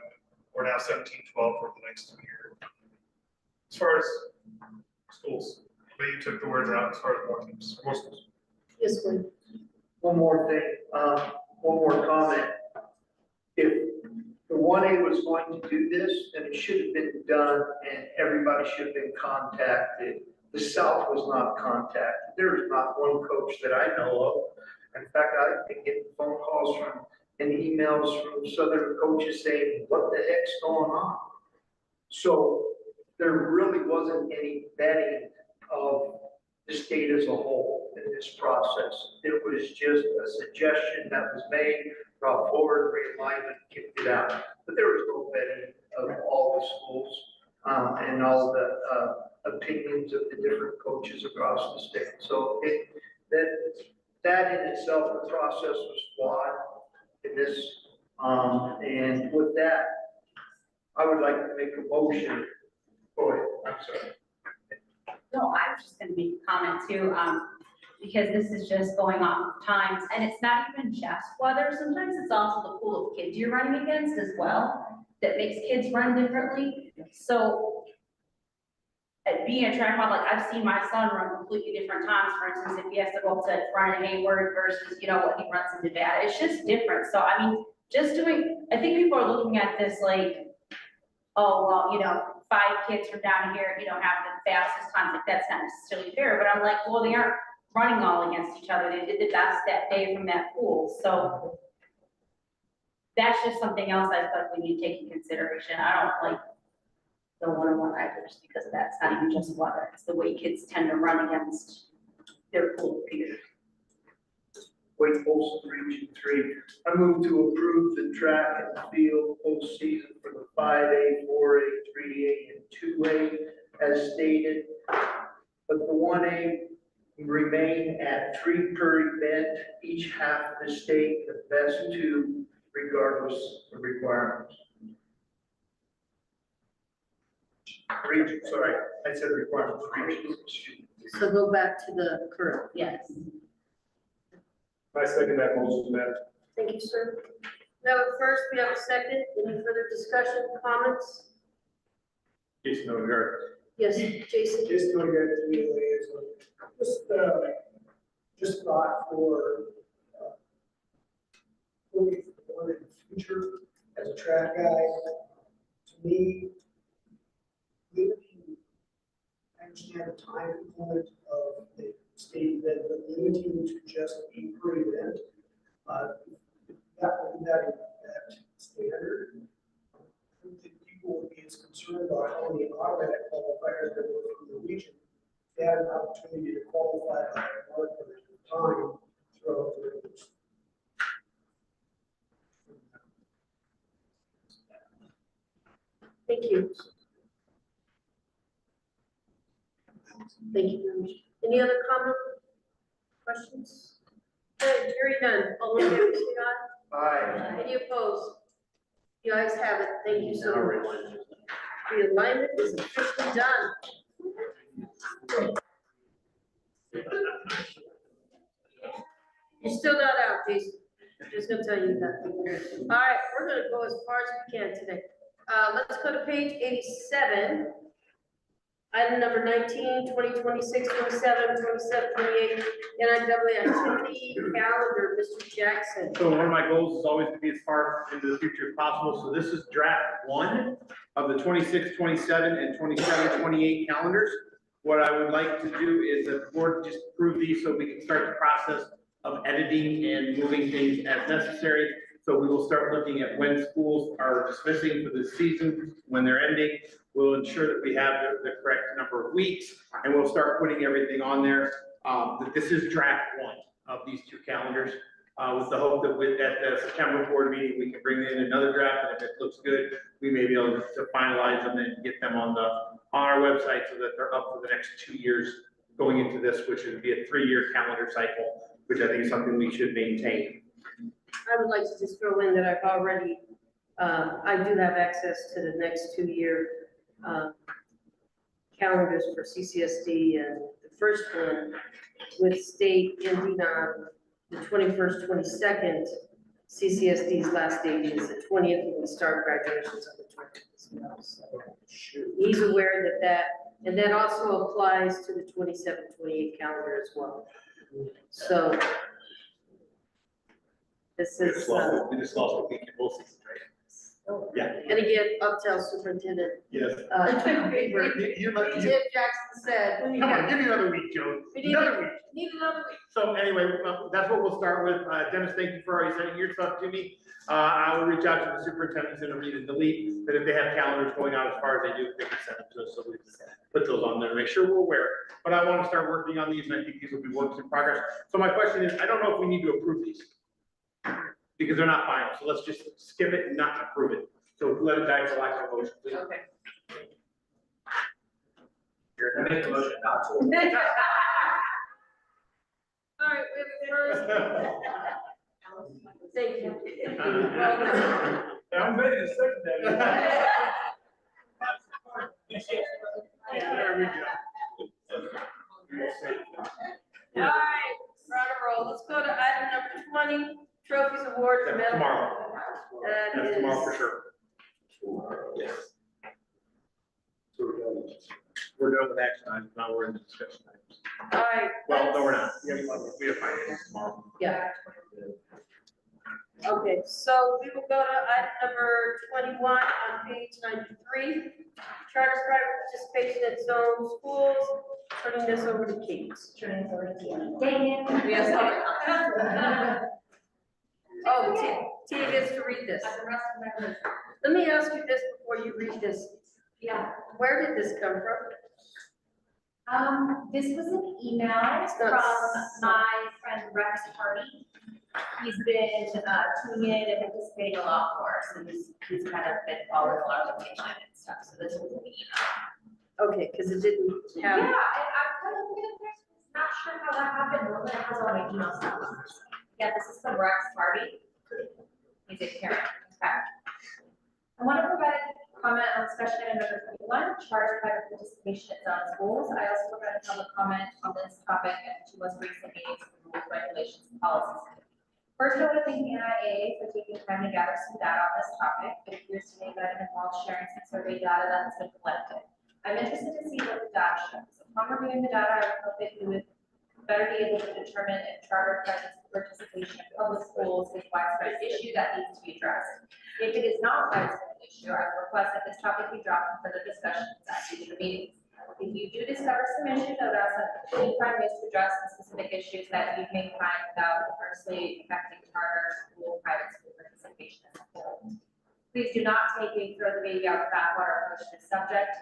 we're now 17, 12 for the next 2 years. As far as schools, but you took the words out as far as more teams, more schools. Yes, sir. One more thing, one more comment. If the 1A was going to do this, then it should have been done and everybody should have been contacted. The South was not contacted. There is not one coach that I know of. In fact, I've been getting phone calls from and emails from Southern coaches saying, what the heck's going on? So there really wasn't any vetting of the state as a whole in this process. It was just a suggestion that was made, brought forward, realignment, kicked it out. But there was no vetting of all the schools and all the opinions of the different coaches across the state. So that in itself, the process was flawed in this. And with that, I would like to make a motion. Go ahead, I'm sorry. No, I'm just gonna make a comment too, because this is just going off of times, and it's not even just weather, sometimes it's also the pool of kids you're running against as well, that makes kids run differently, so at being a track mom, like, I've seen my son run completely different times, for instance, if he has to go up to Brian Hayward versus, you know, what he runs in Nevada, it's just different, so I mean, just doing, I think people are looking at this like, oh, well, you know, 5 kids from down here, you know, have the fastest times, like, that's not necessarily fair, but I'm like, well, they aren't running all against each other, they did the best that day from that pool, so that's just something else I thought we need to take in consideration. I don't like the one-on-one either, just because of that, it's not even just weather, it's the way kids tend to run against their pool peers. Wake Folsom Region 3. I move to approve the track and field postseason for the 5A, 4A, 3A, and 2A as stated. But the 1A remain at 3 per event, each half of the state, the best 2 regardless of requirements. Region, sorry, I said requirements, region. So go back to the current. Yes. I second that motion, Madam. Thank you, sir. Now, first, we have a second. Any further discussion, comments? Jason Odegaard. Yes, Jason? Just going to just thought for moving forward in the future as a track guy, to me, limiting, I understand the time component of the state event, but limiting to just a per event, that standard. I don't think people would be as concerned about how many automatic qualifiers there were from the region. They had an opportunity to qualify by a marker of time throughout the race. Thank you. Thank you very much. Any other comment? Questions? Okay, hearing none. All in favor, say aye. Aye. Any opposed? The ayes have it. Thank you so much. The alignment is officially done. You're still not out, Jason. I'm just gonna tell you that. All right, we're gonna go as far as we can today. Let's go to page 87. Item number 19, 20, 26, 27, 27, 28, NIAA activity calendar, Mr. Jackson. So one of my goals is always to be as far into the future as possible. So this is draft 1 of the 26, 27, and 27, 28 calendars. What I would like to do is the board just approve these so we can start the process of editing and moving things as necessary. So we will start looking at when schools are dismissing for the season, when they're ending. We'll ensure that we have the correct number of weeks, and we'll start putting everything on there. This is draft 1 of these 2 calendars, with the hope that at the September board meeting, we can bring in another draft, and if it looks good, we may be able to finalize them and get them on our website so that they're up for the next 2 years going into this, which would be a 3-year calendar cycle, which I think is something we should maintain. I would like to just throw in that I've already, I do have access to the next 2-year calendars for CCSD, and the first one with state ending on the 21st, 22nd. CCSD's last date is the 20th, and we start graduations on the 20th as well. So he's aware that, and that also applies to the 27, 28 calendar as well. So this is. We just lost a week in both seasons, right? Yeah. And again, Uptel Superintendent. Yes. Tim Jackson said. Come on, give me another week, Joe. Another week. Need another week. So anyway, that's what we'll start with. Dennis, thank you for already sending your stuff to me. I will reach out to the superintendents and read and delete, but if they have calendars going out as far as they do, they can send them to us, so we can put those on there to make sure we're aware. But I want to start working on these, and I think these will be works in progress. So my question is, I don't know if we need to approve these, because they're not final, so let's just skip it and not approve it. So let it die for lack of motion, please. Okay. I make a motion not to. All right, we have a first. Thank you. Well done. I'm ready to second that. All right, we're on a roll. Let's go to item number 20, trophies, awards, That's medals. tomorrow. That That's tomorrow for is- sure. Yes. So we're done with action items, now we're in discussion items. All right. Well, no, we're not. We have finance tomorrow. Yeah. Okay, so we will go to item number 21 on page 93. Charter private participation at zone schools. Turning this over to Kate. Turning it over to Deanna. Dang it. We have public. Oh, Tia gets to read this. The rest of my list. Let me ask you this before you read this. Yeah. Where did this come from? This was an email from my friend Rex Hardy. He's been tuning in and participating a lot more, so he's kind of been following a lot of the timeline and stuff, so this was an email. Okay, because it didn't have. Yeah, I'm kind of not sure how that happened, well, it has all my emails now. Yeah, this is from Rex Hardy. He's a parent, in fact. I want to provide a comment on discussion item number 21, charter private participation at zone schools. I also provided public comment on this topic at two most recent meetings, rules, regulations, and policies. First, I want to thank the NIAA for taking time to gather some data on this topic. It appears to me that it involves sharing some survey data that has been collected. I'm interested to see what the data shows. Upon reviewing the data, I hope that you would better be able to determine if charter private participation in public schools is a widespread issue that needs to be addressed. If it is not a widespread issue, I would request that this topic be dropped for the discussions at future meetings. If you do discover some issues, I would ask that you find ways to address the specific issues that you may find without adversely affecting charter school, private school participation as a whole. Please do not take a throw the baby out the bathwater approach to this subject.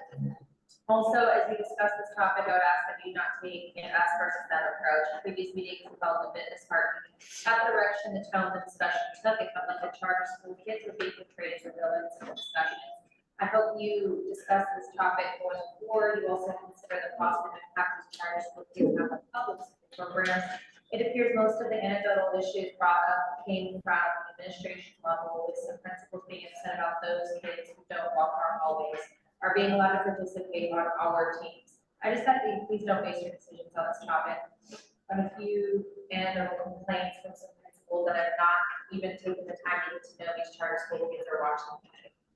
Also, as we discuss this topic, I would ask that you not take an us versus them approach. Previous meetings have held a bit disheartening. At the direction, the tone, the discussion took, it felt like the charter school kids were being portrayed as the villains in the discussions. I hope you discuss this topic going forward. You also consider the positive impact of charter school kids have on public school programs. It appears most of the anecdotal issues brought up came from the administration level, with some principals being upset about those kids who don't walk our hallways are being allowed to participate on our teams. I just thought please don't base your decisions on this topic. A few anecdotal complaints from some principals that have not even taken the time to get to know these charter school kids are watching.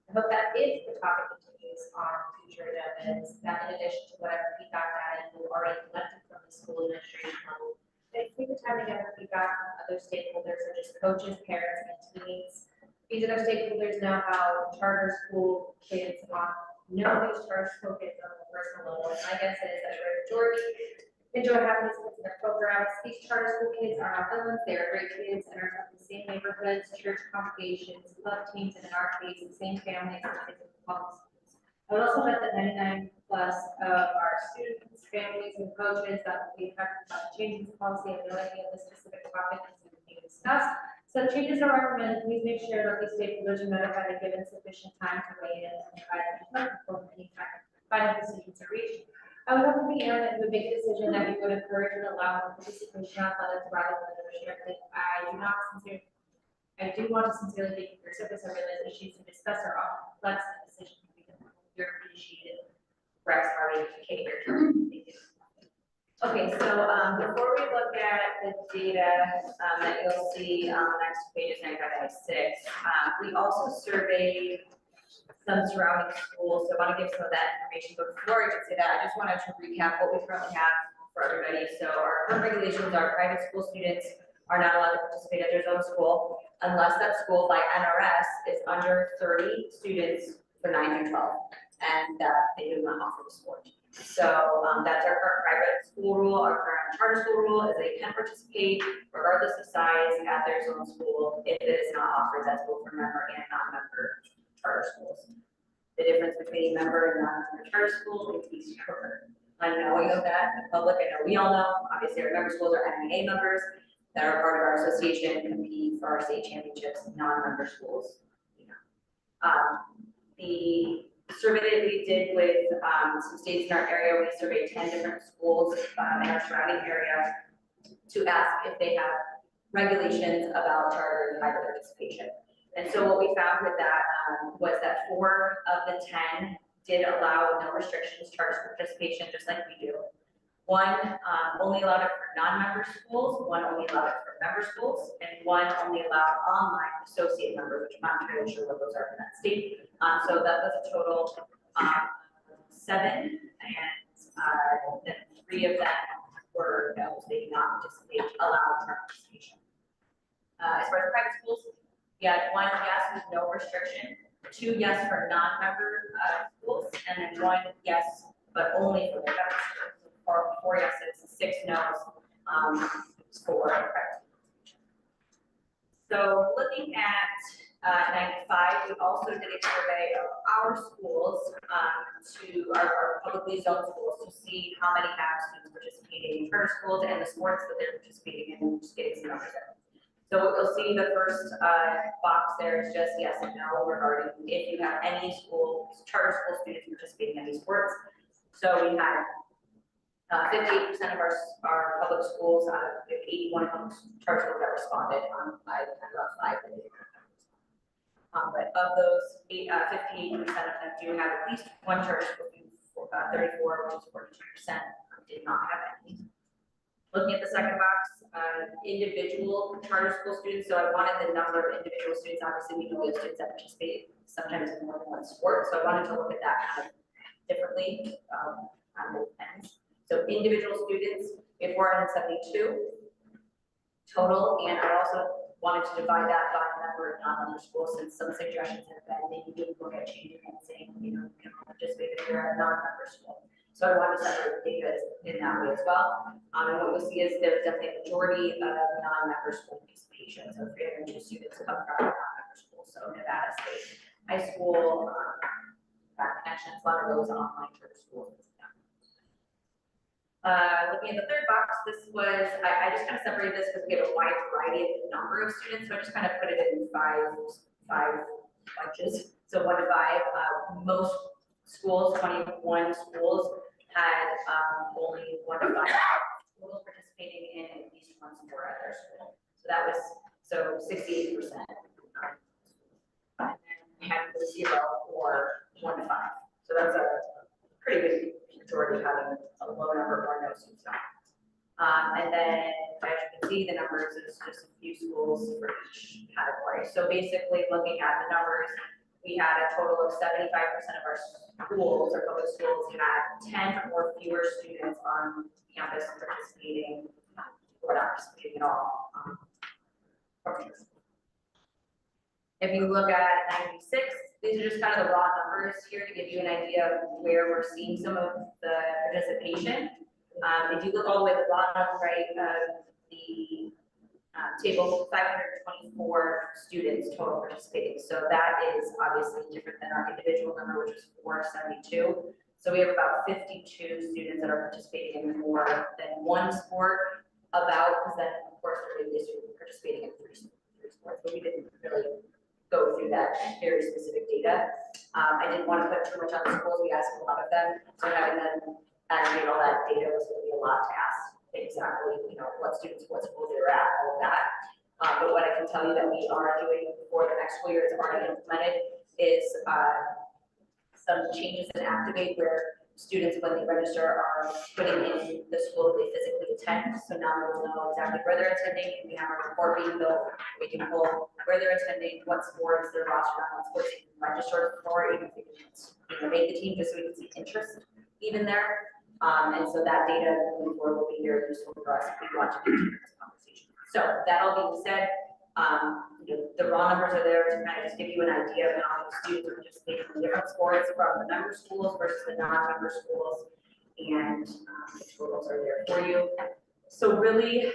I hope that if the topic continues on future agendas, that in addition to whatever feedback data you already collected from the school administration level, that you take the time to gather feedback from other stakeholders such as coaches, parents, and teens. These other stakeholders know how charter school kids know these charter school kids on a personal level. And my guess is that a great majority enjoy having these kids in their programs. These charter school kids are not villains, they are great kids and are from the same neighborhoods, church congregations, club teams, and in our case, the same families and kids in public schools. I would also bet that 99+ of our students, families, and coaches that will be affected by the changes in policy and no idea of this specific topic is being discussed. So changes are recommended. Please make sure that these stakeholders are notified and given sufficient time to weigh in and provide input before any final decisions are reached. I would hope at the end that you would make a decision that you would encourage and allow more participation in athletics rather than restrict it. I do want to sincerely thank you for your service. I realize issues to discuss are often complex and decisions can be difficult. You're appreciated. Rex Harvey, Kate, your turn. Thank you. Okay, so before we look at the data that you'll see on the next page, 95-96, we also surveyed some surrounding schools, so I want to give some of that information. But before I can say that, I just wanted to recap what we currently have for everybody. So our current regulations are private school students are not allowed to participate at their own school unless that school by NRS is under 30 students for 9 through 12, and that they do not offer the sport. So that's our current private school rule. Our current charter school rule is they can participate regardless of size at their own school if it is not offered. That's both for member and non-member charter schools. The difference between member and non-member charter schools is piece of unknowing of that. The public, I know we all know, obviously our member schools are NIAA members that are part of our association and compete for our state championships. Non-member schools, you know. The survey that we did with some states in our area. We surveyed 10 different schools in our surrounding area to ask if they have regulations about charter and private participation. And so what we found with that was that 4 of the 10 did allow no restrictions charter school participation, just like we do. 1 only allowed it for non-member schools, 1 only allowed it for member schools, and 1 only allowed online associate members, which I'm not entirely sure what those are in that state. So that was a total of 7, and then 3 of them were no, they did not participate, allowed participation. As far as private schools, we had 1 yes with no restriction, 2 yes for non-member schools, and then 1 yes, but only for the member schools. Or 4 yeses, 6 no's for private. So looking at 95, we also did a survey of our schools to our publicly zoned schools to see how many have students participating in charter schools and the sports that they're participating in, just getting some numbers in. So what you'll see, the first box there is just yes and no regarding if you have any school, charter school students participating in any sports. So we had 58% of our public schools, 81 public charter schools that responded. I about 5 that didn't. But of those, 58% of them do have at least 1 charter school student. 34, which is 42%, did not have any. Looking at the second box, individual charter school students. So I wanted the number of individual students. Obviously, we know we have students that participate sometimes in more than 1 sport. So I wanted to look at that kind of differently on both ends. So individual students, we have 472 total, and I also wanted to divide that by the number of non-member schools, since some suggestions have been maybe we look at changing and saying, you know, you can participate if you're a non-member school. So I wanted to separate data in that way as well. And what you'll see is there's definitely a majority of non-member school participation. So 302 students come from non-member schools. So Nevada State High School, Connections, a lot of those online charter schools. Looking at the third box, this was, I just kind of separated this because we have a wide variety of number of students, so I just kind of put it in five bunches. So 1 to 5, most schools, 21 schools, had only 1 to 5 schools participating in at least 1 sport at their school. So that was, 68%. And then we had 0 or 1 to 5. So that's a pretty good majority having a low number or no students. And then, as you can see, the numbers is just a few schools for each category. So basically, looking at the numbers, we had a total of 75% of our schools, our public schools, had 10 or fewer students on campus participating or not participating at all. If you look at 96, these are just kind of the raw numbers here to give you an idea of where we're seeing some of the participation. If you look all the way to the bottom right of the table, 524 students total participating. So that is obviously different than our individual number, which is 472. So we have about 52 students that are participating in more than 1 sport, because then of course we're participating in 3 sports, but we didn't really go through that very specific data. I didn't want to put too much on the schools. We asked a lot of them, so having them aggregate all that data was going to be a lot to ask exactly, you know, what students, what schools they're at, all of that. But what I can tell you that we are doing for the next school year, it's already implemented, is some changes in Activate where students, when they register, are putting in the school that they physically attend. So now we'll know exactly where they're attending. We have a report being built. We can pull where they're attending, what sports they're rostered on, what sports they can register for, even if they can make the team, just so we can see interest even there. And so that data moving forward will be very useful for us if we want to continue this conversation. So that all being said, you know, the raw numbers are there to kind of just give you an idea of how many students are participating in different sports from the member schools versus the non-member schools, and the totals are there for you. So really,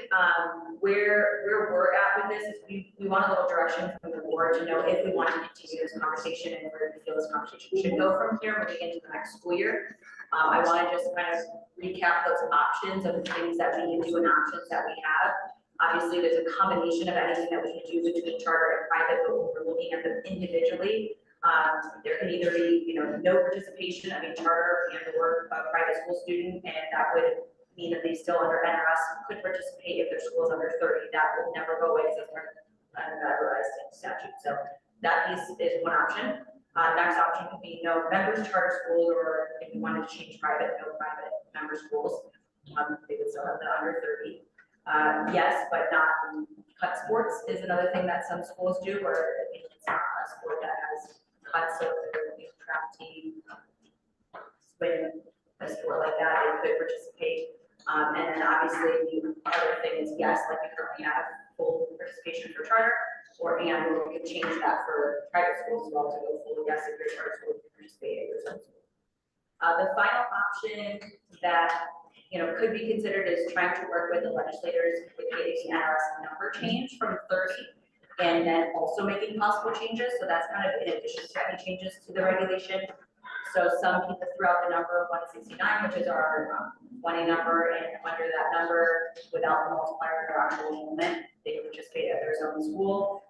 where we're at with this is we want a little direction from the board to know if we want to continue this conversation and where we feel this conversation should go from here moving into the next school year. I want to just kind of recap those options of the things that we can do and options that we have. Obviously, there's a combination of anything that we can do between charter and private, but we're looking at them individually. There can either be, no participation of a charter and or a private school student, and that would mean that they still under NRS could participate if their school is under 30. That will never go away because it's under federalized statute. So that piece is one option. Next option could be no members charter schools, or if you wanted to change private, no private member schools. They would still have the under 30. Yes, but not cut sports is another thing that some schools do, where it's not a sport that has cuts, so if they're a track team, swim, a sport like that, they could participate. And then obviously the other thing is, yes, like we currently have full participation for charter, and we could change that for private schools as well to go full, yes, if your charter school can participate at your own school. The final option that could be considered is trying to work with the legislators with getting the NRS number change from 30 and then also making possible changes. So that's kind of in addition to any changes to the regulation. So some people threw out the number 169, which is our 20 number, and under that number, without the multiplier, their actual enrollment, they would participate at their own school.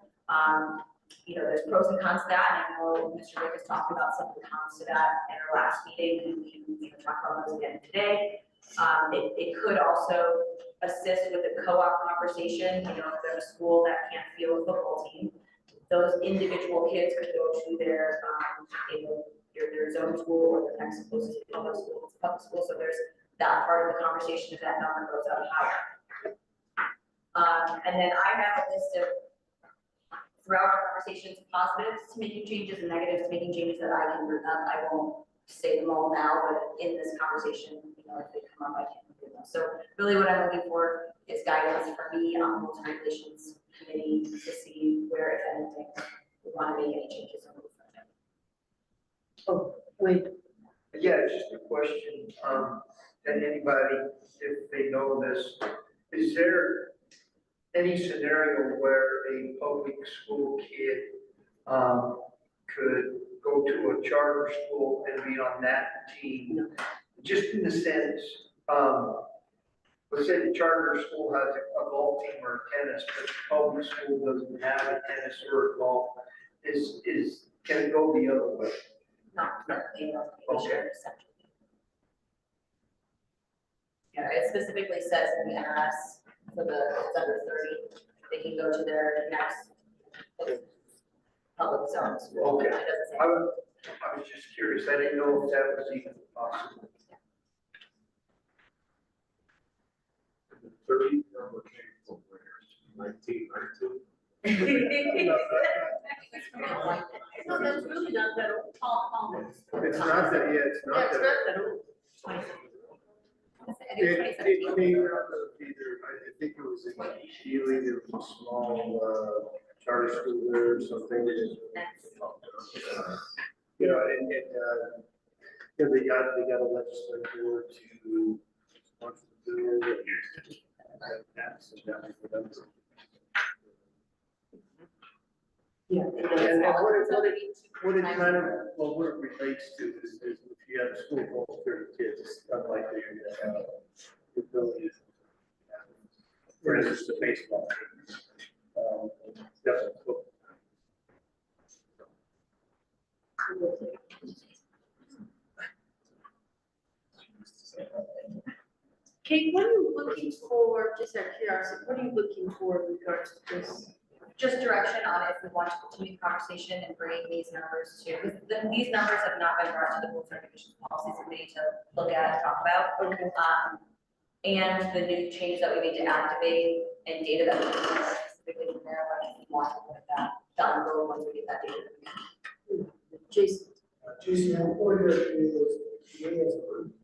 There's pros and cons to that, and I know Mr. Rick has talked about some of the cons to that in our last meeting, and we can talk about those again today. It could also assist with the co-op conversation. If there's a school that can't field a football team, those individual kids could go to their zone school or the next closest public school. So there's that part of the conversation if that number goes up higher. And then I have a list of, throughout our conversations, positives to making changes and negatives to making changes that I can bring up. I won't say them all now, but in this conversation, if they come up, I can do them. So really what I'm looking for is guidance from me on the rules and regulations committee to see where, if anything, we want to make any changes or move from there. Oh, wait. Yeah, it's just a question, that anybody, if they know this, is there any scenario where a public school kid, could go to a charter school and be on that team? Just in the sense, let's say the charter school has a golf team or a tennis, but the public school doesn't have a tennis or a golf, can it go the other way? Not currently, Okay. Yeah, it specifically says in the NRS for the it's under 30, they can go to their next public zone school. Okay. It doesn't say. I was just curious, I didn't know if that was even possible. The 30 number came from where? 1992? No, that's really not that old. It's not that, yeah, it's Yeah, not it's that. not that old. It came out of either, I think it was in Ely, there was a small, charter school there or something. They got a legislative board to sponsor the bill. And pass it down for them. Yeah. And what it kind of, well, what it relates to is if you have a school full of 30 kids, it's unlikely you're gonna have the ability to, for instance, the baseball team. Definitely. Kate, what are you looking for, just out of curiosity, what are you looking for in regards to this? Just direction on if we want to continue the conversation and bring these numbers to, because these numbers have not been brought to the rules and regulations policies committee to look at and talk about. Okay. And the new changes that we need to activate and data that we need specifically from there, like if you want to look at that down the road once we get that data. Jason. Jason, I'm over here to those GA as a group.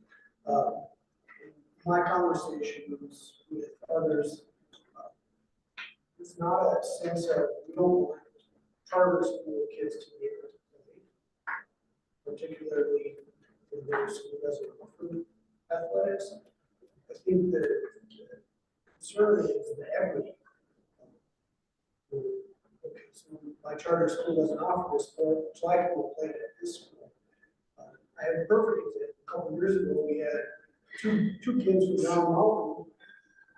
My conversations with others, it's not a sense of we don't want charter school kids to be able to play, particularly in those who doesn't recruit athletics. I think the concern is the equity. Okay, so my charter school doesn't offer this sport, so I can go play it at this school. I have a perfect example. A couple of years ago, we had two kids from down mountain.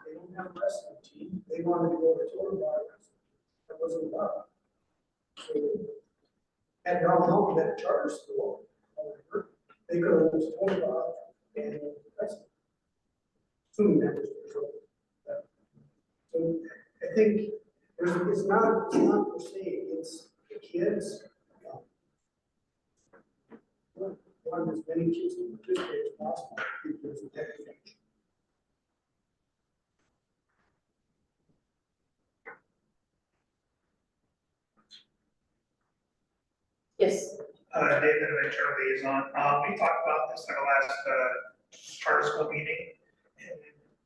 They don't have a wrestling team. They wanted to go to tour bars. That wasn't allowed. So had gone home at a charter school, however, they could have used 25 and that's assuming that was controlled. So I think it's not per se, it's the kids. Want as many kids to participate as possible because of that. Yes. David, HR liaison, we talked about this at our last, charter school meeting. And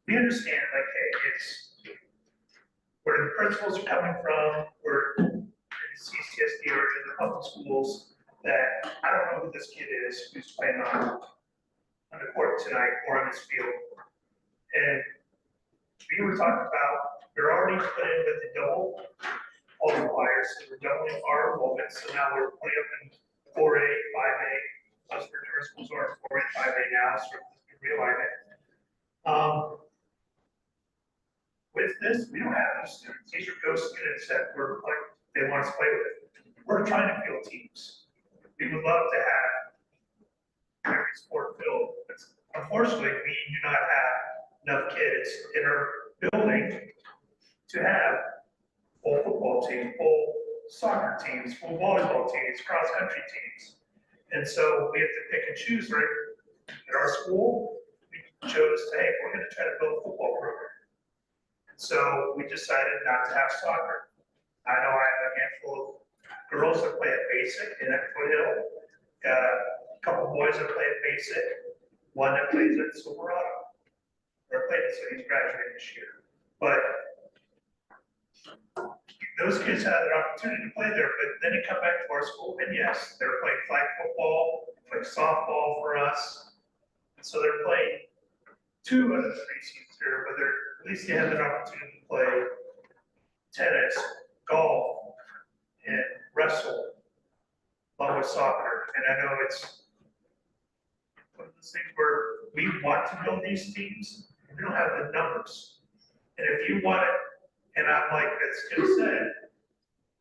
we understand, like, hey, it's where the principals are coming from, where CCSD or in the public schools, that I don't know who this kid is who's playing on the court tonight or on this field. And we were talking about, we're already put in with the double qualifiers, so we're doubling our enrollment, so now we're putting up in 4A, 5A, plus for charter schools are 4A, 5A now, so we realign it. With this, we don't have those students, these are ghost students that we're like, they want us to play with. We're trying to field teams. We would love to have every sport filled, but unfortunately, we do not have enough kids in our building to have full football team, full soccer teams, full volleyball teams, cross-country teams. And so we have to pick and choose, right? At our school, we chose, hey, we're gonna try to build a football program. And so we decided not to have soccer. I know I have a handful of girls that play at basic in at Foothill, a couple boys that play at basic, one that plays at Silverado. Or played it, so he's graduating this year. But those kids had an opportunity to play there, but then they come back to our school, and yes, they're playing flag football, playing softball for us. And so they're playing 2 out of 3 seasons here, but at least they have an opportunity to play tennis, golf, and wrestle, along with soccer. And I know it's one of those things where we want to build these teams, and we don't have the numbers. And if you want it, and I'm like, as Tim said,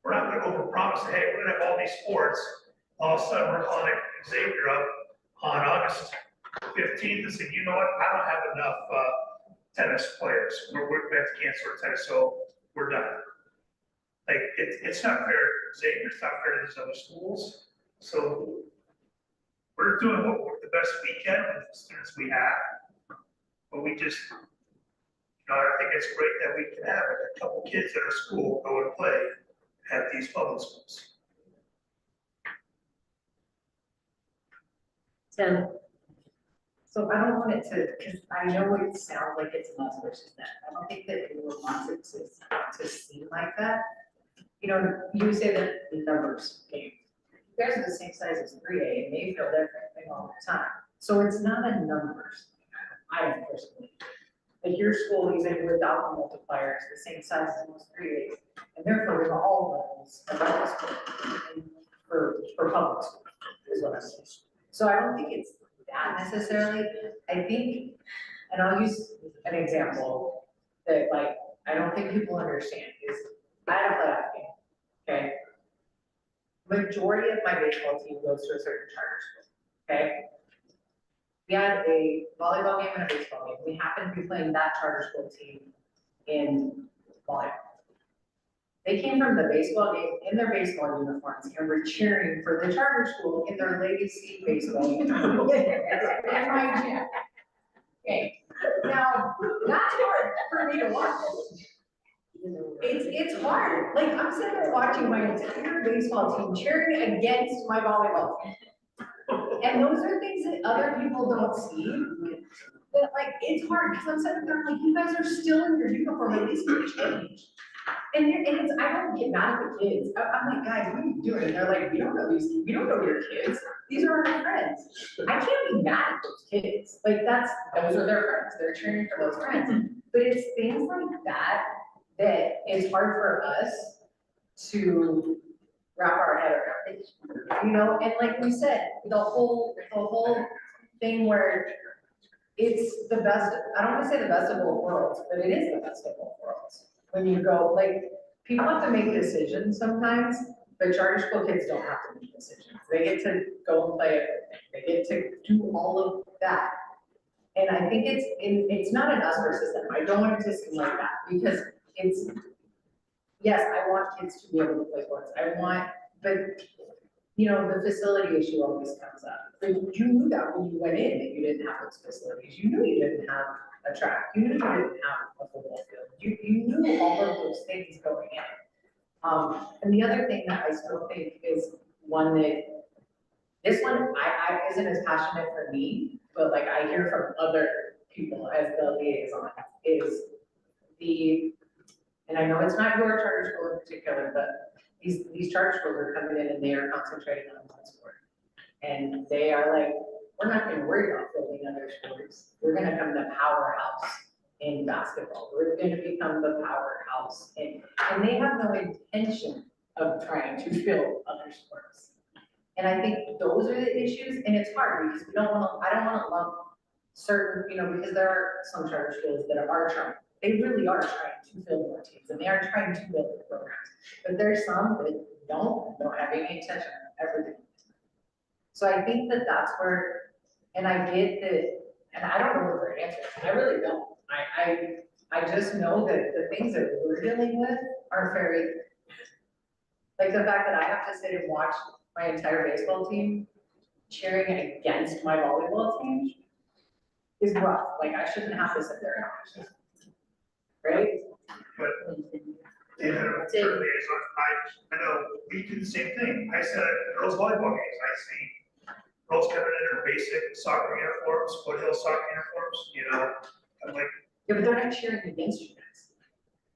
we're not gonna overpromise, hey, we're gonna have all these sports. All of a sudden, we're calling Xavier up on August 15th and saying, you know what, I don't have enough tennis players. We have to cancel our tennis, so we're done. Like, it's not fair to Xavier, it's not fair to these other schools. So we're doing the best we can with the students we have. But we just, I think it's great that we can have a couple kids at our school go and play at these public schools. Tim. So I don't want it to, because I know it sounds like it's us versus them. I don't think that anyone wants it to seem like that. You say that the numbers game. You guys are the same size as 3A and they feel different all the time. So it's not a numbers. I personally. Like your school, even without the multiplier, is the same size as most 3As. And they're filling all levels of middle school for public school, is what I'm saying. So I don't think it's that necessarily. I think, and I'll use an example that like, I don't think people understand is, I had a playoff game, okay? Majority of my baseball team goes to a certain charter school, okay? We had a volleyball game and a baseball game. We happened to be playing that charter school team in volleyball. They came from the baseball game in their baseball uniforms and were cheering for the charter school in their ladies' team baseball uniforms. Okay, now that's hard for me to watch. It's hard. Like I'm sitting there watching my entire baseball team cheering against my volleyball team. And those are things that other people don't see. That like it's hard because I'm sitting there like you guys are still in your uniform, at least for change. And it's I don't get mad at the kids. I'm like, guys, what are you doing? And they're like, we don't know your kids. These are our friends. I can't be mad at those kids. Like those are their friends. They're cheering for those friends. But it's things like that is hard for us to wrap our head around. And like we said, the whole thing where it's the best, I don't want to say the best of both worlds, but it is the best of both worlds. When you go, like, people have to make decisions sometimes, but charter school kids don't have to make decisions. They get to go and play everything. They get to do all of that. And I think it's not an us versus them. I don't want it to seem like that because it's, yes, I want kids to be able to play sports. But you know, the facility issue always comes up. But you knew that when you went in, that you didn't have those facilities. You knew you didn't have a track. You knew you didn't have a football field. You knew all of those things going in. And the other thing that I still think is one that, this one, I isn't as passionate for me, but like I hear from other people as the liaison, is and I know it's not your charter school in particular, but these charter schools are coming in and they are concentrating on one sport. And they are like, we're not gonna worry about building other sports. We're gonna become the powerhouse in basketball. We're gonna become the powerhouse and they have no intention of trying to build other sports. And I think those are the issues, and it's hard because I don't wanna lump certain, you know, because there are some charter schools that are trying, they really are trying to build more teams, and they are trying to build the programs. But there's some that don't have any intention of ever doing it. So I think that that's where, and I get that, and I don't know what the right answer is, I really don't. I just know that the things that we're dealing with are very, like the fact that I have to sit and watch my entire baseball team cheering against my volleyball team is rough. Like I shouldn't have to sit there and watch it. Right? But, you know, certainly, I know we do the same thing. I said at girls volleyball games, I see girls coming in their basic soccer uniforms, foothill soccer uniforms, you know, I'm like. Yeah, but they're not cheering against you guys.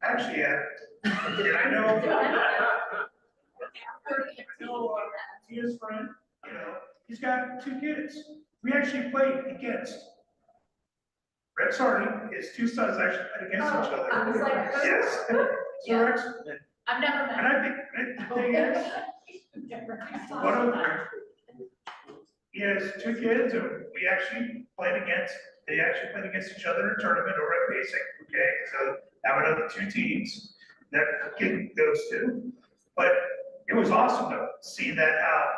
Actually, yeah. And I know. Tia's friend, you know, he's got 2 kids. We actually played against. Rex Hardy, his 2 sons actually played against each other. I was like, Yes. So Rex, I've never met. and I think the thing is, one of them, he has 2 kids, and we actually played against, they actually played against each other in a tournament over at Basic, okay? So have another 2 teams that get those 2. But it was awesome to see that out.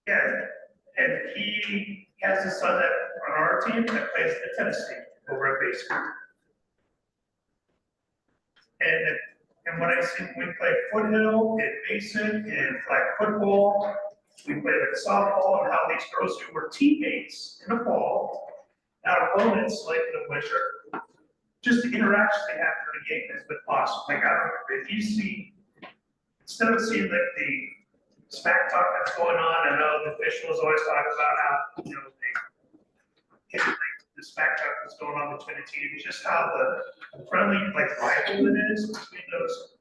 Yeah, and he has a son that on our team that plays the tennis team over at Basic. And when I see we play foothill and Basic and flag football, we played with softball, and how these girls who were teammates in the fall, now opponents like in the winter, just the interactions they have during the game has been awesome. Like I don't know if you see, instead of seeing like the smack talk that's going on, I know the officials always talk about how, you know, they hit the smack talk that's going on between the teams, just how the friendly, like rival it is between those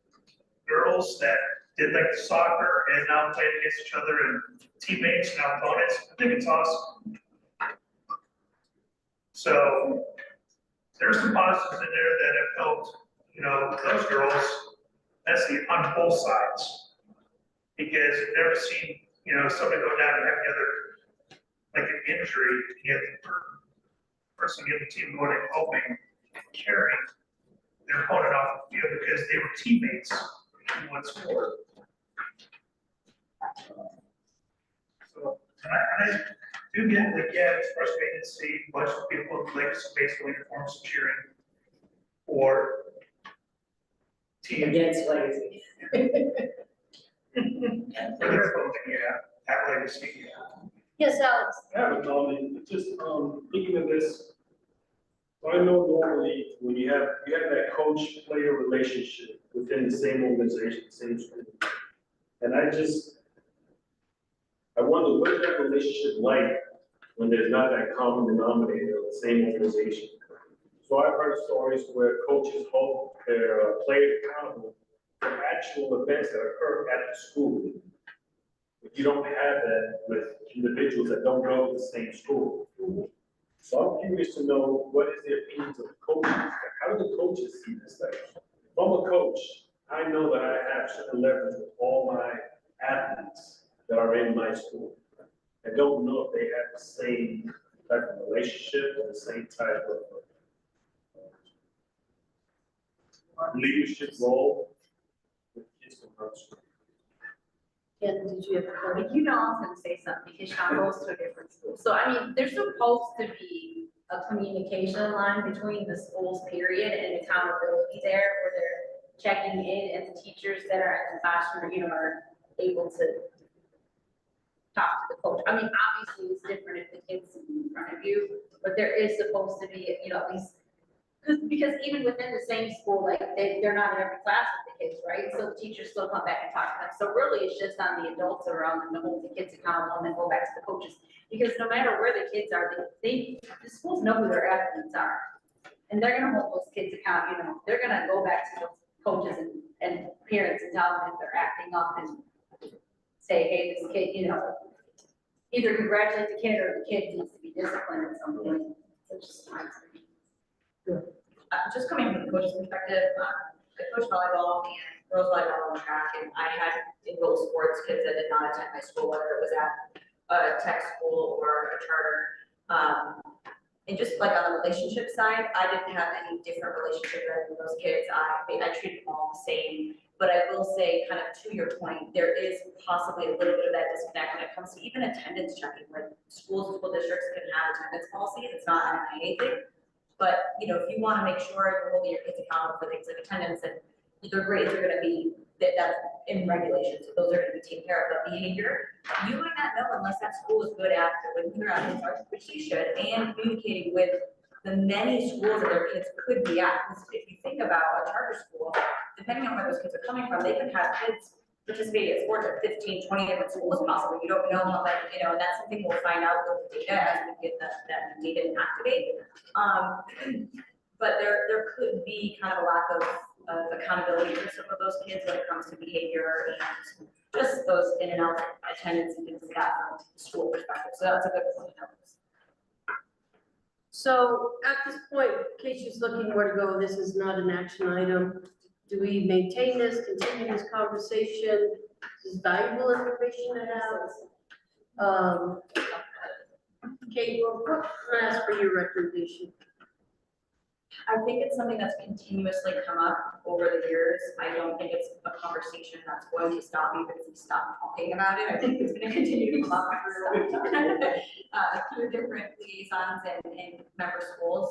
girls that did like the soccer and now playing against each other and teammates and now opponents. I think it's awesome. So there's some positives in there that have helped, you know, those girls. That's on both sides. Because I've never seen, you know, somebody go down and have the other, like an injury, yet the person in the team going and helping carry their opponent off the field because they were teammates in one sport. So, and I do get like, yeah, it's frustrating to see a bunch of people in like baseball uniforms cheering or team against legacy. For their opponent, yeah, at legacy, yeah. Yes, Alex. I have a comment, just thinking of this. So I know normally when you have that coach-player relationship within the same organization, same school. And I wonder what is that relationship like when there's not that common denominator of the same organization. So I've heard stories where coaches hold their players accountable for actual events that occur at the school. But you don't have that with individuals that don't go to the same school. So I'm curious to know what is the opinions of the coaches? How do the coaches see this thing? If I'm a coach, I know that I have certain leverage with all my athletes that are in my school. I don't know if they have the same type of relationship or the same type of leadership role with kids from our school. Ken, did you have a comment? You know I was gonna say something because Sean goes to a different school. So I mean, there's supposed to be a communication line between the schools, period, and accountability there where they're checking in and the teachers that are in the classroom, you know, are able to talk to the coach. I mean, obviously it's different if the kid's in front of you, but there is supposed to be, you know, at least because even within the same school, like they're not in every class with the kids, right? So the teachers still come back and talk to them. So really it's just on the adults around them to hold the kids accountable and then go back to the coaches. Because no matter where the kids are, the schools know who their athletes are. And they're gonna hold those kids account, you know, they're gonna go back to those coaches and parents and tell them if they're acting up and say, hey, this kid, you know, either congratulate the kid or the kid needs to be disciplined at some point. So just Just coming from the coach's perspective, I coach volleyball and girls volleyball and track, and I had in both sports kids that did not attend my school, whether it was at a tech school or a charter. And just like on the relationship side, I didn't have any different relationship with those kids. I treated them all the same. But I will say, kind of to your point, there is possibly a little bit of that disconnect when it comes to even attendance checking. Like schools and school districts can have attendance policies. It's not an NIAA thing. But, you know, if you want to make sure you're holding your kids accountable for things like attendance and their grades are going to be, that's in regulations, so those are going to be taken care of. But behavior, you might not know unless that school is good at when they're out, which they should, and communicating with the many schools that their kids could be at. Because if you think about a charter school, depending on where those kids are coming from, they could have kids participate in sports at 15, 20 different schools possibly. You don't know how that, you know, and that's something we'll find out with the data as we get that data and activate. But there could be kind of a lack of accountability for some of those kids when it comes to behavior and just those in and out attendance and things like that from a school perspective. So that's a good point. So at this point, Casey's looking where to go. This is not an action item. Do we maintain this, continue this conversation? This is valuable information to have. Kate, what can I ask for your recommendation? I think it's something that's continuously come up over the years. I don't think it's a conversation that's going to stop even if we stop talking about it. I think it's going to continue to come up through different liaisons and member schools.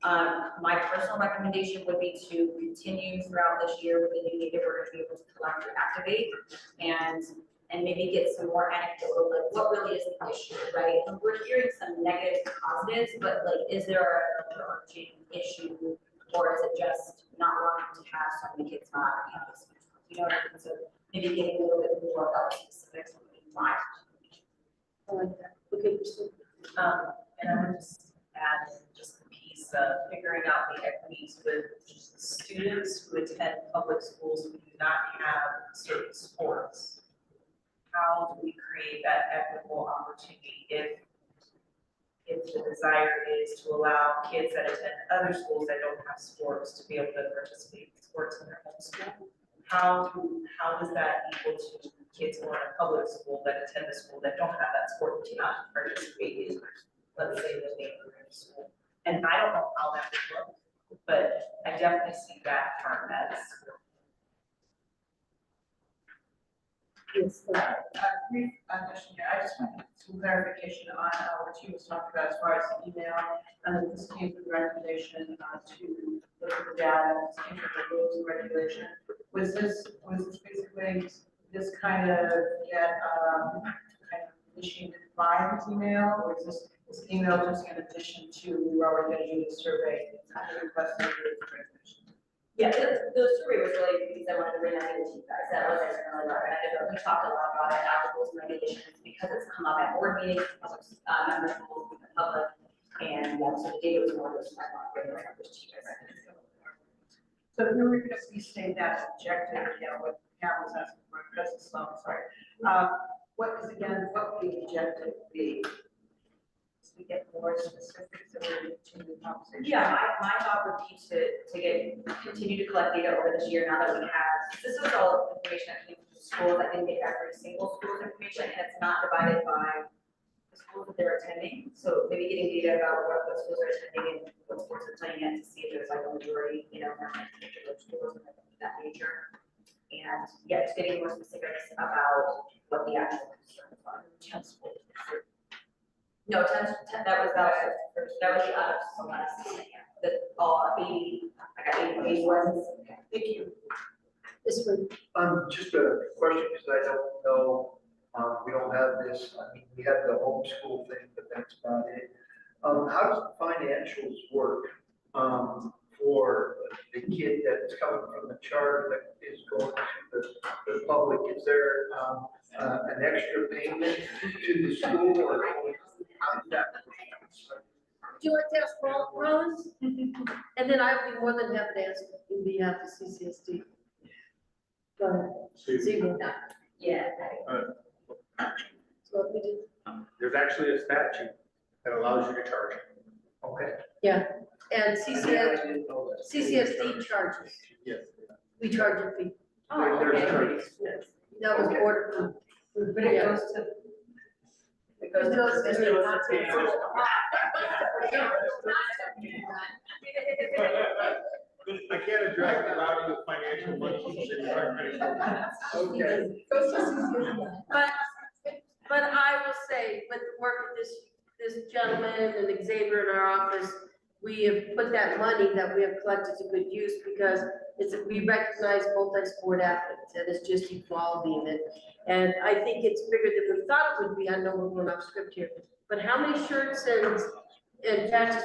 My personal recommendation would be to continue throughout this year with the new data we're going to be able to collect and activate and maybe get some more anecdotal, like what really is the issue, right? And we're hearing some negative positives, but like, is there an overarching issue or is it just not wanting to have so many kids not on campus? You know what I mean? So maybe getting a little bit more about specifics would be fine. I like that. Okay, And I would just add just the piece of figuring out the equities with students who attend public schools who do not have certain sports. How do we create that equitable opportunity if the desire is to allow kids that attend other schools that don't have sports to be able to participate in sports in their home school? How does that equal to kids who are in a public school that attend a school that don't have that sport to not participate in, let's say, the neighborhood school? And I don't know how that would look, but I definitely see that term as. Yes. Brief question here. I just want some clarification on what you was talking about as far as the email, and that this came from the recommendation to look at the data, this came from the rules and regulation. Was this basically this kind of initiated by this email, or is this email just in addition to we were already going to do the survey requesting the recommendation? Yeah, the survey was really because I wanted to bring that into you guys. That wasn't really recommended, but we talked a lot about it after rules and regulations because it's come up at board meetings, members schools, the public, and so the data was more just bringing the numbers to you guys. So if we were going to restate that objective, what Pam was asking for, President Sloan, sorry. What would the objective be? To get more specifics of the conversation. Yeah, my thought would be to continue to collect data over this year now that we have, this was all information that came from the schools. I didn't get every single school's information, and it's not divided by the schools that they're attending. So maybe getting data about what schools are attending and what sports they're playing in to see if there's like a majority, from those schools and that nature. And yeah, just getting more specifics about what the actual concerns are. No, that was the out of someone else, that all 80, I got 80 ones. Thank you. This one, Just a question, because I don't know, we don't have this, I mean, we have the homeschool thing, but that's about it. How does the financials work, for the kid that's coming from the charter that is going to the public? Is there, an extra payment to the school, or how does that work? would you like to ask Rollins? And then I would be more than happy to answer in behalf of CCSD. Go ahead. Stephen. Yeah. So what we did. There's actually a statute that allows you to charge. Okay. Yeah, and I didn't know that. CCSD charges. Yes. We charge a fee. Oh, There's okay. charges. Yes. That was ordered. But it goes to. It goes to. I can't address the routing of financial money. Okay. But I will say, with the work of this gentleman and Xavier in our office, we have put that money that we have collected to good use, because we recognize multi-sport athletes, and it's just equality in it. And I think it's bigger than we thought it would be. I know we're going off script here, but how many shirts and patches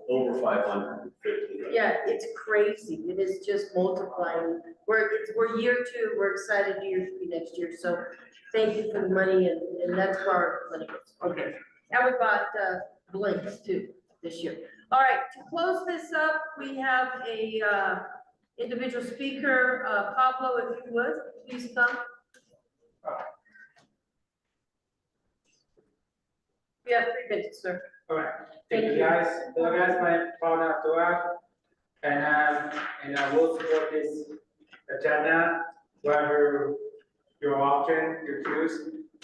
Over 550. Yeah, it's crazy. It is just multiplying. We're year two. We're excited year three next year. So thank you for the money, and that's where our money goes. Okay. And we bought blinks too this year. All right, to close this up, we have a individual speaker, Pablo, if you would, please come. You have 3 minutes, sir. All right, thank you guys. Hello guys, my name is Pablo Abdullah, and I will support this agenda, whatever your option you choose.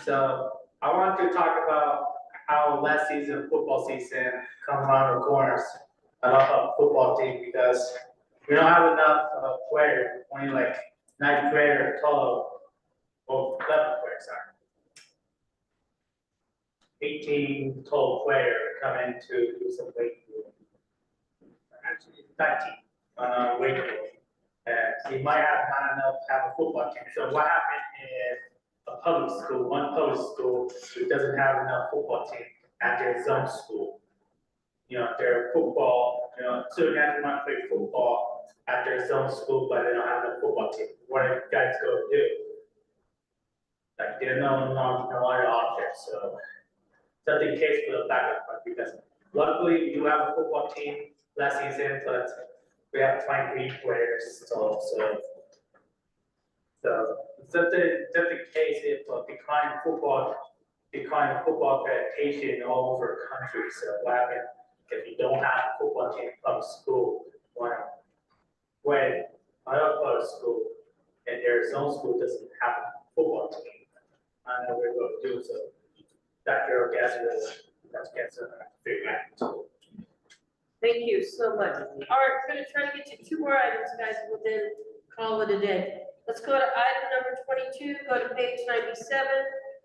So I want to talk about how last season, football season, come around the corners. I love our football team because we don't have enough players, only like 9 players total, or 11 players, sorry. 18 total players come in to do some weight room. Actually, 19 weight room. So you might have not enough to have a football team. So what happened is one public school who doesn't have enough football team at their zone school. You know, their football, student athletes want to play football at their zone school, but they don't have enough football team. What do you guys go do? Like, there's no other option, so. That's the case for the backup part, because luckily we do have a football team last season, but we have 23 players, so it's just the case if decline football accreditation all over the country. So what happens if you don't have a football team from school, when another public school and their zone school doesn't have a football team, I know we're going to do so. Dr. Thank you so much. All right, we're gonna try to get to 2 more items, guys, and we'll then call it a day. Let's go to item number 22, go to page 97,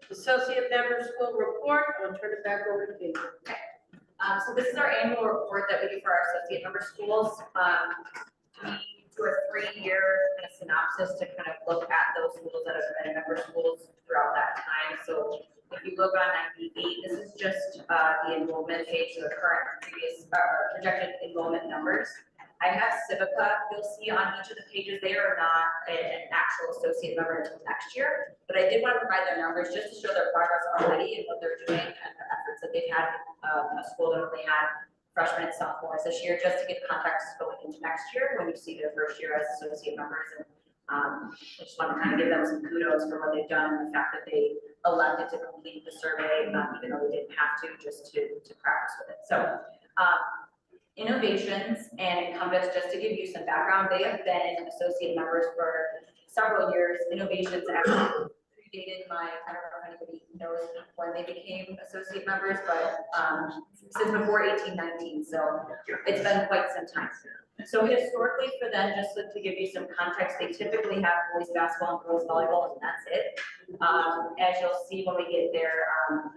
Associate Member School Report. I'll turn it back over to Kate. So this is our annual report that we do for our associate member schools. We do a 3-year kind of synopsis to kind of look at those schools that have been member schools throughout that time. So if you look on 98, this is just the enrollment page, so the current previous projected enrollment numbers. I have Civica, you'll see on each of the pages, they are not an actual associate member until next year, but I did want to provide their numbers just to show their progress already and what they're doing and the efforts that they've had. A school that only had freshmen and sophomores this year, just to get context going into next year when you see their first year as associate members. And I just want to kind of give them some kudos for what they've done and the fact that they elected to complete the survey, even though they didn't have to, just to practice with it. So Innovations and Encompass, just to give you some background, they have been associate members for several years. Innovations actually predated my, I don't know if anybody knows when they became associate members, but, since before 1819, so it's been quite some time. So historically for them, just to give you some context, they typically have boys basketball and girls volleyball, and that's it. As you'll see when we get there,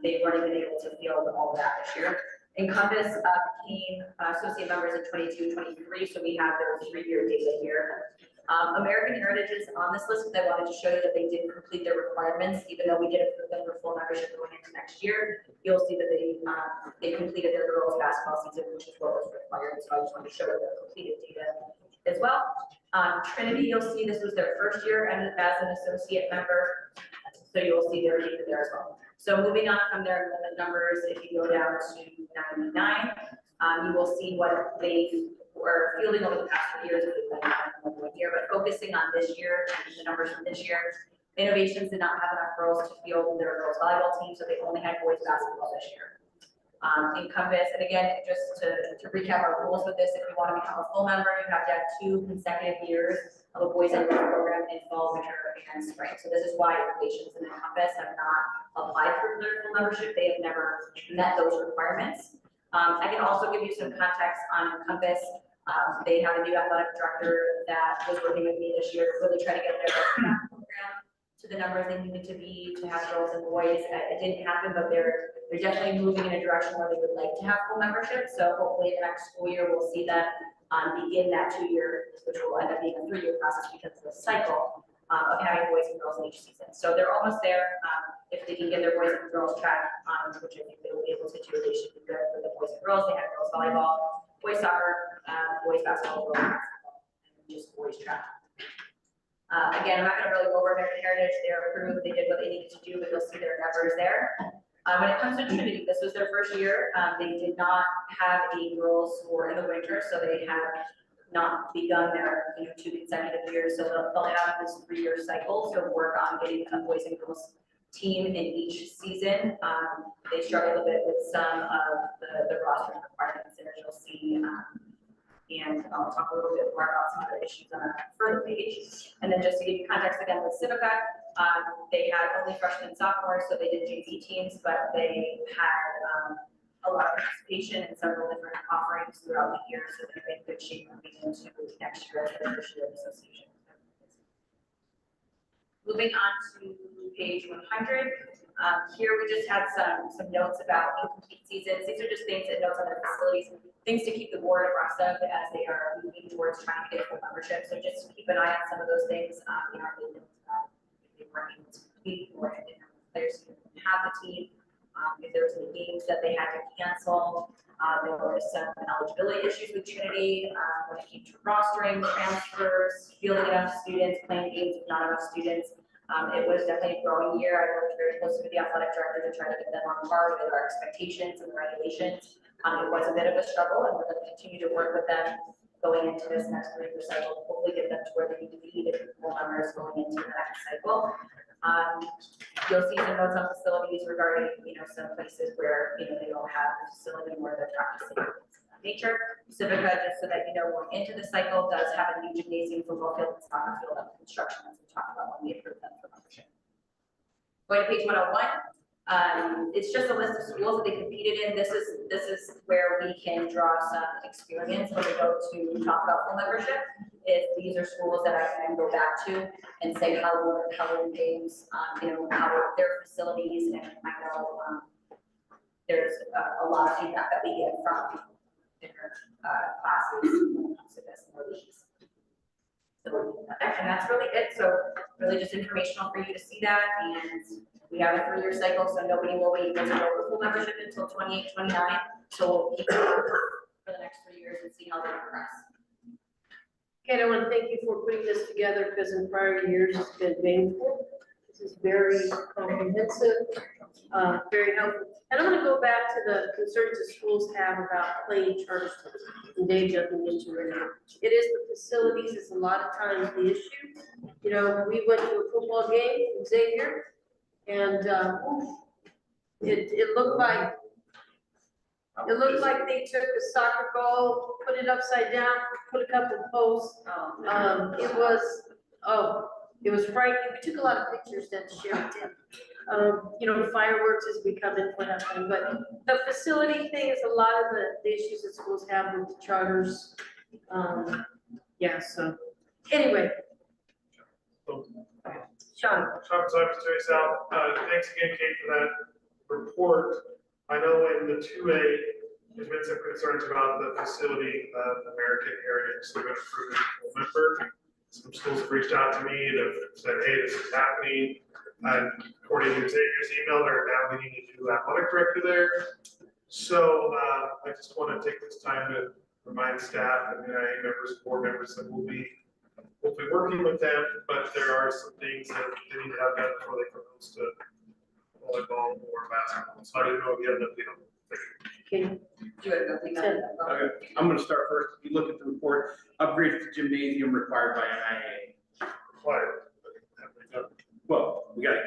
they've already been able to field all that this year. Encompass became associate members in 22, 23, so we have their 3-year data here. American Heritage is on this list, because I wanted to show you that they did complete their requirements, even though we did approve them for full membership going into next year. You'll see that they completed their girls basketball season, which is what was required, so I just wanted to show you the completed data as well. Trinity, you'll see this was their first year and as an associate member, so you'll see their data there as well. So moving on from their enrollment numbers, if you go down to 99, you will see what they were fielding over the past 3 years, here, but focusing on this year, the numbers from this year. Innovations did not have enough girls to field their girls volleyball team, so they only had boys basketball this year. Encompass, and again, just to recap our rules with this, if you want to become a full member, you have to have 2 consecutive years of a boys and girls program in fall, winter, and spring. So this is why Innovations and Encompass have not applied for their full membership. They have never met those requirements. I can also give you some context on Encompass. They have a new athletic director that was working with me this year to really try to get their program to the numbers they needed to be to have girls and boys. It didn't happen, but they're definitely moving in a direction where they would like to have full membership. So hopefully the next school year, we'll see them begin that 2-year, which will end up being a 3-year process because of the cycle of having boys and girls in each season. So they're almost there. If they can get their boys and girls track, which I think they will be able to do, they should be good for the boys and girls. They have girls volleyball, boys soccer, boys basketball, girls basketball, and just boys track. Again, I'm not going to really go over American Heritage. They're approved. They did what they needed to do, but you'll see their numbers there. When it comes to Trinity, this was their first year. They did not have a girls sport in the winter, so they have not begun their 2 consecutive years. So they'll have this 3-year cycle to work on getting a boys and girls team in each season. They struggled a bit with some of the roster requirements, and as you'll see, and I'll talk a little bit more about some of the issues on a further page. And then just to give you context again with Civica, they had only freshmen and sophomores, so they did JV teams, but they had a lot of participation in several different offerings throughout the year, so they're in good shape moving into next year as their first year of association. Moving on to page 100. Here we just had some notes about incomplete seasons. These are just things and notes on their facilities, things to keep the board abreast of as they are moving towards trying to get full membership. So just keep an eye on some of those things in our meetings. If they weren't able to compete or players didn't have the team, if there was any games that they had to cancel. There were some eligibility issues with Trinity when it came to rostering, transfers, fielding enough students, playing games with not enough students. It was definitely a growing year. I worked very closely with the athletic director to try to get them on par with our expectations and the regulations. It was a bit of a struggle, and we're going to continue to work with them going into this next 3-year cycle, hopefully get them to where they need to be to be full members going into the next cycle. You'll see some notes on facilities regarding, some places where, they don't have a facility where they're practicing nature. Civica, just so that you know, going into the cycle, does have a new gymnasium, football field, and soccer field under construction, as we talked about when we approved them for membership. Going to page 101. It's just a list of schools that they competed in. This is where we can draw some experience when we go to talk about full membership. If these are schools that I can go back to and say how were games, how were their facilities, and I know there's a lot of feedback that we get from different classes when it comes to this and release. So, and that's really it. So really just informational for you to see that, and we have a 3-year cycle, so nobody will be able to go for full membership until 28, 29. So we'll keep it for the next 3 years and see how they progress. Okay, I want to thank you for putting this together, because in prior years it's been painful. This is very comprehensive, very helpful. And I'm going to go back to the concerns that schools have about playing charter schools, and Dave jumping into it. It is the facilities, it's a lot of times the issue. We went to a football game in Xavier, and it looked like they took a soccer ball, put it upside down, put a couple of posts. It was, It was frightening. We took a lot of pictures then to share with Tim. Fireworks as we come in, what happened, but the facility thing is a lot of the issues that schools have with the charters. So, anyway. Sean. Sean Simons, Terry South. Thanks again, Kate, for that report. I know in the 2A, there's been some concerns about the facility, the American Heritage, so they're going to approve it full member. Some schools have reached out to me and have said, hey, this is happening. And according to Xavier's email, they're now getting a new athletic director there. So I just want to take this time to remind staff and NIAA members, board members that we'll be working with them, but there are some things that they need to have done before they propose to volleyball or basketball. So I didn't know if you had an update on that. Okay, I'm gonna start first. If you look at the report, upgrades to gymnasium required by NIAA. Required. Well, we gotta,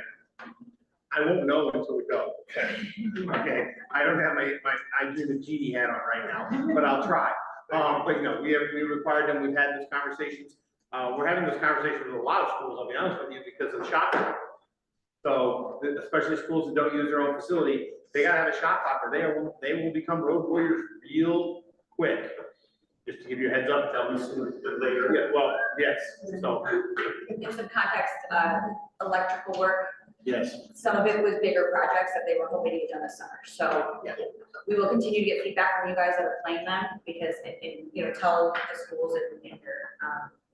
I won't know until we go. Okay, I don't have I do the genie hat on right now, but I'll try. But we required them, we've had these conversations. We're having this conversation with a lot of schools, I'll be honest with you, because of the shot clock. So, especially schools that don't use their own facility, they gotta have a shot clock, or they will become road warriors real quick. Just to give you a heads up, tell me sooner than later. Yeah, well, yes, so. In some context, electrical work, Yes. some of it was bigger projects that they were hoping to get done this summer. So we will continue to get feedback from you guys that are playing them, because tell the schools and your,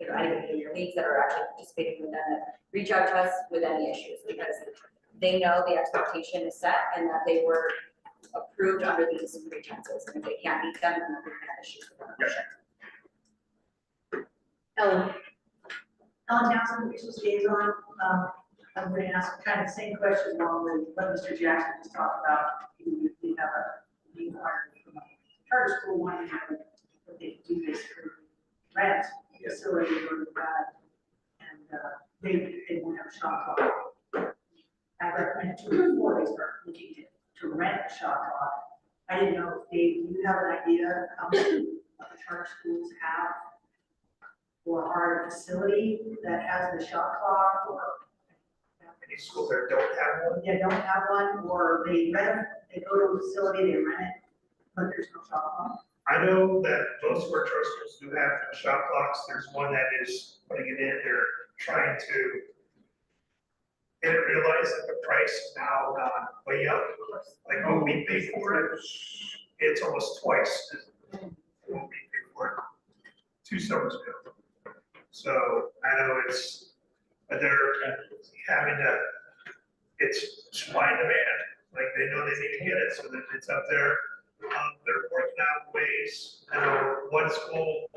anybody in your leagues that are actually participating with them, that reach out to us with any issues, because they know the expectation is set and that they were approved under these pretenses, and if they can't meet them, then they're gonna have issues with them. Ellen. Ellen Townsend, resource liaison. I'm going to ask kind of the same question along with what Mr. Jackson just talked about. We have a new hire from a charter school wanting to know what they do this for rent facility or that, and they won't have a shot clock. I recommend 2 before they start looking to rent a shot clock. I didn't know, Dave, do you have an idea how many of the charter schools have or are a facility that has the shot clock, or Any schools that don't have one? they don't have one, or they go to a facility, they rent it, but there's no shot clock? I know that most of our charter schools do have shot clocks. There's one that is putting it in, they're trying to, they didn't realize that the price now gone way up. Like what we pay for it, it's almost twice what we pay for it 2 summers ago. So I know they're having it's supply and demand. Like they know they need to get it, so that it's up there. They're working out ways. I know one school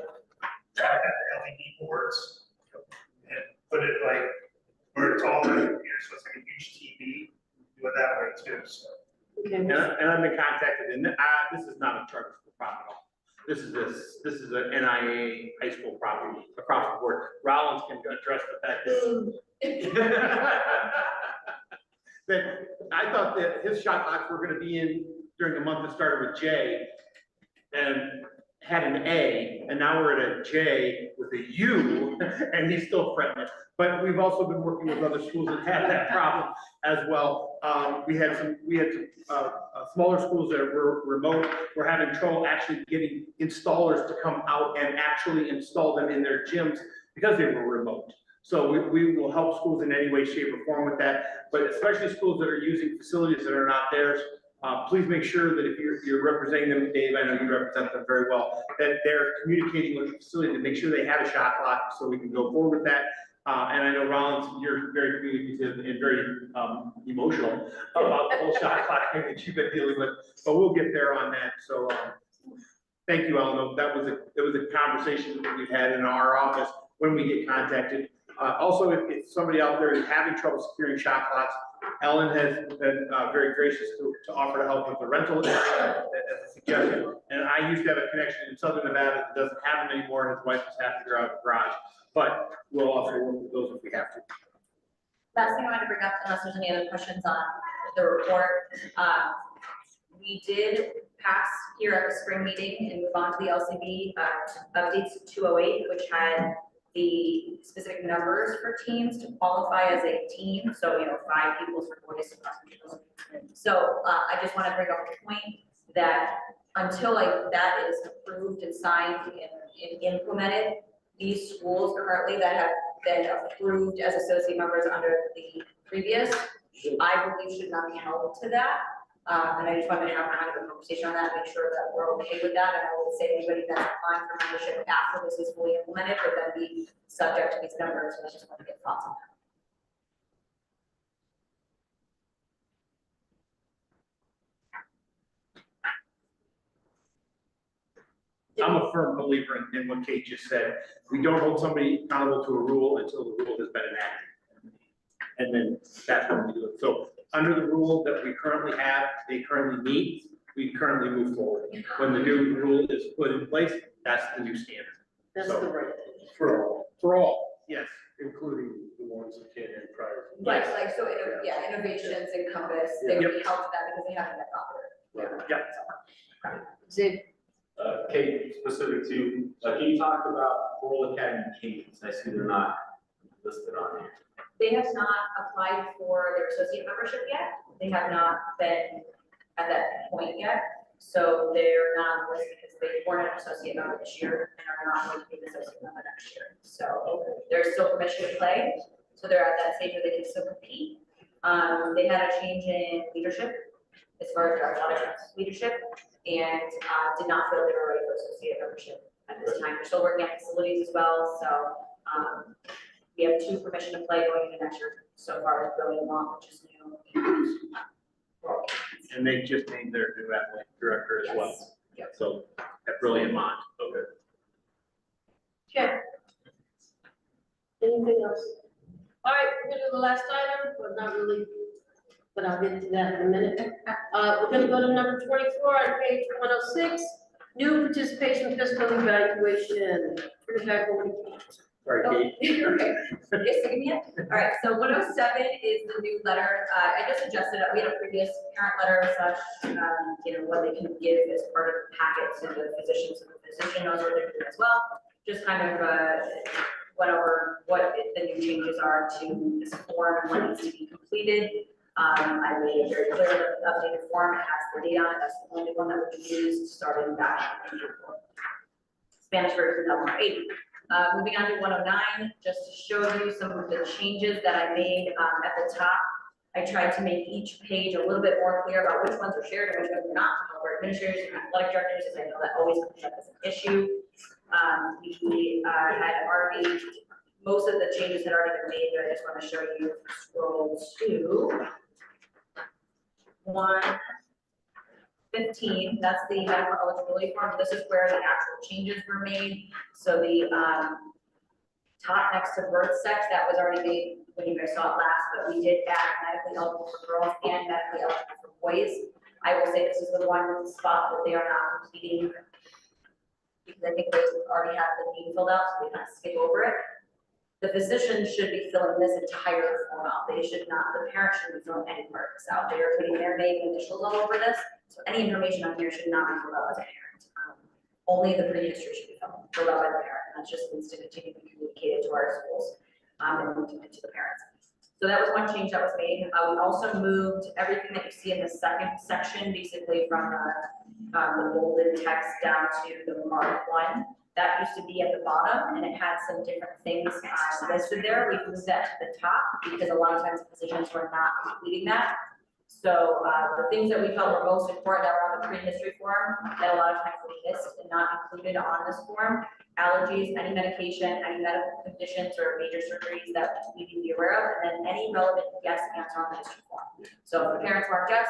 had LED boards and put it like where it's all right here, so it's like a huge TV. Do it that way too. So. And I've been contacted, and this is not a charter school problem at all. This is a NIAA high school property across the board. Rollins can address the fact that I thought that his shot clocks were going to be in during the month that started with J and had an A, and now we're at a J with a U, and he's still fretting it. But we've also been working with other schools that have that problem as well. We had some smaller schools that were remote. We're having trouble actually getting installers to come out and actually install them in their gyms because they were remote. So we will help schools in any way, shape, or form with that, but especially schools that are using facilities that are not theirs. Please make sure that if you're representing them, Dave, I know you represent them very well, that they're communicating with the facility to make sure they have a shot clock so we can go forward with that. And I know Rollins, you're very communicative and very emotional about the whole shot clock thing that you've been dealing with, but we'll get there on that. So thank you, Ellen. It was a conversation that we've had in our office when we get contacted. Also, if somebody out there is having trouble securing shot clocks, Ellen has been very gracious to offer to help with the rental area as a suggestion. And I used to have a connection in Southern Nevada that doesn't have them anymore. His wife just has to go out the garage, but we'll also work with those if we have to. Last thing I want to bring up, unless there's any other questions on the report, we did pass here at the spring meeting and move on to the LCB updates 208, which had the specific numbers for teams to qualify as a team, so, 5 people for boys, 5 people. So, I just wanna bring up a point that until that is approved and signed and implemented, these schools currently that have been approved as associate members under the previous, I believe should not be held to that. And I just wanted to have kind of a conversation on that, make sure that we're okay with that, and I would say anybody that's applying for membership after this is fully implemented would then be subject to these numbers, and I just want to get thoughts on that. I'm a firm believer in what Kate just said. We don't hold somebody accountable to a rule until the rule has been enacted. And then that's when we do it. So under the rule that we currently have, they currently meet, we currently move forward. When the new rule is put in place, that's the new standard. That's So, the right. For all, yes. Including the ones that came in prior. Right, like, so, innovations encompass, they would be held to that because they haven't been offered. Yeah. Zig, Kate, specific to, can you talk about Rural Academy teams? I see they're not listed on here. They have not applied for their associate membership yet. They have not been at that point yet. So they're not on the list because they weren't an associate member this year and are not going to be an associate member next year. So there's still permission to play. So they're at that stage where they can still compete. They had a change in leadership as far as athletic leadership and did not feel they were ready for associate membership at this time. They're still working on facilities as well. So we have 2 permission to play going into next year so far with Brilliant Mont, which is new. And they just named their new athletic director as well. Yep. So at Brilliant Mont. Okay. okay. Anything else? All right, we're gonna do the last item, but not really, but I'll get to that in a minute. We're gonna go to number 24 on page 106, new participation fiscal evaluation. Bring it back over to Kate. Sorry, Kate. You're okay. Yes, give me it. All right, so 107 is the new letter. I just adjusted it. We had a previous parent letter such, what they can give as part of the packet to the physicians, so the physician knows what they're doing as well. Just kind of went over what the new changes are to this form and what needs to be completed. I made it very clear that the updated form, it has the date on it. That's the only one that would be used starting back in Spanish version of 80. Moving on to 109, just to show you some of the changes that I made at the top. I tried to make each page a little bit more clear about which ones are shared and which ones are not. For administrators and athletic directors, as I know that always comes up as an issue. We had already, most of the changes had already been made, but I just want to show you, scroll to 115, that's the medical eligibility form. This is where the actual changes were made. So the top next to birth sex, that was already made when you guys saw it last, but we did add medically eligible for girls and medically eligible for boys. I will say this is the one spot that they are not completing because I think they already have the name filled out, so we kind of skip over it. The physician should be filling this entire form out. They should not, the parent shouldn't be filling any part of this out. They are putting their name and initials all over this. So any information on here should not be filled out as a parent. Only the pre-history should be filled out by the parent. And that just needs to continue to be communicated to our schools and to the parents. So that was one change that was made. We also moved everything that you see in the second section, basically from the bolded text down to the marked one. That used to be at the bottom and it had some different things listed there. We moved that to the top because a lot of times physicians were not completing that. So the things that we felt were most important that were on the pre-history form that a lot of times were missed and not included on this form. Allergies, any medication, any medical conditions or major surgeries that we need to be aware of, and then any relevant yes answer on the history form. So if the parents mark yes,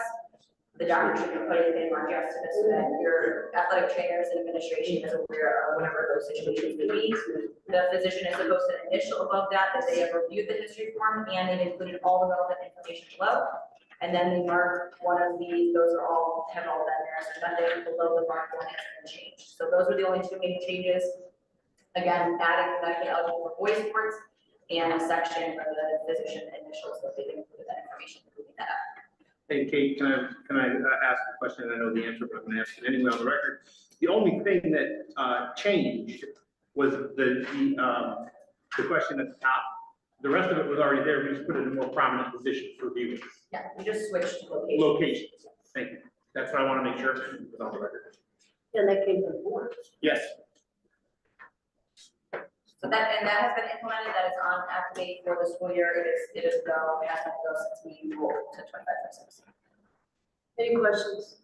the doctor should be putting in mark yes to this so that your athletic trainers and administration is aware of whatever those situations would be. The physician is supposed to initial above that they have reviewed the history form and they've included all the relevant information below. And then they mark one of these, those are all, have all been there, so nothing below the mark one has been changed. So those were the only 2 main changes. Again, adding the medically eligible for boys sports and a section for the physician initials that they included that information, including that up. Hey, Kate, can I ask a question? I know the answer, but I'm gonna ask it anyway on the record. The only thing that changed was the the question at the top. The rest of it was already there, we just put it in a more prominent position for viewers. Yeah, we just switched locations. Locations, thank you. That's what I want to make sure was on the record. And that came from the board. Yes. So that, and that has been implemented, that is on activate for the school year, it is go, it has been go since we rolled to 25-26. Any questions?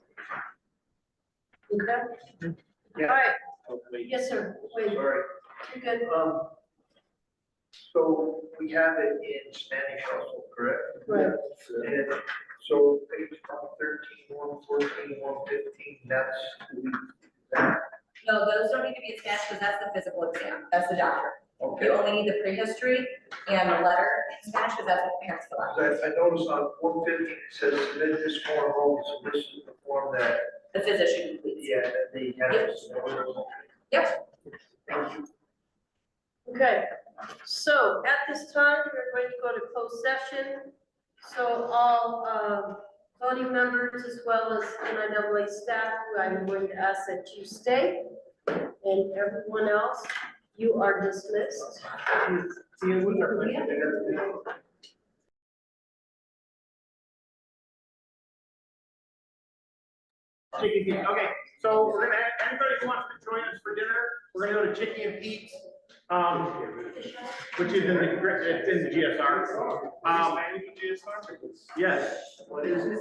Okay. Yeah. All right. Yes, sir. Wait, Sorry. you're good. So we have it in Spanish also, correct? Right. And so page 113, 114, 115, that's, that, No, those don't need to be in Spanish, because that's the physical exam, that's the doctor. okay. You only need the prehistory and the letter in Spanish, because that's what parents fill out. So I noticed on 115, it says submit this form only, so this is the form that, The physician completes. yeah, that they have. Yep. Thank you. Okay, so at this time, we're going to go to closed session. So all voting members as well as NIAA staff, I'm going to ask that you stay. And everyone else, you are dismissed. Okay, so we're gonna have, anybody who wants to join us for dinner, we're gonna go to Chicky and Pete's, which is in the GSR. Yes. What is it?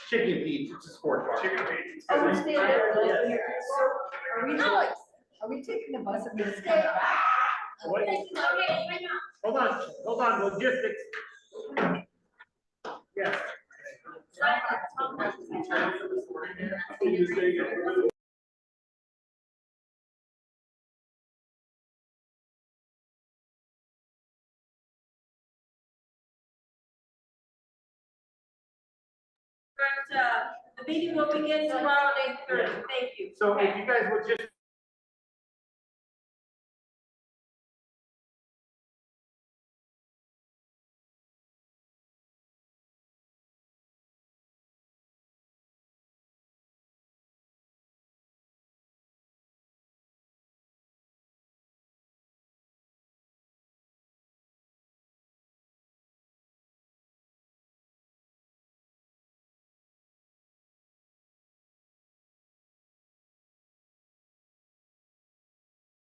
Chicky and Pete's, it's a sports bar. Chicken feet. Oh, we stay there. Are we taking the bus and this? Wait. Hold on, logistics. Yes. The meeting will begin tomorrow at 8:30. Thank you. So if you guys would just